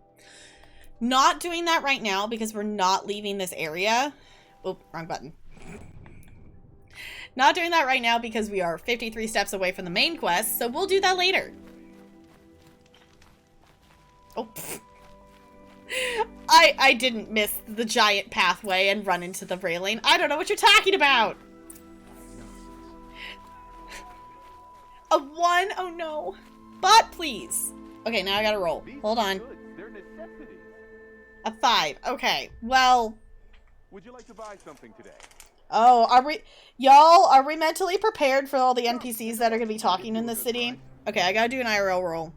Speaker 1: Not doing that right now because we're not leaving this area. Oh, wrong button. Not doing that right now because we are 53 steps away from the main quest, so we'll do that later. Oh, pfft. I didn't miss the giant pathway and run into the railing. I don't know what you're talking about. A 1? Oh no. Bot, please. Okay, now I gotta roll. Hold on. A 5. Okay, well.
Speaker 9: Would you like to buy something today?
Speaker 1: Oh, are we mentally prepared for all the NPCs that are gonna be talking in this city? Okay, I gotta do an IRL roll.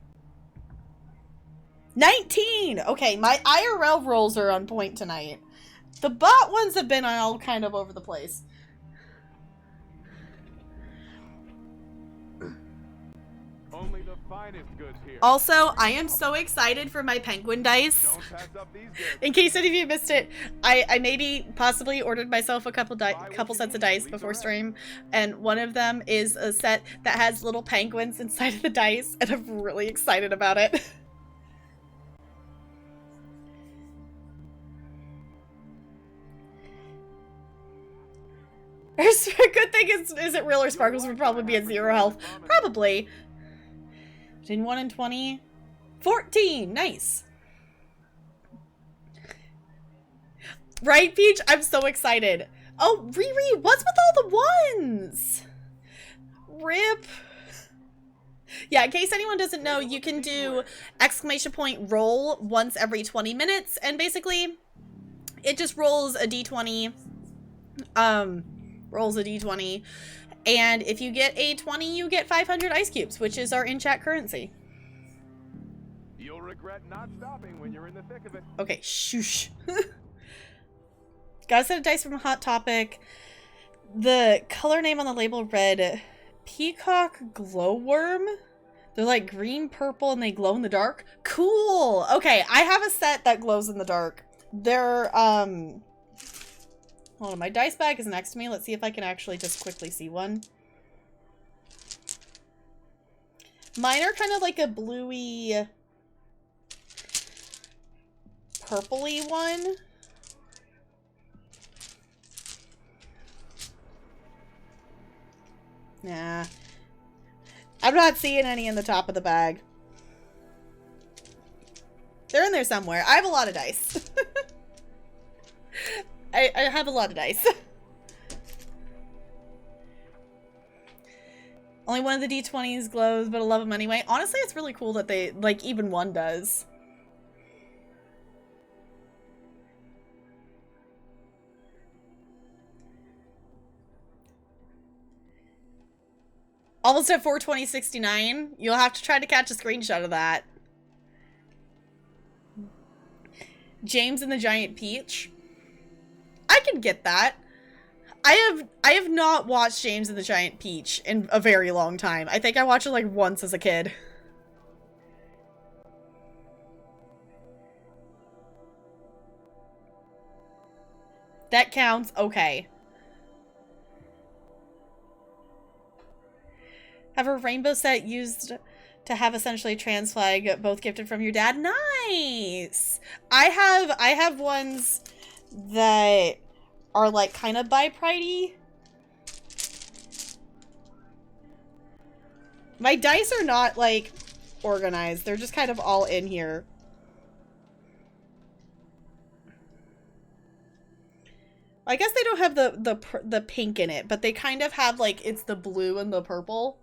Speaker 1: 19! Okay, my IRL rolls are on point tonight. The bot ones have been all kind of over the place.
Speaker 9: Only the finest goods here.
Speaker 1: Also, I am so excited for my penguin dice. In case any of you missed it, I maybe possibly ordered myself a couple sets of dice before stream, and one of them is a set that has little penguins inside of the dice, and I'm really excited about it. Good thing is it real or Sparkles would probably be at 0 health. Probably. Between 1 and 20. 14! Nice. Right, Peach? I'm so excited. Oh, Riri, what's with all the ones? RIP. Yeah, in case anyone doesn't know, you can do exclamation point roll once every 20 minutes, and basically it just rolls a d20. Rolls a d20, and if you get a 20, you get 500 ice cubes, which is our in-chat currency.
Speaker 9: You'll regret not stopping when you're in the thick of it.
Speaker 1: Okay, shoosh. Got a set of dice from Hot Topic. The color name on the label read Peacock Glowworm. They're like green, purple, and they glow in the dark. Cool. Okay, I have a set that glows in the dark. They're, hold on, my dice bag is next to me. Let's see if I can actually just quickly see one. Mine are kind of like a bluey, purpley one. Nah. I'm not seeing any in the top of the bag. They're in there somewhere. I have a lot of dice. I have a lot of dice. Only one of the D20s glows, but I love them anyway. Honestly, it's really cool that they, like, even one does. Almost at 420.69. You'll have to try to catch a screenshot of that. James and the Giant Peach. I can get that. I have not watched James and the Giant Peach in a very long time. I think I watched it like once as a kid. That counts. Okay. Have a rainbow set used to have essentially a trans flag, both gifted from your dad. Nice. I have ones that are like kind of bi-pridey. My dice are not like organized. They're just kind of all in here. I guess they don't have the pink in it, but they kind of have like it's the blue and the purple.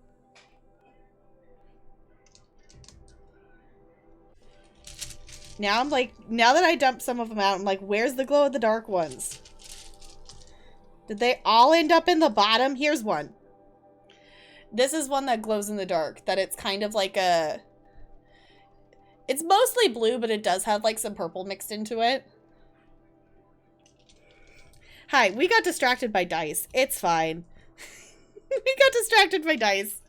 Speaker 1: Now I'm like, now that I dumped some of them out, I'm like, where's the glow in the dark ones? Did they all end up in the bottom? Here's one. This is one that glows in the dark. That it's kind of like a... It's mostly blue, but it does have like some purple mixed into it. Hi, we got distracted by dice. It's fine. We got distracted by dice.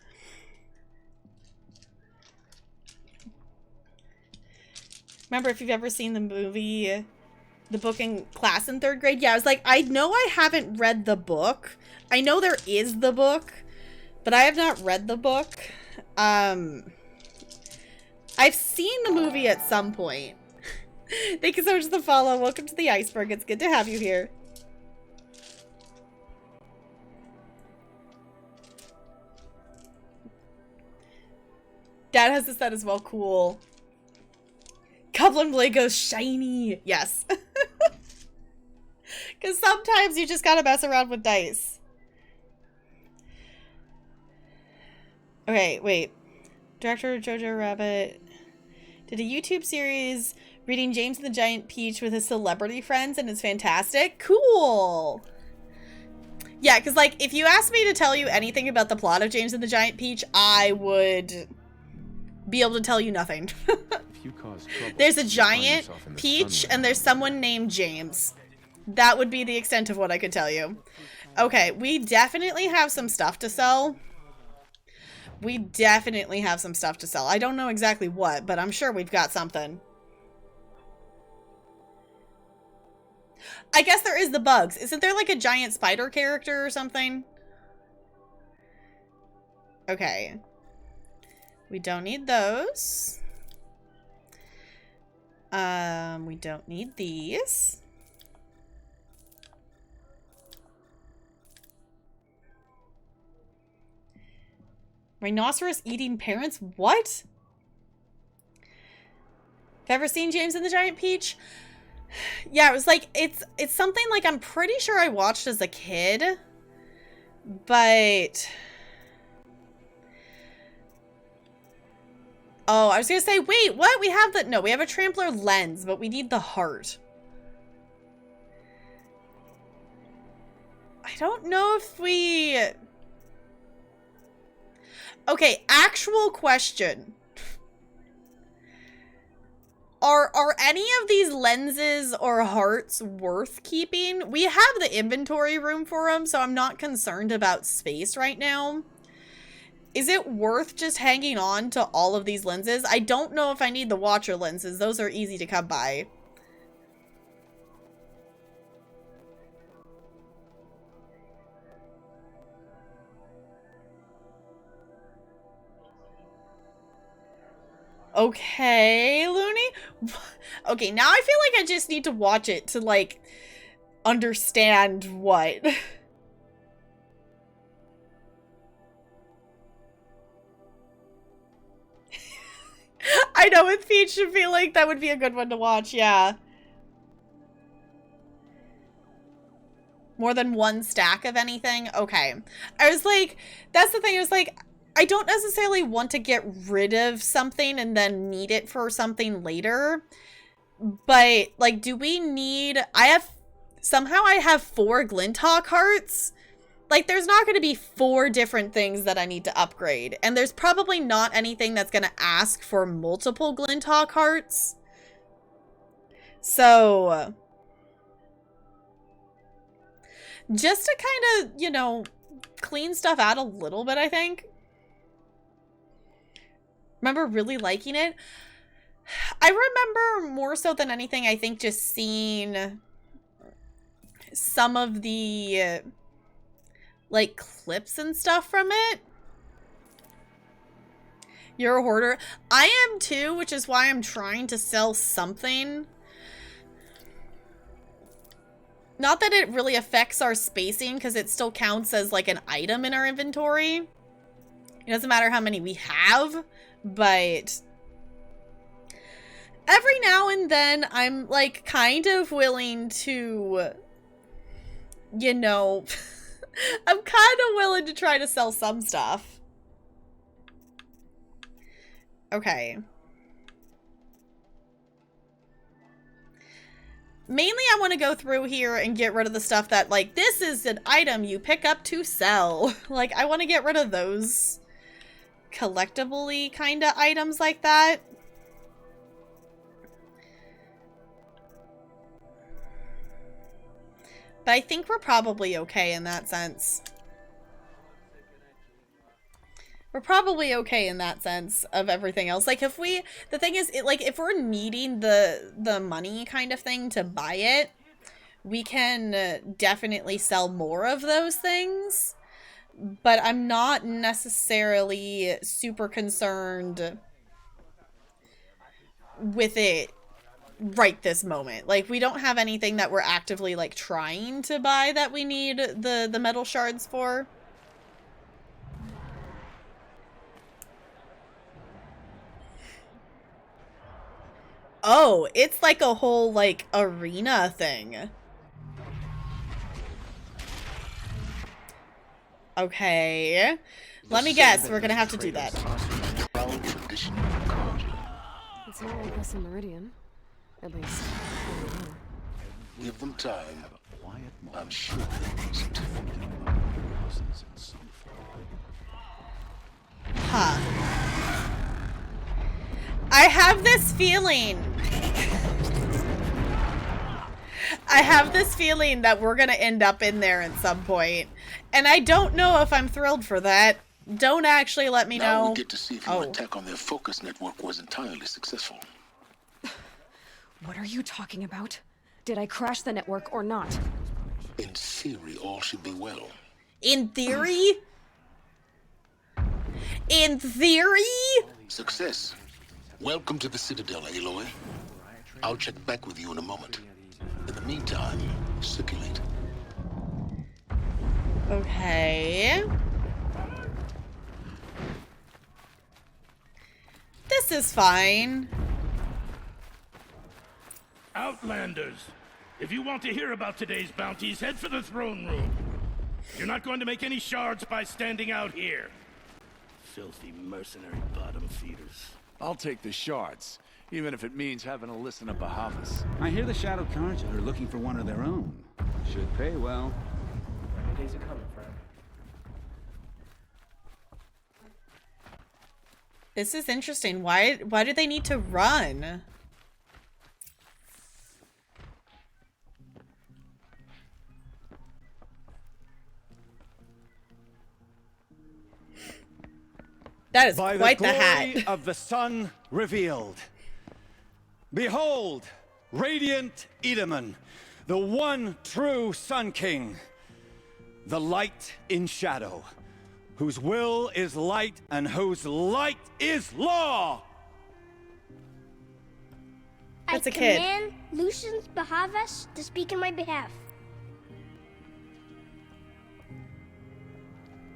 Speaker 1: Remember, if you've ever seen the movie, the book in class in 3rd grade? Yeah, I was like, I know I haven't read the book. I know there is the book, but I have not read the book. I've seen the movie at some point. Thank you so much for the follow. Welcome to the iceberg. It's good to have you here. Dad has this set as well. Cool. Goblin Blade goes shiny. Yes. Because sometimes you just gotta mess around with dice. Okay, wait. Director Jojo Rabbit did a YouTube series reading James and the Giant Peach with his celebrity friends, and it's fantastic. Cool. Yeah, because, like, if you asked me to tell you anything about the plot of James and the Giant Peach, I would be able to tell you nothing. There's a giant Peach, and there's someone named James. That would be the extent of what I could tell you. Okay, we definitely have some stuff to sell. We definitely have some stuff to sell. I don't know exactly what, but I'm sure we've got something. I guess there is the bugs. Isn't there like a giant spider character or something? Okay. We don't need those. We don't need these. Rhinoceros eating parents? What? Have you ever seen James and the Giant Peach? Yeah, it was like, it's something like I'm pretty sure I watched as a kid. But... Oh, I was gonna say, wait, what? We have the... No, we have a trampler lens, but we need the heart. I don't know if we... Okay, actual question. Are any of these lenses or hearts worth keeping? We have the inventory room for them, so I'm not concerned about space right now. Is it worth just hanging on to all of these lenses? I don't know if I need the Watcher lenses. Those are easy to come by. Okay, Looney. Okay, now I feel like I just need to watch it to, like, understand what. I know with Peach, I feel like that would be a good one to watch, yeah. More than one stack of anything? Okay. I was like, that's the thing, I was like, I don't necessarily want to get rid of something and then need it for something later. But, like, do we need... Somehow I have 4 Glinthawk hearts. Like, there's not going to be 4 different things that I need to upgrade. And there's probably not anything that's going to ask for multiple Glinthawk hearts. So... just to kind of, you know, clean stuff out a little bit, I think. Remember really liking it? I remember more so than anything, I think, just seeing some of the, like, clips and stuff from it. You're a hoarder. I am too, which is why I'm trying to sell something. Not that it really affects our spacing, because it still counts as, like, an item in our inventory. It doesn't matter how many we have, but every now and then I'm, like, kind of willing to, you know, I'm kind of willing to try to sell some stuff. Okay. Mainly I want to go through here and get rid of the stuff that, like, this is an item you pick up to sell. Like, I want to get rid of those collectible-y kind of items like that. But I think we're probably okay in that sense. We're probably okay in that sense of everything else. Like, if we, the thing is, like, if we're needing the money kind of thing to buy it, we can definitely sell more of those things. But I'm not necessarily super concerned with it right this moment. Like, we don't have anything that we're actively, like, trying to buy that we need the metal shards for. Oh, it's like a whole, like, arena thing. Okay. Let me guess, we're gonna have to do that.
Speaker 3: It's not like us in Meridian. At least,
Speaker 14: Give them time. I'm sure they wasn't.
Speaker 1: Huh. I have this feeling. I have this feeling that we're gonna end up in there at some point. And I don't know if I'm thrilled for that. Don't actually let me know.
Speaker 14: Now we get to see if your attack on their focus network was entirely successful.
Speaker 3: what are you talking about? Did I crash the network or not?
Speaker 14: In theory, all should be well.
Speaker 1: In theory? In theory?
Speaker 14: Success. Welcome to the Citadel, Aloy. I'll check back with you in a moment. In the meantime, circulate.
Speaker 1: Okay. rest is fine.
Speaker 4: Outlanders, if you want to hear about today's bounties, head for the throne room. You're not going to make any shards by standing out here. Filthy mercenary bottom feeders.
Speaker 16: I'll take the shards, even if it means having to listen to Bahavas.
Speaker 11: I hear the Shadow Carja are looking for one of their own. Should pay well.
Speaker 6: Rainy days are coming, friend.
Speaker 1: This is interesting. Why do they need to run? That is
Speaker 17: By
Speaker 1: quite
Speaker 17: the
Speaker 1: the
Speaker 17: glory
Speaker 1: hat.
Speaker 17: of the sun revealed. Behold, radiant Edaman, the one true Sun King, the light in shadow, whose will is light and whose light is law.
Speaker 1: That's a
Speaker 18: I
Speaker 1: kid.
Speaker 18: command Lucius Bahavas to speak in my behalf.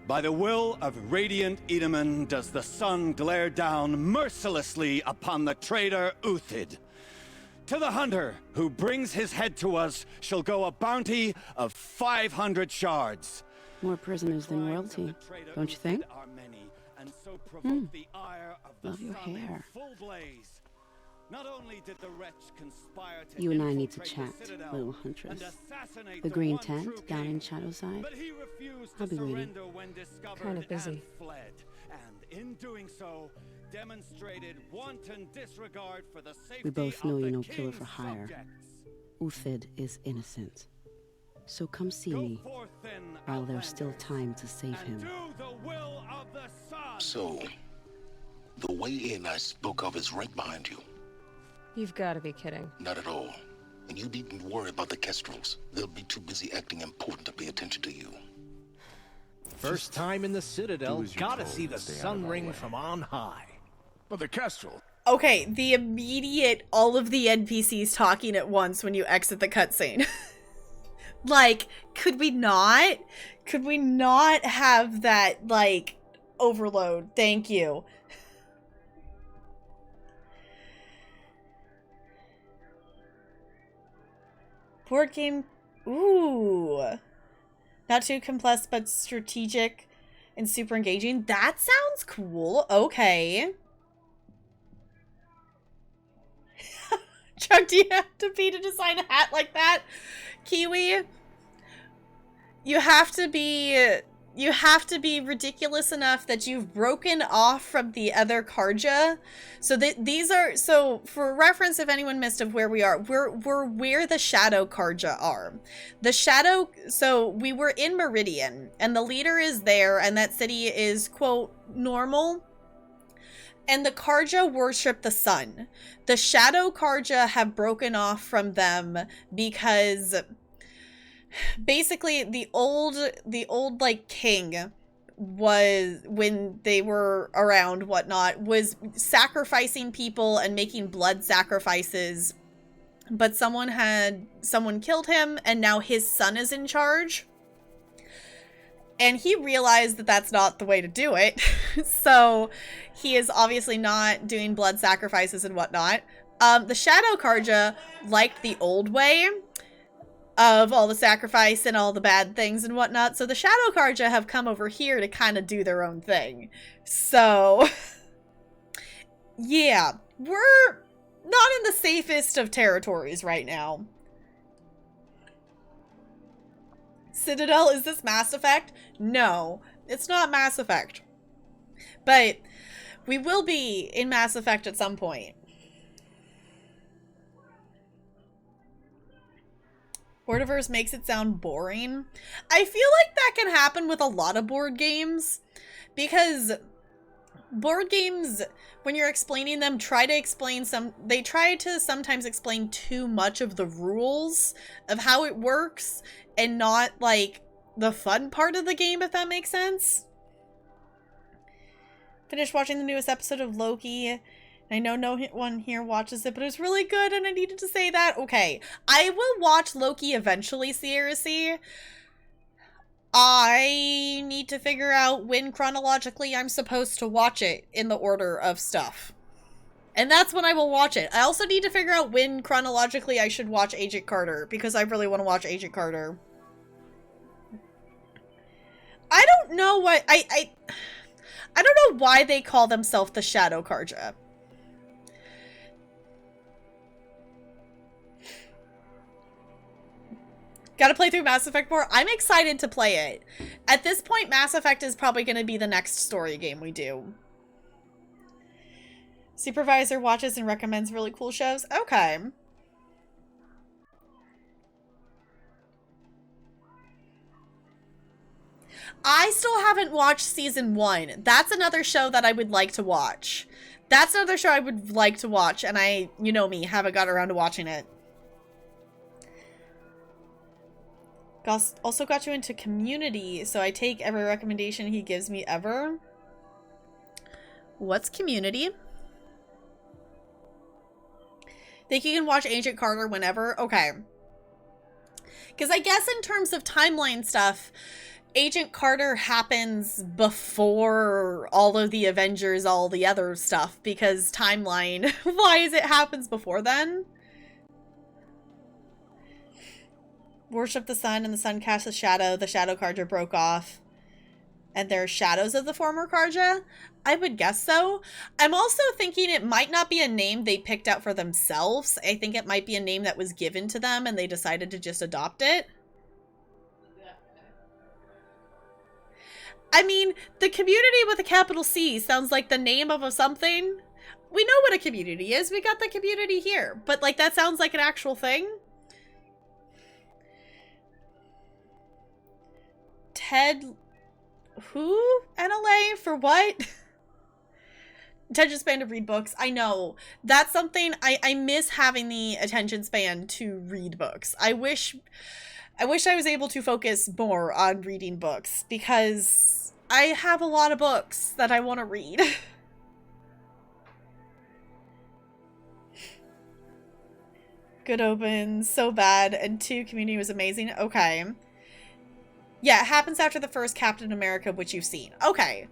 Speaker 17: By the will of radiant Edaman does the sun glare down mercilessly upon the traitor Uthid. To the hunter who brings his head to us shall go a bounty of 500 shards.
Speaker 12: More prisoners than royalty, don't you think? Love your hair.
Speaker 17: Not only did the wretch conspire to
Speaker 12: You and I
Speaker 17: infiltrate
Speaker 12: need to
Speaker 17: the
Speaker 12: chat,
Speaker 17: Citadel
Speaker 12: little huntress.
Speaker 17: and assassinate
Speaker 12: The
Speaker 17: the
Speaker 12: green
Speaker 17: one true
Speaker 12: tent down
Speaker 17: king,
Speaker 12: in Shadowside.
Speaker 17: but he refused
Speaker 12: I'll
Speaker 17: to
Speaker 12: be waiting.
Speaker 17: surrender when discovered
Speaker 3: Kinda busy.
Speaker 17: and fled. And in doing so, demonstrated wanton disregard for the safety
Speaker 12: We both know
Speaker 17: of
Speaker 12: you're
Speaker 17: the
Speaker 12: no killer
Speaker 17: king's
Speaker 12: for hire.
Speaker 17: subjects.
Speaker 12: Uthid is innocent. So come see me while there's still time to save him.
Speaker 17: Do the will of the sun.
Speaker 14: So, the way in I spoke of is right behind you.
Speaker 3: You've got to be kidding.
Speaker 14: Not at all. And you needn't worry about the Kestrels. They'll be too busy acting important to pay attention to you.
Speaker 4: First time in the Citadel,
Speaker 15: do as you're
Speaker 4: gotta
Speaker 15: told
Speaker 4: see the
Speaker 15: and stay out
Speaker 4: sun
Speaker 15: of our
Speaker 4: ring
Speaker 15: way.
Speaker 4: from on high.
Speaker 15: But the Kestrel.
Speaker 1: Okay, the immediate all of the NPCs talking at once when you exit the cutscene. Like, could we not have that, like, overload? Thank you. Board game. Ooh. Not too complex, but strategic and super engaging. That sounds cool. Okay. Chuck, do you have to be to design a hat like that? Kiwi, you have to be ridiculous enough that you've broken off from the other Karja. So these are, so for reference, if anyone missed of where we are, we're where the Shadow Karja are. The Shadow, so we were in Meridian and the leader is there and that city is, quote, normal. And the Karja worship the sun. The Shadow Karja have broken off from them because basically the old like king was, when they were around whatnot, was sacrificing people and making blood sacrifices, but someone killed him and now his son is in charge. And he realized that that's not the way to do it. So he is obviously not doing blood sacrifices and whatnot. The Shadow Karja liked the old way of all the sacrifice and all the bad things and whatnot. So the Shadow Karja have come over here to kind of do their own thing. So yeah, we're not in the safest of territories right now. Citadel, is this Mass Effect? No, it's not Mass Effect. But we will be in Mass Effect at some point. Boardiverse makes it sound boring. I feel like that can happen with a lot of board games, because board games, when you're explaining them, they try to sometimes explain too much of the rules of how it works and not like the fun part of the game, if that makes sense. Finished watching the newest episode of Loki. I know no one here watches it, but it was really good and I needed to say that. Okay, I will watch Loki eventually, Sierra C. I need to figure out when chronologically I'm supposed to watch it in the order of stuff. And that's when I will watch it. I also need to figure out when chronologically I should watch Agent Carter, because I really want to watch Agent Carter. I don't know what I don't know why they call themselves the Shadow Carja. Gotta play through Mass Effect more. I'm excited to play it. At this point, Mass Effect is probably going to be the next story game we do. Supervisor watches and recommends really cool shows. Okay. I still haven't watched season 1. That's another show that I would like to watch. That's another show I would like to watch, and I, you know me, haven't got around to watching it. Also got you into Community, so I take every recommendation he gives me ever. What's Community? Think you can watch Agent Carter whenever? Okay. Because I guess in terms of timeline stuff, Agent Carter happens before all of the Avengers, all the other stuff, because timeline, why is it happens before then? Worship the sun, and the sun casts a shadow. The Shadow Carja broke off. And there are shadows of the former Carja? I would guess so. I'm also thinking it might not be a name they picked out for themselves. I think it might be a name that was given to them and they decided to just adopt it. I mean, the community with a capital C sounds like the name of a something. We know what a community is. We got the community here. But, like, that sounds like an actual thing. Ted... Who? NLA? For what? Attention span to read books. I know. That's something... I miss having the attention span to read books. I wish I was able to focus more on reading books, because I have a lot of books that I want to read. Good Omens, so bad, and 2, Community was amazing. Okay. Yeah, it happens after the first Captain America, which you've seen. Okay.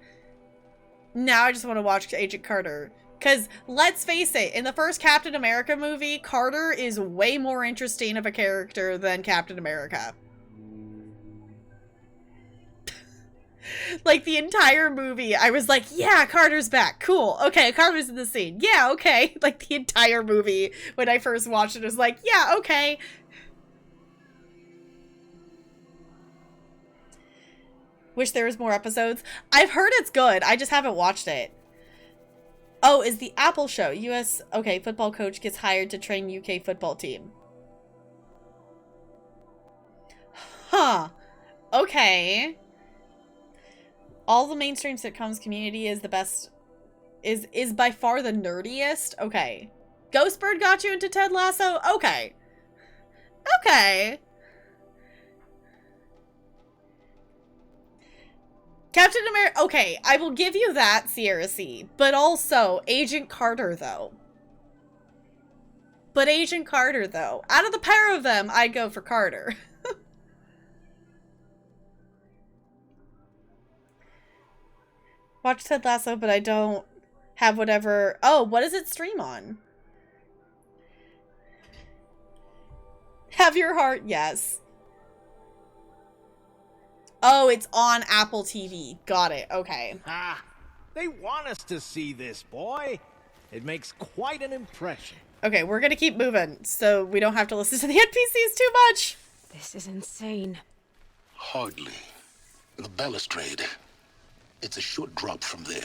Speaker 1: Now I just want to watch Agent Carter. Because, let's face it, in the first Captain America movie, Carter is way more interesting of a character than Captain America. Like, the entire movie, I was like, yeah, Carter's back. Cool. Okay, Carter's in the scene. Yeah, okay. Like, the entire movie, when I first watched it, was like, yeah, okay. Wish there was more episodes. I've heard it's good. I just haven't watched it. Oh, is the Apple show. U.S. Okay, football coach gets hired to train UK football team. Huh. Okay. All the mainstream sitcoms, Community is the best. Is by far the nerdiest. Okay. Ghostbird got you into Ted Lasso? Okay. Okay. Captain America, okay, I will give you that, Sierra C. But also, Agent Carter, though. Out of the pair of them, I'd go for Carter. Watch Ted Lasso, but I don't have whatever... Oh, what does it stream on? Have Your Heart, yes. Oh, it's on Apple TV. Got it. Okay.
Speaker 19: Ah, they want us to see this, boy. It makes quite an impression.
Speaker 1: Okay, we're gonna keep moving, so we don't have to listen to the NPCs too much.
Speaker 3: This is insane.
Speaker 14: Hardly. The balustrade. It's a short drop from there.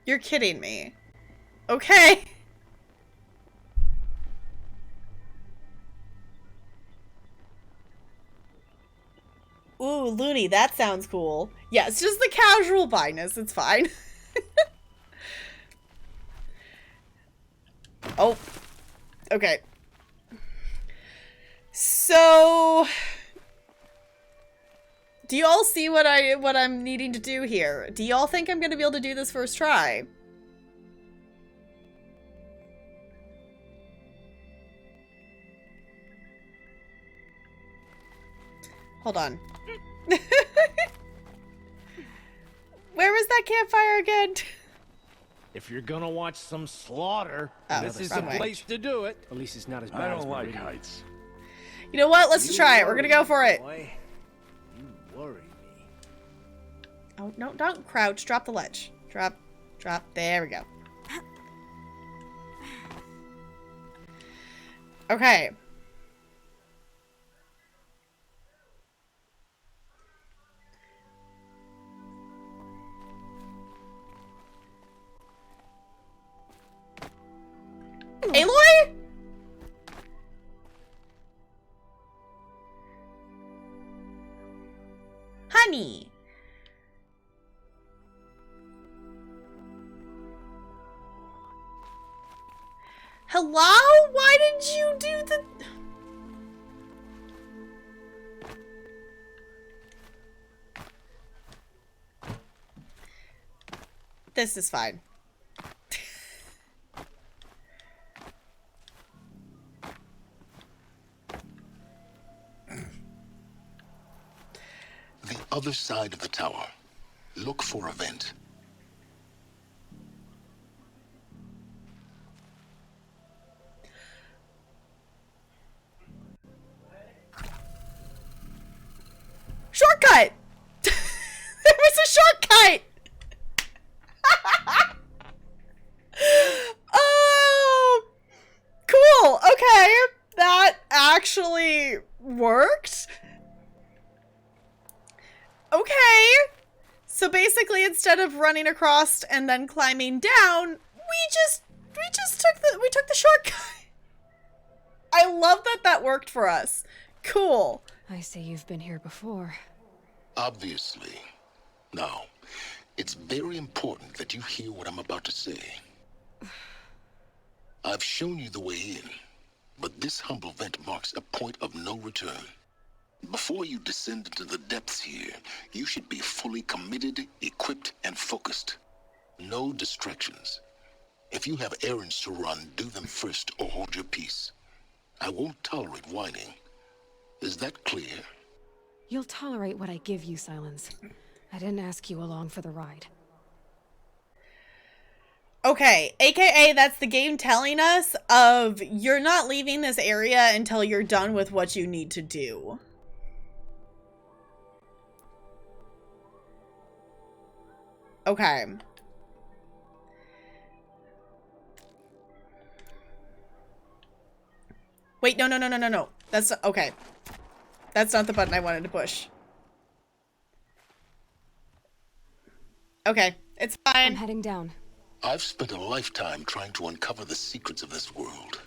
Speaker 1: You're kidding me. Okay. Ooh, Looney, that sounds cool. Yeah, it's just the casual byness. It's fine. Oh. Okay. So... do y'all see what I'm needing to do here? Do y'all think I'm gonna be able to do this first try? Hold on. Where was that campfire again?
Speaker 19: If you're gonna watch some slaughter,
Speaker 1: Oh,
Speaker 19: this is the
Speaker 1: wrong way.
Speaker 19: place to do it.
Speaker 10: At least it's not as bad
Speaker 16: I
Speaker 10: as
Speaker 16: don't like
Speaker 10: Meridian.
Speaker 16: heights.
Speaker 1: You know what? Let's try it. We're gonna go for it.
Speaker 19: Boy, you worry me.
Speaker 1: Oh, no, don't crouch. Drop the ledge. Drop. There we go. Okay. Aloy? Honey. Hello? Why did you do the... This is fine.
Speaker 14: The other side of the tower. Look for a vent.
Speaker 1: Shortcut! There was a shortcut! Oh, cool. Okay, that actually worked. Okay. So basically, instead of running across and then climbing down, we took the shortcut. I love that that worked for us. Cool.
Speaker 3: I say you've been here before.
Speaker 14: Obviously. Now, it's very important that you hear what I'm about to say. I've shown you the way in, but this humble vent marks a point of no return. Before you descend into the depths here, you should be fully committed, equipped, and focused. No distractions. If you have errands to run, do them first or hold your peace. I won't tolerate whining. Is that clear?
Speaker 3: You'll tolerate what I give you, Silence. I didn't ask you along for the ride.
Speaker 1: Okay, aka that's the game telling us of you're not leaving this area until you're done with what you need to do. Okay. Wait, no. That's not, okay. That's not the button I wanted to push. Okay, it's fine.
Speaker 3: I'm heading down.
Speaker 14: I've spent a lifetime trying to uncover the secrets of this world.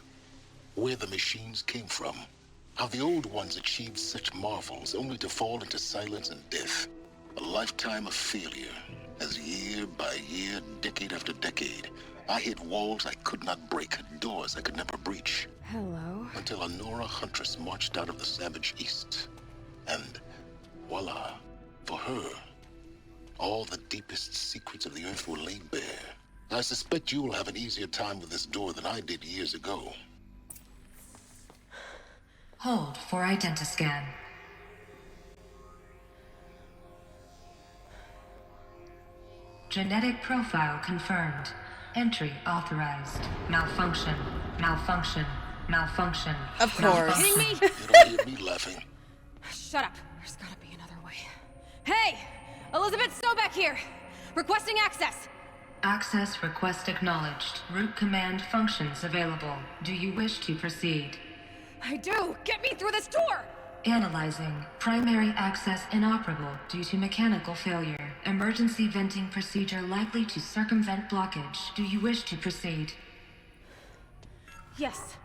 Speaker 14: Where the machines came from. How the old ones achieved such marvels only to fall into silence and death. A lifetime of failure. As year by year, decade after decade, I hit walls I could not break, doors I could never breach.
Speaker 3: Hello.
Speaker 14: Until a Nora huntress marched out of the savage east. And voila, for her, all the deepest secrets of the earth were laid bare. I suspect you will have an easier time with this door than I did years ago.
Speaker 20: Hold for identiscan. Genetic profile confirmed. Entry authorized. Malfunction. Malfunction. Malfunction.
Speaker 1: Of course.
Speaker 2: Kidding me?
Speaker 14: You don't hear me laughing.
Speaker 3: Shut up. There's gotta be another way.
Speaker 2: Hey! Elizabeth Stoback here! Requesting access!
Speaker 20: Access request acknowledged. Root command functions available. Do you wish to proceed?
Speaker 2: I do! Get me through this door!
Speaker 20: Analyzing. Primary access inoperable due to mechanical failure. Emergency venting procedure likely to circumvent blockage. Do you wish to proceed?
Speaker 2: Yes.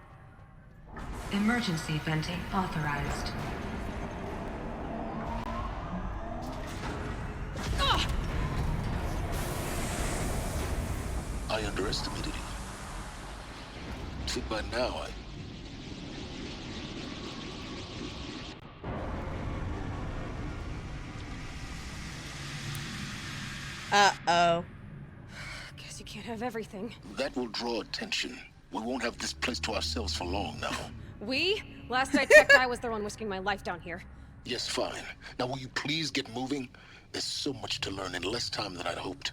Speaker 20: Emergency venting authorized.
Speaker 2: Ugh!
Speaker 14: I underestimated you. See, by now,
Speaker 1: Uh-oh.
Speaker 3: Guess you can't have everything.
Speaker 14: that will draw attention. We won't have this place to ourselves for long now.
Speaker 2: We? Last I checked, I was the one risking my life down here.
Speaker 14: Yes, fine. Now will you please get moving? There's so much to learn in less time than I'd hoped.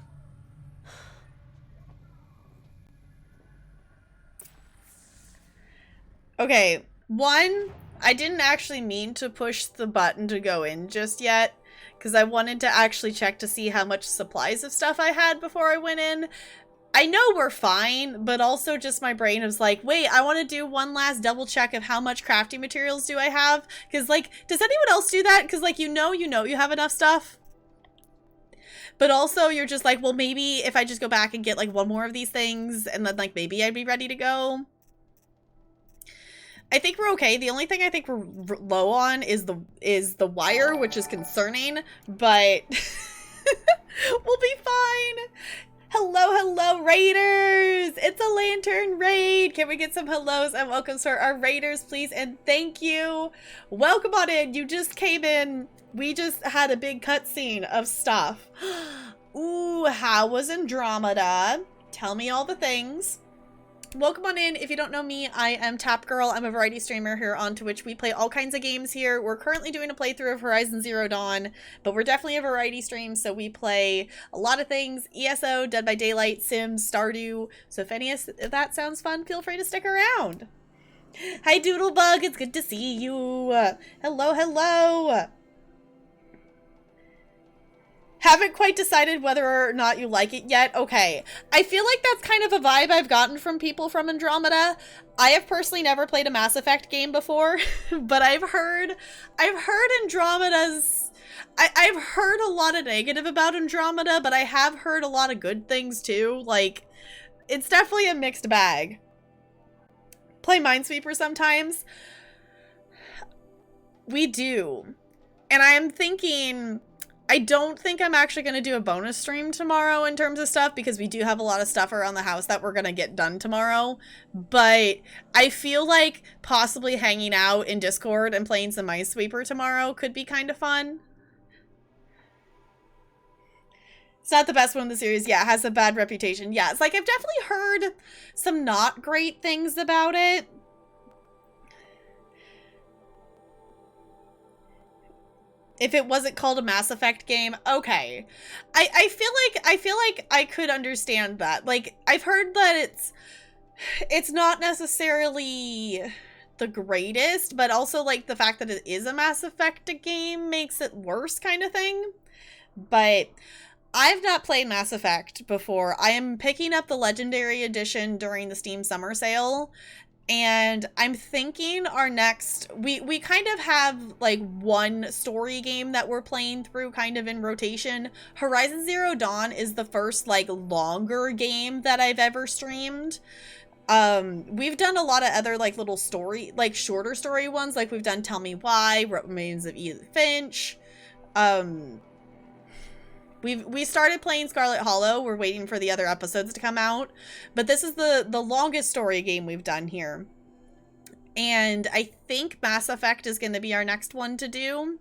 Speaker 1: Okay, one, I didn't actually mean to push the button to go in just yet, because I wanted to actually check to see how much supplies of stuff I had before I went in. I know we're fine, but also just my brain was like, wait, I want to do one last double check of how much crafting materials do I have? Because, like, does anyone else do that? Because, like, you know you have enough stuff. But also, you're just like, well, maybe if I just go back and get, like, one more of these things, and then, like, maybe I'd be ready to go. I think we're okay. The only thing I think we're low on is the wire, which is concerning, but we'll be fine. Hello, raiders! It's a lantern raid! Can we get some hellos and welcomes for our raiders, please? And thank you! Welcome on in! You just came in. We just had a big cutscene of stuff. Ooh, how was Andromeda? Tell me all the things. Welcome on in. If you don't know me, I am Tap Girl. I'm a variety streamer here on Twitch. We play all kinds of games here. We're currently doing a playthrough of Horizon Zero Dawn, but we're definitely a variety stream, so we play a lot of things. ESO, Dead by Daylight, Sims, Stardew. So if any of that sounds fun, feel free to stick around. Hi, Doodlebug. It's good to see you. Hello. Haven't quite decided whether or not you like it yet. Okay. I feel like that's kind of a vibe I've gotten from people from Andromeda. I have personally never played a Mass Effect game before, but I've heard Andromeda's... I've heard a lot of negative about Andromeda, but I have heard a lot of good things too. Like, it's definitely a mixed bag. Play Minesweeper sometimes. We do. And I am thinking... I don't think I'm actually going to do a bonus stream tomorrow in terms of stuff, because we do have a lot of stuff around the house that we're going to get done tomorrow. But I feel like possibly hanging out in Discord and playing some Minesweeper tomorrow could be kind of fun. It's not the best one in the series. Yeah, it has a bad reputation. Yeah, it's like I've definitely heard some not great things about it. If it wasn't called a Mass Effect game, okay. I feel like I could understand that. Like, I've heard that it's not necessarily the greatest, but also like the fact that it is a Mass Effect game makes it worse kind of thing. But I've not played Mass Effect before. I am picking up the Legendary Edition during the Steam Summer Sale. And I'm thinking our next, we kind of have like one story game that we're playing through kind of in rotation. Horizon Zero Dawn is the first like longer game that I've ever streamed. We've done a lot of other like little story, like shorter story ones. Like we've done Tell Me Why, Remains of Edith Finch. We started playing Scarlet Hollow. We're waiting for the other episodes to come out. But this is the longest story game we've done here. And I think Mass Effect is going to be our next one to do.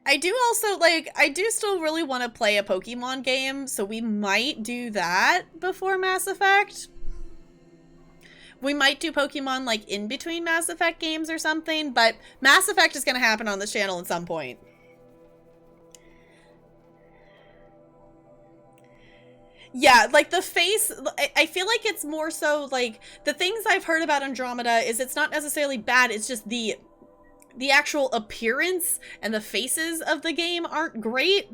Speaker 1: I do also, like, I do still really want to play a Pokemon game. So we might do that before Mass Effect. We might do Pokemon, like, in between Mass Effect games or something. But Mass Effect is going to happen on this channel at some point. Yeah, like the face, I feel like it's more so like the things I've heard about Andromeda is it's not necessarily bad. It's just the actual appearance and the faces of the game aren't great.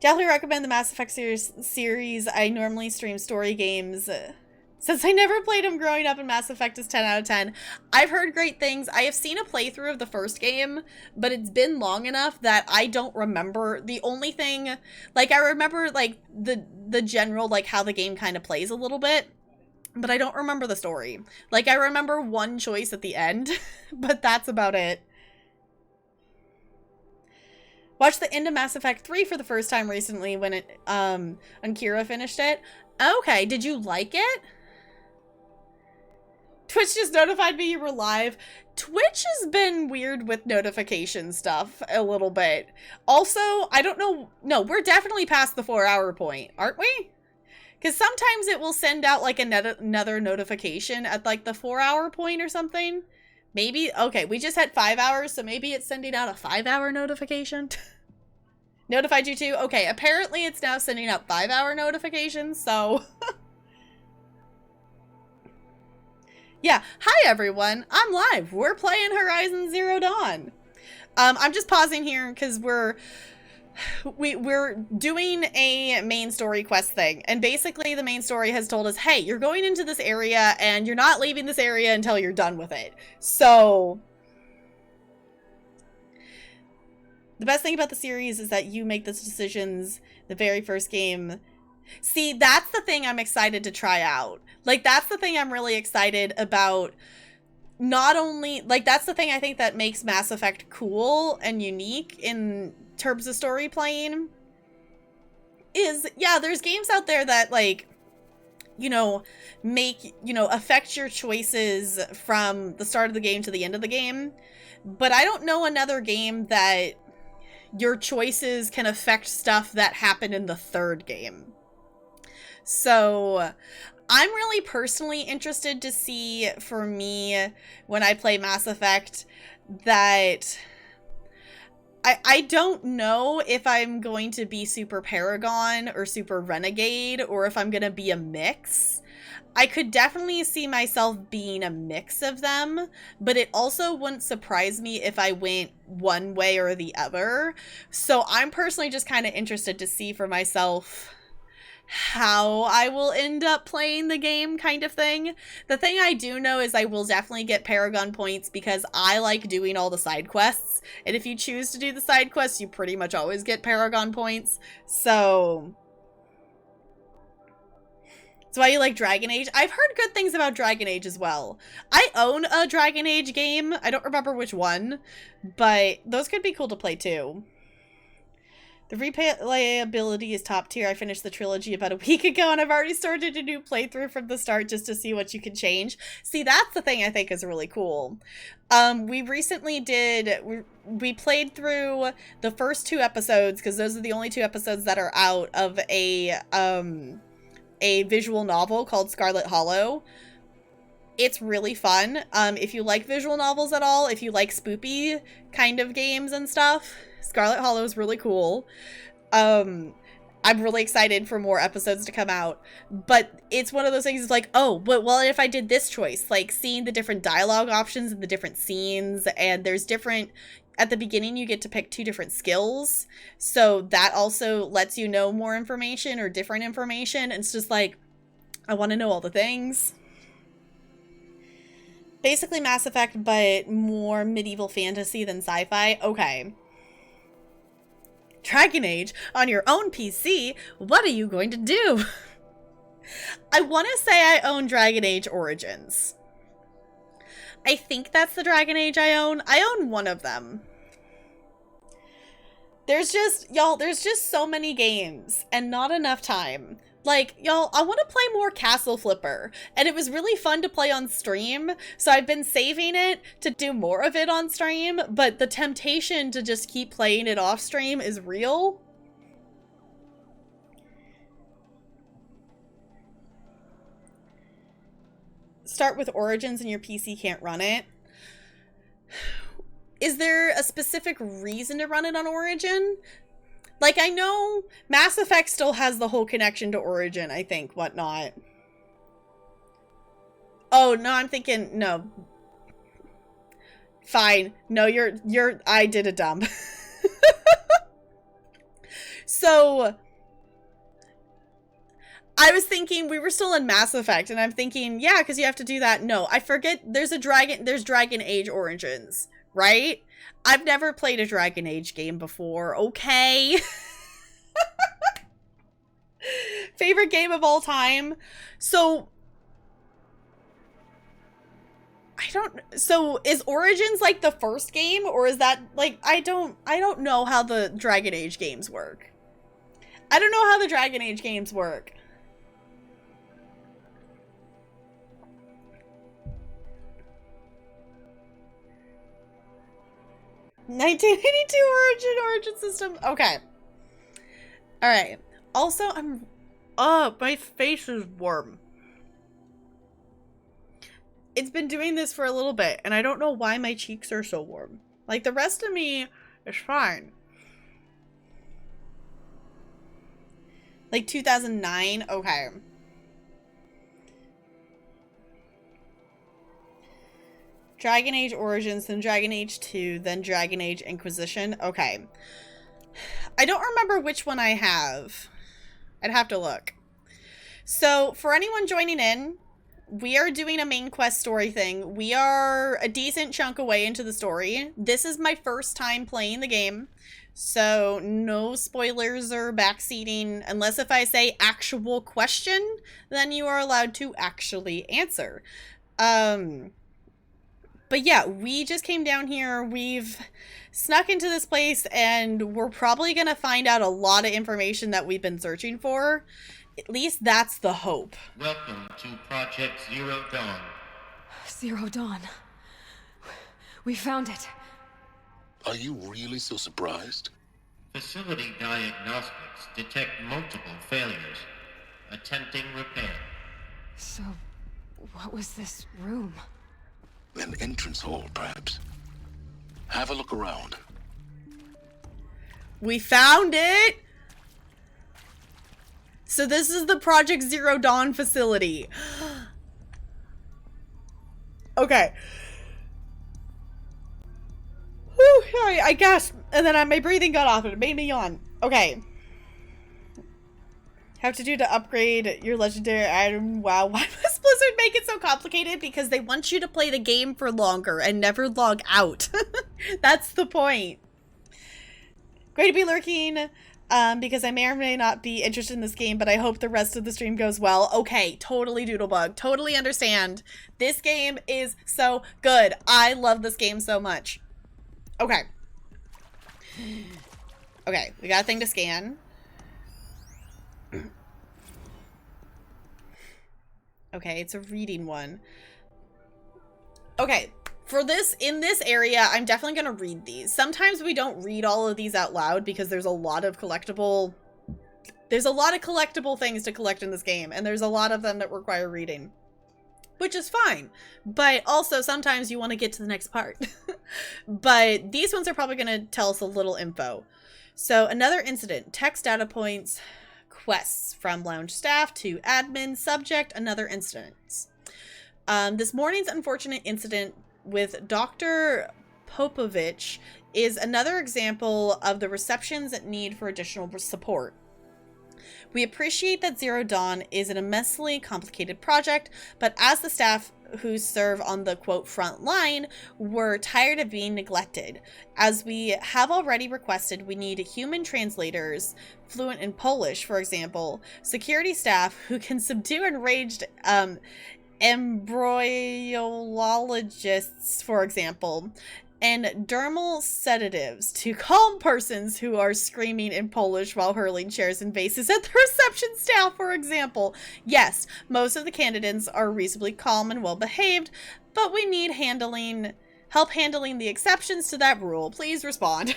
Speaker 1: Definitely recommend the Mass Effect series. I normally stream story games. Since I never played them growing up, and Mass Effect is 10 out of 10. I've heard great things. I have seen a playthrough of the first game, but it's been long enough that I don't remember. The only thing, like, I remember, like, the general, like, how the game kind of plays a little bit, but I don't remember the story. Like, I remember one choice at the end, but that's about it. Watched the end of Mass Effect 3 for the first time recently when Kira finished it. Okay, did you like it? Twitch just notified me you were live. Twitch has been weird with notification stuff a little bit. Also, I don't know. No, we're definitely past the 4-hour point, aren't we? Because sometimes it will send out like another notification at like the 4-hour point or something. Maybe, okay, we just had 5 hours, so maybe it's sending out a 5-hour notification. Notified you too? Okay, apparently it's now sending out 5-hour notifications, so... Yeah, hi everyone, I'm live. We're playing Horizon Zero Dawn. I'm just pausing here because we're doing a main story quest thing, and basically the main story has told us, hey, you're going into this area and you're not leaving this area until you're done with it. So the best thing about the series is that you make those decisions the very first game. See, that's the thing I'm excited to try out. Like, that's the thing I'm really excited about. Not only, like, that's the thing I think that makes Mass Effect cool and unique in terms of story playing. Is, yeah, there's games out there that, like, you know, make, you know, affect your choices from the start of the game to the end of the game. But I don't know another game that your choices can affect stuff that happened in the third game. So I'm really personally interested to see, for me, when I play Mass Effect, that I don't know if I'm going to be super Paragon or super Renegade, or if I'm going to be a mix. I could definitely see myself being a mix of them, but it also wouldn't surprise me if I went one way or the other. So I'm personally just kind of interested to see for myself how I will end up playing the game, kind of thing. The thing I do know is I will definitely get Paragon points because I like doing all the side quests. And if you choose to do the side quests, you pretty much always get Paragon points. So that's why you like Dragon Age. I've heard good things about Dragon Age as well. I own a Dragon Age game. I don't remember which one, but those could be cool to play too. The replayability is top tier. I finished the trilogy about a week ago, and I've already started a new playthrough from the start just to see what you can change. See, that's the thing I think is really cool. We recently we played through the first 2 episodes, because those are the only 2 episodes that are out of a visual novel called Scarlet Hollow. It's really fun. If you like visual novels at all, if you like spoopy kind of games and stuff, Scarlet Hollow is really cool. I'm really excited for more episodes to come out. But it's one of those things, it's like, oh, but well, if I did this choice, like seeing the different dialogue options and the different scenes, and there's different, at the beginning you get to pick 2 different skills. So that also lets you know more information or different information. And it's just like, I want to know all the things. Basically Mass Effect, but more medieval fantasy than sci-fi. Okay. Dragon Age on your own PC? What are you going to do? I want to say I own Dragon Age Origins. I think that's the Dragon Age I own. I own one of them. There's just, y'all, there's just so many games and not enough time. Like, y'all, I want to play more Castle Flipper, and it was really fun to play on stream, so I've been saving it to do more of it on stream, but the temptation to just keep playing it off stream is real. Start with Origins and your PC can't run it. Is there a specific reason to run it on Origin? Like, I know Mass Effect still has the whole connection to Origin, I think, whatnot. Oh, no, I'm thinking, no. Fine. No, I did a dump. So, I was thinking we were still in Mass Effect, and I'm thinking, yeah, because you have to do that. No, I forget there's Dragon Age Origins, right? I've never played a Dragon Age game before, okay? Favorite game of all time? So, so is Origins like the first game, or is that, like, I don't know how the Dragon Age games work. I don't know how the Dragon Age games work. $1982 Origin system. Okay. All right. Also, my face is warm. it's been doing this for a little bit, and I don't know why my cheeks are so warm. Like, the rest of me is fine. Like 2009? Okay. Dragon Age Origins, then Dragon Age 2, then Dragon Age Inquisition. Okay. I don't remember which one I have. I'd have to look. So, for anyone joining in, we are doing a main quest story thing. We are a decent chunk away into the story. This is my first time playing the game, so no spoilers or backseating. Unless if I say actual question, then you are allowed to actually answer. But yeah, we just came down here. We've snuck into this place, and we're probably going to find out a lot of information that we've been searching for. At least that's the hope.
Speaker 21: Welcome to Project Zero Dawn.
Speaker 3: Zero Dawn. We found it.
Speaker 14: Are you really so surprised?
Speaker 21: Facility diagnostics detect multiple failures. Attempting repair.
Speaker 3: So, what was this room?
Speaker 14: An entrance hall, perhaps. Have a look around.
Speaker 1: We found it! So this is the Project Zero Dawn facility. Okay. Whew, sorry, I gasped, and then my breathing got off, and it made me yawn. Okay. Have to do to upgrade your legendary item. Wow, why must Blizzard make it so complicated? Because they want you to play the game for longer and never log out. That's the point. Great to be lurking. Because I may or may not be interested in this game, but I hope the rest of the stream goes well. Okay, totally Doodlebug. Totally understand. This game is so good. I love this game so much. Okay. Okay, we got a thing to scan. Okay, it's a reading one. Okay. For this, in this area, I'm definitely going to read these. Sometimes we don't read all of these out loud because there's a lot of collectible things to collect in this game, and there's a lot of them that require reading, which is fine. But also, sometimes you want to get to the next part. But these ones are probably going to tell us a little info. So, another incident, text data points, quests from lounge staff to admin, subject, another incident. This morning's unfortunate incident with Dr. Popovich is another example of the reception's need for additional support. We appreciate that Zero Dawn is an immensely complicated project, but as the staff who serve on the quote front line, we're tired of being neglected. As we have already requested, we need human translators fluent in Polish, for example, security staff who can subdue enraged embryologists, for example, and dermal sedatives to calm persons who are screaming in Polish while hurling chairs and vases at the reception staff, for example. Yes, most of the candidates are reasonably calm and well behaved, but we need help handling the exceptions to that rule. Please respond.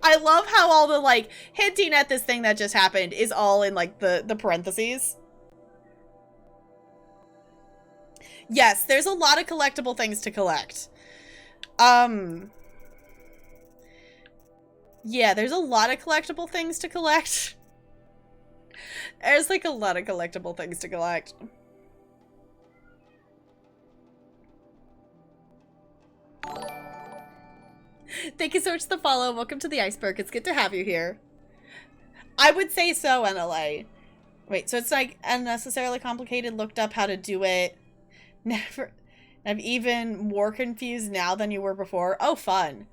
Speaker 1: I love how all the like hinting at this thing that just happened is all in like the parentheses. Yes, there's a lot of collectible things to collect. Yeah, there's a lot of collectible things to collect. There's like a lot of collectible things to collect. Thank you so much for the follow. Welcome to the iceberg. It's good to have you here. I would say so, NLA. Wait, so it's like unnecessarily complicated. Looked up how to do it. Never. I'm even more confused now than you were before. Oh, fun.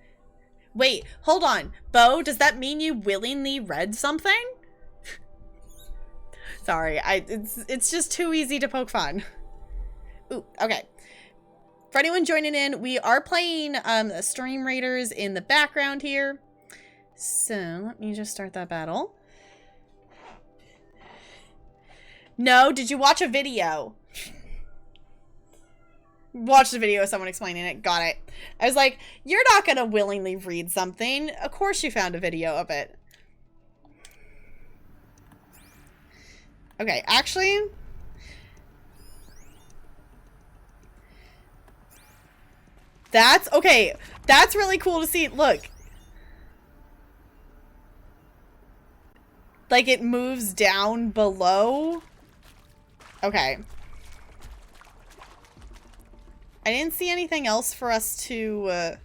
Speaker 1: Wait, hold on. Bo, does that mean you willingly read something? Sorry, it's just too easy to poke fun. Ooh, okay. For anyone joining in, we are playing Stream Raiders in the background here. So, let me just start that battle. No, did you watch a video? Watched the video of someone explaining it. Got it. I was like, you're not gonna willingly read something. Of course you found a video of it. Okay, actually, That's okay. That's really cool to see. Look. Like it moves down below. Okay. I didn't see anything else for us to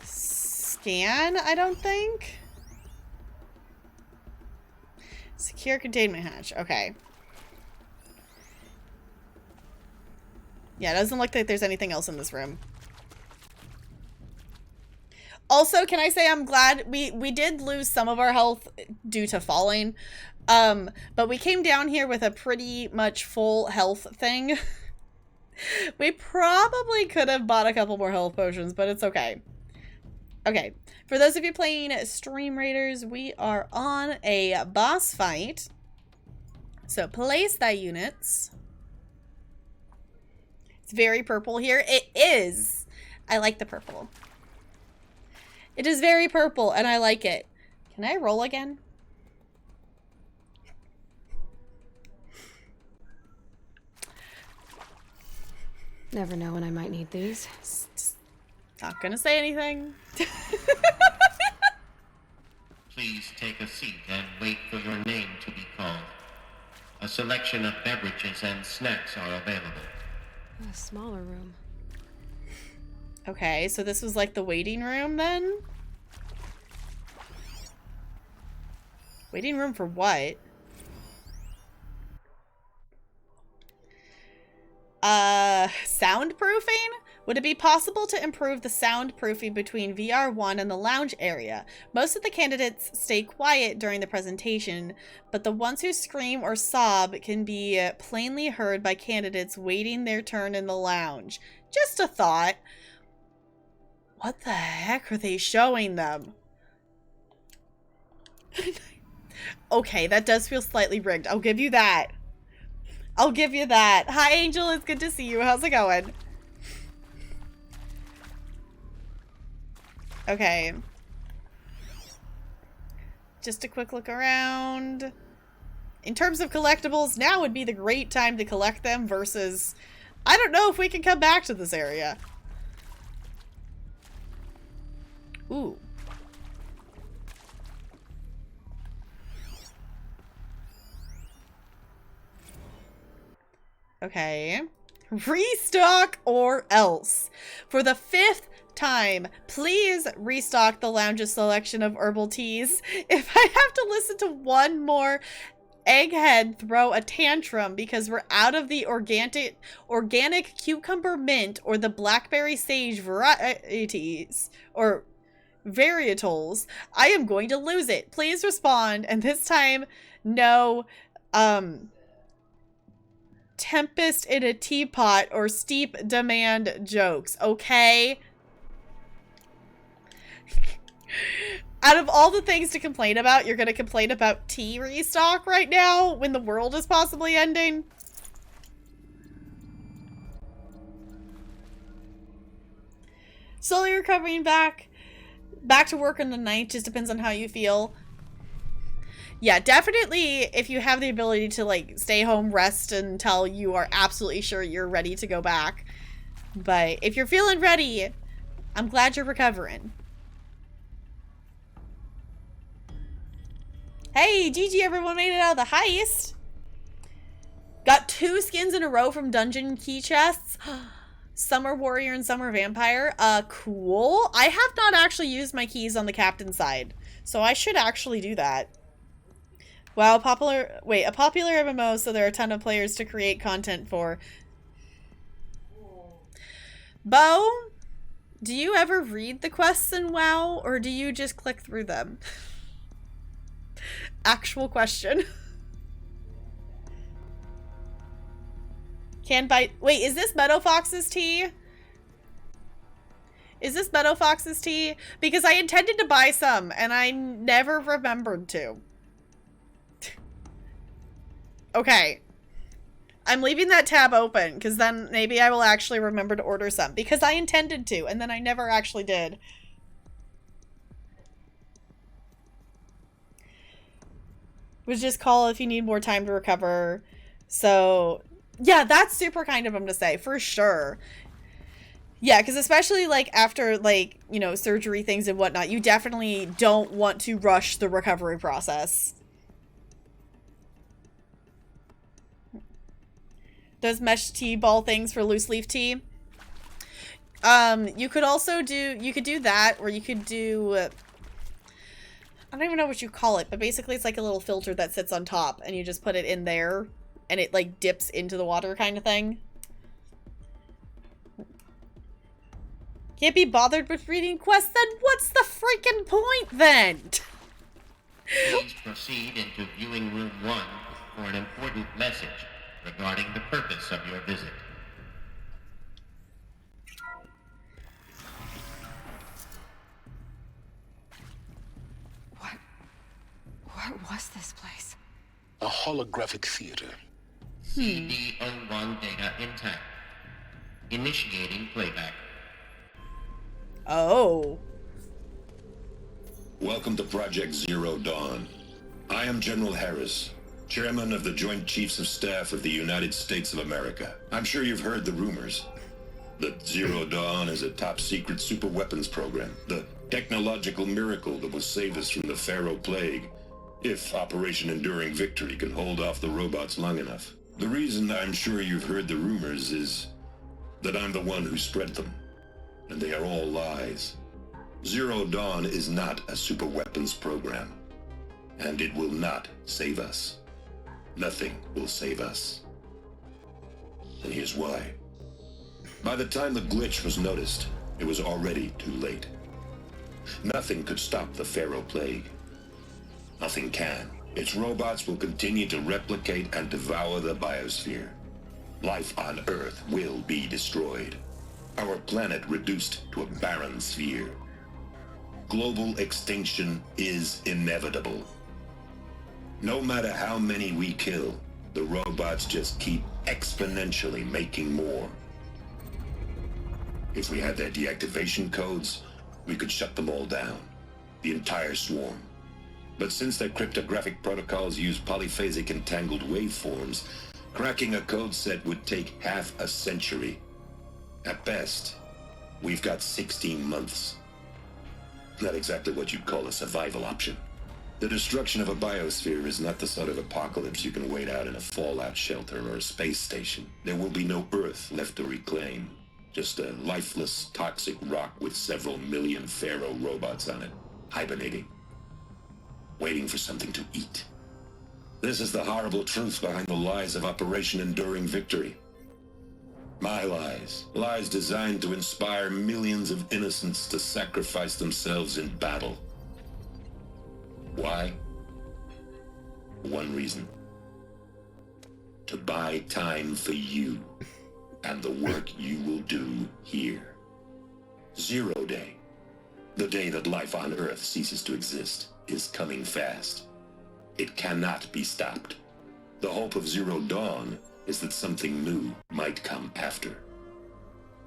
Speaker 1: scan, I don't think. Secure containment hatch. Okay. Yeah, it doesn't look like there's anything else in this room. Also, can I say I'm glad we did lose some of our health due to falling. But we came down here with a pretty much full health thing. We probably could have bought a couple more health potions, but it's okay. Okay, for those of you playing Stream Raiders, we are on a boss fight. So place thy units. It's very purple here. It is. I like the purple. It is very purple and I like it. Can I roll again?
Speaker 3: Never know when I might need these.
Speaker 1: Not gonna say anything.
Speaker 21: Please take a seat and wait for your name to be called. A selection of beverages and snacks are available.
Speaker 3: A smaller room.
Speaker 1: Okay, so this was like the waiting room then? Waiting room for what? Soundproofing? Would it be possible to improve the soundproofing between VR1 and the lounge area? Most of the candidates stay quiet during the presentation, but the ones who scream or sob can be plainly heard by candidates waiting their turn in the lounge. Just a thought. What the heck are they showing them? Okay, that does feel slightly rigged. I'll give you that. I'll give you that. Hi, Angel. It's good to see you. How's it going? Okay. Just a quick look around. In terms of collectibles, now would be the great time to collect them versus... I don't know if we can come back to this area. Ooh. Okay. Restock or else. For the 5th time, please restock the lounge's selection of herbal teas. If I have to listen to one more egghead throw a tantrum because we're out of the organic cucumber mint or the blackberry sage varieties or varietals, I am going to lose it. Please respond, and this time, no, tempest in a teapot or steep demand jokes, okay? Out of all the things to complain about, you're gonna complain about tea restock right now when the world is possibly ending? Slowly recovering back to work on the night, just depends on how you feel. Yeah, definitely if you have the ability to like stay home, rest until you are absolutely sure you're ready to go back. But if you're feeling ready, I'm glad you're recovering. Hey, GG, everyone made it out of the heist. Got 2 skins in a row from dungeon key chests. Summer Warrior and Summer Vampire. Cool. I have not actually used my keys on the captain side, so I should actually do that. Wow, a popular MMO, so there are a ton of players to create content for. Bo, do you ever read the quests in WoW, or do you just click through them? Actual question. Wait, is this Meadow Fox's tea? Is this Meadow Fox's tea? Because I intended to buy some, and I never remembered to. Okay. I'm leaving that tab open, because then maybe I will actually remember to order some. Because I intended to, and then I never actually did. Was just call if you need more time to recover. So, yeah, that's super kind of him to say, for sure. Yeah, because especially, like, after, like, you know, surgery things and whatnot, you definitely don't want to rush the recovery process. Those mesh tea ball things for loose leaf tea. You could also do, you could do that, or you could do, I don't even know what you call it, but basically it's like a little filter that sits on top, and you just put it in there, and it, like, dips into the water kind of thing. Can't be bothered with reading quests, then what's the freaking point, then?
Speaker 21: Please proceed into viewing room 1 for an important message regarding the purpose of your visit.
Speaker 3: What was this place?
Speaker 14: A holographic theater.
Speaker 21: CD01 data intact. Initiating playback.
Speaker 1: Oh.
Speaker 7: Welcome to Project Zero Dawn. I am General Harris, Chairman of the Joint Chiefs of Staff of the United States of America. I'm sure you've heard the rumors that Zero Dawn is a top-secret superweapons program, the technological miracle that will save us from the Pharaoh Plague, if Operation Enduring Victory can hold off the robots long enough. The reason I'm sure you've heard the rumors is that I'm the one who spread them, and they are all lies. Zero Dawn is not a superweapons program, and it will not save us. Nothing will save us. And here's why. By the time the glitch was noticed, it was already too late. Nothing could stop the Pharaoh Plague. Nothing can. Its robots will continue to replicate and devour the biosphere. Life on Earth will be destroyed. Our planet reduced to a barren sphere. Global extinction is inevitable. No matter how many we kill, the robots just keep exponentially making more. If we had their deactivation codes, we could shut them all down. The entire swarm. But since their cryptographic protocols use polyphasic entangled waveforms, cracking a code set would take half a century. At best, we've got 16 months. Not exactly what you'd call a survival option. The destruction of a biosphere is not the sort of apocalypse you can wait out in a fallout shelter or a space station. There will be no Earth left to reclaim. Just a lifeless, toxic rock with several million Pharaoh robots on it, hibernating, waiting for something to eat. This is the horrible truth behind the lies of Operation Enduring Victory. My lies. Lies designed to inspire millions of innocents to sacrifice themselves in battle. Why? One reason. To buy time for you and the work you will do here. Zero Day. The day that life on Earth ceases to exist is coming fast. It cannot be stopped. The hope of Zero Dawn is that something new might come after.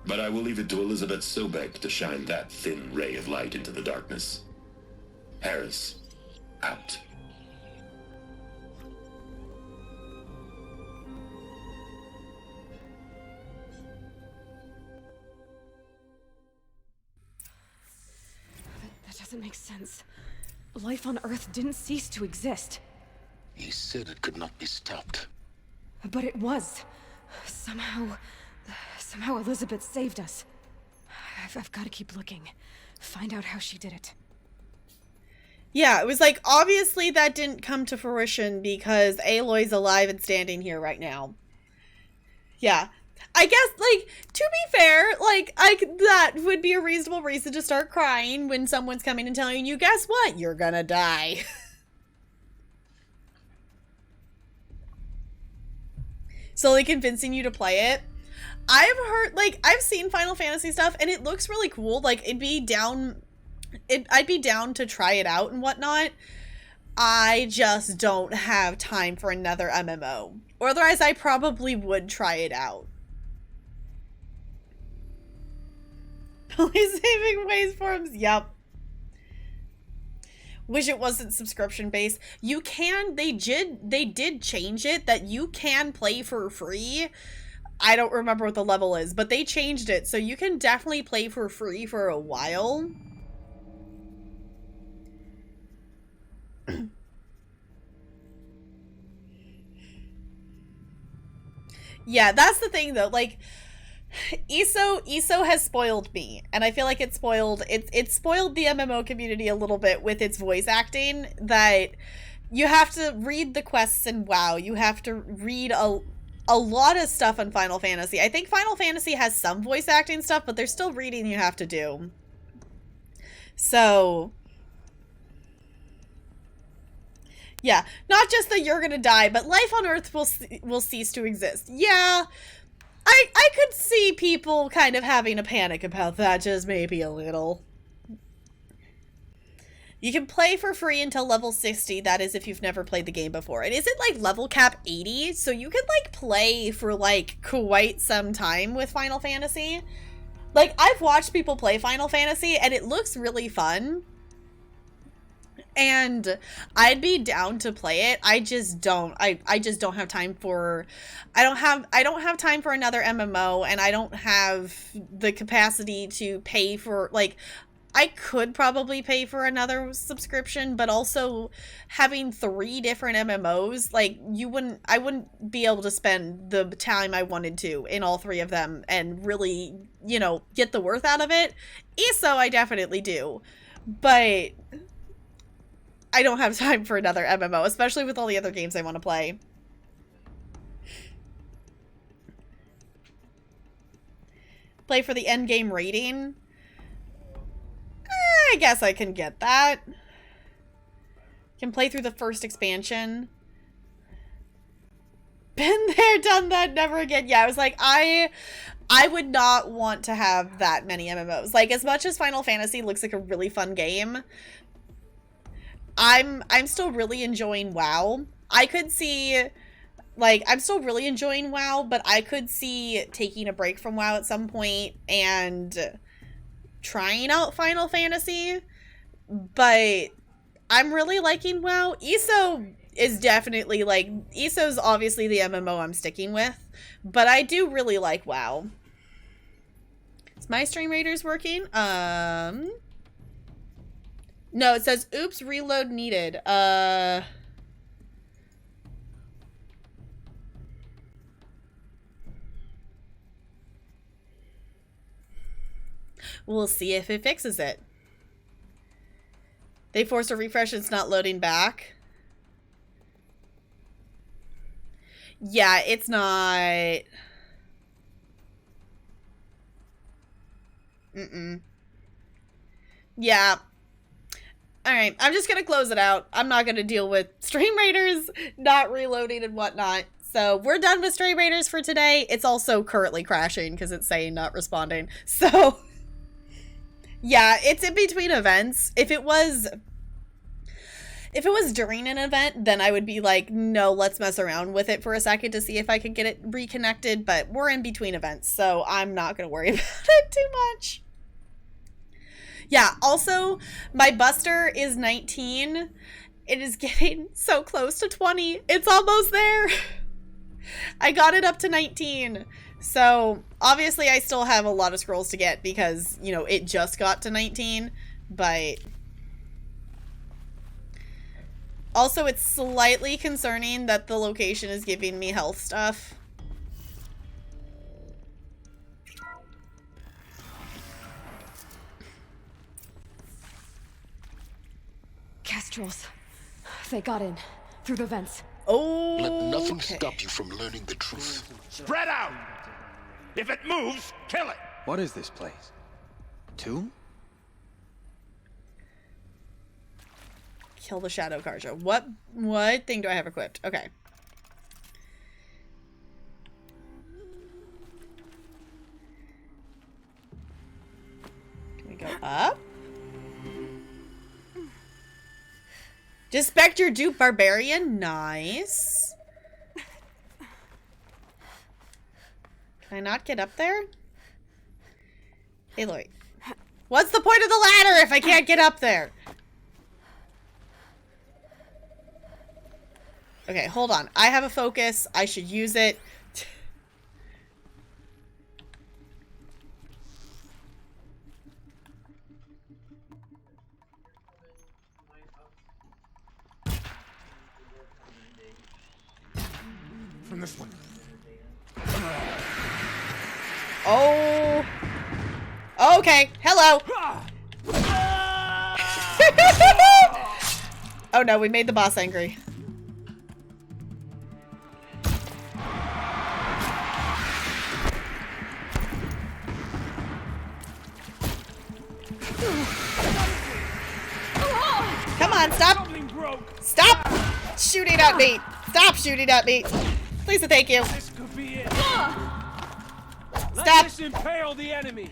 Speaker 7: But I will leave it to Elizabeth Sobek to shine that thin ray of light into the darkness. Harris, out.
Speaker 3: That doesn't make sense. Life on Earth didn't cease to exist.
Speaker 14: He said it could not be stopped.
Speaker 3: But it was. Somehow Elizabeth saved us. I've got to keep looking. Find out how she did it.
Speaker 1: Yeah, it was like, obviously that didn't come to fruition because Aloy's alive and standing here right now. Yeah. I guess, like, to be fair, like, that would be a reasonable reason to start crying when someone's coming and telling you, guess what? You're gonna die. Slowly convincing you to play it. I've heard, like, I've seen Final Fantasy stuff, and it looks really cool. Like, I'd be down to try it out and whatnot. I just don't have time for another MMO. Or otherwise, I probably would try it out. Police saving ways forums, yep. Wish it wasn't subscription based. You can, they did change it that you can play for free. I don't remember what the level is, but they changed it, so you can definitely play for free for a while. Yeah, that's the thing though. Like, ESO has spoiled me, and I feel like it spoiled the MMO community a little bit with its voice acting. That you have to read the quests in WoW. You have to read a lot of stuff on Final Fantasy. I think Final Fantasy has some voice acting stuff, but there's still reading you have to do. So yeah, not just that you're gonna die, but life on Earth will cease to exist. Yeah, I could see people kind of having a panic about that, just maybe a little. You can play for free until level 60, that is if you've never played the game before. And isn't like level cap 80? So you can like play for like quite some time with Final Fantasy. Like, I've watched people play Final Fantasy and it looks really fun. And I'd be down to play it. I just don't have time for I don't have time for another MMO, and I don't have the capacity to pay for, like, I could probably pay for another subscription, but also having 3 different MMOs, like, I wouldn't be able to spend the time I wanted to in all 3 of them and really, you know, get the worth out of it. ESO I definitely do, but I don't have time for another MMO, especially with all the other games I want to play. Play for the end game rating? I guess I can get that. Can play through the first expansion. Been there, done that, never again. Yeah, I was like, I would not want to have that many MMOs. Like, as much as Final Fantasy looks like a really fun game, I'm still really enjoying WoW. I could see, like, I'm still really enjoying WoW, but I could see taking a break from WoW at some point and trying out Final Fantasy, but I'm really liking WoW. ESO is definitely, like, ESO's obviously the MMO I'm sticking with, but I do really like WoW. Is my stream raiders working? No, it says, oops, reload needed. We'll see if it fixes it. They forced a refresh, it's not loading back. Yeah, it's not. Yeah. Alright, I'm just gonna close it out. I'm not gonna deal with stream raiders not reloading and whatnot. So we're done with stream raiders for today. It's also currently crashing because it's saying not responding. So yeah, it's in between events. If it was during an event, then I would be like, no, let's mess around with it for a second to see if I could get it reconnected, but we're in between events, so I'm not going to worry about it too much. Yeah, also, my Buster is 19. It is getting so close to 20. It's almost there. I got it up to 19. So, obviously, I still have a lot of scrolls to get because, you know, it just got to 19, but also, it's slightly concerning that the location is giving me health stuff.
Speaker 3: Kestrels. They got in. Through the vents.
Speaker 1: Oh.
Speaker 14: Let nothing stop you from learning the truth.
Speaker 4: Spread out! If it moves, kill it!
Speaker 8: What is this place? Tomb?
Speaker 1: Kill the Shadow Karja. What thing do I have equipped? Okay. Can we go up? Dispect your dupe, Barbarian. Nice. Can I not get up there? Aloy. What's the point of the ladder if I can't get up there? Okay, hold on. I have a focus. I should use it.
Speaker 15: this way.
Speaker 1: Oh. Okay. Hello. Oh no, we made the boss angry. Come on, stop! Stop shooting at me! Stop shooting at me! Please and thank you.
Speaker 5: This could be it.
Speaker 1: Stop!
Speaker 5: Let this impale the enemy.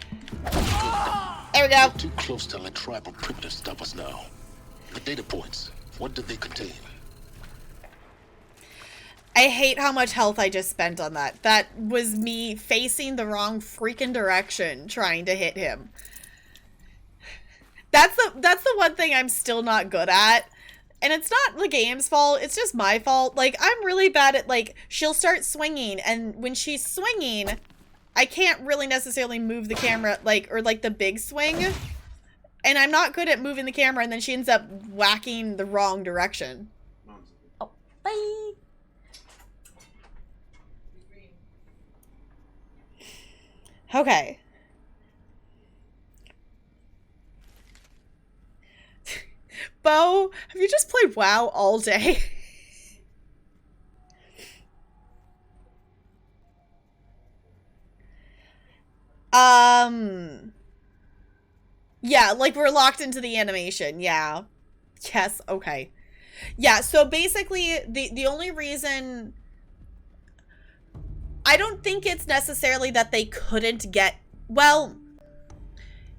Speaker 1: There we go.
Speaker 14: Too close to let tribal primitives stop us now. The data points, what did they contain?
Speaker 1: I hate how much health I just spent on that. That was me facing the wrong freaking direction trying to hit him. That's the one thing I'm still not good at. And it's not the game's fault, it's just my fault. Like, I'm really bad at, like, she'll start swinging, and when she's swinging, I can't really necessarily move the camera, like, or like the big swing. And I'm not good at moving the camera, and then she ends up whacking the wrong direction. Oh, bye! Okay. Bo, have you just played WoW all day? Yeah, like we're locked into the animation. Yeah. Yes, okay. Yeah, so basically the only reason I don't think it's necessarily that they couldn't get, well,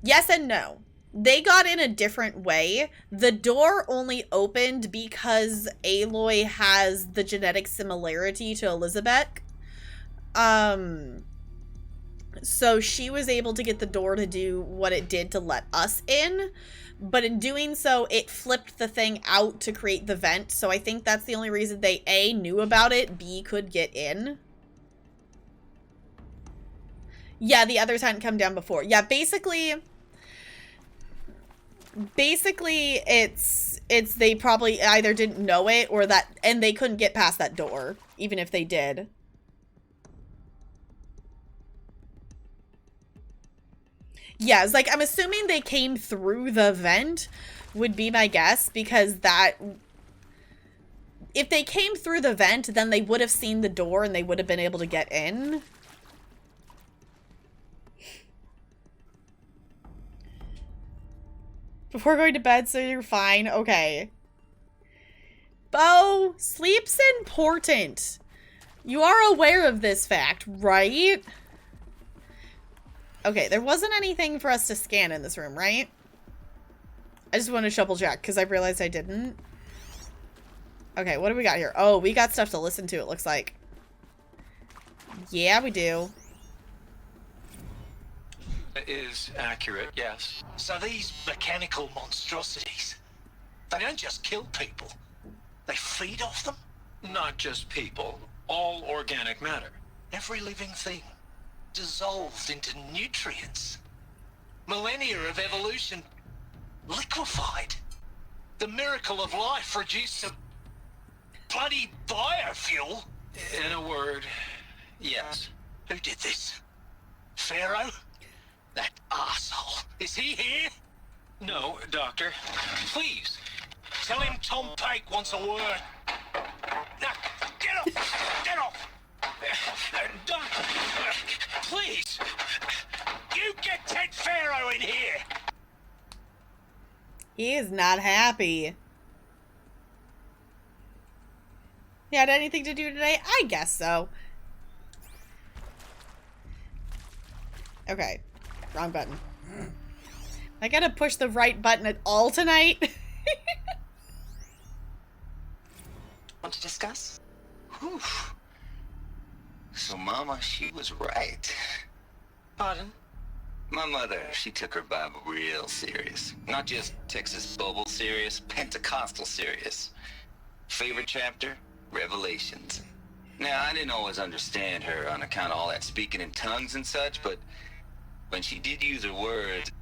Speaker 1: yes and no. They got in a different way. The door only opened because Aloy has the genetic similarity to Elizabeth. So she was able to get the door to do what it did to let us in. But in doing so, it flipped the thing out to create the vent. So I think that's the only reason they, A, knew about it, B, could get in. Yeah, the others hadn't come down before. Yeah, basically it's they probably either didn't know it or that, and they couldn't get past that door, even if they did. Yeah, it's like, I'm assuming they came through the vent, would be my guess, because that, if they came through the vent, then they would have seen the door and they would have been able to get in. Before going to bed, so you're fine. Okay. Bo, sleep's important. You are aware of this fact, right? Okay, there wasn't anything for us to scan in this room, right? I just want to double check because I realized I didn't. Okay, what do we got here? Oh, we got stuff to listen to, it looks like. Yeah, we do.
Speaker 22: Is accurate, yes.
Speaker 23: So these mechanical monstrosities, they don't just kill people, they feed off them?
Speaker 22: Not just people, all organic matter.
Speaker 23: Every living thing, dissolved into nutrients. Millennia of evolution, liquefied. The miracle of life reduced to bloody biofuel.
Speaker 22: In a word, yes.
Speaker 23: Who did this? Pharaoh? That arsehole. Is he here?
Speaker 22: No, Doctor. Please.
Speaker 23: Tell him Tom Pake wants a word. Now, get off! Get off!
Speaker 22: Doctor, please.
Speaker 23: You get Ted Pharaoh in here!
Speaker 1: He is not happy. You had anything to do today? I guess so. Okay. Wrong button. I gotta push the right button at all tonight.
Speaker 23: Want to discuss? Whew. So Mama, she was right.
Speaker 22: Pardon?
Speaker 23: My mother, she took her Bible real serious. Not just Texas Bible serious, Pentecostal serious. Favorite chapter? Revelations. Now, I didn't always understand her on account of all that speaking in tongues and such, but when she did use her words,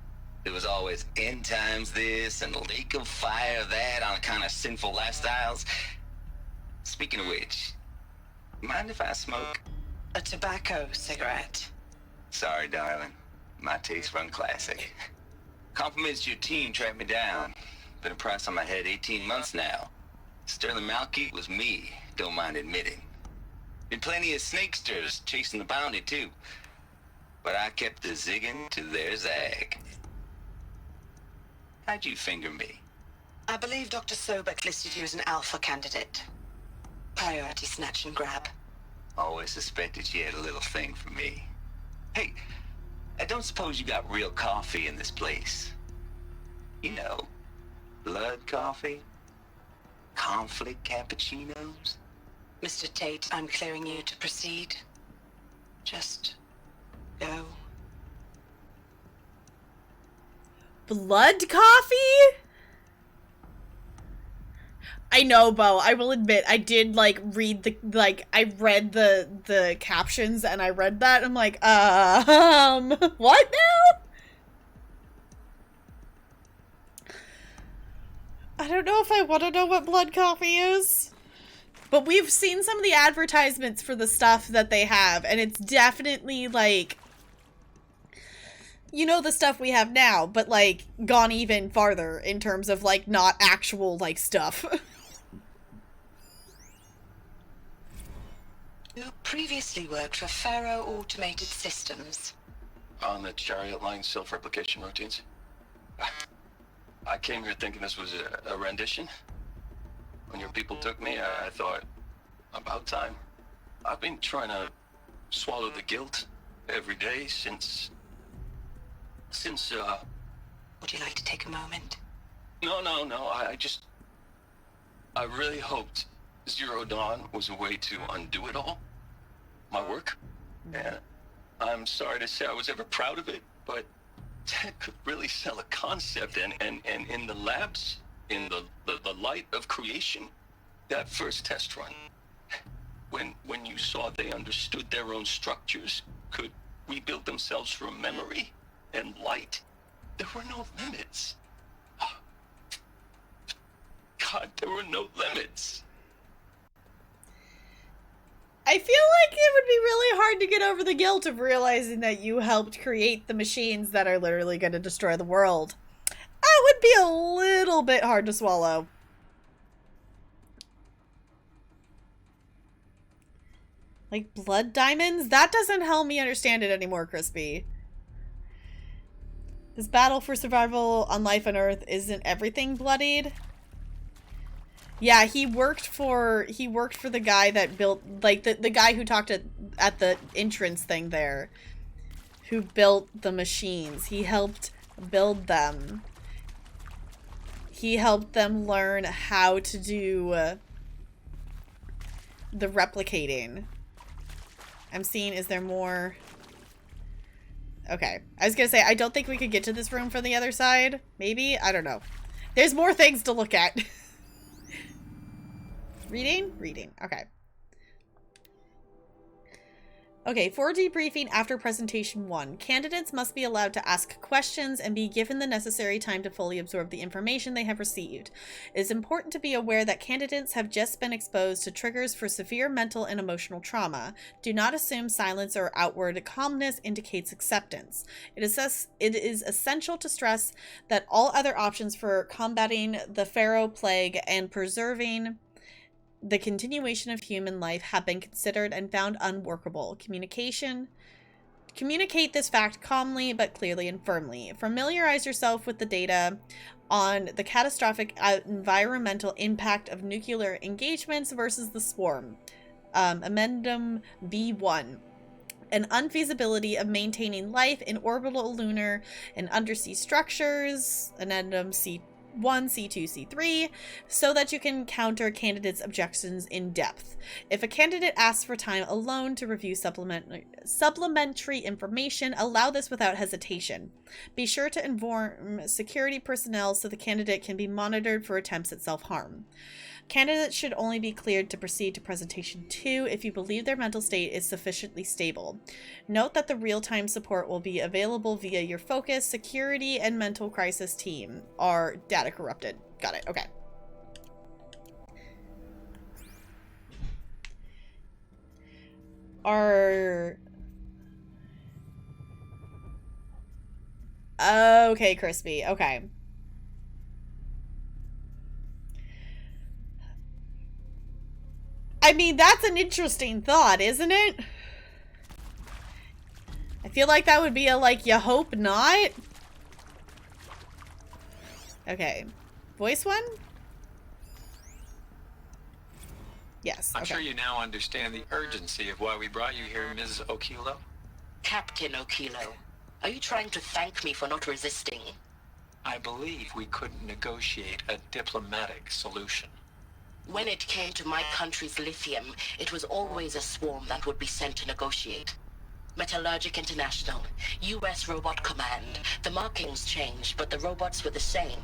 Speaker 23: it was always end times this and lake of fire that on account of sinful lifestyles. Speaking of which, Mind if I smoke?
Speaker 9: A tobacco cigarette.
Speaker 23: Sorry, darling. My taste run classic. Compliments to your team tracked me down. Been a price on my head 18 months now. Sterling Malky was me, don't mind admitting. Been plenty of snakesters chasing the bounty, too. But I kept the zigging to their zag. How'd you finger me?
Speaker 9: I believe Dr. Sobek listed you as an alpha candidate. Priority snatch and grab.
Speaker 23: Always suspected she had a little thing for me. Hey, I don't suppose you got real coffee in this place. You know, blood coffee? Conflict cappuccinos?
Speaker 9: Mr. Tate, I'm clearing you to proceed. Just go.
Speaker 1: Blood coffee? I know, Bo. I will admit, I did, like, read the, like, I read the captions, and I read that, and I'm like, what now? I don't know if I want to know what blood coffee is. But we've seen some of the advertisements for the stuff that they have, and it's definitely, like, you know, the stuff we have now, but, like, gone even farther in terms of, like, not actual, like, stuff.
Speaker 9: You previously worked for Faro Automated Systems.
Speaker 22: On the Chariot Line self-replication routines. I came here thinking this was a rendition. When your people took me, I thought, about time. I've been trying to swallow the guilt every day since,
Speaker 9: Would you like to take a moment?
Speaker 22: No, I really hoped Zero Dawn was a way to undo it all. My work. And I'm sorry to say I was ever proud of it, but Ted could really sell a concept, and in the labs, in the light of creation, that first test run, when you saw they understood their own structures, could rebuild themselves from memory and light, there were no limits. God, there were no limits.
Speaker 1: I feel like it would be really hard to get over the guilt of realizing that you helped create the machines that are literally going to destroy the world. That would be a little bit hard to swallow. Like blood diamonds? That doesn't help me understand it anymore, Crispy. This battle for survival on life on Earth, isn't everything bloodied? Yeah, he worked for the guy that built, like, the guy who talked at the entrance thing there. Who built the machines. He helped build them. He helped them learn how to do the replicating. I'm seeing, is there more? Okay. I was gonna say, I don't think we could get to this room from the other side. Maybe? I don't know. There's more things to look at. Reading? Reading. Okay. Okay, for debriefing after presentation 1, candidates must be allowed to ask questions and be given the necessary time to fully absorb the information they have received. It is important to be aware that candidates have just been exposed to triggers for severe mental and emotional trauma. Do not assume silence or outward calmness indicates acceptance. It is essential to stress that all other options for combating the Pharaoh plague and preserving the continuation of human life have been considered and found unworkable. Communicate this fact calmly but clearly and firmly. Familiarize yourself with the data on the catastrophic environmental impact of nuclear engagements versus the swarm. Amendum B1. An unfeasibility of maintaining life in orbital, lunar, and undersea structures. Addendum C1, C2, C3, so that you can counter candidates' objections in depth. If a candidate asks for time alone to review supplementary information, allow this without hesitation. Be sure to inform security personnel so the candidate can be monitored for attempts at self-harm. Candidates should only be cleared to proceed to presentation 2 if you believe their mental state is sufficiently stable. Note that the real-time support will be available via your focus, security, and mental crisis team. Are data corrupted? Got it. Okay. are... Okay, Crispy. Okay. I mean, that's an interesting thought, isn't it? I feel like that would be a, like, you hope not? Okay. Voice one? Yes,
Speaker 6: I'm
Speaker 1: okay.
Speaker 6: sure you now understand the urgency of why we brought you here, Ms. Okilo.
Speaker 9: Captain Okilo, are you trying to thank me for not resisting?
Speaker 6: I believe we couldn't negotiate a diplomatic solution.
Speaker 9: When it came to my country's lithium, it was always a swarm that would be sent to negotiate. Metallurgic International, U.S. Robot Command. The markings changed, but the robots were the same.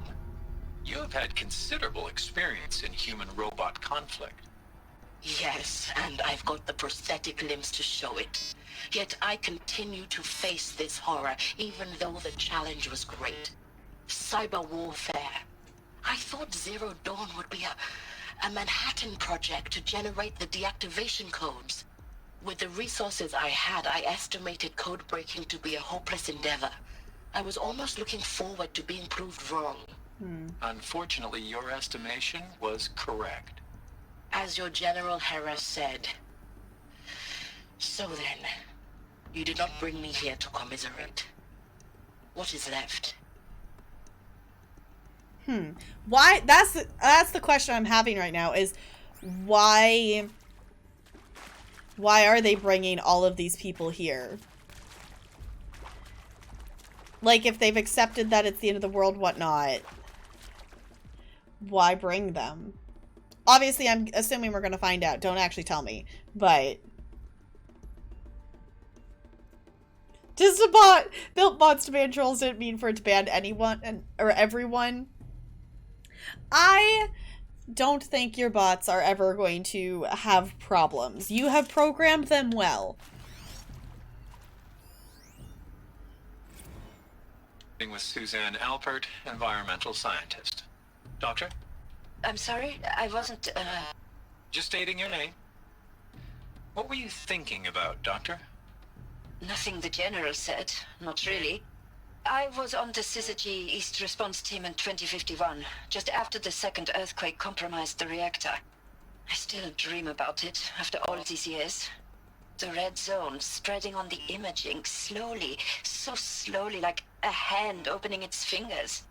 Speaker 6: You have had considerable experience in human-robot conflict.
Speaker 9: Yes, and I've got the prosthetic limbs to show it. Yet I continue to face this horror, even though the challenge was great. Cyber warfare. I thought Zero Dawn would be a Manhattan project to generate the deactivation codes. With the resources I had, I estimated code breaking to be a hopeless endeavor. I was almost looking forward to being proved wrong.
Speaker 6: Unfortunately, your estimation was correct.
Speaker 9: As your General Hera said. So then, you did not bring me here to commiserate. What is left?
Speaker 1: Why? That's the question I'm having right now is why are they bringing all of these people here? Like, if they've accepted that it's the end of the world, whatnot, why bring them? Obviously, I'm assuming we're going to find out. Don't actually tell me. But... just a bot built bots to ban trolls didn't mean for it to ban anyone or everyone. I don't think your bots are ever going to have problems. You have programmed them well.
Speaker 6: With Suzanne Alpert, environmental scientist. Doctor?
Speaker 9: I'm sorry, I wasn't,
Speaker 6: Just stating your name. What were you thinking about, Doctor?
Speaker 11: Nothing the General said, not really. I was on the Syzygy East Response Team in 2051, just after the second earthquake compromised the reactor. I still dream about it, after all these years. The red zone spreading on the imaging, slowly, so slowly, like a hand opening its fingers.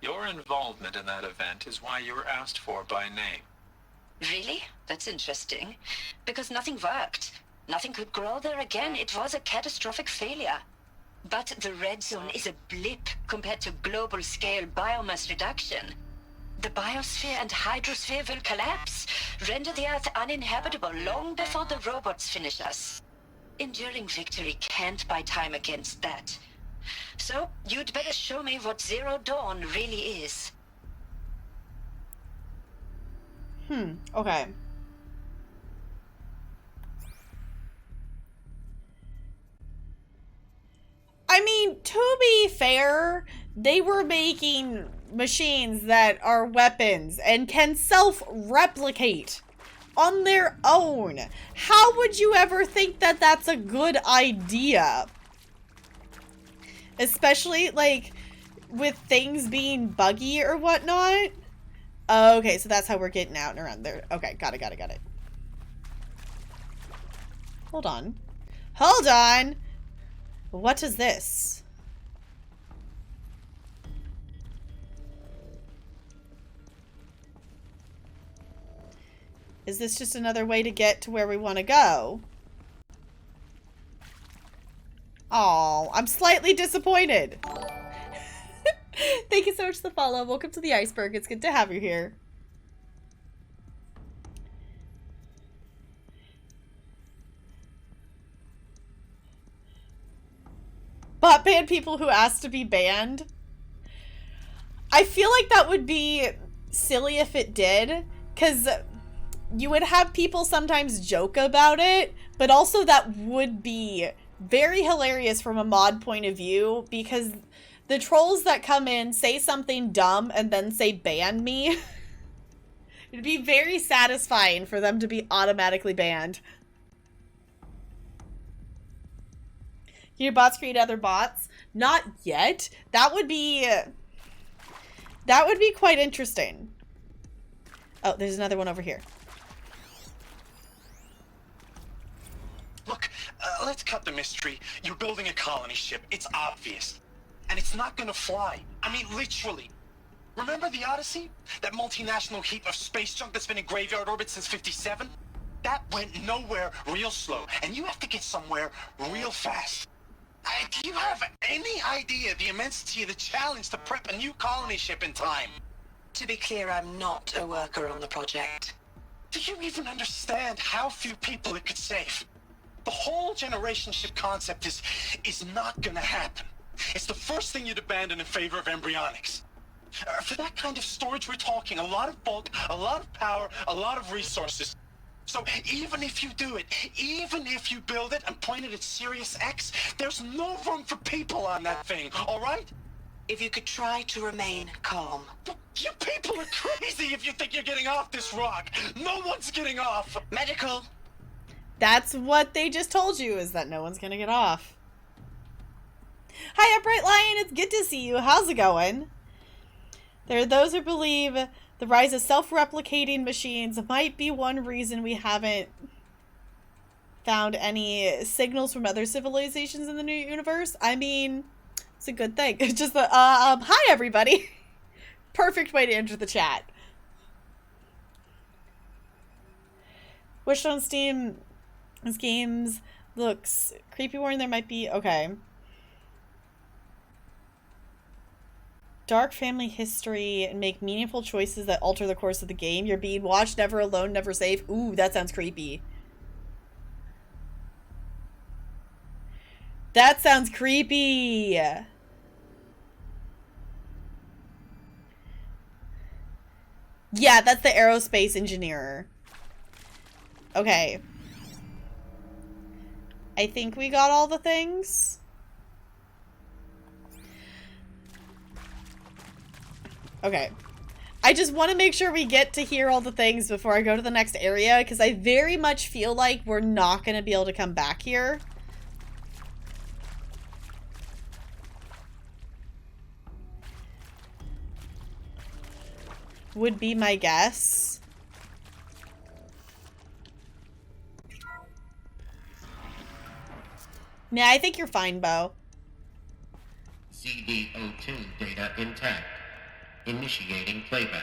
Speaker 6: Your involvement in that event is why you were asked for by name.
Speaker 11: Really? That's interesting. Because nothing worked. Nothing could grow there again. It was a catastrophic failure. But the red zone is a blip compared to global-scale biomass reduction. The biosphere and hydrosphere will collapse, render the Earth uninhabitable long before the robots finish us. Enduring victory can't buy time against that. So, you'd better show me what Zero Dawn really is.
Speaker 1: Okay. I mean, to be fair, they were making machines that are weapons and can self-replicate on their own. How would you ever think that that's a good idea? Especially, like, with things being buggy or whatnot. Okay, so that's how we're getting out and around there. Okay, got it. Hold on. Hold on! What is this? Is this just another way to get to where we want to go? Oh, I'm slightly disappointed. Thank you so much for the follow. Welcome to the iceberg. It's good to have you here. Bot ban people who asked to be banned. I feel like that would be silly if it did, because you would have people sometimes joke about it, but also that would be very hilarious from a mod point of view, because the trolls that come in say something dumb and then say ban me. It'd be very satisfying for them to be automatically banned. Can your bots create other bots? Not yet. That would be quite interesting. Oh, there's another one over here.
Speaker 12: Look, let's cut the mystery. You're building a colony ship. It's obvious. And it's not gonna fly. I mean, literally. Remember the Odyssey? That multinational heap of space junk that's been in graveyard orbit since '57? That went nowhere real slow. And you have to get somewhere real fast. Do you have any idea the immensity of the challenge to prep a new colony ship in time?
Speaker 9: To be clear, I'm not a worker on the project.
Speaker 12: Do you even understand how few people it could save? The whole generation ship concept is not gonna happen. It's the first thing you'd abandon in favor of embryonics. For that kind of storage, we're talking a lot of bulk, a lot of power, a lot of resources. So even if you do it, even if you build it and point it at Sirius X, there's no room for people on that thing, all right?
Speaker 9: If you could try to remain calm.
Speaker 12: You people are crazy if you think you're getting off this rock. No one's getting off.
Speaker 9: Medical.
Speaker 1: That's what they just told you, is that no one's gonna get off. Hi, Upright Lion. It's good to see you. How's it going? There are those who believe the rise of self-replicating machines might be one reason we haven't found any signals from other civilizations in the new universe. I mean, it's a good thing. It's just hi everybody. Perfect way to enter the chat. Wished on Steam, this game's looks creepy. Warning there might be okay. Dark family history and make meaningful choices that alter the course of the game. You're being watched, never alone, never safe. Ooh, that sounds creepy. That sounds creepy. Yeah, that's the aerospace engineer. Okay. I think we got all the things. Okay. I just want to make sure we get to hear all the things before I go to the next area, because I very much feel like we're not going to be able to come back here. Would be my guess. Nah, I think you're fine, Bo.
Speaker 21: CD02 data intact. Initiating playback.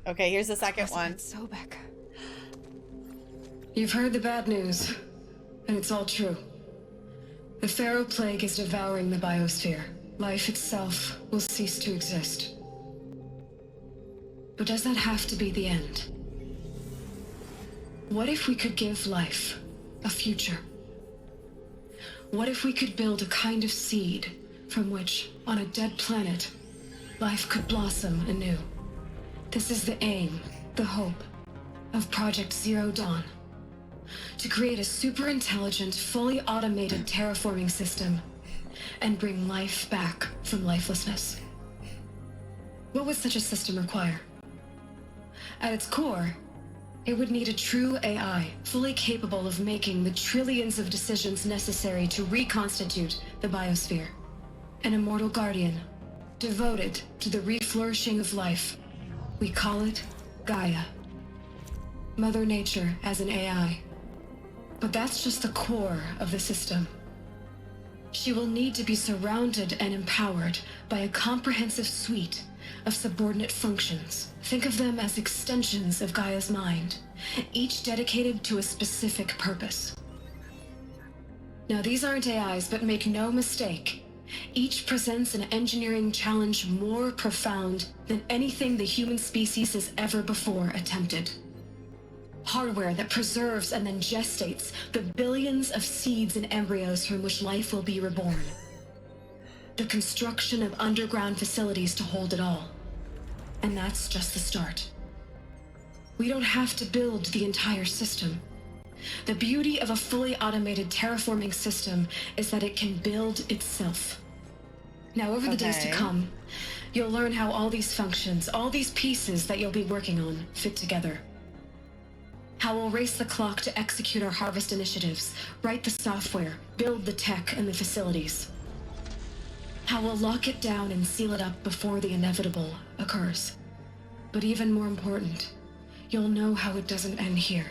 Speaker 1: Okay, here's the second one.
Speaker 3: Sobek. You've heard the bad news, and it's all true. The Pharaoh Plague is devouring the biosphere. Life itself will cease to exist. But does that have to be the end? What if we could give life a future? What if we could build a kind of seed from which, on a dead planet, life could blossom anew? This is the aim, the hope, of Project Zero Dawn. To create a super-intelligent, fully automated terraforming system and bring life back from lifelessness. What would such a system require? At its core, it would need a true AI, fully capable of making the trillions of decisions necessary to reconstitute the biosphere. An immortal guardian, devoted to the reflourishing of life. We call it Gaia. Mother Nature as an AI. But that's just the core of the system. She will need to be surrounded and empowered by a comprehensive suite of subordinate functions. Think of them as extensions of Gaia's mind, each dedicated to a specific purpose. Now, these aren't AIs, but make no mistake, each presents an engineering challenge more profound than anything the human species has ever before attempted. Hardware that preserves and then gestates the billions of seeds and embryos from which life will be reborn. The construction of underground facilities to hold it all. And that's just the start. We don't have to build the entire system. The beauty of a fully automated terraforming system is that it can build itself. Now, over the days to come, you'll learn how all these functions, all these pieces that you'll be working on, fit together.
Speaker 20: How we'll race the clock to execute our harvest initiatives, write the software, build the tech and the facilities. How we'll lock it down and seal it up before the inevitable occurs. But even more important, you'll know how it doesn't end here.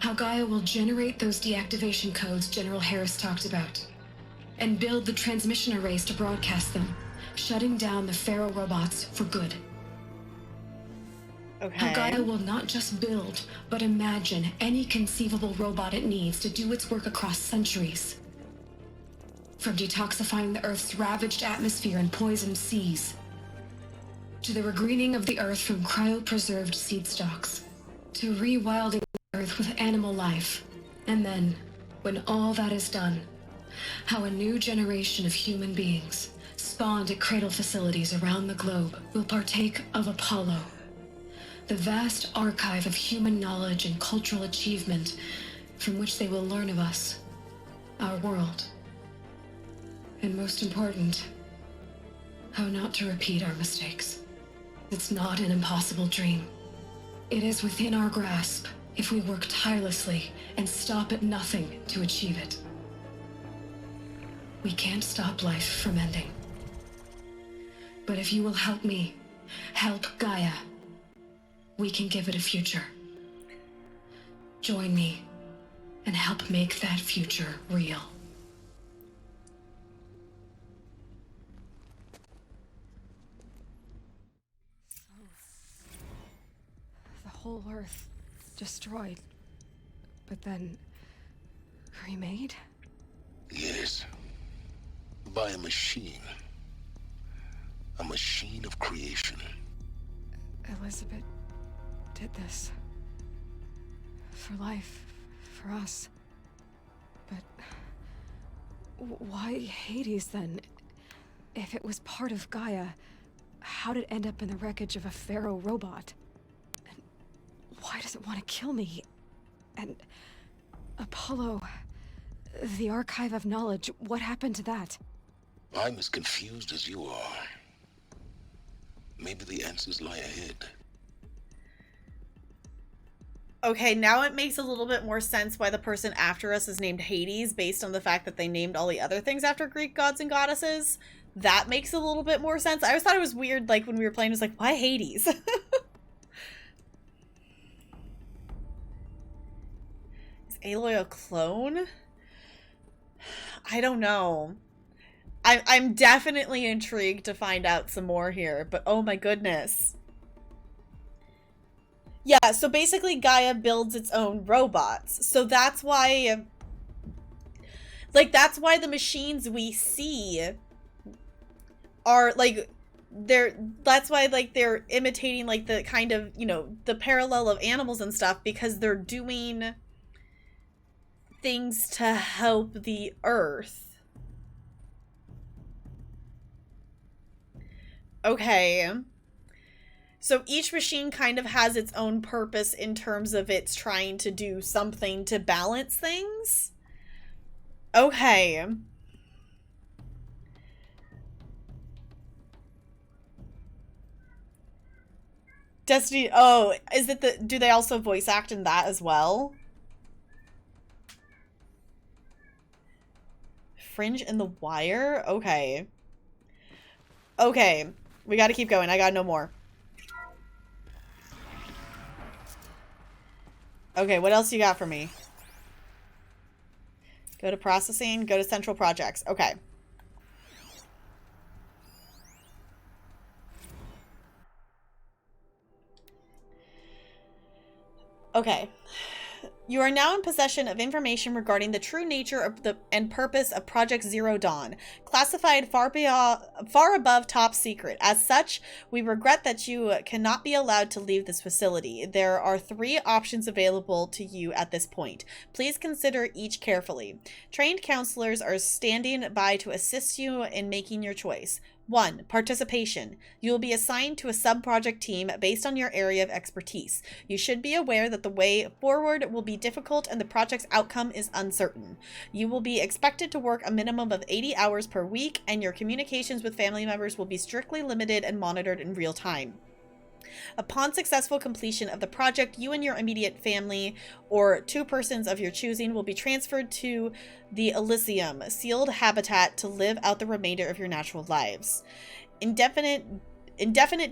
Speaker 20: How Gaia will generate those deactivation codes General Harris talked about, and build the transmission arrays to broadcast them, shutting down the Pharaoh robots for good.
Speaker 1: Okay.
Speaker 20: How Gaia will not just build, but imagine any conceivable robot it needs to do its work across centuries. From detoxifying the Earth's ravaged atmosphere and poisoned seas, to the regreening of the Earth from cryopreserved seed stalks, to rewilding the Earth with animal life. And then, when all that is done, how a new generation of human beings, spawned at cradle facilities around the globe, will partake of Apollo, the vast archive of human knowledge and cultural achievement from which they will learn of us, our world. And most important, how not to repeat our mistakes. It's not an impossible dream. It is within our grasp if we work tirelessly and stop at nothing to achieve it. We can't stop life from ending. But if you will help me, help Gaia, we can give it a future. Join me and help make that future real.
Speaker 3: The whole Earth destroyed, but then remade?
Speaker 14: Yes. By a machine. A machine of creation.
Speaker 3: Elizabeth did this. For life, for us. But why Hades then? If it was part of Gaia, how did it end up in the wreckage of a Pharaoh robot? And why does it want to kill me? And Apollo, the archive of knowledge, what happened to that?
Speaker 14: I'm as confused as you are. Maybe the answers lie ahead.
Speaker 1: Okay, now it makes a little bit more sense why the person after us is named Hades, based on the fact that they named all the other things after Greek gods and goddesses. That makes a little bit more sense. I always thought it was weird, like, when we were playing, it was like, why Hades? Is Aloy a clone? I don't know. I'm definitely intrigued to find out some more here, but oh my goodness. Yeah, so basically Gaia builds its own robots. So that's why, like, that's why the machines we see are, like, that's why, like, they're imitating, like, the kind of, you know, the parallel of animals and stuff, because they're doing things to help the Earth. Okay. So each machine kind of has its own purpose in terms of it's trying to do something to balance things. Okay. Destiny, oh, is it the, do they also voice act in that as well? Fringe and the Wire? Okay. Okay. We gotta keep going. I gotta know more. Okay, what else you got for me? Go to processing, go to central projects. Okay. Okay. You are now in possession of information regarding the true nature of and purpose of Project Zero Dawn, classified far above top secret. As such, we regret that you cannot be allowed to leave this facility. There are 3 options available to you at this point. Please consider each carefully. Trained counselors are standing by to assist you in making your choice. 1. Participation. You will be assigned to a sub-project team based on your area of expertise. You should be aware that the way forward will be difficult and the project's outcome is uncertain. You will be expected to work a minimum of 80 hours per week, and your communications with family members will be strictly limited and monitored in real time. Upon successful completion of the project, you and your immediate family or 2 persons of your choosing will be transferred to the Elysium, sealed habitat to live out the remainder of your natural lives. Indefinite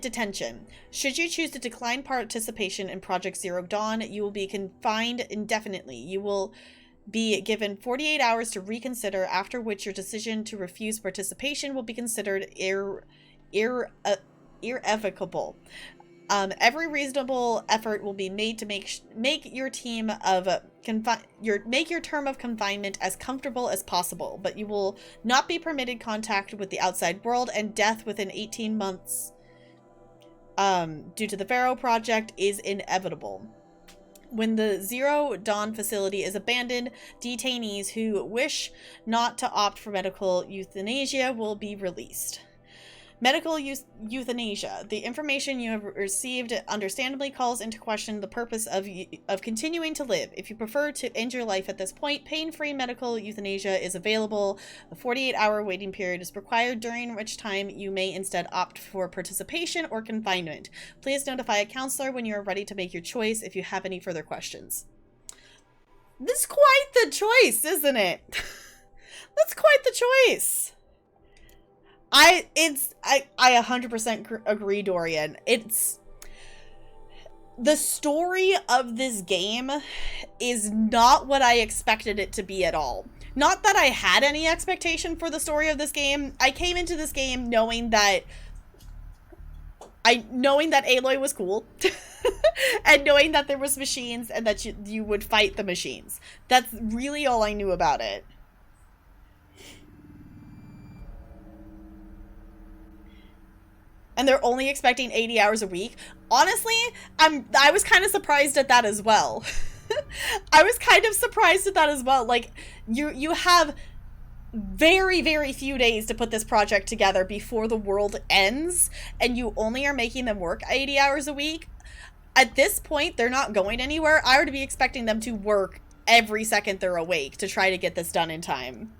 Speaker 1: detention. Should you choose to decline participation in Project Zero Dawn, you will be confined indefinitely. You will be given 48 hours to reconsider, after which your decision to refuse participation will be considered irrevocable. Every reasonable effort will be made to make your term of confinement as comfortable as possible, but you will not be permitted contact with the outside world, and death within 18 months due to the Pharaoh Project is inevitable. When the Zero Dawn facility is abandoned, detainees who wish not to opt for medical euthanasia will be released. Medical euthanasia. The information you have received understandably calls into question the purpose of continuing to live. If you prefer to end your life at this point, pain-free medical euthanasia is available. A 48-hour waiting period is required, during which time you may instead opt for participation or confinement. Please notify a counselor when you are ready to make your choice if you have any further questions. This is quite the choice, isn't it? That's quite the choice. I 100% agree, Dorian. It's the story of this game is not what I expected it to be at all. Not that I had any expectation for the story of this game. I came into this game knowing that Aloy was cool and knowing that there was machines and that you would fight the machines. That's really all I knew about it. And they're only expecting 80 hours a week. Honestly, I was kind of surprised at that as well. I was kind of surprised at that as well. Like, you have very, very few days to put this project together before the world ends, and you only are making them work 80 hours a week. At this point, they're not going anywhere. I would be expecting them to work every second they're awake to try to get this done in time.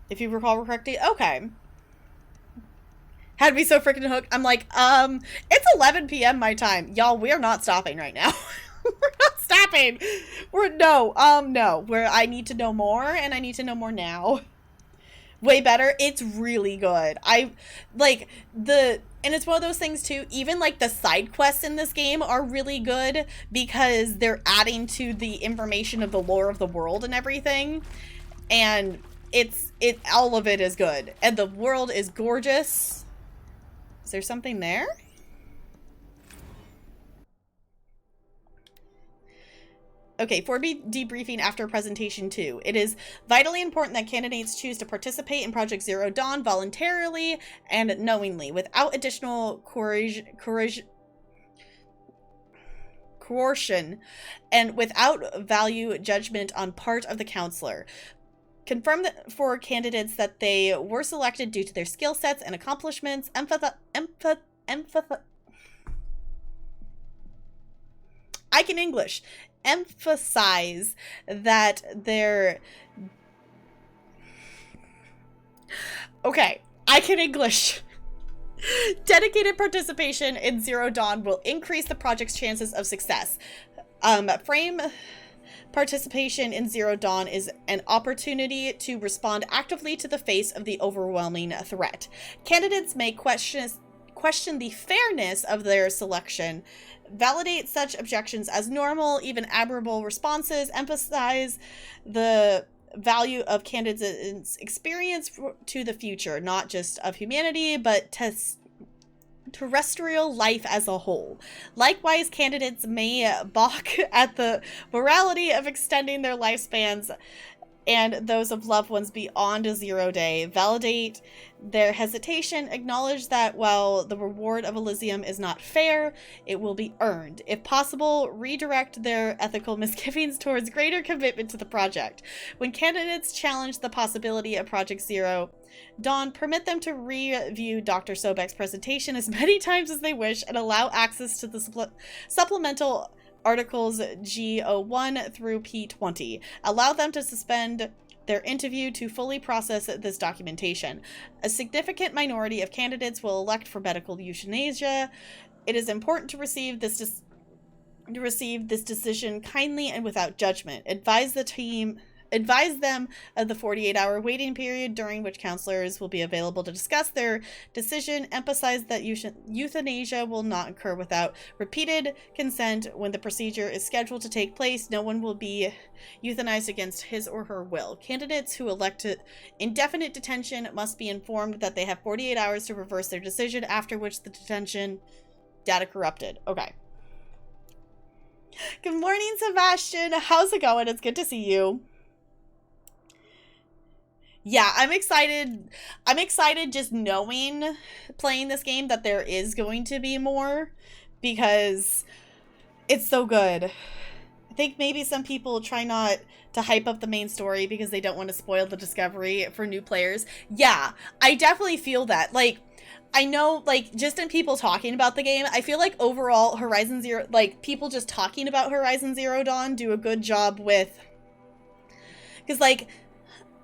Speaker 1: If you recall correctly, okay. Had me so freaking hooked. I'm like, it's 11 p.m. my time. Y'all, we're not stopping right now. We're not stopping. No. I need to know more, and I need to know more now. Way better. It's really good. And it's one of those things too, even like the side quests in this game are really good because they're adding to the information of the lore of the world and everything. And all of it is good. And the world is gorgeous. Is there something there? Okay, 4B debriefing after presentation 2. It is vitally important that candidates choose to participate in Project Zero Dawn voluntarily and knowingly, without additional coercion, and without value judgment on part of the counselor. Confirm that for candidates that they were selected due to their skill sets and accomplishments. I can English. Emphasize that their... Okay, I can English. Dedicated participation in Zero Dawn will increase the project's chances of success. Participation in Zero Dawn is an opportunity to respond actively to the face of the overwhelming threat. Candidates may question the fairness of their selection, validate such objections as normal, even admirable responses, emphasize the value of candidates' experience to the future, not just of humanity, but terrestrial life as a whole. Likewise, candidates may balk at the morality of extending their lifespans and those of loved ones beyond a 0 day. Validate their hesitation, acknowledge that while the reward of Elysium is not fair, it will be earned. If possible, redirect their ethical misgivings towards greater commitment to the project. When candidates challenge the possibility of Project Zero Dawn, permit them to review Dr. Sobek's presentation as many times as they wish and allow access to the supplemental articles G01 through P20. Allow them to suspend their interview to fully process this documentation. A significant minority of candidates will elect for medical euthanasia. It is important to receive this decision kindly and without judgment. Advise them of the 48-hour waiting period during which counselors will be available to discuss their decision. Emphasize that euthanasia will not occur without repeated consent. When the procedure is scheduled to take place, no one will be euthanized against his or her will. Candidates who elect indefinite detention must be informed that they have 48 hours to reverse their decision, after which the detention data corrupted. Okay. Good morning, Sebastian. How's it going? It's good to see you. Yeah, I'm excited. I'm excited just knowing, playing this game, that there is going to be more, because it's so good. I think maybe some people try not to hype up the main story because they don't want to spoil the discovery for new players. Yeah, I definitely feel that. Like, I know, like, just in people talking about the game, I feel like overall Horizon Zero, like, people just talking about Horizon Zero Dawn do a good job with, because, like,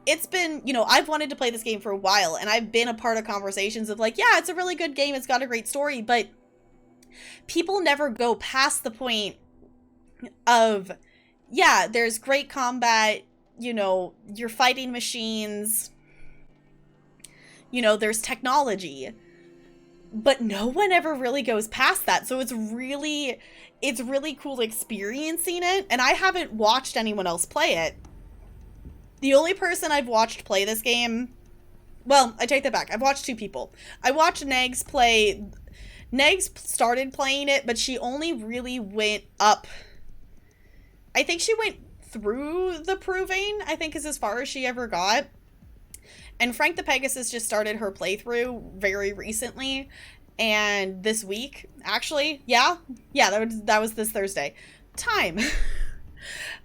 Speaker 1: it's been, you know, I've wanted to play this game for a while, and I've been a part of conversations of like, yeah, it's a really good game, it's got a great story, but people never go past the point of, yeah, there's great combat, you know, you're fighting machines, you know, there's technology, but no one ever really goes past that. So it's really cool experiencing it, and I haven't watched anyone else play it. The only person I've watched play this game, well, I take that back. I've watched two people. I watched Negs play. Negs started playing it, but she only really went up. I think she went through the proving, I think is as far as she ever got. And Frank the Pegasus just started her playthrough very recently. And this week, actually, yeah, that was this Thursday. Time.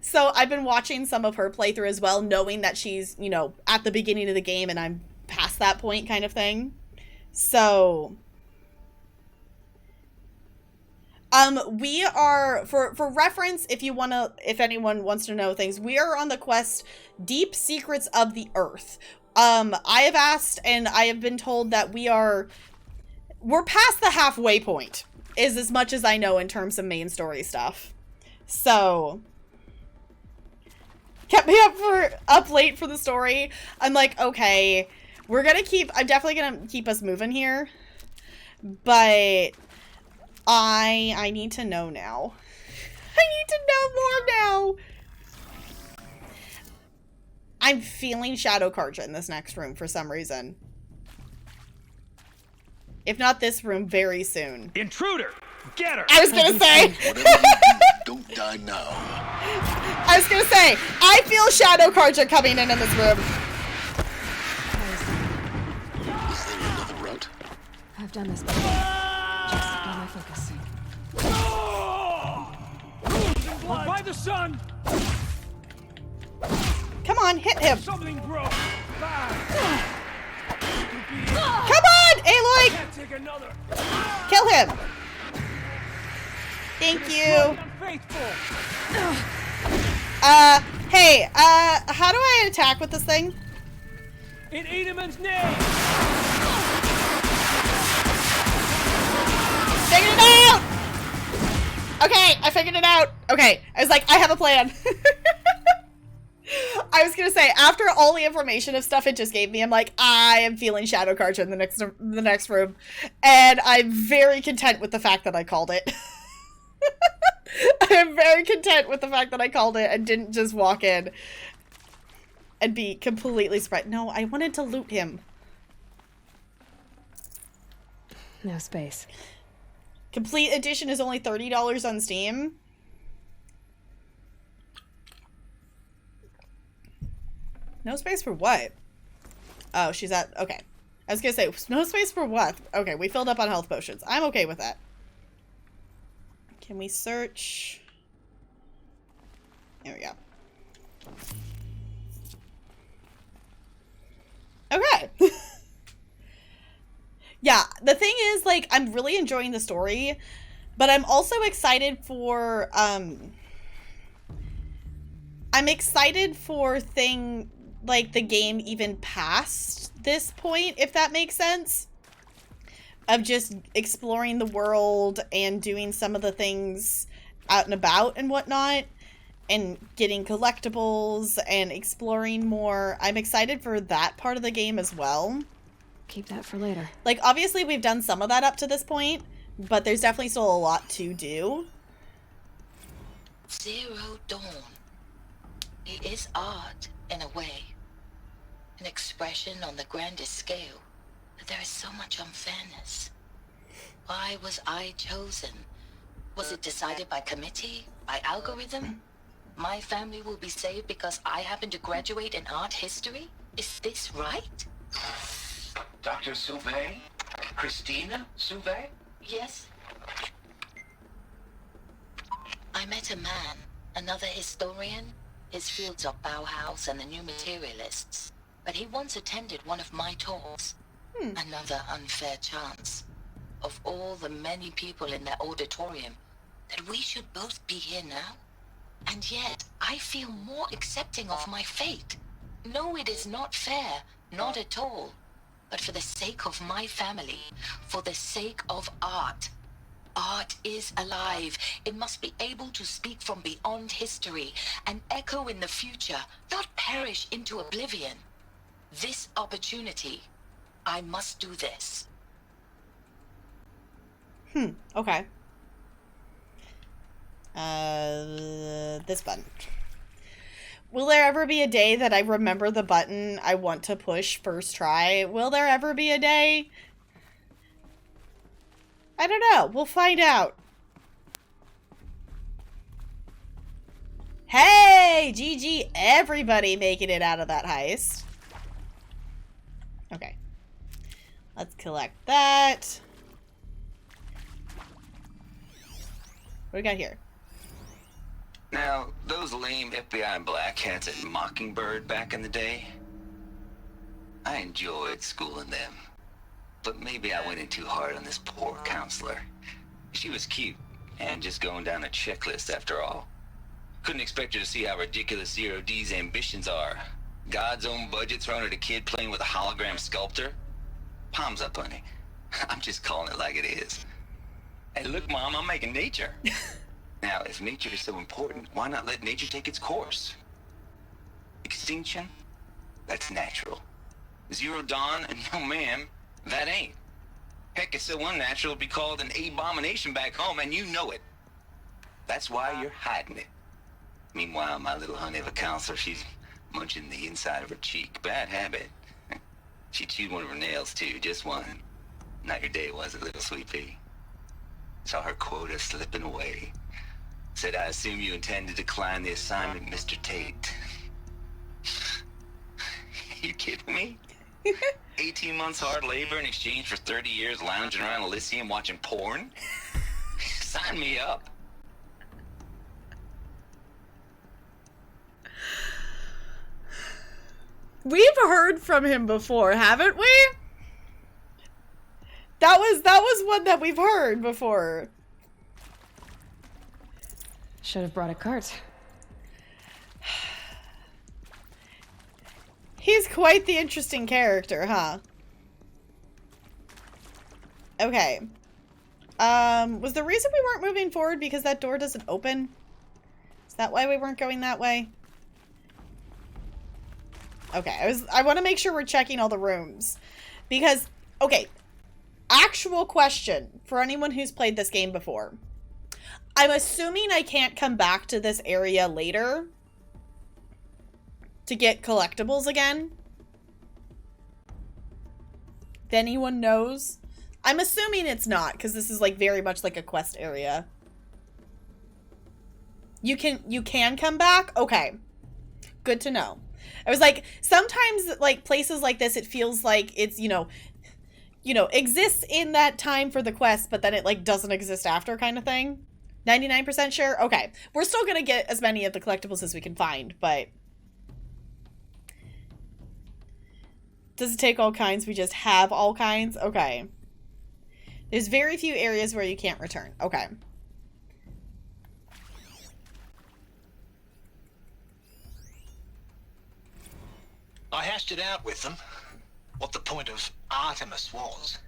Speaker 1: So I've been watching some of her playthrough as well, knowing that she's, you know, at the beginning of the game and I'm past that point kind of thing. So, we are, for reference, if anyone wants to know things, we are on the quest Deep Secrets of the Earth. I have asked and I have been told that we're past the halfway point, is as much as I know in terms of main story stuff. So, kept me up late for the story. I'm like, okay, I'm definitely gonna keep us moving here, but I need to know now. I need to know more now. I'm feeling Shadow Karja in this next room for some reason. If not this room, very soon.
Speaker 5: Intruder! Get her!
Speaker 1: I was gonna say!
Speaker 14: Don't die now.
Speaker 1: I was gonna say, I feel Shadow Karja coming in this room.
Speaker 14: Is there another route?
Speaker 3: I've done this before. Just got my focus.
Speaker 5: By the sun!
Speaker 1: Come on, hit him!
Speaker 5: Something broke!
Speaker 1: Come on, Aloy!
Speaker 5: Can't take another.
Speaker 1: Kill him! Thank you. Hey, how do I attack with this thing?
Speaker 5: In Edelman's name!
Speaker 1: Figured it out! Okay, I figured it out. Okay, I was like, I have a plan. I was gonna say, after all the information of stuff it just gave me, I'm like, I am feeling Shadow Karja in the next room. And I'm very content with the fact that I called it. I am very content with the fact that I called it and didn't just walk in and be completely surprised. No, I wanted to loot him.
Speaker 3: No space.
Speaker 1: Complete edition is only $30 on Steam. No space for what? Oh, she's at... Okay. I was gonna say, no space for what? Okay, we filled up on health potions. I'm okay with that. Can we search? There we go. Okay. Yeah, the thing is, like, I'm really enjoying the story, but I'm also excited for, I'm excited for like the game even past this point, if that makes sense. Of just exploring the world and doing some of the things out and about and whatnot. And getting collectibles and exploring more. I'm excited for that part of the game as well.
Speaker 3: Keep that for later.
Speaker 1: Like, obviously we've done some of that up to this point, but there's definitely still a lot to do.
Speaker 9: Zero Dawn. It is art, in a way. An expression on the grandest scale. But there is so much unfairness. Why was I chosen? Was it decided by committee? By algorithm? My family will be saved because I happen to graduate in art history? Is this right?
Speaker 22: Dr. Sauvé? Christina Sauvé?
Speaker 9: Yes. I met a man, another historian. His fields are Bauhaus and the New Materialists. But he once attended one of my talks. Another unfair chance. Of all the many people in that auditorium, that we should both be here now. And yet, I feel more accepting of my fate. No, it is not fair. Not at all. But for the sake of my family, for the sake of art. Art is alive. It must be able to speak from beyond history and echo in the future, not perish into oblivion. This opportunity, I must do this.
Speaker 1: Okay. This button. Will there ever be a day that I remember the button I want to push first try? Will there ever be a day? I don't know. We'll find out. Hey! GG everybody making it out of that heist. Okay. Let's collect that. What do we got here?
Speaker 23: Now, those lame FBI black hats at Mockingbird back in the day, I enjoyed schooling them. But maybe I went in too hard on this poor counselor. She was cute, and just going down a checklist after all. Couldn't expect her to see how ridiculous Zero D's ambitions are. God's own budget thrown at a kid playing with a hologram sculptor? Palms up, honey. I'm just calling it like it is. Hey, look, Mom, I'm making nature. Now, if nature is so important, why not let nature take its course? Extinction? That's natural. Zero Dawn? No, ma'am, that ain't. Heck, it's so unnatural to be called an abomination back home, and you know it. That's why you're hiding it. Meanwhile, my little honey of a counselor, she's munching the inside of her cheek. Bad habit. She chewed one of her nails, too, just one. Not your day, was it, little sweet pea? Saw her quota slipping away. Said, I assume you intend to decline the assignment, Mr. Tate. You kidding me? 18 months hard labor in exchange for 30 years lounging around Elysium watching porn? Sign me up.
Speaker 1: We've heard from him before, haven't we? That was one that we've heard before.
Speaker 3: Should have brought a cart.
Speaker 1: He's quite the interesting character, huh? Okay. Was the reason we weren't moving forward because that door doesn't open? Is that why we weren't going that way? Okay, I want to make sure we're checking all the rooms. Because, okay, actual question for anyone who's played this game before. I'm assuming I can't come back to this area later to get collectibles again. If anyone knows. I'm assuming it's not, because this is like very much like a quest area. You can come back? Okay. Good to know. I was like, sometimes like places like this, it feels like it's, you know, exists in that time for the quest, but then it like doesn't exist after kind of thing. 99% sure? Okay. We're still gonna get as many of the collectibles as we can find, but does it take all kinds? We just have all kinds? Okay. There's very few areas where you can't return. Okay.
Speaker 12: I hashed it out with them, what the point of Artemis was.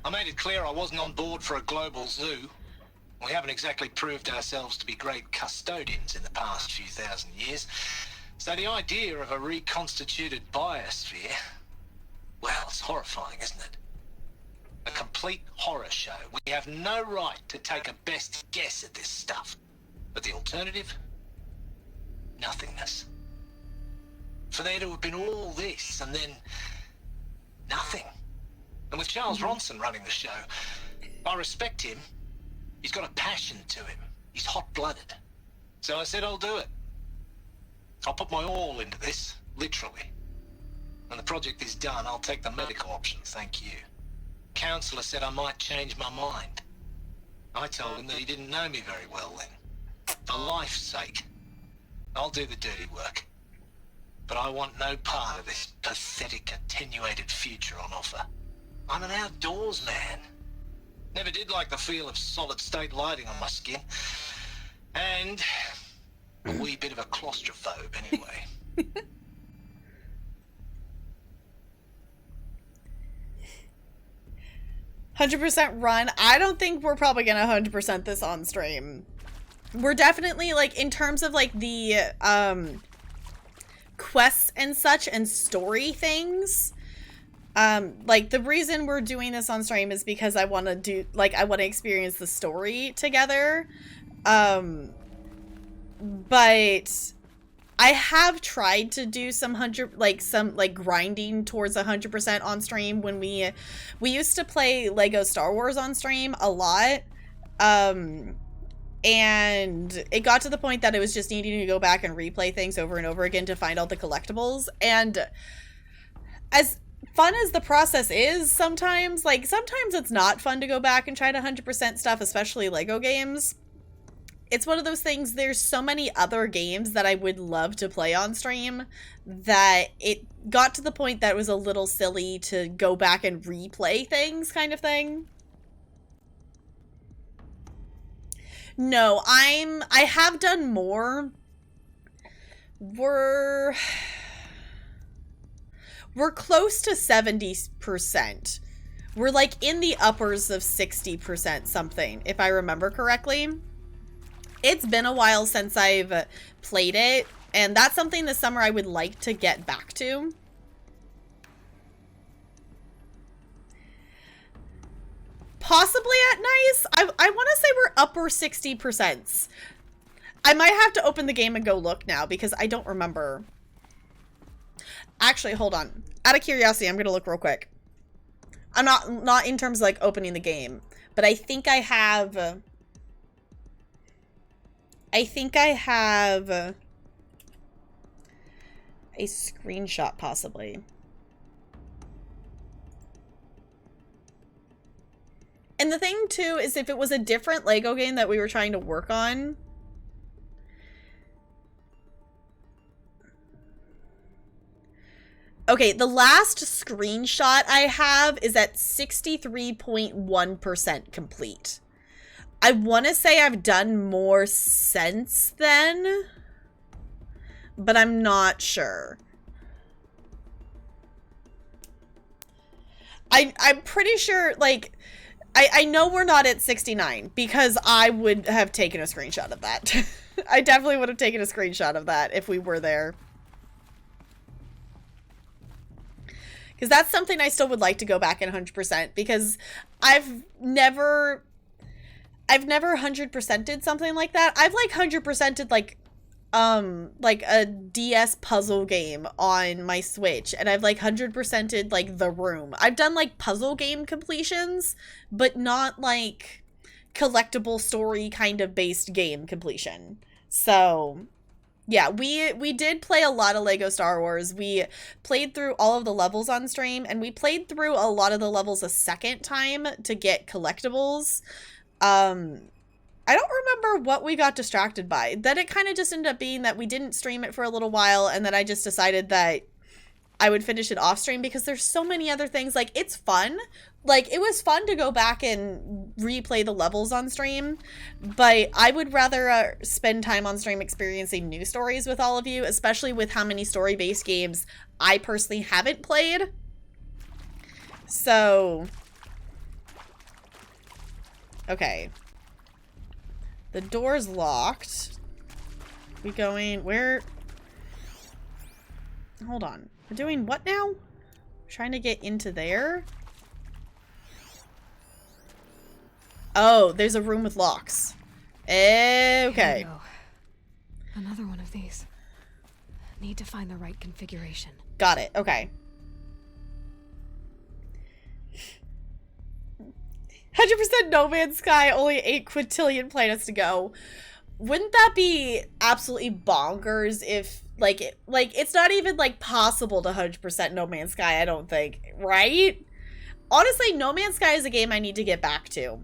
Speaker 12: I made it clear I wasn't on board for a global zoo. We haven't exactly proved ourselves to be great custodians in the past few thousand years. So the idea of a reconstituted biosphere, well, it's horrifying, isn't it? A complete horror show. We have no right to take a best guess at this stuff. But the alternative? Nothingness. For there to have been all this and then nothing. And with Charles Ronson running the show, I respect him. He's got a passion to him. He's hot-blooded. So I said I'll do it. I'll put my all into this, literally. When the project is done, I'll take the medical option, thank you. Counselor said I might change my mind. I told him that he didn't know me very well then. For life's sake, I'll do the dirty work. But I want no part of this pathetic, attenuated future on offer. I'm an outdoors man. Never did like the feel of solid-state lighting on my skin. And a wee bit of a claustrophobe, anyway.
Speaker 1: 100% run. I don't think we're probably gonna 100% this on stream. We're definitely, like, in terms of, like, the, quests and such and story things, like, the reason we're doing this on stream is because I want to do, like, I want to experience the story together, but I have tried to do some grinding towards 100% on stream when we used to play Lego Star Wars on stream a lot, and it got to the point that it was just needing to go back and replay things over and over again to find all the collectibles. And as fun as the process is sometimes it's not fun to go back and try to 100% stuff, especially Lego games. It's one of those things, there's so many other games that I would love to play on stream that it got to the point that it was a little silly to go back and replay things, kind of thing. No, I have done more. We're close to 70%. We're like in the uppers of 60% something, if I remember correctly. It's been a while since I've played it, and that's something this summer I would like to get back to. Possibly at nice. I want to say we're upper 60%. I might have to open the game and go look now because I don't remember. Actually, hold on. Out of curiosity, I'm going to look real quick. I'm not in terms of like opening the game, but I think I have a screenshot possibly. And the thing too is if it was a different Lego game that we were trying to work on, okay, the last screenshot I have is at 63.1% complete. I want to say I've done more since then, but I'm not sure. I'm pretty sure, like, I know we're not at 69 because I would have taken a screenshot of that. I definitely would have taken a screenshot of that if we were there. Because that's something I still would like to go back and 100% because I've never 100%ed something like that. I've like 100%ed like a DS puzzle game on my Switch, and I've like 100%ed like The Room. I've done like puzzle game completions, but not like collectible story kind of based game completion. So yeah, we did play a lot of Lego Star Wars. We played through all of the levels on stream, and we played through a lot of the levels a second time to get collectibles. I don't remember what we got distracted by. Then it kind of just ended up being that we didn't stream it for a little while, and then I just decided that I would finish it off stream because there's so many other things. Like, it's fun. Like, it was fun to go back and replay the levels on stream, but I would rather spend time on stream experiencing new stories with all of you, especially with how many story-based games I personally haven't played. So, okay. The door's locked. We going, where? Hold on. We're doing what now? Trying to get into there? Oh, there's a room with locks. Okay.
Speaker 3: Here we go. Another one of these. Need to find the right configuration.
Speaker 1: Got it. Okay. 100% No Man's Sky, only 8 quintillion planets to go. Wouldn't that be absolutely bonkers if, like, it's not even, like, possible to 100% No Man's Sky, I don't think, right? Honestly, No Man's Sky is a game I need to get back to.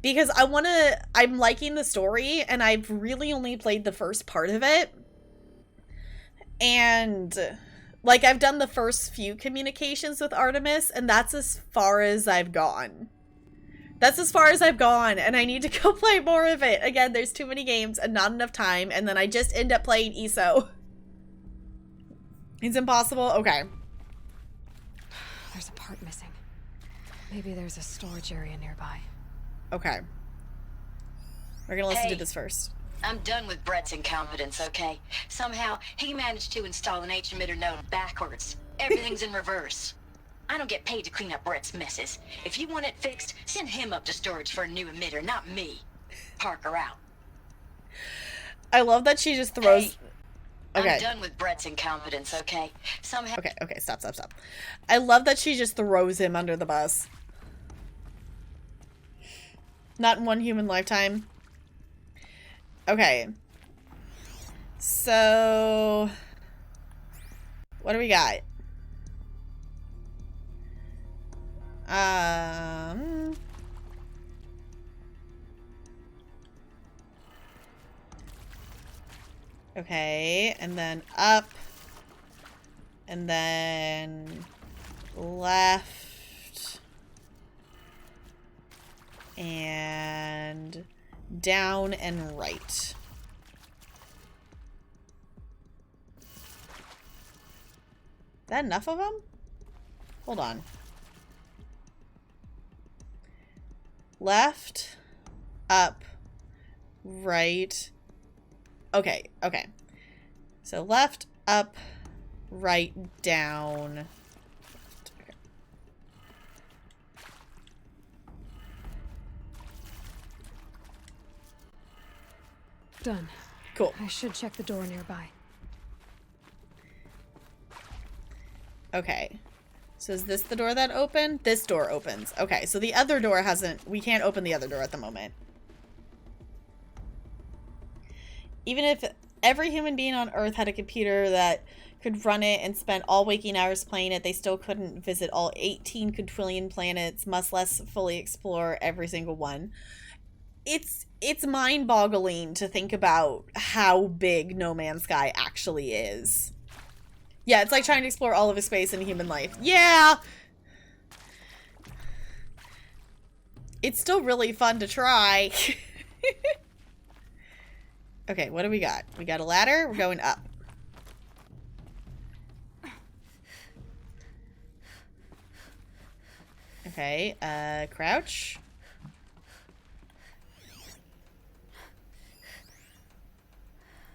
Speaker 1: Because I'm liking the story, and I've really only played the first part of it. And, like, I've done the first few communications with Artemis, and that's as far as I've gone. That's as far as I've gone, and I need to go play more of it. Again, there's too many games and not enough time, and then I just end up playing ESO. It's impossible? Okay.
Speaker 3: There's a part missing. Maybe there's a storage area nearby.
Speaker 1: Okay. We're gonna listen to this first.
Speaker 9: I'm done with Brett's incompetence, okay? Somehow, he managed to install an H-emitter node backwards. Everything's in reverse. I don't get paid to clean up Brett's messes. If you want it fixed, send him up to storage for a new emitter, not me. Parker out.
Speaker 1: I love that she just throws... Okay.
Speaker 9: I'm done with Brett's incompetence, okay? Somehow...
Speaker 1: Okay, stop. I love that she just throws him under the bus. Not in one human lifetime. Okay. So... what do we got? Okay, and then up. And then left. And down and right. Is that enough of them? Hold on. Left, up, right. Okay. So left, up, right, down.
Speaker 3: Done.
Speaker 1: Cool.
Speaker 3: I should check the door nearby.
Speaker 1: Okay. So is this the door that opened? This door opens. Okay, so the other door hasn't... we can't open the other door at the moment. Even if every human being on Earth had a computer that could run it and spent all waking hours playing it, they still couldn't visit all 18 quintillion planets, much less fully explore every single one. It's mind-boggling to think about how big No Man's Sky actually is. Yeah, it's like trying to explore all of his space in human life. Yeah! It's still really fun to try. Okay, what do we got? We got a ladder. We're going up. Okay, crouch.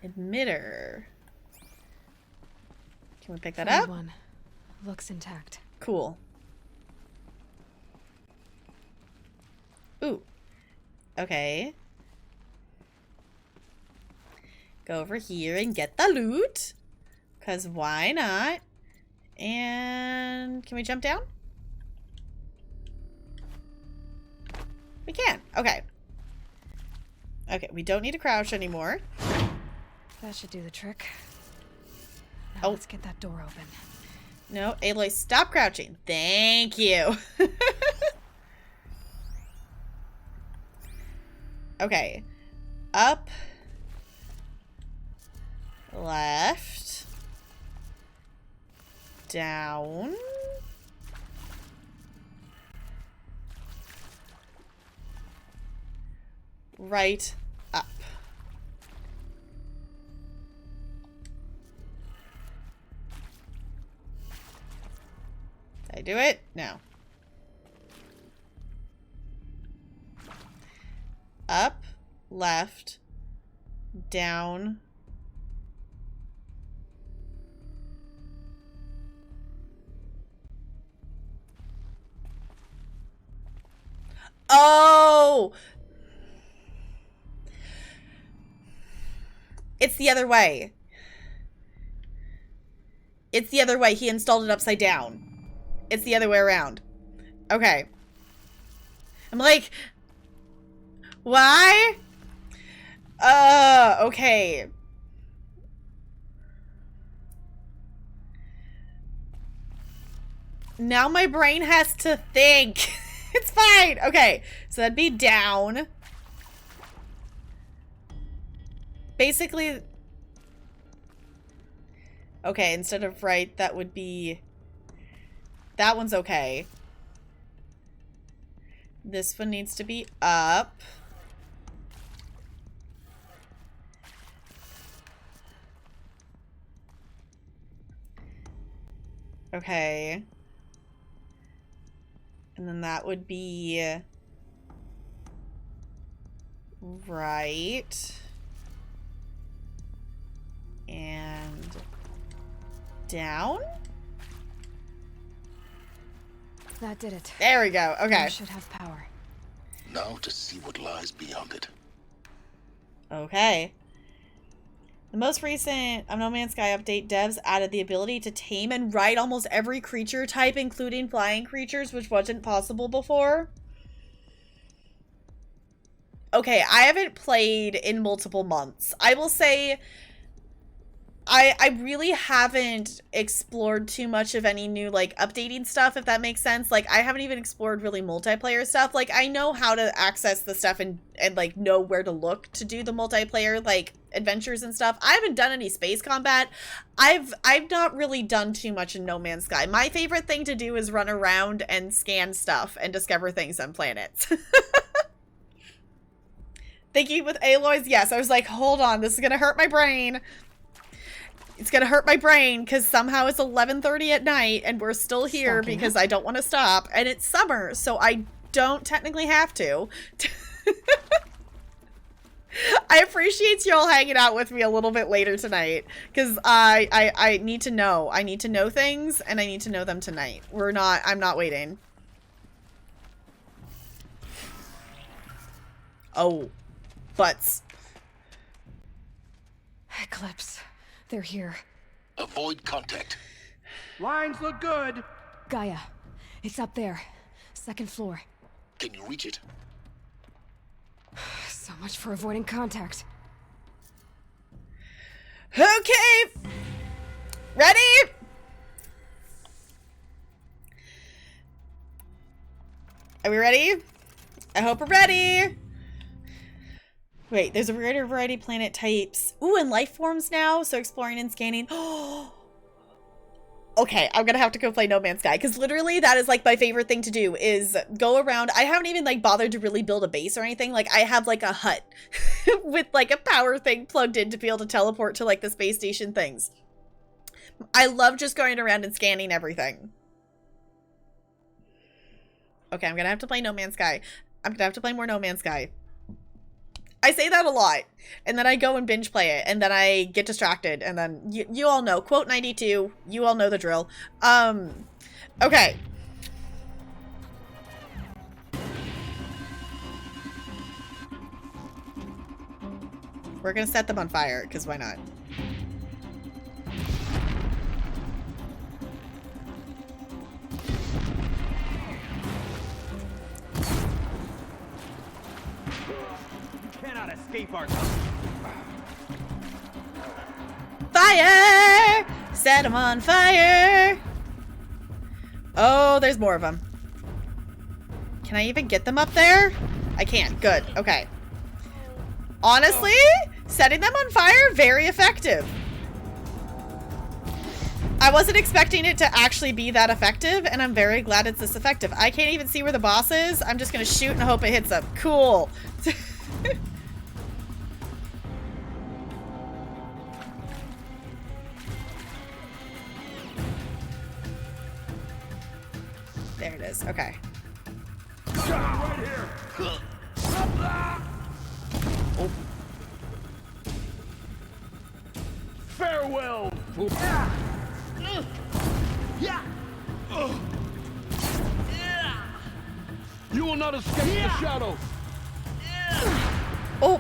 Speaker 1: Emitter. Can we pick that up?
Speaker 3: One. Looks intact.
Speaker 1: Cool. Ooh. Okay. Go over here and get the loot. Because why not? And can we jump down? We can. Okay. Okay, we don't need to crouch anymore.
Speaker 3: That should do the trick. Now let's get that door open.
Speaker 1: No, Aloy, stop crouching. Thank you. Okay. Up. Left. Down. Right. Up. do it? No. Up, left, down. Oh! It's the other way. It's the other way. He installed it upside down. It's the other way around. Okay. I'm like, why? Okay. Now my brain has to think. It's fine. Okay. So that'd be down. Basically, okay, instead of right, that would be, that one's okay. This one needs to be up. Okay. And then that would be right. And down?
Speaker 3: That did it.
Speaker 1: There we go. Okay.
Speaker 3: We should have power.
Speaker 14: Now to see what lies beyond it.
Speaker 1: Okay. The most recent No Man's Sky update, devs added the ability to tame and ride almost every creature type, including flying creatures, which wasn't possible before. Okay, I haven't played in multiple months. I will say I really haven't explored too much of any new, like, updating stuff, if that makes sense. Like, I haven't even explored really multiplayer stuff. Like, I know how to access the stuff and like, know where to look to do the multiplayer, like, adventures and stuff. I haven't done any space combat. I've not really done too much in No Man's Sky. My favorite thing to do is run around and scan stuff and discover things on planets. Thank you with Aloys. Yes, I was like, hold on, this is gonna hurt my brain. It's gonna hurt my brain because somehow it's 11:30 at night and we're still here because I don't want to stop, and it's summer, so I don't technically have to. I appreciate you all hanging out with me a little bit later tonight because I need to know. I need to know things, and I need to know them tonight. I'm not waiting. Oh, butts.
Speaker 3: Eclipse. They're here.
Speaker 14: Avoid contact.
Speaker 5: Lines look good.
Speaker 3: Gaia. It's up there. Second floor.
Speaker 14: Can you reach it?
Speaker 3: So much for avoiding contact.
Speaker 1: Okay. Ready? Are we ready? I hope we're ready. Wait, there's a greater variety of planet types. Ooh, and life forms now. So exploring and scanning. Okay, I'm gonna have to go play No Man's Sky because literally that is like my favorite thing to do is go around. I haven't even like bothered to really build a base or anything. Like I have like a hut with like a power thing plugged in to be able to teleport to like the space station things. I love just going around and scanning everything. Okay, I'm gonna have to play No Man's Sky. I'm gonna have to play more No Man's Sky. I say that a lot, and then I go and binge play it, and then I get distracted, and then you all know. Quote 92. You all know the drill. Okay. We're gonna set them on fire, because why not?
Speaker 5: Escape our
Speaker 1: Fire! Set them on fire! Oh, there's more of them. Can I even get them up there? I can't. Good. Okay. Honestly, setting them on fire, very effective. I wasn't expecting it to actually be that effective, and I'm very glad it's this effective. I can't even see where the boss is. I'm just gonna shoot and hope it hits him. Cool. There it is. Okay.
Speaker 16: Right here.
Speaker 1: Oh.
Speaker 16: Farewell. You will not escape the shadows.
Speaker 1: Oh,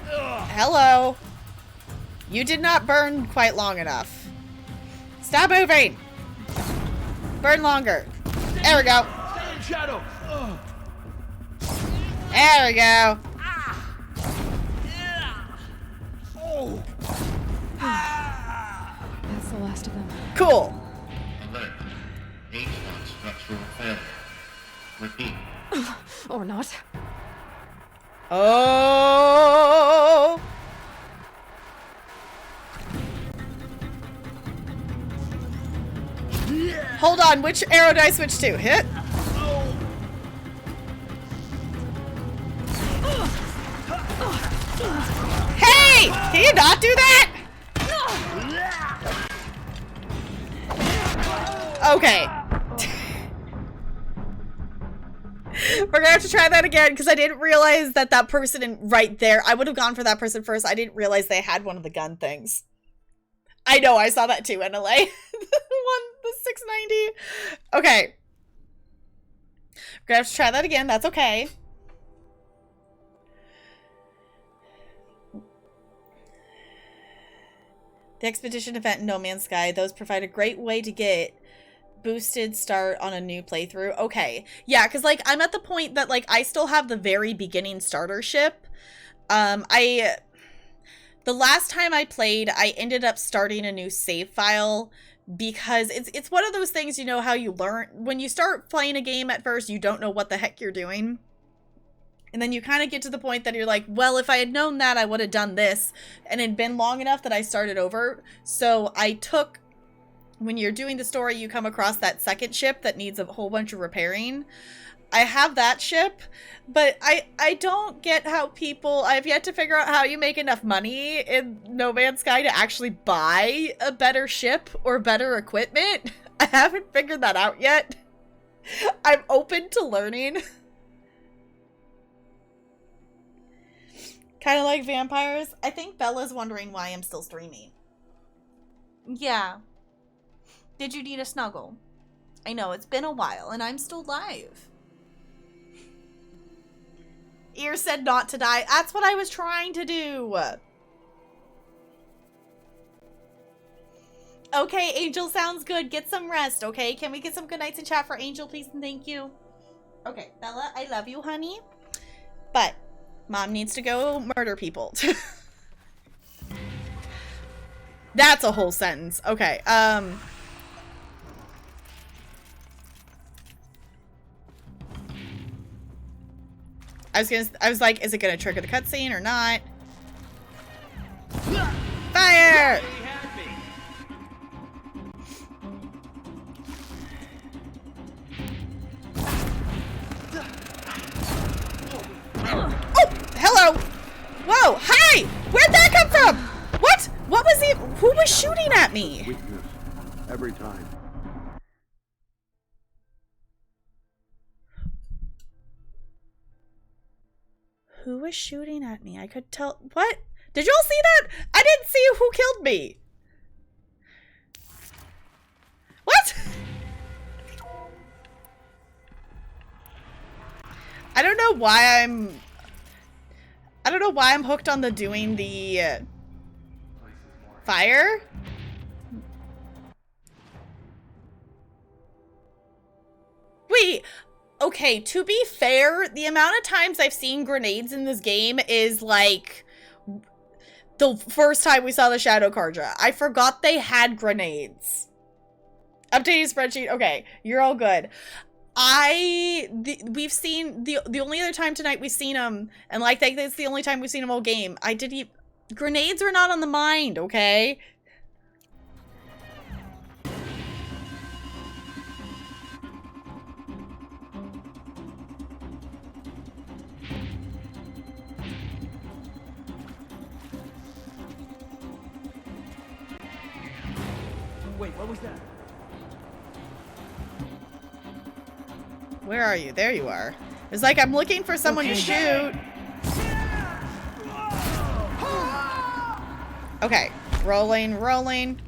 Speaker 1: hello. You did not burn quite long enough. Stop moving. Burn longer. There we go.
Speaker 16: Stay in shadow.
Speaker 1: There we go.
Speaker 16: Oh.
Speaker 3: That's the last of them.
Speaker 1: Cool.
Speaker 21: Alert. H1 structural failure. Repeat.
Speaker 3: Or not.
Speaker 1: Oh. Hold on, which arrow do I switch to? Hit? Hey! Can you not do that? Okay. We're gonna have to try that again because I didn't realize that that person right there, I would have gone for that person first. I didn't realize they had one of the gun things. I know, I saw that too, NLA. The 690. Okay. We're gonna have to try that again. That's okay. The expedition event in No Man's Sky. Those provide a great way to get boosted start on a new playthrough. Okay. Yeah, because, like, I'm at the point that, like, I still have the very beginning starter ship. The last time I played, I ended up starting a new save file because it's one of those things, you know, how you learn when you start playing a game at first, you don't know what the heck you're doing. And then you kind of get to the point that you're like, well, if I had known that, I would have done this. And it'd been long enough that I started over. So I took, when you're doing the story, you come across that second ship that needs a whole bunch of repairing. I have that ship, but I don't get how people, I've yet to figure out how you make enough money in No Man's Sky to actually buy a better ship or better equipment. I haven't figured that out yet. I'm open to learning. Kind of like vampires. I think Bella's wondering why I'm still streaming. Yeah. Did you need a snuggle? I know, it's been a while and I'm still live. Ear said not to die. That's what I was trying to do. Okay, Angel sounds good. Get some rest, okay? Can we get some good nights in chat for Angel, please and thank you? Okay, Bella, I love you, honey. But Mom needs to go murder people. That's a whole sentence. Okay, I was like, is it gonna trigger the cutscene or not? Fire! Oh, hello! Whoa, hi! Where'd that come from? What? What was he? Who was shooting at me?
Speaker 5: Weakness. Every time.
Speaker 1: Who was shooting at me? I could tell. What? Did y'all see that? I didn't see who killed me. What? I don't know why I'm hooked on the doing the fire. Wait. Okay, to be fair, the amount of times I've seen grenades in this game is like the first time we saw the Shadow Carja. I forgot they had grenades. Updated spreadsheet. Okay, you're all good. We've seen the only other time tonight we've seen them, and like that's the only time we've seen them all game. Grenades are not on the mind, okay?
Speaker 10: Wait, what was that?
Speaker 1: Where are you? There you are. It's like I'm looking for someone to shoot. Okay. Rolling, rolling.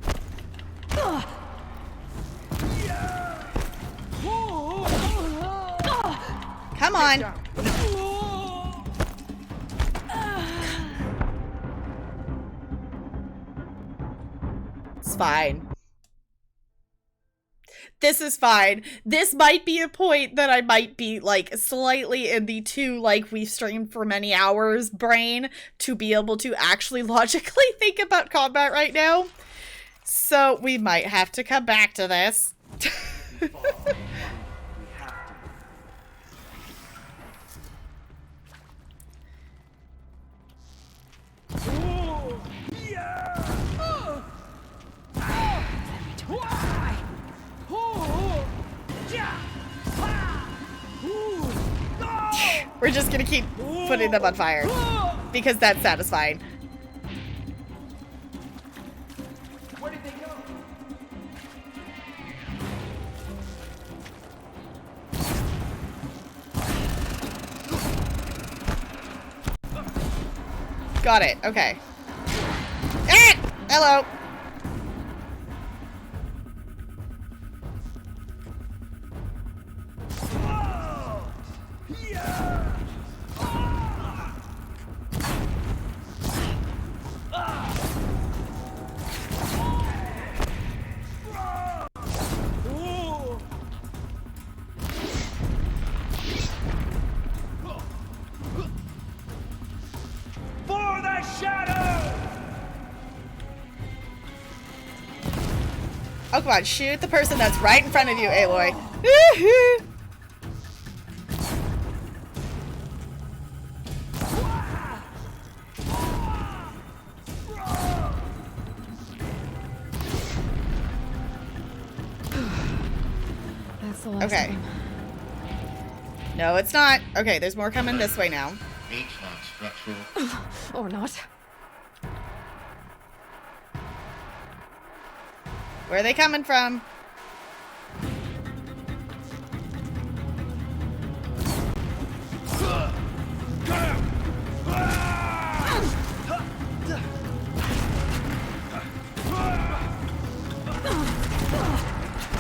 Speaker 1: Come on. It's fine. This is fine. This might be a point that I might be, like, slightly in the too, like, we've streamed for many hours brain to be able to actually logically think about combat right now. So we might have to come back to this. We're just gonna keep putting them on fire because that's satisfying.
Speaker 13: Where did they go?
Speaker 1: Got it. Okay. Ah! Hello.
Speaker 13: For the shadow!
Speaker 1: Oh, come on. Shoot the person that's right in front of you, Aloy. Woohoo!
Speaker 3: That's the last
Speaker 1: Okay.
Speaker 3: one.
Speaker 1: No, it's not. Okay, there's more coming this way now.
Speaker 21: H-lock structural.
Speaker 3: Or not.
Speaker 1: Where are they coming from?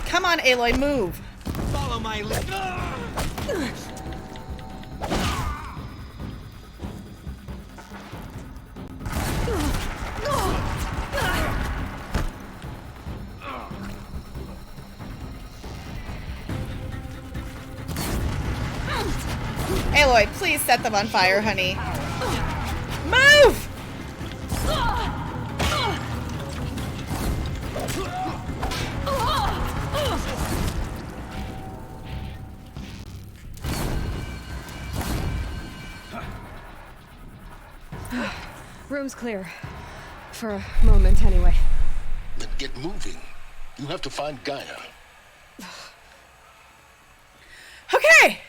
Speaker 1: Come on, Aloy, move.
Speaker 13: Follow my lead.
Speaker 1: Aloy, please set them on fire, honey. Move!
Speaker 3: Room's clear. For a moment, anyway.
Speaker 14: Then get moving. You have to find Gaia.
Speaker 1: Okay.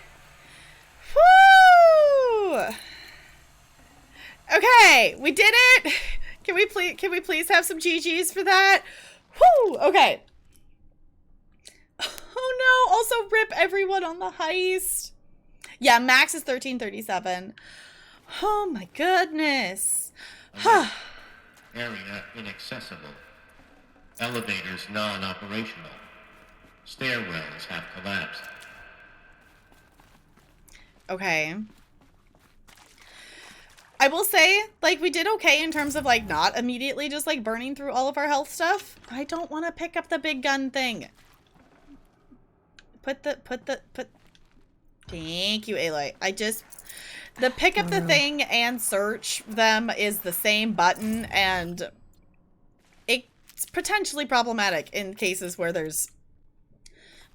Speaker 1: Woo! Okay, we did it. Can we please have some GGs for that? Woo! Okay. Oh no, also rip everyone on the heist. Yeah, max is 1337. Oh my goodness.
Speaker 21: Area inaccessible. Elevators non-operational. Stairwells have collapsed.
Speaker 1: Okay. I will say, like, we did okay in terms of, like, not immediately just, like, burning through all of our health stuff. I don't want to pick up the big gun thing. Put. Thank you, Aloy. The pick up the thing and search them is the same button, and it's potentially problematic in cases where there's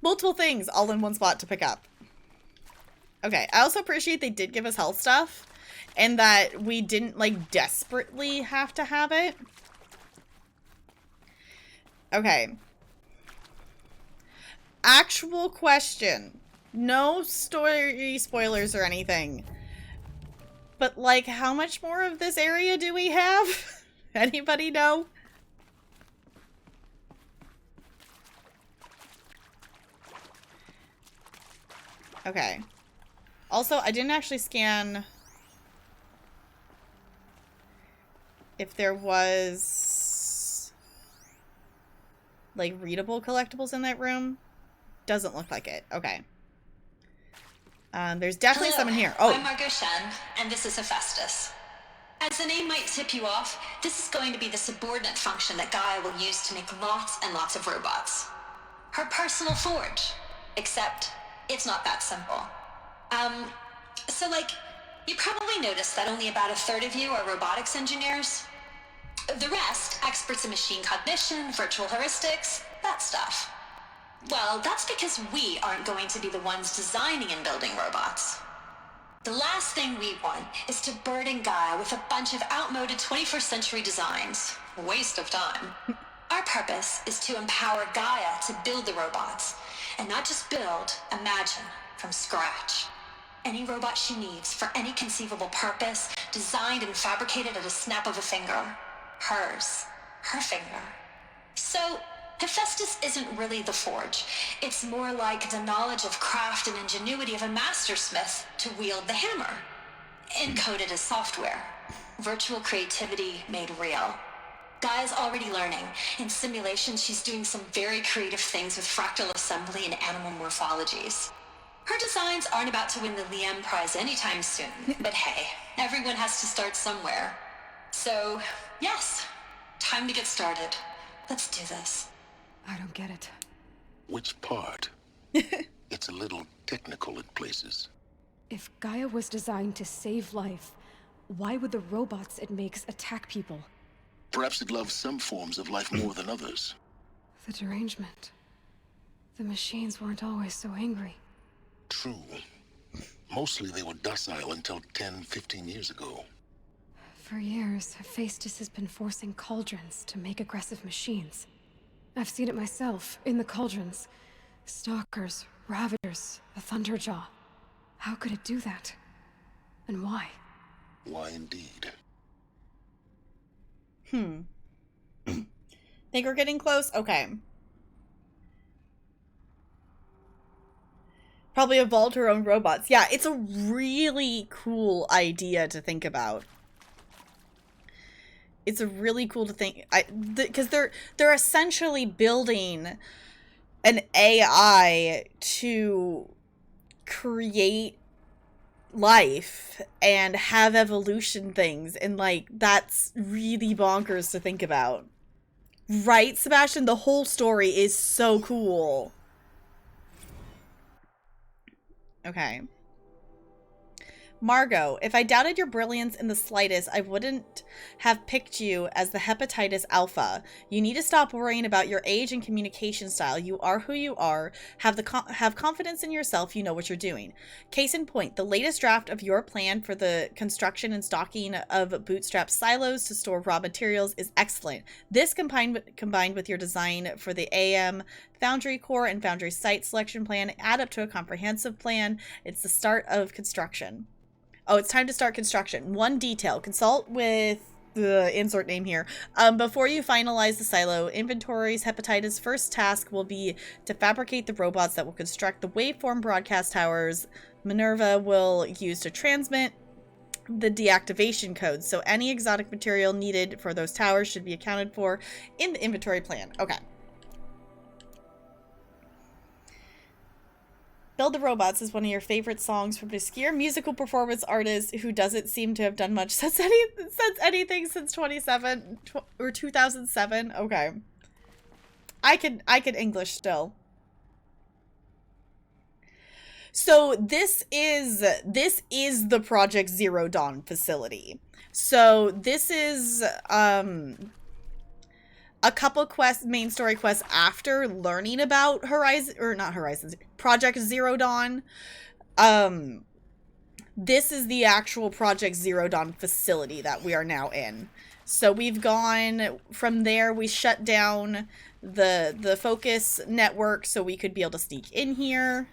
Speaker 1: multiple things all in one spot to pick up. Okay, I also appreciate they did give us health stuff, and that we didn't, like, desperately have to have it. Okay. Actual question. No story spoilers or anything. But, like, how much more of this area do we have? Anybody know? Okay. Also, I didn't actually scan if there was like readable collectibles in that room. Doesn't look like it. Okay. There's definitely
Speaker 17: Hello,
Speaker 1: some in here.
Speaker 17: I'm
Speaker 1: Oh,
Speaker 17: Margot Shen, and this is Hephaestus. As the name might tip you off, this is going to be the subordinate function that Gaia will use to make lots and lots of robots. Her personal forge. Except, it's not that simple. So like, you probably noticed that only about a third of you are robotics engineers. The rest, experts in machine cognition, virtual heuristics, that stuff. Well, that's because we aren't going to be the ones designing and building robots. The last thing we want is to burden Gaia with a bunch of outmoded 21st century designs. Waste of time. Our purpose is to empower Gaia to build the robots, and not just build, imagine, from scratch. Any robot she needs for any conceivable purpose, designed and fabricated at a snap of a finger. Hers. Her finger. So, Hephaestus isn't really the forge. It's more like the knowledge of craft and ingenuity of a mastersmith to wield the hammer. Encoded as software. Virtual creativity made real. Gaia's already learning. In simulation, she's doing some very creative things with fractal assembly and animal morphologies. Her designs aren't about to win the Liam Prize anytime soon, but hey, everyone has to start somewhere. So, yes, time to get started. Let's do this.
Speaker 3: I don't get it.
Speaker 14: Which part? It's a little technical in places.
Speaker 3: If Gaia was designed to save life, why would the robots it makes attack people?
Speaker 14: Perhaps it loves some forms of life more than others.
Speaker 3: The derangement. The machines weren't always so angry.
Speaker 14: True. Mostly they were docile until 10, 15 years ago.
Speaker 3: For years, Hephaestus has been forcing cauldrons to make aggressive machines. I've seen it myself, in the cauldrons. Stalkers, Ravagers, a Thunderjaw. How could it do that? And why?
Speaker 14: Why indeed?
Speaker 1: Think we're getting close? Okay. Probably evolved her own robots. Yeah, it's a really cool idea to think about. It's a really cool to think, because they're essentially building an AI to create life and have evolution things, and like that's really bonkers to think about. Right, Sebastian? The whole story is so cool. Okay. Margot, if I doubted your brilliance in the slightest, I wouldn't have picked you as the hepatitis alpha. You need to stop worrying about your age and communication style. You are who you are. Have confidence in yourself. You know what you're doing. Case in point, the latest draft of your plan for the construction and stocking of bootstrap silos to store raw materials is excellent. This combined with your design for the AM Foundry Core and Foundry Site selection plan add up to a comprehensive plan. It's the start of construction. Oh, it's time to start construction. One detail. Consult with the insert name here. Before you finalize the silo inventories, Hepatitis' first task will be to fabricate the robots that will construct the waveform broadcast towers Minerva will use to transmit the deactivation codes. So any exotic material needed for those towers should be accounted for in the inventory plan. Okay. Build the Robots is one of your favorite songs from an obscure musical performance artist who doesn't seem to have done much since anything since 2007. Okay. I could English still. So this is the Project Zero Dawn facility. So this is a couple main story quests after learning about Project Zero Dawn. This is the actual Project Zero Dawn facility that we are now in. So we've gone from there. We shut down the focus network so we could be able to sneak in here.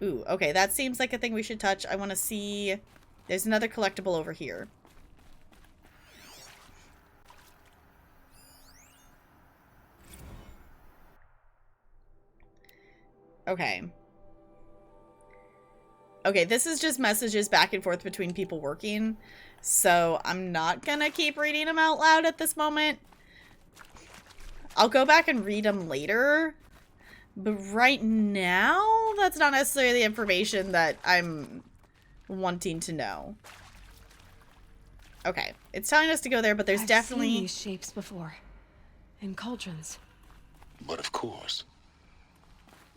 Speaker 1: Ooh, okay, that seems like a thing we should touch. I want to see. There's another collectible over here. Okay. Okay, this is just messages back and forth between people working. So I'm not gonna keep reading them out loud at this moment. I'll go back and read them later. But right now, that's not necessarily the information that I'm wanting to know. Okay, it's telling us to go there, but there's definitely...
Speaker 3: I've seen these shapes before. In cauldrons.
Speaker 14: But of course,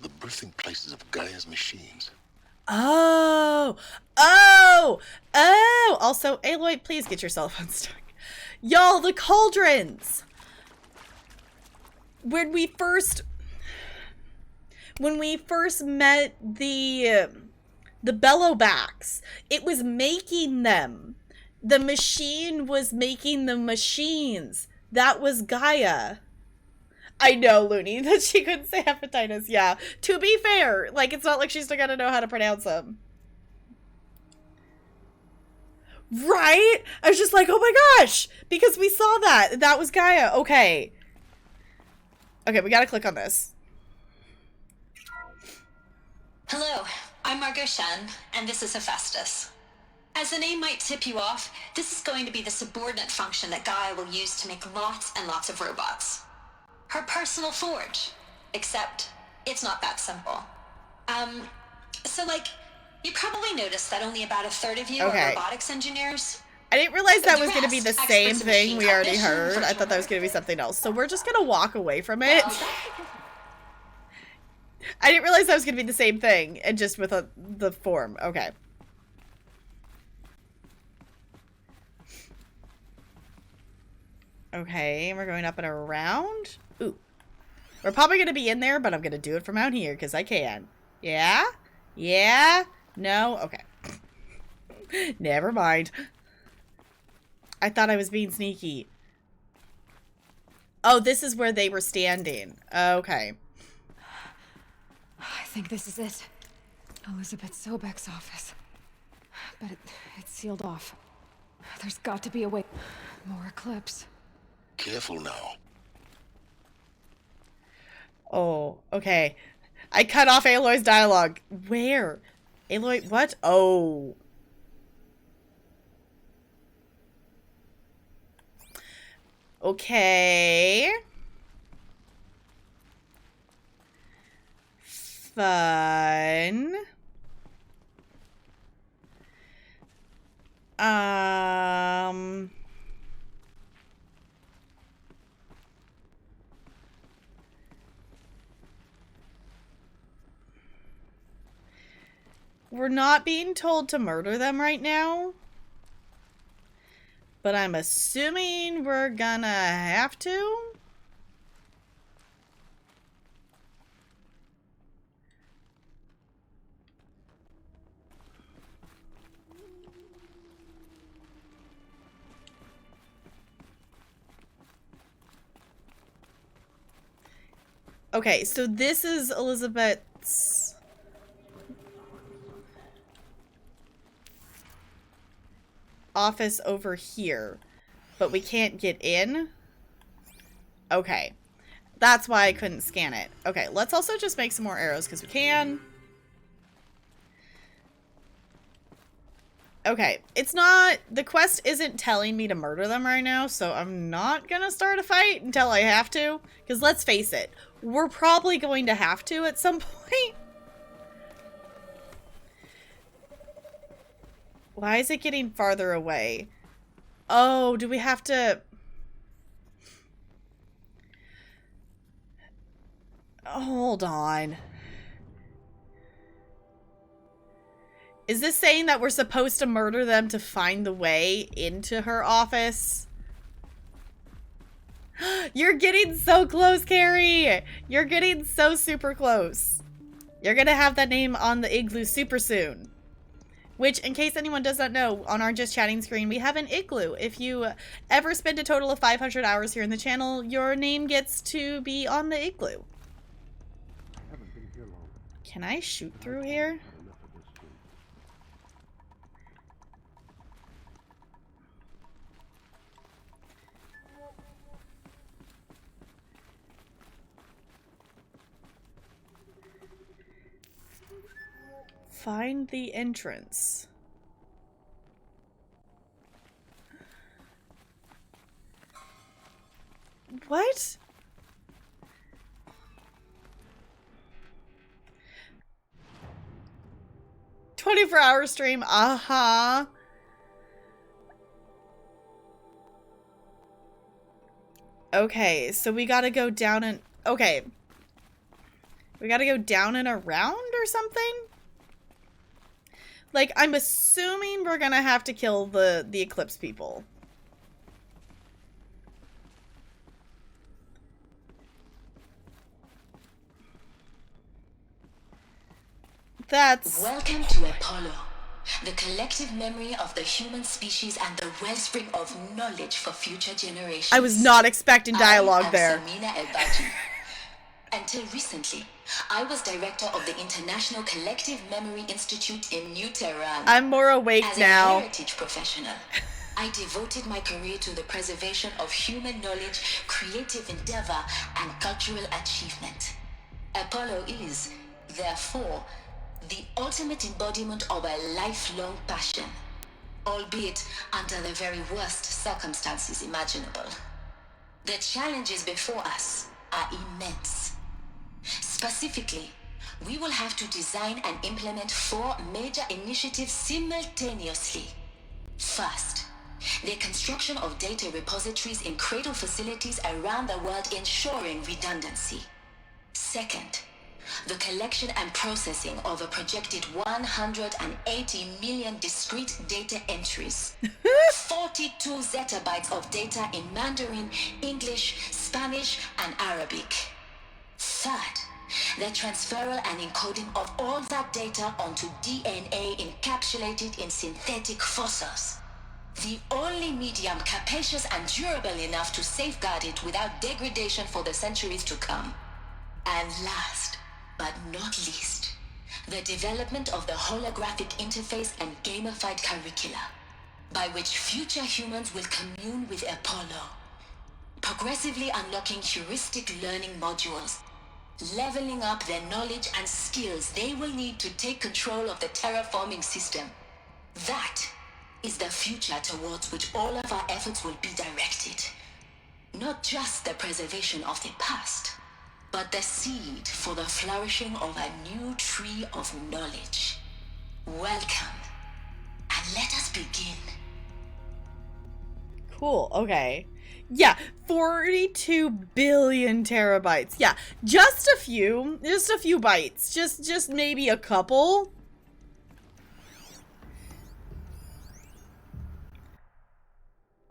Speaker 14: the birthing places of Gaia's machines.
Speaker 1: Oh! Oh! Oh! Also, Aloy, please get your cell phone stuck. Y'all, the cauldrons! When we first met the Bellowbacks, it was making them. The machine was making the machines. That was Gaia. I know, Looney, that she couldn't say hepatitis. Yeah. To be fair, like, it's not like she's still gotta know how to pronounce them. Right? I was just like, oh my gosh! Because we saw that. That was Gaia. Okay. Okay, we gotta click on this.
Speaker 17: Hello, I'm Margot Shen, and this is Hephaestus. As the name might tip you off, this is going to be the subordinate function that Gaia will use to make lots and lots of robots. Her personal forge. Except, it's not that simple. So like, you probably noticed that only about a third of you are robotics engineers.
Speaker 1: I didn't realize that was going to be the same thing we already heard. I thought that was going to be something else. So we're just going to walk away from it. I didn't realize that was going to be the same thing, and just with the form. Okay. Okay, we're going up and around. Ooh. We're probably going to be in there, but I'm going to do it from out here, because I can. Yeah? Yeah? No? Okay. Never mind. I thought I was being sneaky. Oh, this is where they were standing. Okay.
Speaker 3: I think this is it. Elizabeth Sobek's office. But it's sealed off. There's got to be a way. More eclipse.
Speaker 14: Careful now.
Speaker 1: Oh, okay. I cut off Aloy's dialogue. Where? Aloy, what? Oh. Okay. Fun. We're not being told to murder them right now. But I'm assuming we're gonna have to. Okay, so this is Elizabeth's office over here, but we can't get in. Okay, that's why I couldn't scan it. Okay, let's also just make some more arrows because we can. Okay, it's not, the quest isn't telling me to murder them right now, so I'm not gonna start a fight until I have to, because let's face it, we're probably going to have to at some point. Why is it getting farther away? Oh, do we have to... Hold on. Is this saying that we're supposed to murder them to find the way into her office? You're getting so close, Carrie! You're getting so super close. You're gonna have that name on the igloo super soon. Which, in case anyone does not know, on our Just Chatting screen, we have an igloo. If you ever spend a total of 500 hours here in the channel, your name gets to be on the igloo. Can I shoot through here? Find the entrance. What? "24-hour stream." Uh-huh. Okay, so we gotta go down and... Okay. We gotta go down and around or something? Like, I'm assuming we're gonna have to kill the Eclipse people. That's...
Speaker 9: Welcome to Apollo, the collective memory of the human species and the wellspring of knowledge for future generations.
Speaker 1: I was not expecting dialogue there.
Speaker 9: Samina El-Baji. Until recently, I was director of the International Collective Memory Institute in New Tehran.
Speaker 1: I'm more awake now.
Speaker 9: As a heritage professional, I devoted my career to the preservation of human knowledge, creative endeavor, and cultural achievement. Apollo is, therefore, the ultimate embodiment of a lifelong passion, albeit under the very worst circumstances imaginable. The challenges before us are immense. Specifically, we will have to design and implement 4 major initiatives simultaneously. First, the construction of data repositories in cradle facilities around the world, ensuring redundancy. Second, the collection and processing of a projected 180 million discrete data entries. 42 zettabytes of data in Mandarin, English, Spanish, and Arabic. Third, the transferal and encoding of all that data onto DNA encapsulated in synthetic fossils. The only medium capacious and durable enough to safeguard it without degradation for the centuries to come. And last, but not least, the development of the holographic interface and gamified curricula, by which future humans will commune with Apollo, progressively unlocking heuristic learning modules, leveling up their knowledge and skills they will need to take control of the terraforming system. That is the future towards which all of our efforts will be directed. Not just the preservation of the past, but the seed for the flourishing of a new tree of knowledge. Welcome, and let us begin.
Speaker 1: Cool, okay. Yeah, 42 billion terabytes. Yeah, just a few bytes. Just maybe a couple.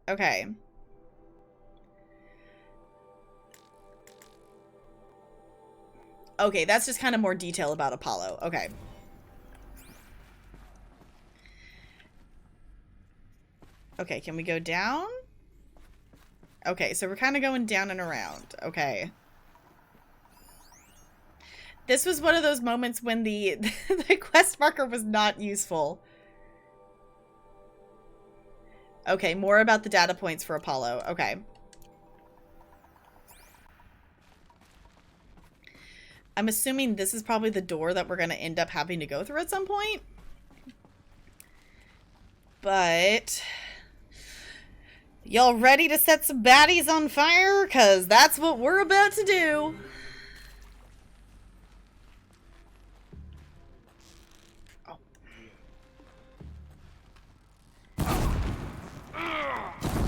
Speaker 1: Okay. Okay, that's just kind of more detail about Apollo. Okay. Okay, can we go down? Okay, so we're kind of going down and around. Okay. This was one of those moments when the quest marker was not useful. Okay, more about the data points for Apollo. Okay. I'm assuming this is probably the door that we're going to end up having to go through at some point. But... y'all ready to set some baddies on fire? Because that's what we're about to do.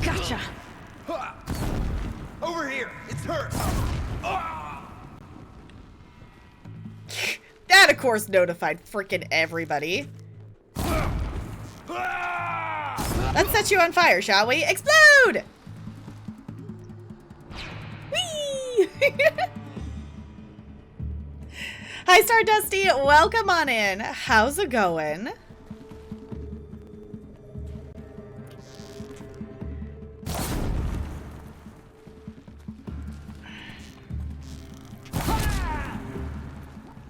Speaker 13: Gotcha! Over here! It's her!
Speaker 1: That, of course, notified freaking everybody. Let's set you on fire, shall we? Explode! Whee! Hi, Stardusty. Welcome on in. How's it going?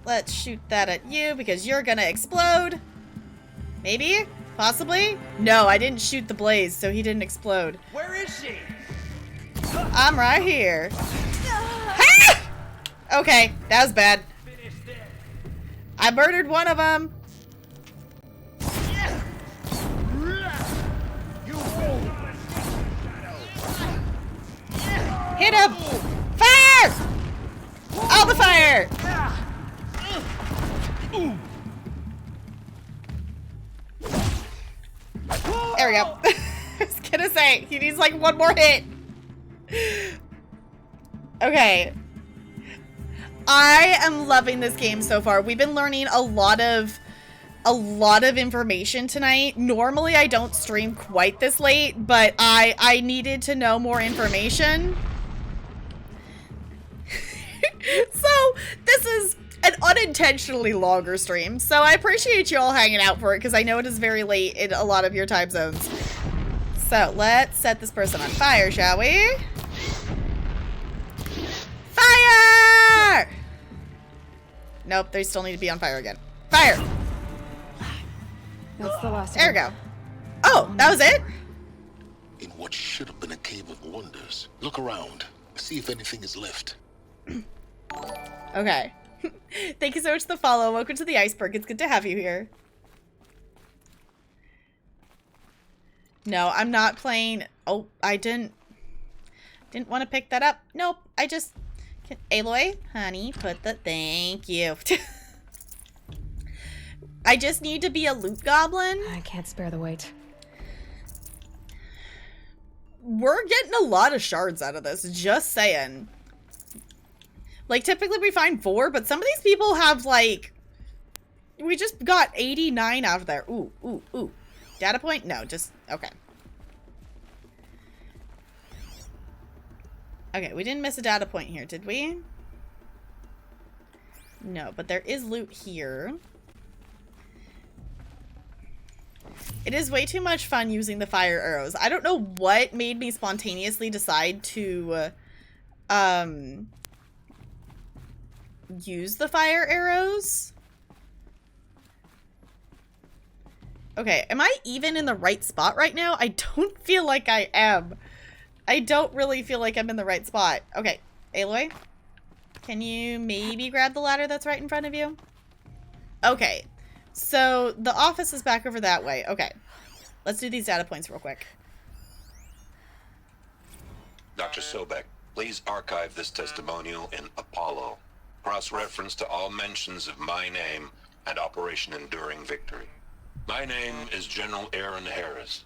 Speaker 1: Let's shoot that at you because you're gonna explode. Maybe? Possibly? No, I didn't shoot the blaze, so he didn't explode.
Speaker 13: Where is she?
Speaker 1: I'm right here. Okay, that was bad. I murdered one of them. Hit him! Fire! All the fire! There we go. I was gonna say, he needs like one more hit. Okay. I am loving this game so far. We've been learning a lot of information tonight. Normally I don't stream quite this late, but I needed to know more information. So this is an unintentionally longer stream, so I appreciate you all hanging out for it because I know it is very late in a lot of your time zones. So let's set this person on fire, shall we? Fire! Nope, they still need to be on fire again. Fire!
Speaker 3: That's the last.
Speaker 1: There we go. Oh, that was it?
Speaker 14: In what should have been a cave of wonders. Look around. See if anything is left.
Speaker 1: Okay. Thank you so much for the follow. Welcome to the iceberg. It's good to have you here. No, I'm not playing. Oh, I didn't want to pick that up. Nope. I just Aloy, honey, put the thank you. I just need to be a loot goblin.
Speaker 3: I can't spare the weight.
Speaker 1: We're getting a lot of shards out of this, just saying. Like, typically we find 4, but some of these people have, like... We just got 89 out of there. Ooh, ooh, ooh. Data point? No, just... Okay. Okay, we didn't miss a data point here, did we? No, but there is loot here. It is way too much fun using the fire arrows. I don't know what made me spontaneously decide to... use the fire arrows. Okay, am I even in the right spot right now? I don't feel like I am. I don't really feel like I'm in the right spot. Okay, Aloy, can you maybe grab the ladder that's right in front of you? Okay, so the office is back over that way. Okay, let's do these data points real quick.
Speaker 7: Dr. Sobek, please archive this testimonial in Apollo. Cross-reference to all mentions of my name and Operation Enduring Victory. My name is General Aaron Harris.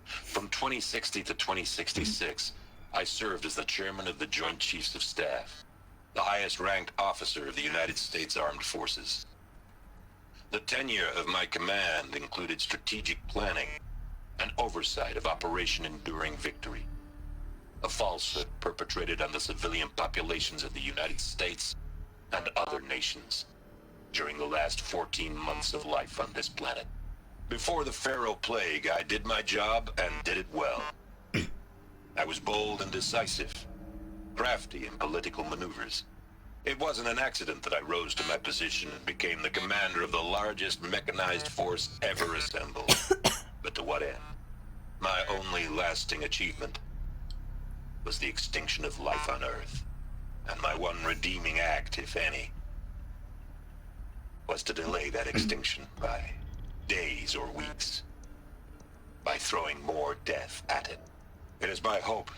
Speaker 7: From 2060 to 2066, I served as the chairman of the Joint Chiefs of Staff, the highest-ranked officer of the United States Armed Forces. The tenure of my command included strategic planning and oversight of Operation Enduring Victory, a falsehood perpetrated on the civilian populations of the United States and other nations during the last 14 months of life on this planet. Before the Pharaoh Plague, I did my job and did it well. I was bold and decisive, crafty in political maneuvers. It wasn't an accident that I rose to my position and became the commander of the largest mechanized force ever assembled. But to what end? My only lasting achievement was the extinction of life on Earth. And my one redeeming act, if any, was to delay that extinction by days or weeks, by throwing more death at it. It is my hope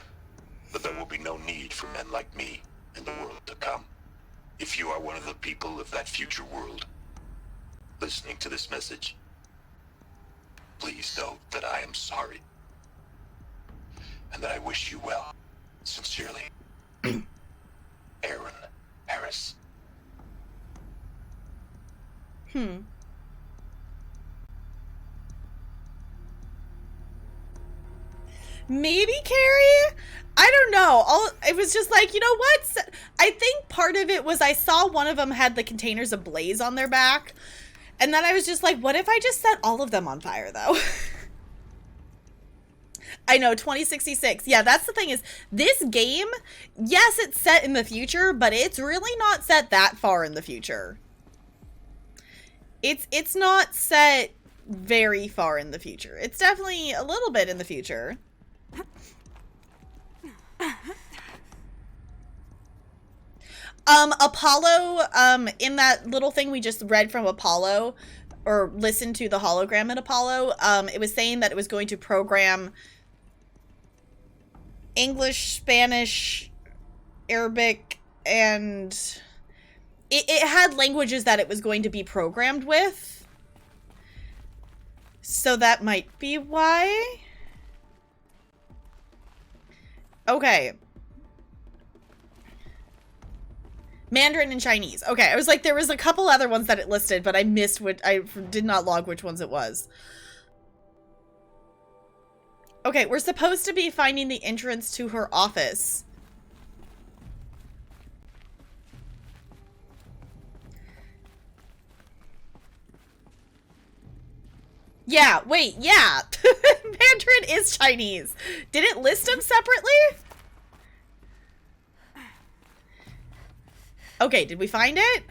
Speaker 7: that there will be no need for men like me in the world to come. If you are one of the people of that future world listening to this message, please know that I am sorry and that I wish you well. Sincerely, Aaron Harris.
Speaker 1: Maybe Carrie? I don't know. It was just like, you know what? I think part of it was I saw one of them had the containers ablaze on their back. And then I was just like, what if I just set all of them on fire, though? I know, 2066. Yeah, that's the thing is, this game, yes, it's set in the future, but it's really not set that far in the future. It's not set very far in the future. It's definitely a little bit in the future. Apollo, in that little thing we just read from Apollo, or listened to the hologram in Apollo, it was saying that it was going to program English, Spanish, Arabic, and it had languages that it was going to be programmed with. So that might be why. Okay. Mandarin and Chinese. Okay, I was like, there was a couple other ones that it listed, but I missed what, I did not log which ones it was. Okay, we're supposed to be finding the entrance to her office. Yeah, wait, yeah. Mandarin is Chinese. Did it list them separately? Okay, did we find it?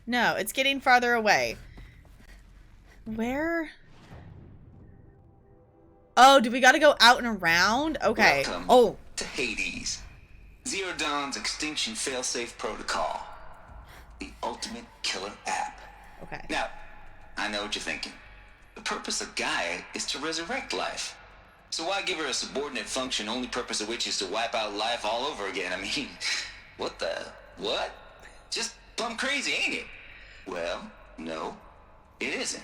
Speaker 1: No, it's getting farther away. Where? Oh, do we gotta go out and around? Okay.
Speaker 23: Welcome to Hades. Zero Dawn's extinction failsafe protocol. The ultimate killer app.
Speaker 1: Okay.
Speaker 23: Now, I know what you're thinking. The purpose of Gaia is to resurrect life. So why give her a subordinate function, only purpose of which is to wipe out life all over again? I mean, what? Just plumb crazy, ain't it? Well, no, it isn't.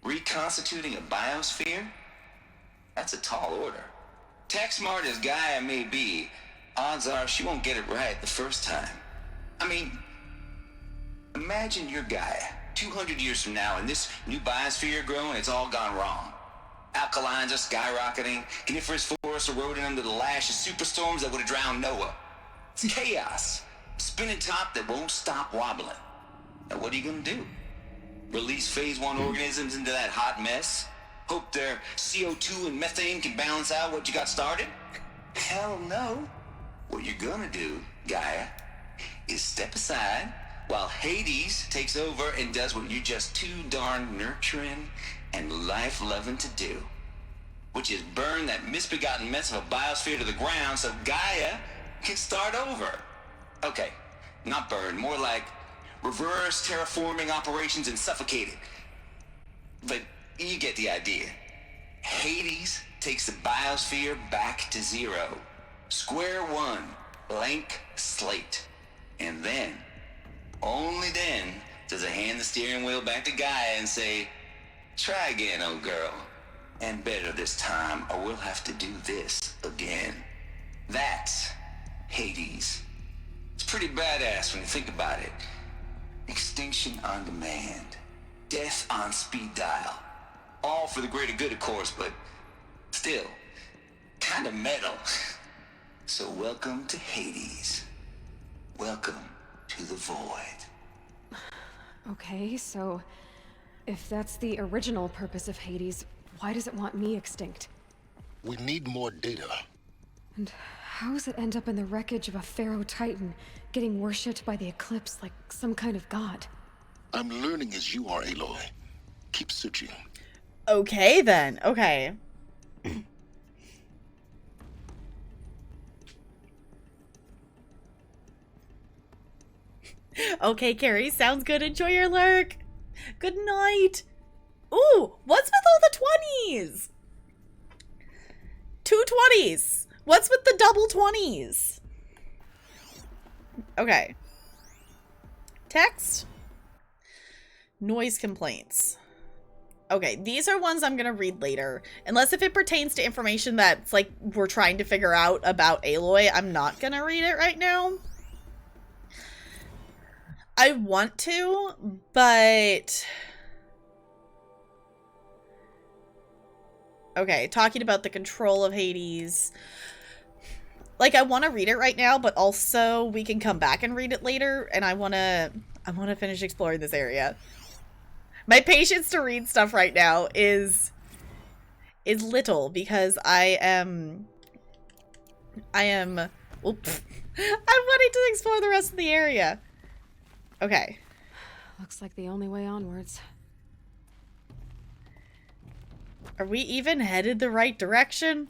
Speaker 23: Reconstituting a biosphere? That's a tall order. Tech smart as Gaia may be, odds are she won't get it right the first time. I mean, imagine you're Gaia, 200 years from now, and this new biosphere you're growing, it's all gone wrong. Alkalines are skyrocketing, coniferous forests eroding under the lash of superstorms that would have drowned Noah. It's chaos. Spinning top that won't stop wobbling. Now what are you gonna do? Release phase 1 organisms into that hot mess? Hope their CO2 and methane can balance out what you got started? Hell no. What you're gonna do, Gaia, is step aside while Hades takes over and does what you're just too darn nurturing and life-loving to do, which is burn that misbegotten mess of a biosphere to the ground so Gaia can start over. Okay, not burn, more like reverse terraforming operations and suffocate it. But you get the idea. Hades takes the biosphere back to zero. Square one, blank slate. And then, only then, does it hand the steering wheel back to Gaia and say, try again, old girl. And better this time, or we'll have to do this again. That's Hades. It's pretty badass when you think about it. Extinction on demand. Death on speed dial. All for the greater good, of course, but still, kind of metal. So welcome to Hades. Welcome to the void.
Speaker 3: Okay, so if that's the original purpose of Hades, why does it want me extinct?
Speaker 14: We need more data.
Speaker 3: And how does it end up in the wreckage of a Pharaoh Titan, getting worshipped by the Eclipse like some kind of god?
Speaker 14: I'm learning as you are, Aloy. Keep searching.
Speaker 1: Okay, then. Okay. Okay, Carrie, sounds good. Enjoy your lurk. Good night. Ooh, what's with all the 20s? 2 20s. What's with the double 20s? Okay. Text. Noise complaints. Okay, these are ones I'm gonna read later. Unless if it pertains to information that's, like, we're trying to figure out about Aloy, I'm not gonna read it right now. I want to, but... Okay, talking about the control of Hades. Like, I want to read it right now, but also we can come back and read it later, and I want to finish exploring this area. My patience to read stuff right now is little because I am I'm wanting to explore the rest of the area. Okay.
Speaker 3: Looks like the only way onwards.
Speaker 1: Are we even headed the right direction?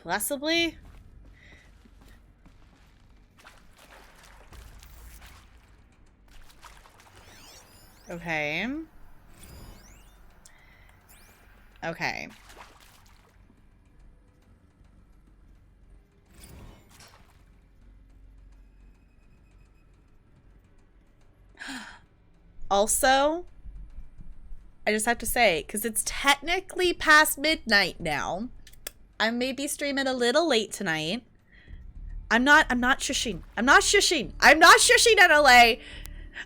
Speaker 1: Possibly? Okay. Okay. Also, I just have to say, because it's technically past midnight now, I may be streaming a little late tonight. I'm not shushing. I'm not shushing. I'm not shushing, NLA.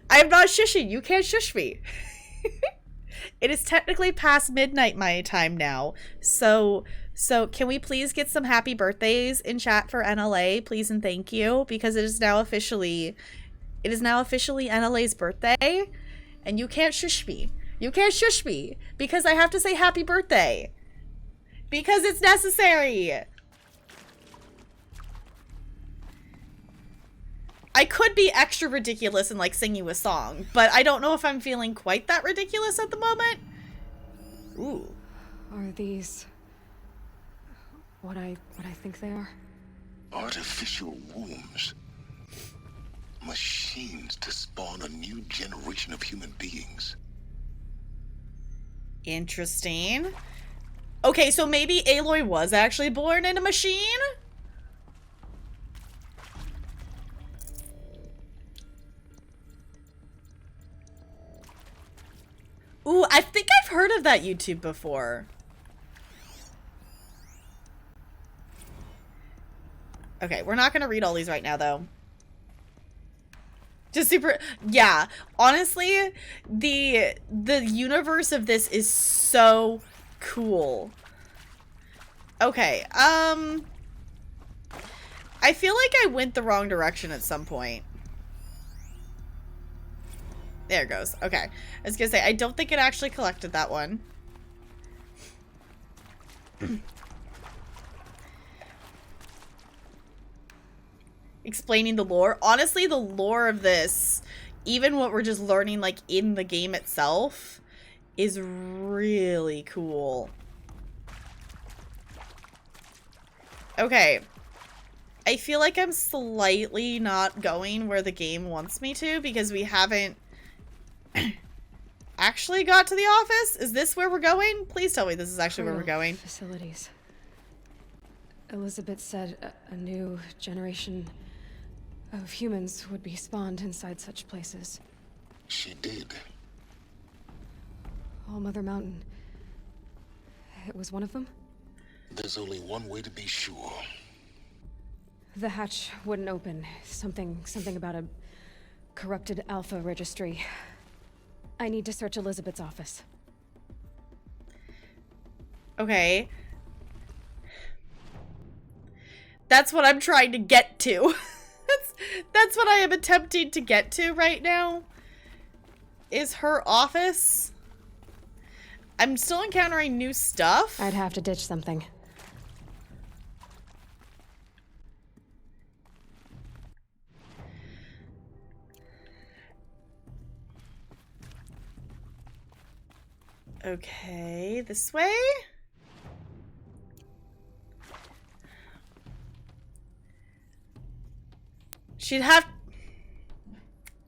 Speaker 1: I'm not shushing. You can't shush me. It is technically past midnight my time now. So can we please get some happy birthdays in chat for NLA, please and thank you, because it is now officially NLA's birthday, and you can't shush me. You can't shush me because I have to say happy birthday. Because it's necessary. I could be extra ridiculous and like sing you a song, but I don't know if I'm feeling quite that ridiculous at the moment. Ooh.
Speaker 3: Are these what I think they are?
Speaker 14: Artificial wombs. Machines to spawn a new generation of human beings.
Speaker 1: Interesting. Okay, so maybe Aloy was actually born in a machine? Ooh, I think I've heard of that YouTube before. Okay, we're not gonna read all these right now, though. Just super, yeah. Honestly, the universe of this is so cool. Okay, I feel like I went the wrong direction at some point. There it goes. Okay. I was gonna say, I don't think it actually collected that one. Explaining the lore. Honestly, the lore of this, even what we're just learning, like, in the game itself, is really cool. Okay. I feel like I'm slightly not going where the game wants me to, because we haven't actually got to the office? Is this where we're going? Please tell me this is actually where we're going.
Speaker 3: Facilities. Elizabeth said a new generation of humans would be spawned inside such places.
Speaker 14: She did.
Speaker 3: All Mother Mountain. It was one of them?
Speaker 14: There's only one way to be sure.
Speaker 3: The hatch wouldn't open. Something about a corrupted alpha registry. I need to search Elizabeth's office.
Speaker 1: Okay. That's what I'm trying to get to. That's what I am attempting to get to right now. Is her office. I'm still encountering new stuff.
Speaker 3: I'd have to ditch something.
Speaker 1: Okay, this way? She'd have...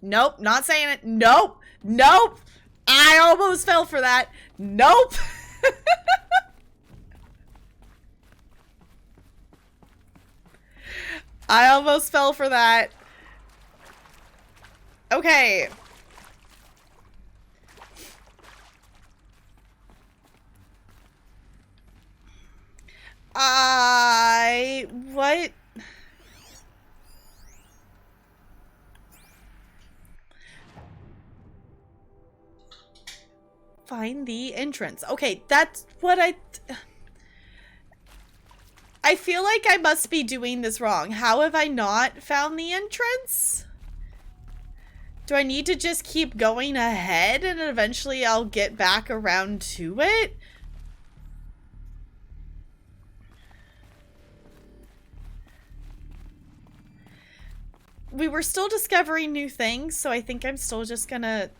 Speaker 1: Nope, not saying it. Nope, nope. I almost fell for that. Nope. I almost fell for that. Okay. What? Find the entrance. Okay, that's what I feel like I must be doing this wrong. How have I not found the entrance? Do I need to just keep going ahead and eventually I'll get back around to it? We were still discovering new things, so I think I'm still just gonna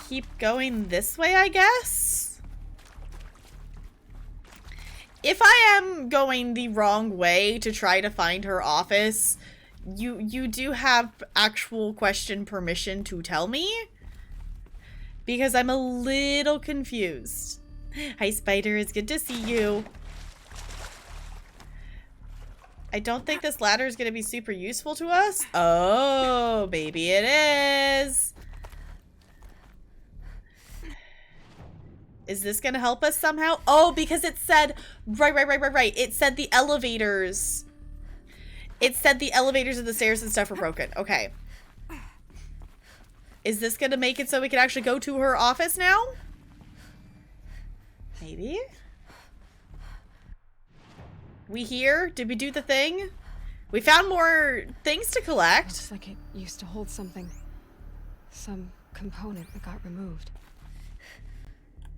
Speaker 1: keep going this way, I guess? If I am going the wrong way to try to find her office, you do have actual question permission to tell me. Because I'm a little confused. Hi, Spider. It's good to see you. I don't think this ladder is going to be super useful to us. Oh, maybe it is. Is this going to help us somehow? Oh, because it said, right. It said the elevators. It said the elevators and the stairs and stuff were broken. Okay. Is this going to make it so we can actually go to her office now? Maybe. We here? Did we do the thing? We found more things to collect.
Speaker 3: Looks like it used to hold something. Some component that got removed.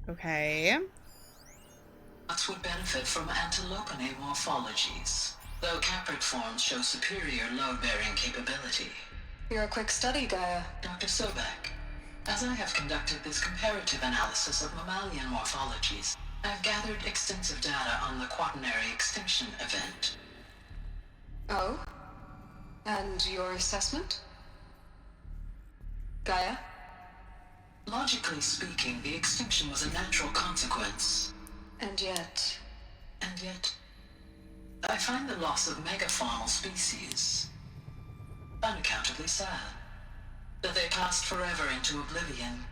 Speaker 1: Okay.
Speaker 2: Nuts would benefit from antilopinate morphologies, though caprid forms show superior load-bearing capability.
Speaker 20: You're a quick study, Gaia.
Speaker 2: Dr. Sobek, as I have conducted this comparative analysis of mammalian morphologies, I have gathered extensive data on the quaternary extinction event.
Speaker 20: Oh? And your assessment? Gaia?
Speaker 2: Logically speaking, the extinction was a natural consequence.
Speaker 20: And yet,
Speaker 2: I find the loss of megafaunal species unaccountably sad. That they passed forever into oblivion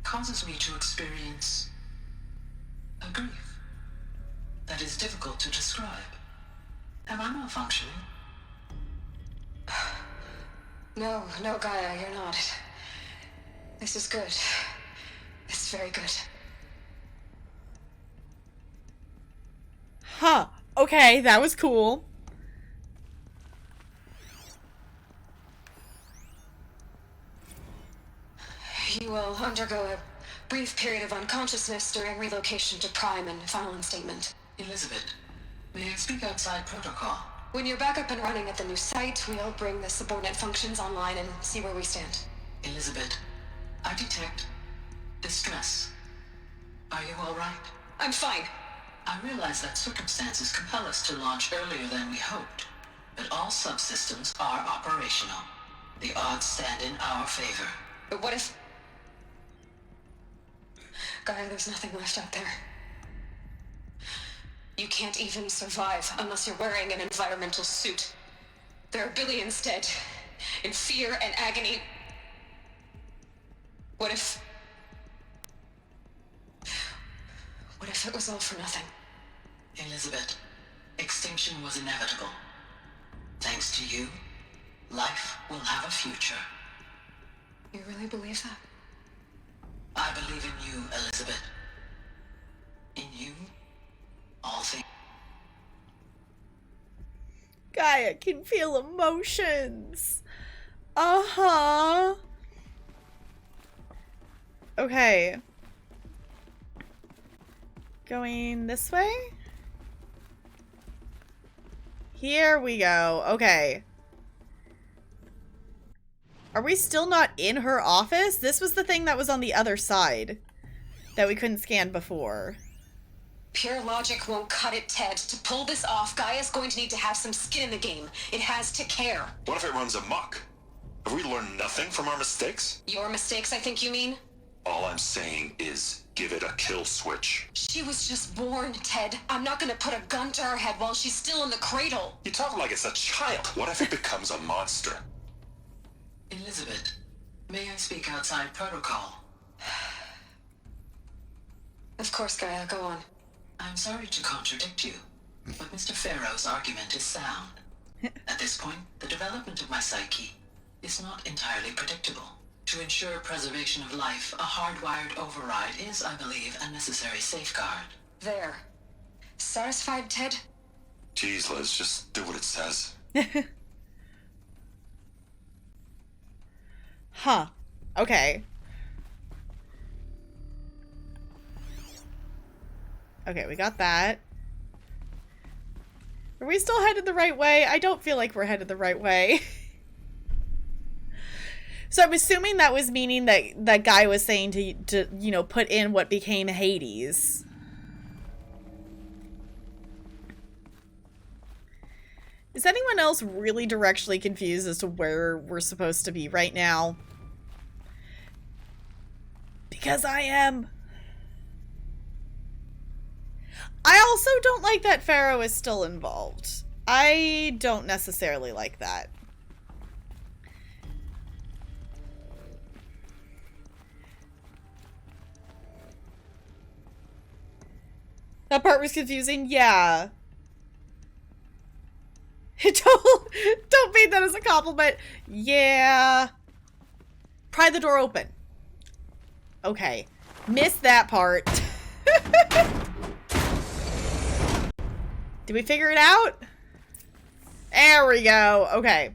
Speaker 2: causes me to experience a grief that is difficult to describe. Am I malfunctioning?
Speaker 20: No, Gaia, you're not. This is good. This is very good.
Speaker 1: Huh. Okay, that was cool.
Speaker 20: You will undergo a brief period of unconsciousness during relocation to Prime and final instatement.
Speaker 2: Elizabeth, may I speak outside protocol?
Speaker 20: When you're back up and running at the new site, we'll bring the subordinate functions online and see where we stand.
Speaker 2: Elizabeth, I detect distress. Are you all right?
Speaker 20: I'm fine.
Speaker 2: I realize that circumstances compel us to launch earlier than we hoped, but all subsystems are operational. The odds stand in our favor.
Speaker 20: But what if... Gaia, there's nothing left out there. You can't even survive unless you're wearing an environmental suit. There are billions dead, in fear and agony. What if it was all for nothing?
Speaker 2: Elizabeth, extinction was inevitable. Thanks to you, life will have a future.
Speaker 20: You really believe that?
Speaker 2: I believe in you, Elizabeth. In you, all things.
Speaker 1: Gaia can feel emotions. Uh-huh. Okay. Going this way? Here we go. Okay. Are we still not in her office? This was the thing that was on the other side that we couldn't scan before.
Speaker 20: Pure logic won't cut it, Ted. To pull this off, Gaia's going to need to have some skin in the game. It has to care.
Speaker 18: What if it runs amok? Have we learned nothing from our mistakes?
Speaker 20: Your mistakes, I think you mean?
Speaker 18: All I'm saying is give it a kill switch.
Speaker 20: She was just born, Ted. I'm not gonna put a gun to her head while she's still in the cradle.
Speaker 18: You talk like it's a child. What if it becomes a monster?
Speaker 2: Elizabeth, may I speak outside protocol?
Speaker 20: Of course, Gaia, go on.
Speaker 2: I'm sorry to contradict you, but Mr. Farrow's argument is sound. At this point, the development of my psyche is not entirely predictable. To ensure preservation of life, a hardwired override is, I believe, a necessary safeguard.
Speaker 20: There. Satisfied, Ted?
Speaker 18: Jeez, Liz, just do what it says.
Speaker 1: Huh. Okay. Okay, we got that. Are we still headed the right way? I don't feel like we're headed the right way. So I'm assuming that was meaning that that guy was saying to you know, put in what became Hades. Is anyone else really directionally confused as to where we're supposed to be right now? Because I am. I also don't like that Pharaoh is still involved. I don't necessarily like that. That part was confusing. Yeah. Don't mean that as a compliment. Yeah. Pry the door open. Okay. Missed that part. Did we figure it out? There we go. Okay.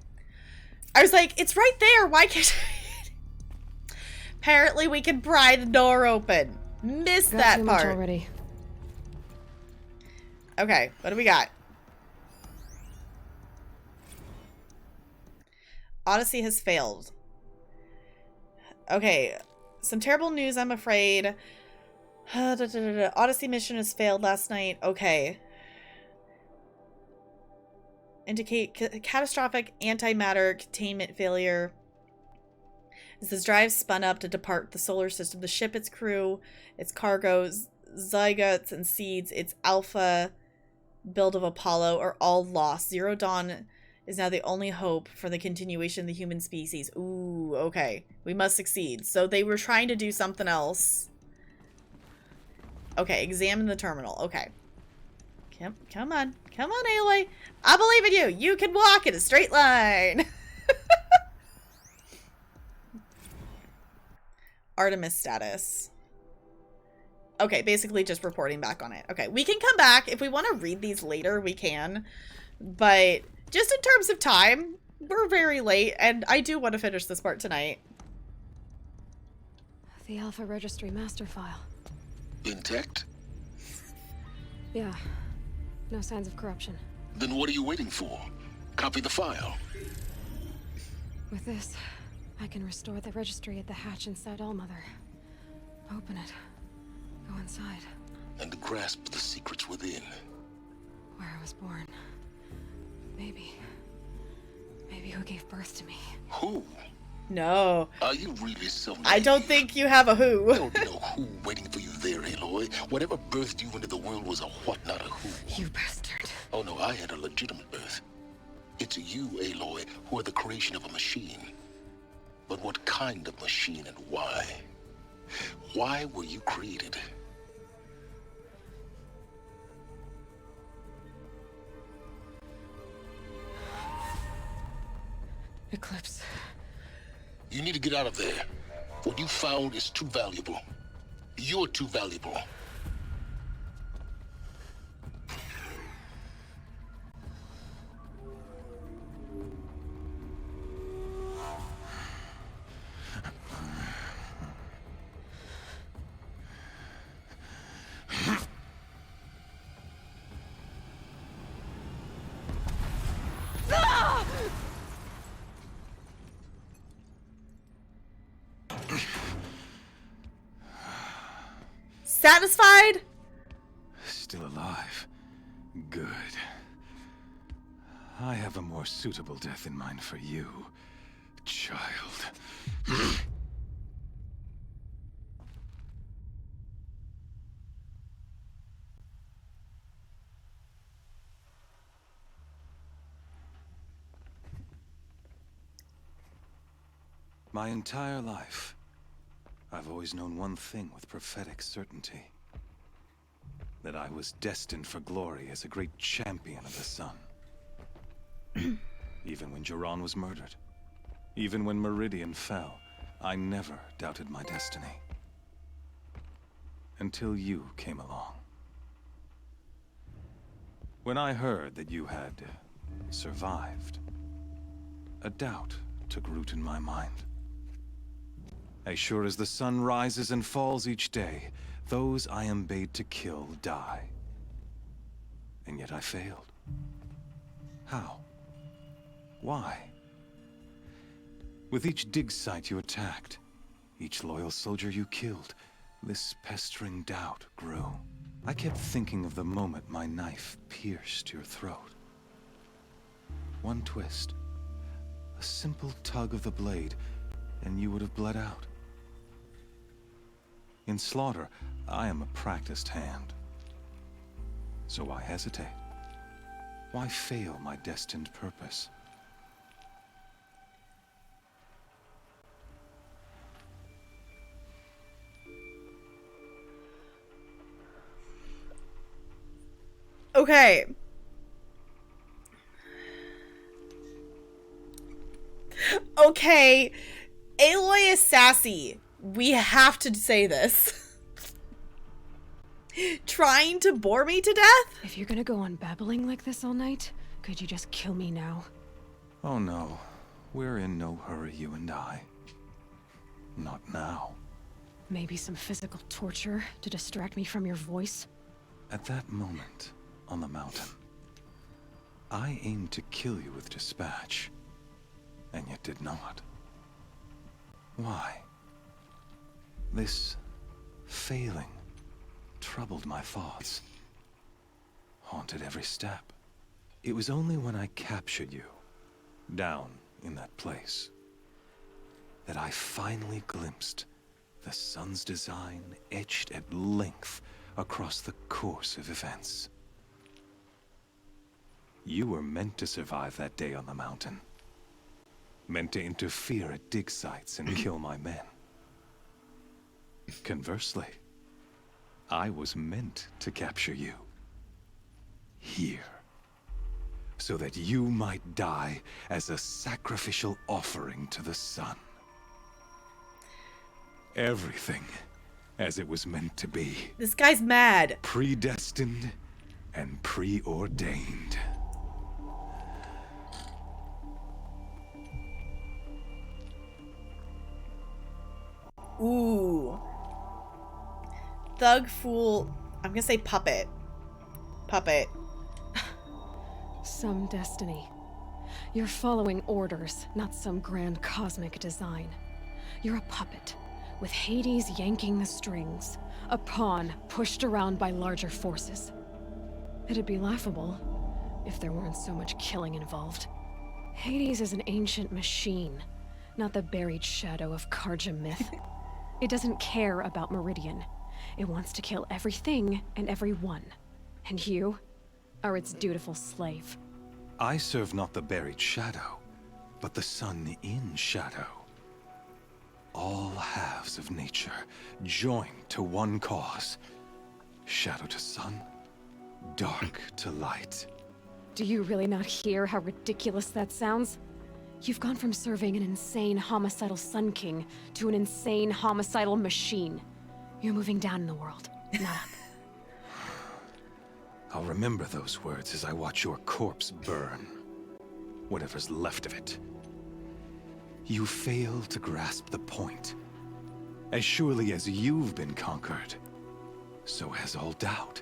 Speaker 1: I was like, it's right there. Why can't I? Apparently we can pry the door open. Missed that
Speaker 3: too
Speaker 1: part.
Speaker 3: much already.
Speaker 1: Okay, what do we got? Odyssey has failed. Okay, some terrible news, I'm afraid. Odyssey mission has failed last night. Okay. Indicate catastrophic antimatter containment failure. As this drive spun up to depart the solar system, the ship, its crew, its cargo, zygotes and seeds, its alpha build of Apollo are all lost. Zero Dawn is now the only hope for the continuation of the human species. Ooh, okay. We must succeed. So they were trying to do something else. Okay, examine the terminal. Okay. Come on. Come on, Aloy. I believe in you. You can walk in a straight line. Artemis status. Okay, basically just reporting back on it. Okay, we can come back. If we want to read these later, we can. But just in terms of time, we're very late, and I do want to finish this part tonight.
Speaker 3: The Alpha Registry master file.
Speaker 14: Intact?
Speaker 3: Yeah. No signs of corruption.
Speaker 14: Then what are you waiting for? Copy the file.
Speaker 3: With this, I can restore the registry at the hatch inside Allmother. Open it. Go inside.
Speaker 14: And grasp the secrets within.
Speaker 3: Where I was born. Maybe who gave birth to me.
Speaker 14: Who?
Speaker 1: No.
Speaker 14: Are you really so naive?
Speaker 1: I don't think you have a who.
Speaker 14: Don't know who waiting for you there, Aloy. Whatever birthed you into the world was a what, not a who.
Speaker 3: You bastard.
Speaker 14: Oh no, I had a legitimate birth. It's you, Aloy, who are the creation of a machine. But what kind of machine and why? Why were you created?
Speaker 3: Eclipse.
Speaker 14: You need to get out of there. What you found is too valuable. You're too valuable.
Speaker 1: Satisfied?
Speaker 15: Still alive. Good. I have a more suitable death in mind for you, child. My entire life, I've always known one thing with prophetic certainty. That I was destined for glory as a great champion of the sun. Even when Jiran was murdered. Even when Meridian fell, I never doubted my destiny. Until you came along. When I heard that you had survived, a doubt took root in my mind. As sure as the sun rises and falls each day, those I am bade to kill die. And yet I failed. How? Why? With each dig site you attacked, each loyal soldier you killed, this pestering doubt grew. I kept thinking of the moment my knife pierced your throat. One twist, a simple tug of the blade, and you would have bled out. In slaughter, I am a practiced hand. So why hesitate? Why fail my destined purpose?
Speaker 1: Okay. Okay. Aloy is sassy. We have to say this. Trying to bore me to death?
Speaker 3: If you're gonna go on babbling like this all night, could you just kill me now?
Speaker 15: Oh no. We're in no hurry, you and I. Not now.
Speaker 3: Maybe some physical torture to distract me from your voice?
Speaker 15: At that moment, on the mountain, I aimed to kill you with dispatch, and yet did not. Why? This failing troubled my thoughts, haunted every step. It was only when I captured you, down in that place, that I finally glimpsed the sun's design etched at length across the course of events. You were meant to survive that day on the mountain. Meant to interfere at dig sites and kill my men. Conversely, I was meant to capture you. Here. So that you might die as a sacrificial offering to the sun. Everything as it was meant to be.
Speaker 1: This guy's mad.
Speaker 15: Predestined and preordained.
Speaker 1: Ooh. Thug, fool. I'm gonna say puppet. Puppet.
Speaker 3: Some destiny. You're following orders, not some grand cosmic design. You're a puppet, with Hades yanking the strings. A pawn pushed around by larger forces. It'd be laughable if there weren't so much killing involved. Hades is an ancient machine, not the buried shadow of Karja myth. It doesn't care about Meridian. It wants to kill everything and everyone. And you are its dutiful slave.
Speaker 15: I serve not the buried shadow, but the sun in shadow. All halves of nature joined to one cause. Shadow to sun, dark to light.
Speaker 3: Do you really not hear how ridiculous that sounds? You've gone from serving an insane homicidal Sun King to an insane homicidal machine. You're moving down in the world, not up.
Speaker 15: I'll remember those words as I watch your corpse burn. Whatever's left of it. You fail to grasp the point. As surely as you've been conquered, so has all doubt.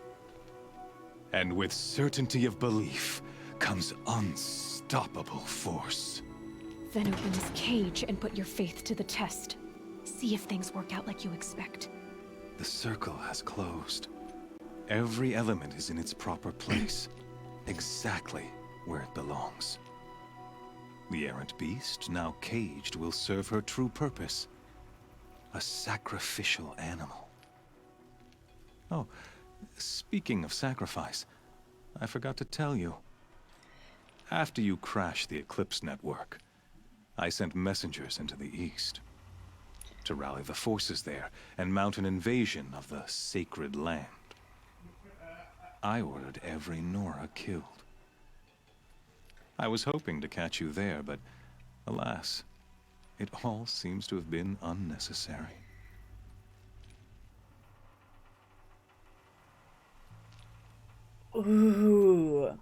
Speaker 15: And with certainty of belief comes unstoppable force.
Speaker 3: Then open this cage and put your faith to the test. See if things work out like you expect.
Speaker 15: The circle has closed. Every element is in its proper place, exactly where it belongs. The errant beast, now caged, will serve her true purpose. A sacrificial animal. Oh, speaking of sacrifice, I forgot to tell you. After you crashed the Eclipse network, I sent messengers into the east to rally the forces there and mount an invasion of the sacred land. I ordered every Nora killed. I was hoping to catch you there, but alas, it all seems to have been unnecessary.
Speaker 1: Ooh.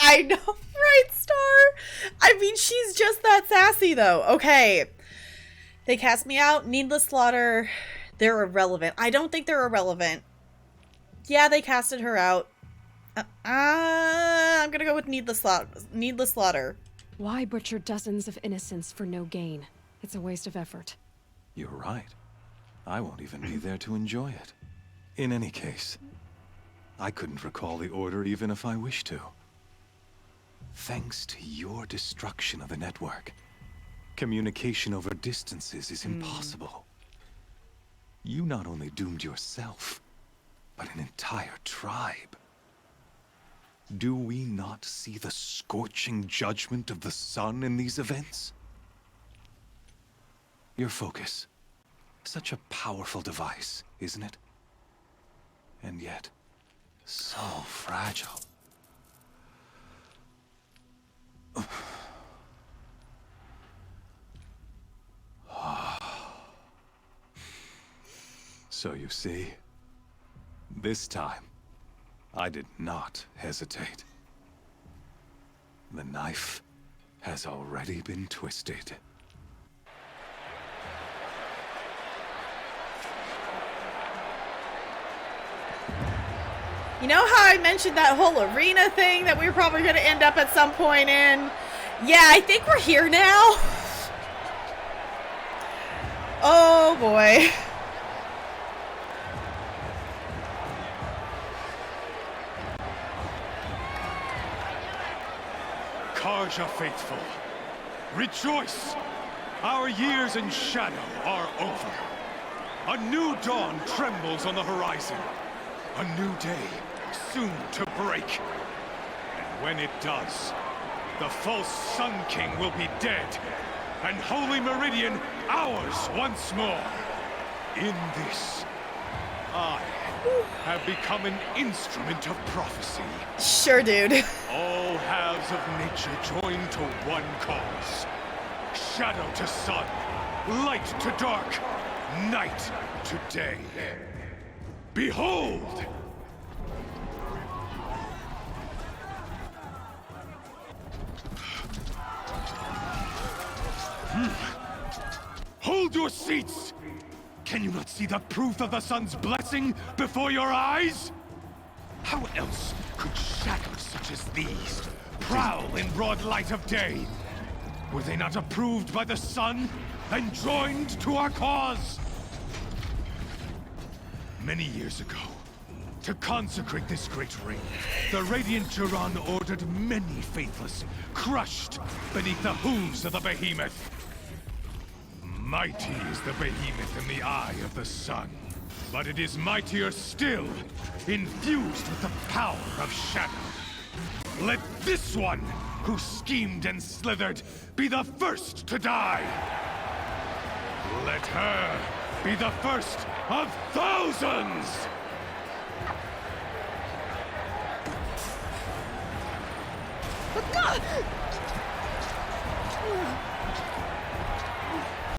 Speaker 1: I know, right, Star? I mean, she's just that sassy, though. Okay. They cast me out. Needless slaughter. They're irrelevant. I don't think they're irrelevant. Yeah, they casted her out. I'm gonna go with needless slaughter. Needless slaughter.
Speaker 3: Why butcher dozens of innocents for no gain? It's a waste of effort.
Speaker 15: You're right. I won't even be there to enjoy it. In any case, I couldn't recall the order even if I wished to. Thanks to your destruction of the network, communication over distances is impossible. You not only doomed yourself, but an entire tribe. Do we not see the scorching judgment of the sun in these events? Your focus. Such a powerful device, isn't it? And yet, so fragile. So you see, this time, I did not hesitate. The knife has already been twisted.
Speaker 1: You know how I mentioned that whole arena thing that we were probably going to end up at some point in? Yeah, I think we're here now. Oh boy.
Speaker 16: Karja faithful, rejoice! Our years in shadow are over. A new dawn trembles on the horizon. A new day, soon to break. And when it does, the false Sun King will be dead, and Holy Meridian ours once more. In this, I have become an instrument of prophecy.
Speaker 1: Sure, dude.
Speaker 16: All halves of nature join to one cause. Shadow to sun, light to dark, night to day. Behold! Hold your seats! Can you not see the proof of the sun's blessing before your eyes? How else could shadows such as these prowl in broad light of day? Were they not approved by the sun and joined to our cause? Many years ago, to consecrate this great ring, the Radiant Duran ordered many faithless, crushed beneath the hooves of the behemoth. Mighty is the behemoth in the eye of the sun, but it is mightier still, infused with the power of shadow. Let this one, who schemed and slithered, be the first to die. Let her be the first of thousands!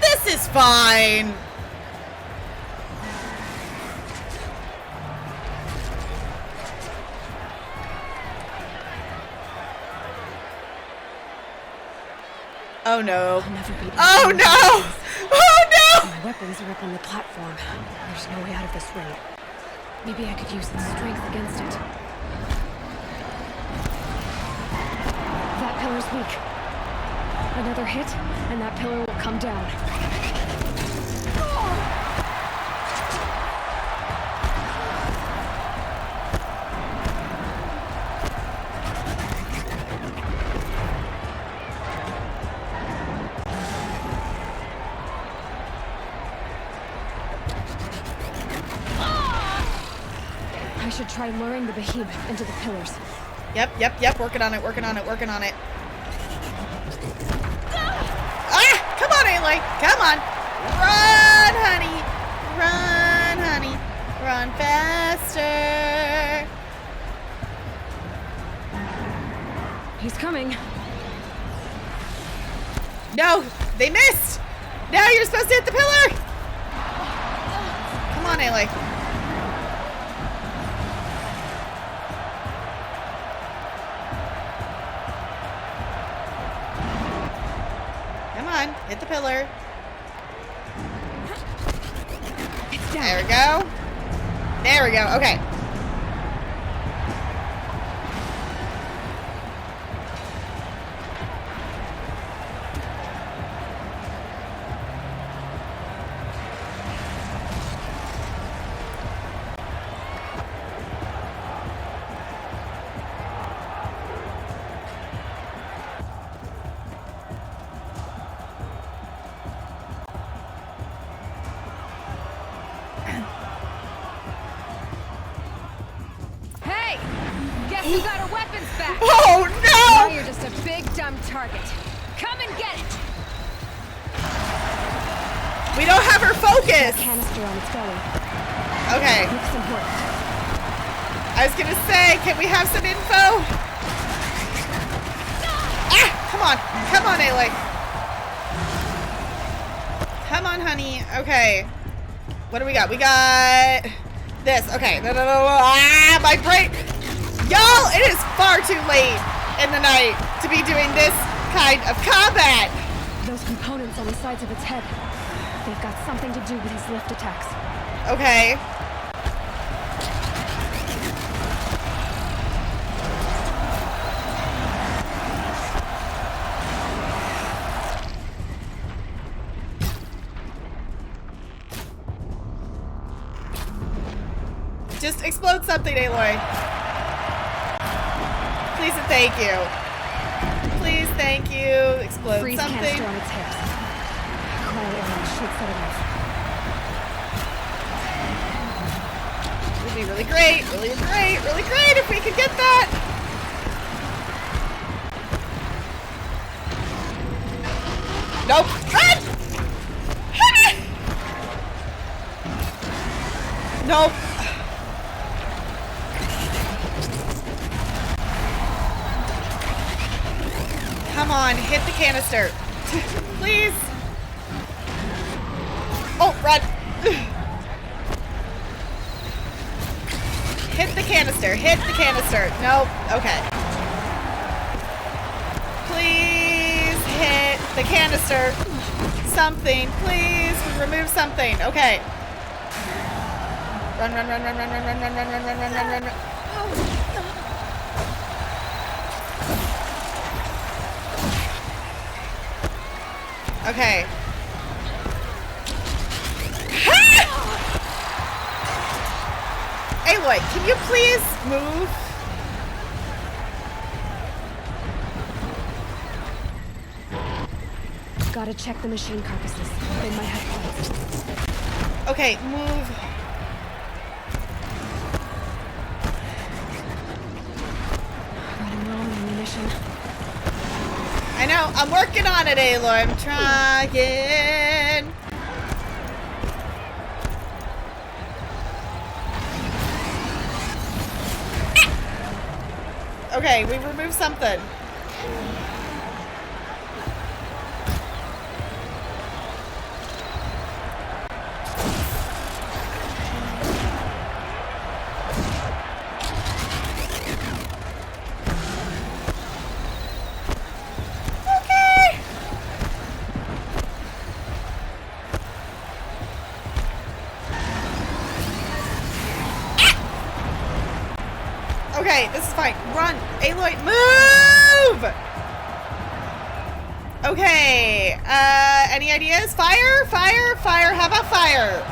Speaker 1: This is fine. Oh no. Oh no! Oh no!
Speaker 3: My weapons are up on the platform. There's no way out of this ring. Maybe I could use its strength against it. That pillar's weak. Another hit, and that pillar will come down. I should try luring the behemoth into the pillars.
Speaker 1: Yep. Working on it. Ah! Come on, Aloy. Come on. Run, honey. Run faster.
Speaker 3: He's coming.
Speaker 1: No, they missed. Now you're supposed to hit the pillar. Come on, Aloy. Hit the pillar. There we go. Okay.
Speaker 3: Guess who got her weapons back?
Speaker 1: Oh
Speaker 3: Now
Speaker 1: no!
Speaker 3: you're just a big dumb target. Come and get it.
Speaker 1: We don't have her focus.
Speaker 3: Canister on its belly.
Speaker 1: Okay.
Speaker 3: Looks important.
Speaker 1: I was gonna say, can we have some info? Ah! Come on. Come on, Aloy. Come on, honey. Okay. What do we got? We got this. Okay. No. Ah, my brain. Y'all, it is far too late in the night to be doing this kind of combat.
Speaker 3: Those components on the sides of its head. They've got something to do with his lift attacks.
Speaker 1: Okay. Just explode something, Aloy. Please and thank you. Please, thank you. Explode
Speaker 3: Freeze
Speaker 1: something.
Speaker 3: canister on its hips. Cryo arrow should set it off.
Speaker 1: Would be really great, really great if we could get that. Nope. Run! Nope. Come on, hit the canister. Please. Oh, run. Hit the canister. Hit the canister. Nope. Okay. Please hit the canister. Something. Please remove something. Okay. Run. Okay. Aloy, can you please move?
Speaker 3: Gotta check the machine carcasses. They might have plates.
Speaker 1: Okay, move.
Speaker 3: Running low on ammunition.
Speaker 1: I know, I'm working on it, Aloy. I'm trying. Okay, we removed something. Okay, this is fine. Run! Aloy, move! Okay, any ideas? Fire? Fire? Fire? How about fire?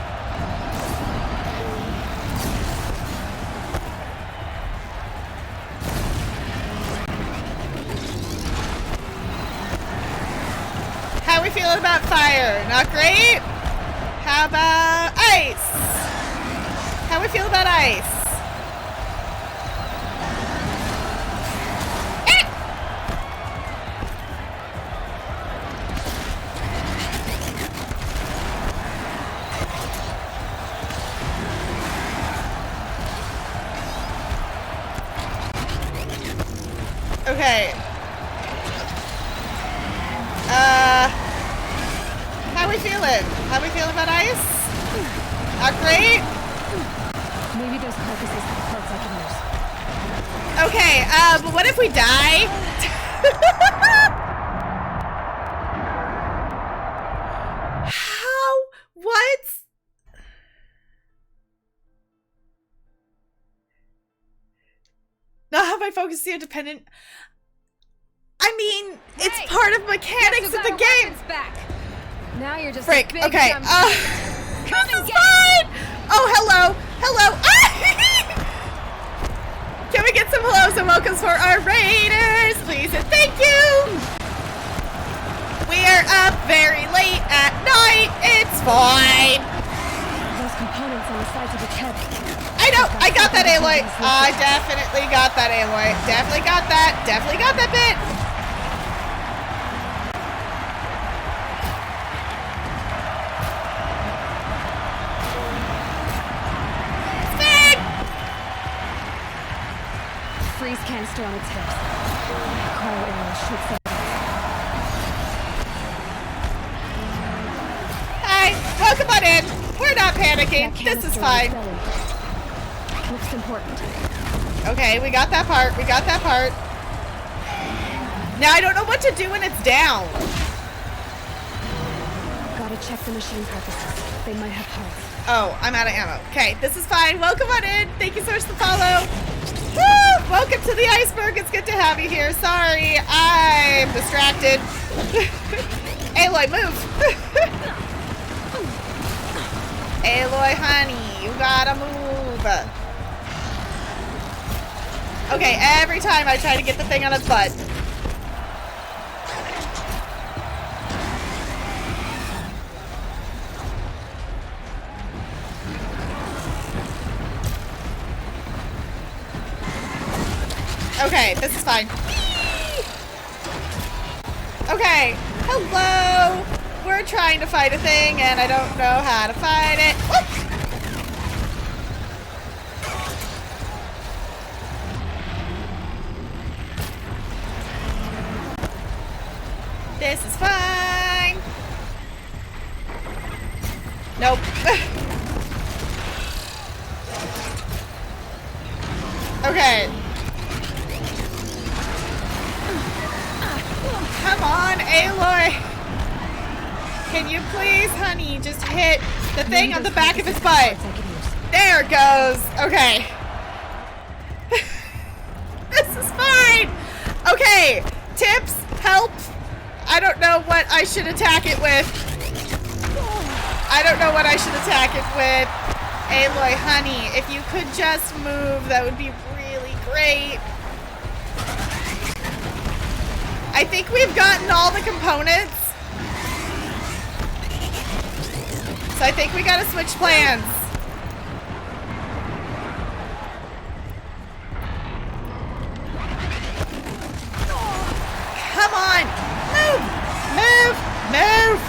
Speaker 1: How are we feeling about fire? Not great? How about ice? How are we feeling about ice? Okay. How we feeling? How we feeling about ice? Not great?
Speaker 3: Maybe those carcasses have parts I can use.
Speaker 1: Okay, but what if we die? How? What? Not have I focused the independent. I mean, it's part of mechanics of the game.
Speaker 3: Back. Now you're just
Speaker 1: Frick.
Speaker 3: a big
Speaker 1: Okay.
Speaker 3: dumb
Speaker 1: This is fine. Oh, hello. Hello. Can we get some hellos and welcomes for our raiders, please and thank you. We are up very late at night. It's fine.
Speaker 3: Those components on the sides of its head.
Speaker 1: I I got that, Aloy. I definitely got that, Aloy. Definitely got that. Definitely got that bit.
Speaker 3: Freeze canister on its hips. Cryo arrow shoots at
Speaker 1: Hi, welcome on in. We're not panicking. This is fine.
Speaker 3: Looks important.
Speaker 1: Okay, we got that part. We got that part. Now I don't know what to do when it's down.
Speaker 3: Gotta check the machine carcasses. They might have parts.
Speaker 1: Oh, I'm out of ammo. Okay, this is fine. Welcome on in. Thank you so much for the follow. Woo! Welcome to the iceberg. It's good to have you here. Sorry, I'm distracted. Aloy, move. Aloy, honey, you gotta move. Okay, every time I try to get the thing on its butt. Okay, this is fine. Okay, hello. We're trying to fight a thing and I don't know how to fight it. Whoop. This is fine. Nope. Okay. Come on, Aloy. Can you please, honey, just hit the thing on the back of his butt? There it goes. Okay. This is fine. Okay. Tips, help. I don't know what I should attack it with. I don't know what I should attack it with. Aloy, honey, if you could just move, that would be really great. I think we've gotten all the components. So I think we gotta switch plans. Come on! Move! Move! Move!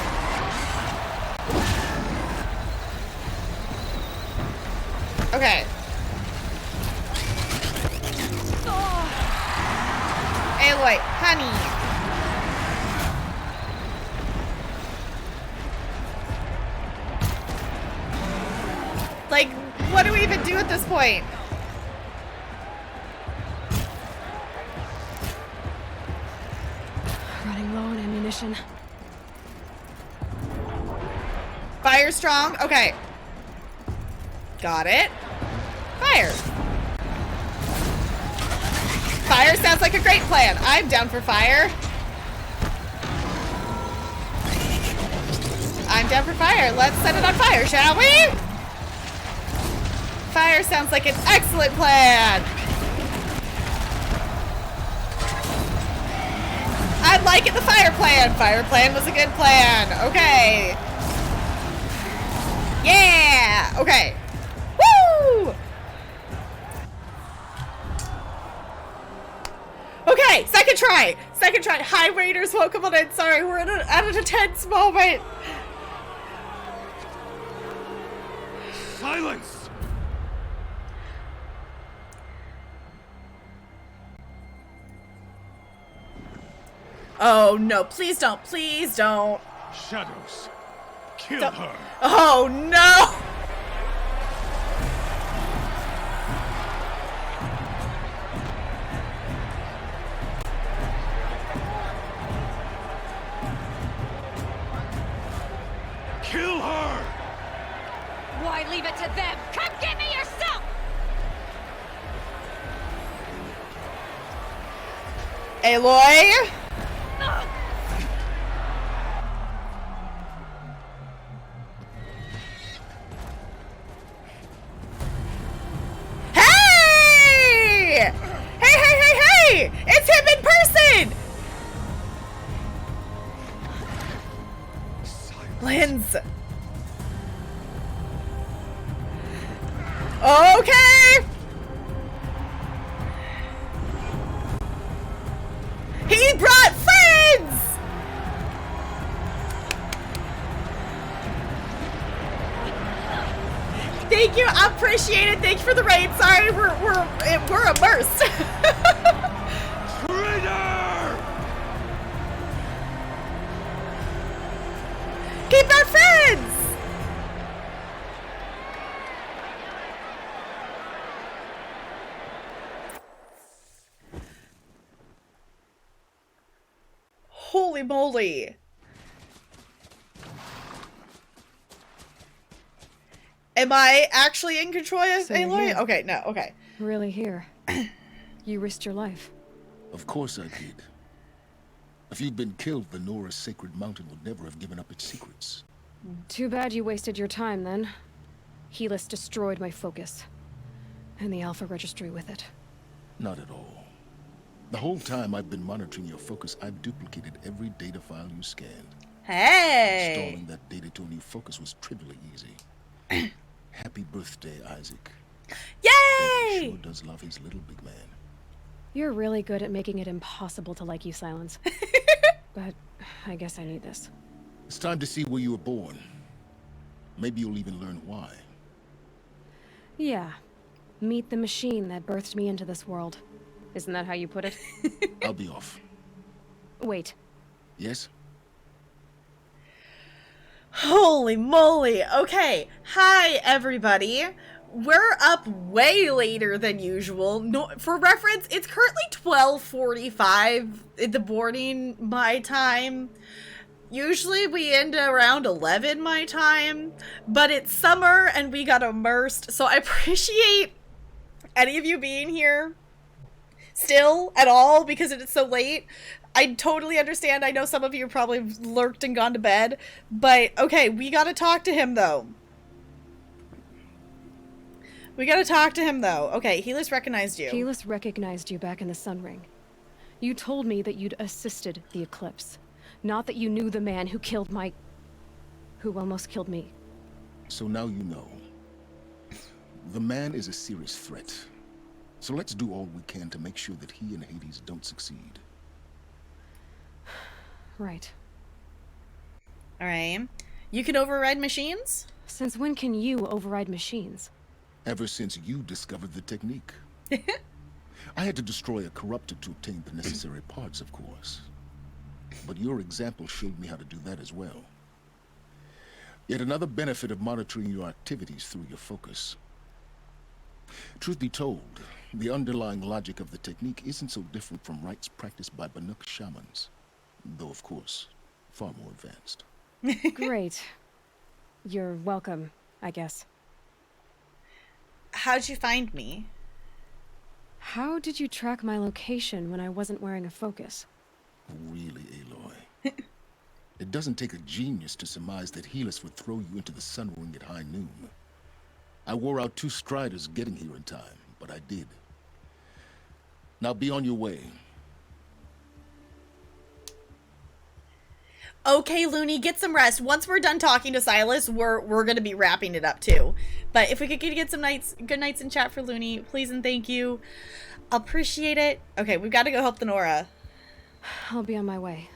Speaker 1: Okay. Aloy, honey. Like, what do we even do at this point?
Speaker 3: Running low on ammunition.
Speaker 1: Fire strong? Okay. Got it. Fire. Fire sounds like a great plan. I'm down for fire. I'm down for fire. Let's set it on fire, shall we? Fire sounds like an excellent plan. I'm liking the fire plan. Fire plan was a good plan. Okay. Yeah. Okay. Woo! Okay, second try. Second try. Hi, Raiders. Welcome on in. Sorry, we're at a tense moment.
Speaker 16: Silence!
Speaker 1: Oh, no. Please don't. Please don't.
Speaker 16: Shadows. Kill her.
Speaker 1: Oh, no.
Speaker 16: Kill her!
Speaker 3: Why leave it to them? Come get me yourself!
Speaker 1: Aloy? Hey! Hey! It's him in person! Lens. Okay! He brought friends! Thank you, I appreciate it. Thank you for the raid. Sorry, we're immersed.
Speaker 16: Traitor!
Speaker 1: Keep our friends! Holy moly. Am I actually in control of
Speaker 3: So you're
Speaker 1: Aloy?
Speaker 3: here.
Speaker 1: Okay, no, okay.
Speaker 3: Really here. You risked your life.
Speaker 14: Of course I did. If you'd been killed, the Nora's sacred mountain would never have given up its secrets.
Speaker 3: Too bad you wasted your time then. Helis destroyed my focus. And the Alpha Registry with it.
Speaker 14: Not at all. The whole time I've been monitoring your focus, I've duplicated every data file you scanned.
Speaker 1: Hey!
Speaker 14: Installing that data to a new focus was trivially easy. Happy birthday, Isaac.
Speaker 1: Yay!
Speaker 14: He sure does love his little big man.
Speaker 3: You're really good at making it impossible to like you, Silence. But I guess I need this.
Speaker 14: It's time to see where you were born. Maybe you'll even learn why.
Speaker 3: Yeah. Meet the machine that birthed me into this world. Isn't that how you put it?
Speaker 14: I'll be off.
Speaker 3: Wait.
Speaker 14: Yes?
Speaker 1: Holy moly. Okay. Hi, everybody. We're up way later than usual. No, for reference, it's currently 12:45 in the morning my time. Usually we end around 11 my time, but it's summer and we got immersed, so I appreciate any of you being here still at all because it is so late. I totally understand. I know some of you probably lurked and gone to bed, but okay, we gotta talk to him though. Okay, Helis recognized you.
Speaker 3: Helis recognized you back in the Sun Ring. You told me that you'd assisted the Eclipse. Not that you knew the man who killed my... who almost killed me.
Speaker 14: So now you know. The man is a serious threat. So let's do all we can to make sure that he and Hades don't succeed.
Speaker 3: Right.
Speaker 1: Alright. You can override machines?
Speaker 3: Since when can you override machines?
Speaker 14: Ever since you discovered the technique. I had to destroy a corruptor to obtain the necessary parts, of course. But your example showed me how to do that as well. Yet another benefit of monitoring your activities through your focus. Truth be told, the underlying logic of the technique isn't so different from rites practiced by Banuk shamans. Though, of course, far more advanced.
Speaker 3: Great. You're welcome, I guess.
Speaker 1: How'd you find me?
Speaker 3: How did you track my location when I wasn't wearing a focus?
Speaker 14: Really, Aloy? It doesn't take a genius to surmise that Helis would throw you into the Sun Ring at high noon. I wore out 2 striders getting here in time, but I did. Now be on your way.
Speaker 1: Okay, Looney, get some rest. Once we're done talking to Silas, we're gonna be wrapping it up too. But if we could get some good nights in chat for Looney, please and thank you. Appreciate it. Okay, we've got to go help the Nora.
Speaker 3: I'll be on my way.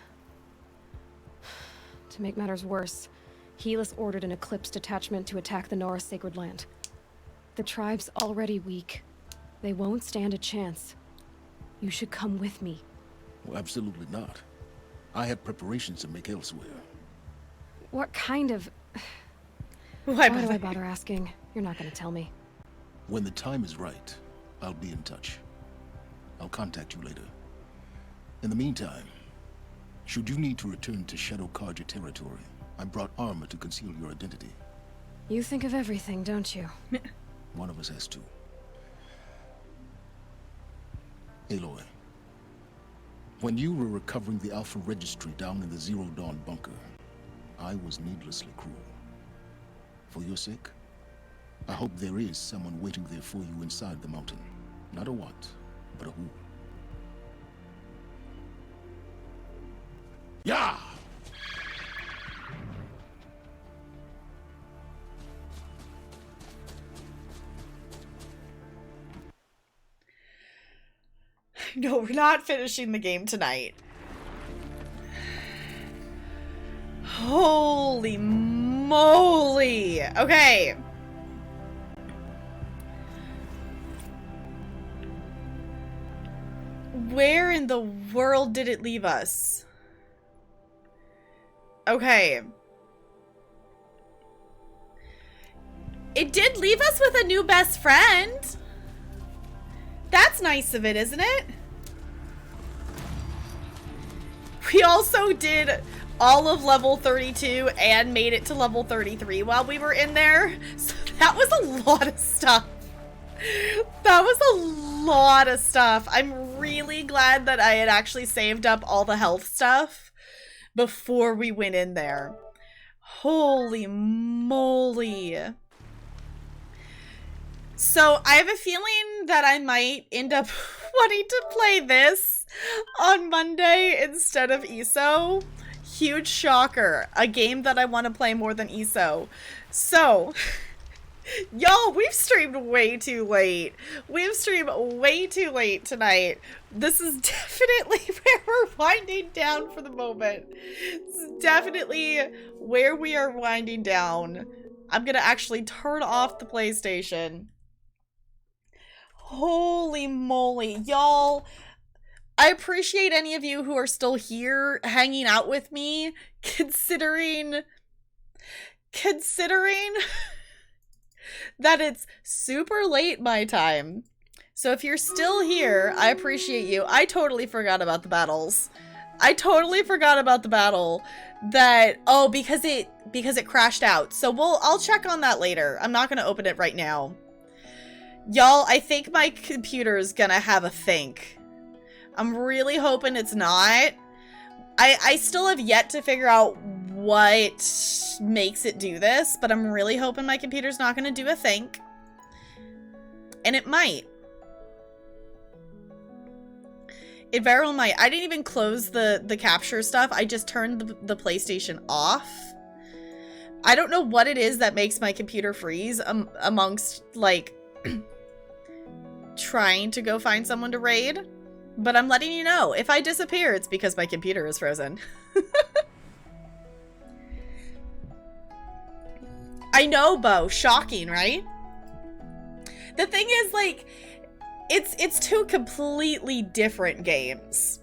Speaker 3: To make matters worse, Helis ordered an Eclipse detachment to attack the Nora sacred land. The tribe's already weak. They won't stand a chance. You should come with me.
Speaker 14: Well, absolutely not. I have preparations to make elsewhere.
Speaker 3: What kind of...
Speaker 1: Why
Speaker 3: do I bother asking? You're not gonna tell me.
Speaker 14: When the time is right, I'll be in touch. I'll contact you later. In the meantime, should you need to return to Shadow Karja territory, I brought armor to conceal your identity.
Speaker 3: You think of everything, don't you?
Speaker 14: One of us has to. Aloy, when you were recovering the Alpha Registry down in the Zero Dawn bunker, I was needlessly cruel. For your sake, I hope there is someone waiting there for you inside the mountain. Not a what, but a who. Yeah!
Speaker 1: No, we're not finishing the game tonight. Holy moly. Okay. Where in the world did it leave us? Okay. It did leave us with a new best friend. That's nice of it, isn't it? We also did all of level 32 and made it to level 33 while we were in there. So that was a lot of stuff. That was a lot of stuff. I'm really glad that I had actually saved up all the health stuff before we went in there. Holy moly. So I have a feeling that I might end up wanting to play this on Monday instead of ESO. Huge shocker. A game that I want to play more than ESO. So, y'all, we've streamed way too late. We've streamed way too late tonight. This is definitely where we're winding down for the moment. This is definitely where we are winding down. I'm gonna actually turn off the PlayStation. Holy moly, y'all. I appreciate any of you who are still here hanging out with me, considering that it's super late my time. So if you're still here, I appreciate you. I totally forgot about the battles. I totally forgot about the battle that, oh, because it crashed out. So I'll check on that later. I'm not going to open it right now. Y'all, I think my computer is gonna have a think. I'm really hoping it's not. I still have yet to figure out what makes it do this, but I'm really hoping my computer's not gonna do a think. And it might. It very well might. I didn't even close the capture stuff. I just turned the PlayStation off. I don't know what it is that makes my computer freeze amongst, like, trying to go find someone to raid, but I'm letting you know, if I disappear, it's because my computer is frozen. I know, Bo. Shocking, right? The thing is, like, it's two completely different games.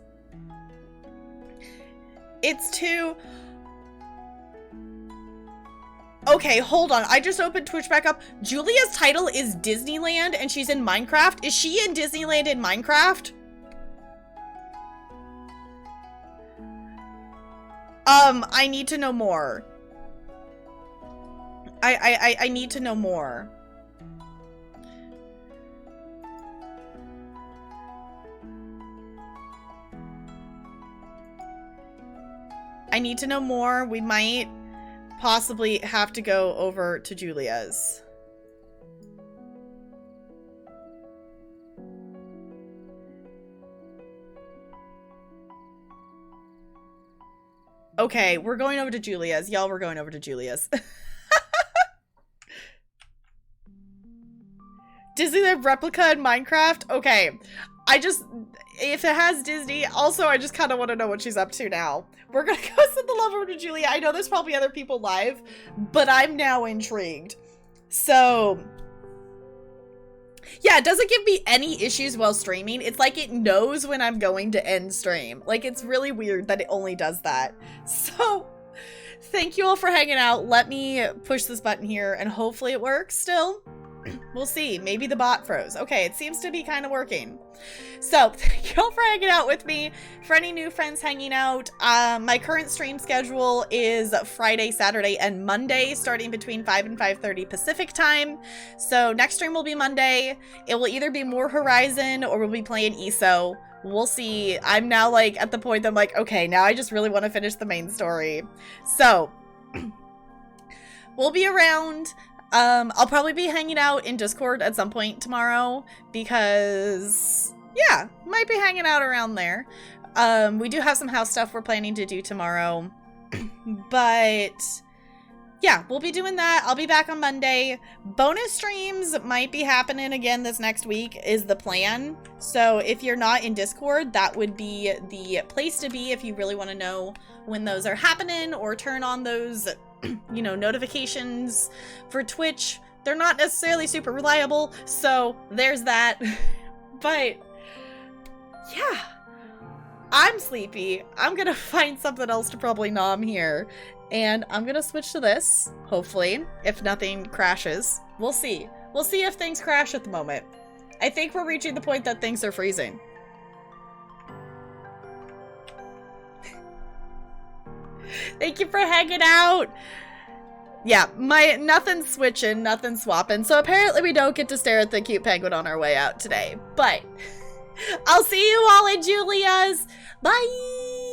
Speaker 1: It's two... Okay, hold on. I just opened Twitch back up. Julia's title is Disneyland and she's in Minecraft. Is she in Disneyland in Minecraft? I need to know more. I need to know more. I need to know more. We might possibly have to go over to Julia's. Okay, we're going over to Julia's. Y'all, we're going over to Julia's. Disneyland replica in Minecraft? Okay. If it has Disney, also I just kind of want to know what she's up to now. We're gonna go send the love over to Julia. I know there's probably other people live, but I'm now intrigued. So, yeah, it doesn't give me any issues while streaming. It's like it knows when I'm going to end stream. Like, it's really weird that it only does that. So, thank you all for hanging out. Let me push this button here and hopefully it works still. We'll see. Maybe the bot froze. Okay, it seems to be kind of working. So, thank you all for hanging out with me. For any new friends hanging out, my current stream schedule is Friday, Saturday, and Monday, starting between 5 and 5:30 Pacific time. So, next stream will be Monday. It will either be more Horizon or we'll be playing ESO. We'll see. I'm now, like, at the point that I'm like, okay, now I just really want to finish the main story. So, we'll be around. I'll probably be hanging out in Discord at some point tomorrow because, yeah, might be hanging out around there. We do have some house stuff we're planning to do tomorrow, but yeah, we'll be doing that. I'll be back on Monday. Bonus streams might be happening again this next week is the plan. So if you're not in Discord, that would be the place to be if you really want to know when those are happening or turn on those, you know, notifications for Twitch. They're not necessarily super reliable, so there's that. But yeah, I'm sleepy. I'm gonna find something else to probably nom here. And I'm gonna switch to this, hopefully, if nothing crashes. We'll see. We'll see if things crash at the moment. I think we're reaching the point that things are freezing. Thank you for hanging out. Yeah, nothing's switching, nothing's swapping. So apparently we don't get to stare at the cute penguin on our way out today. But I'll see you all in Julia's. Bye!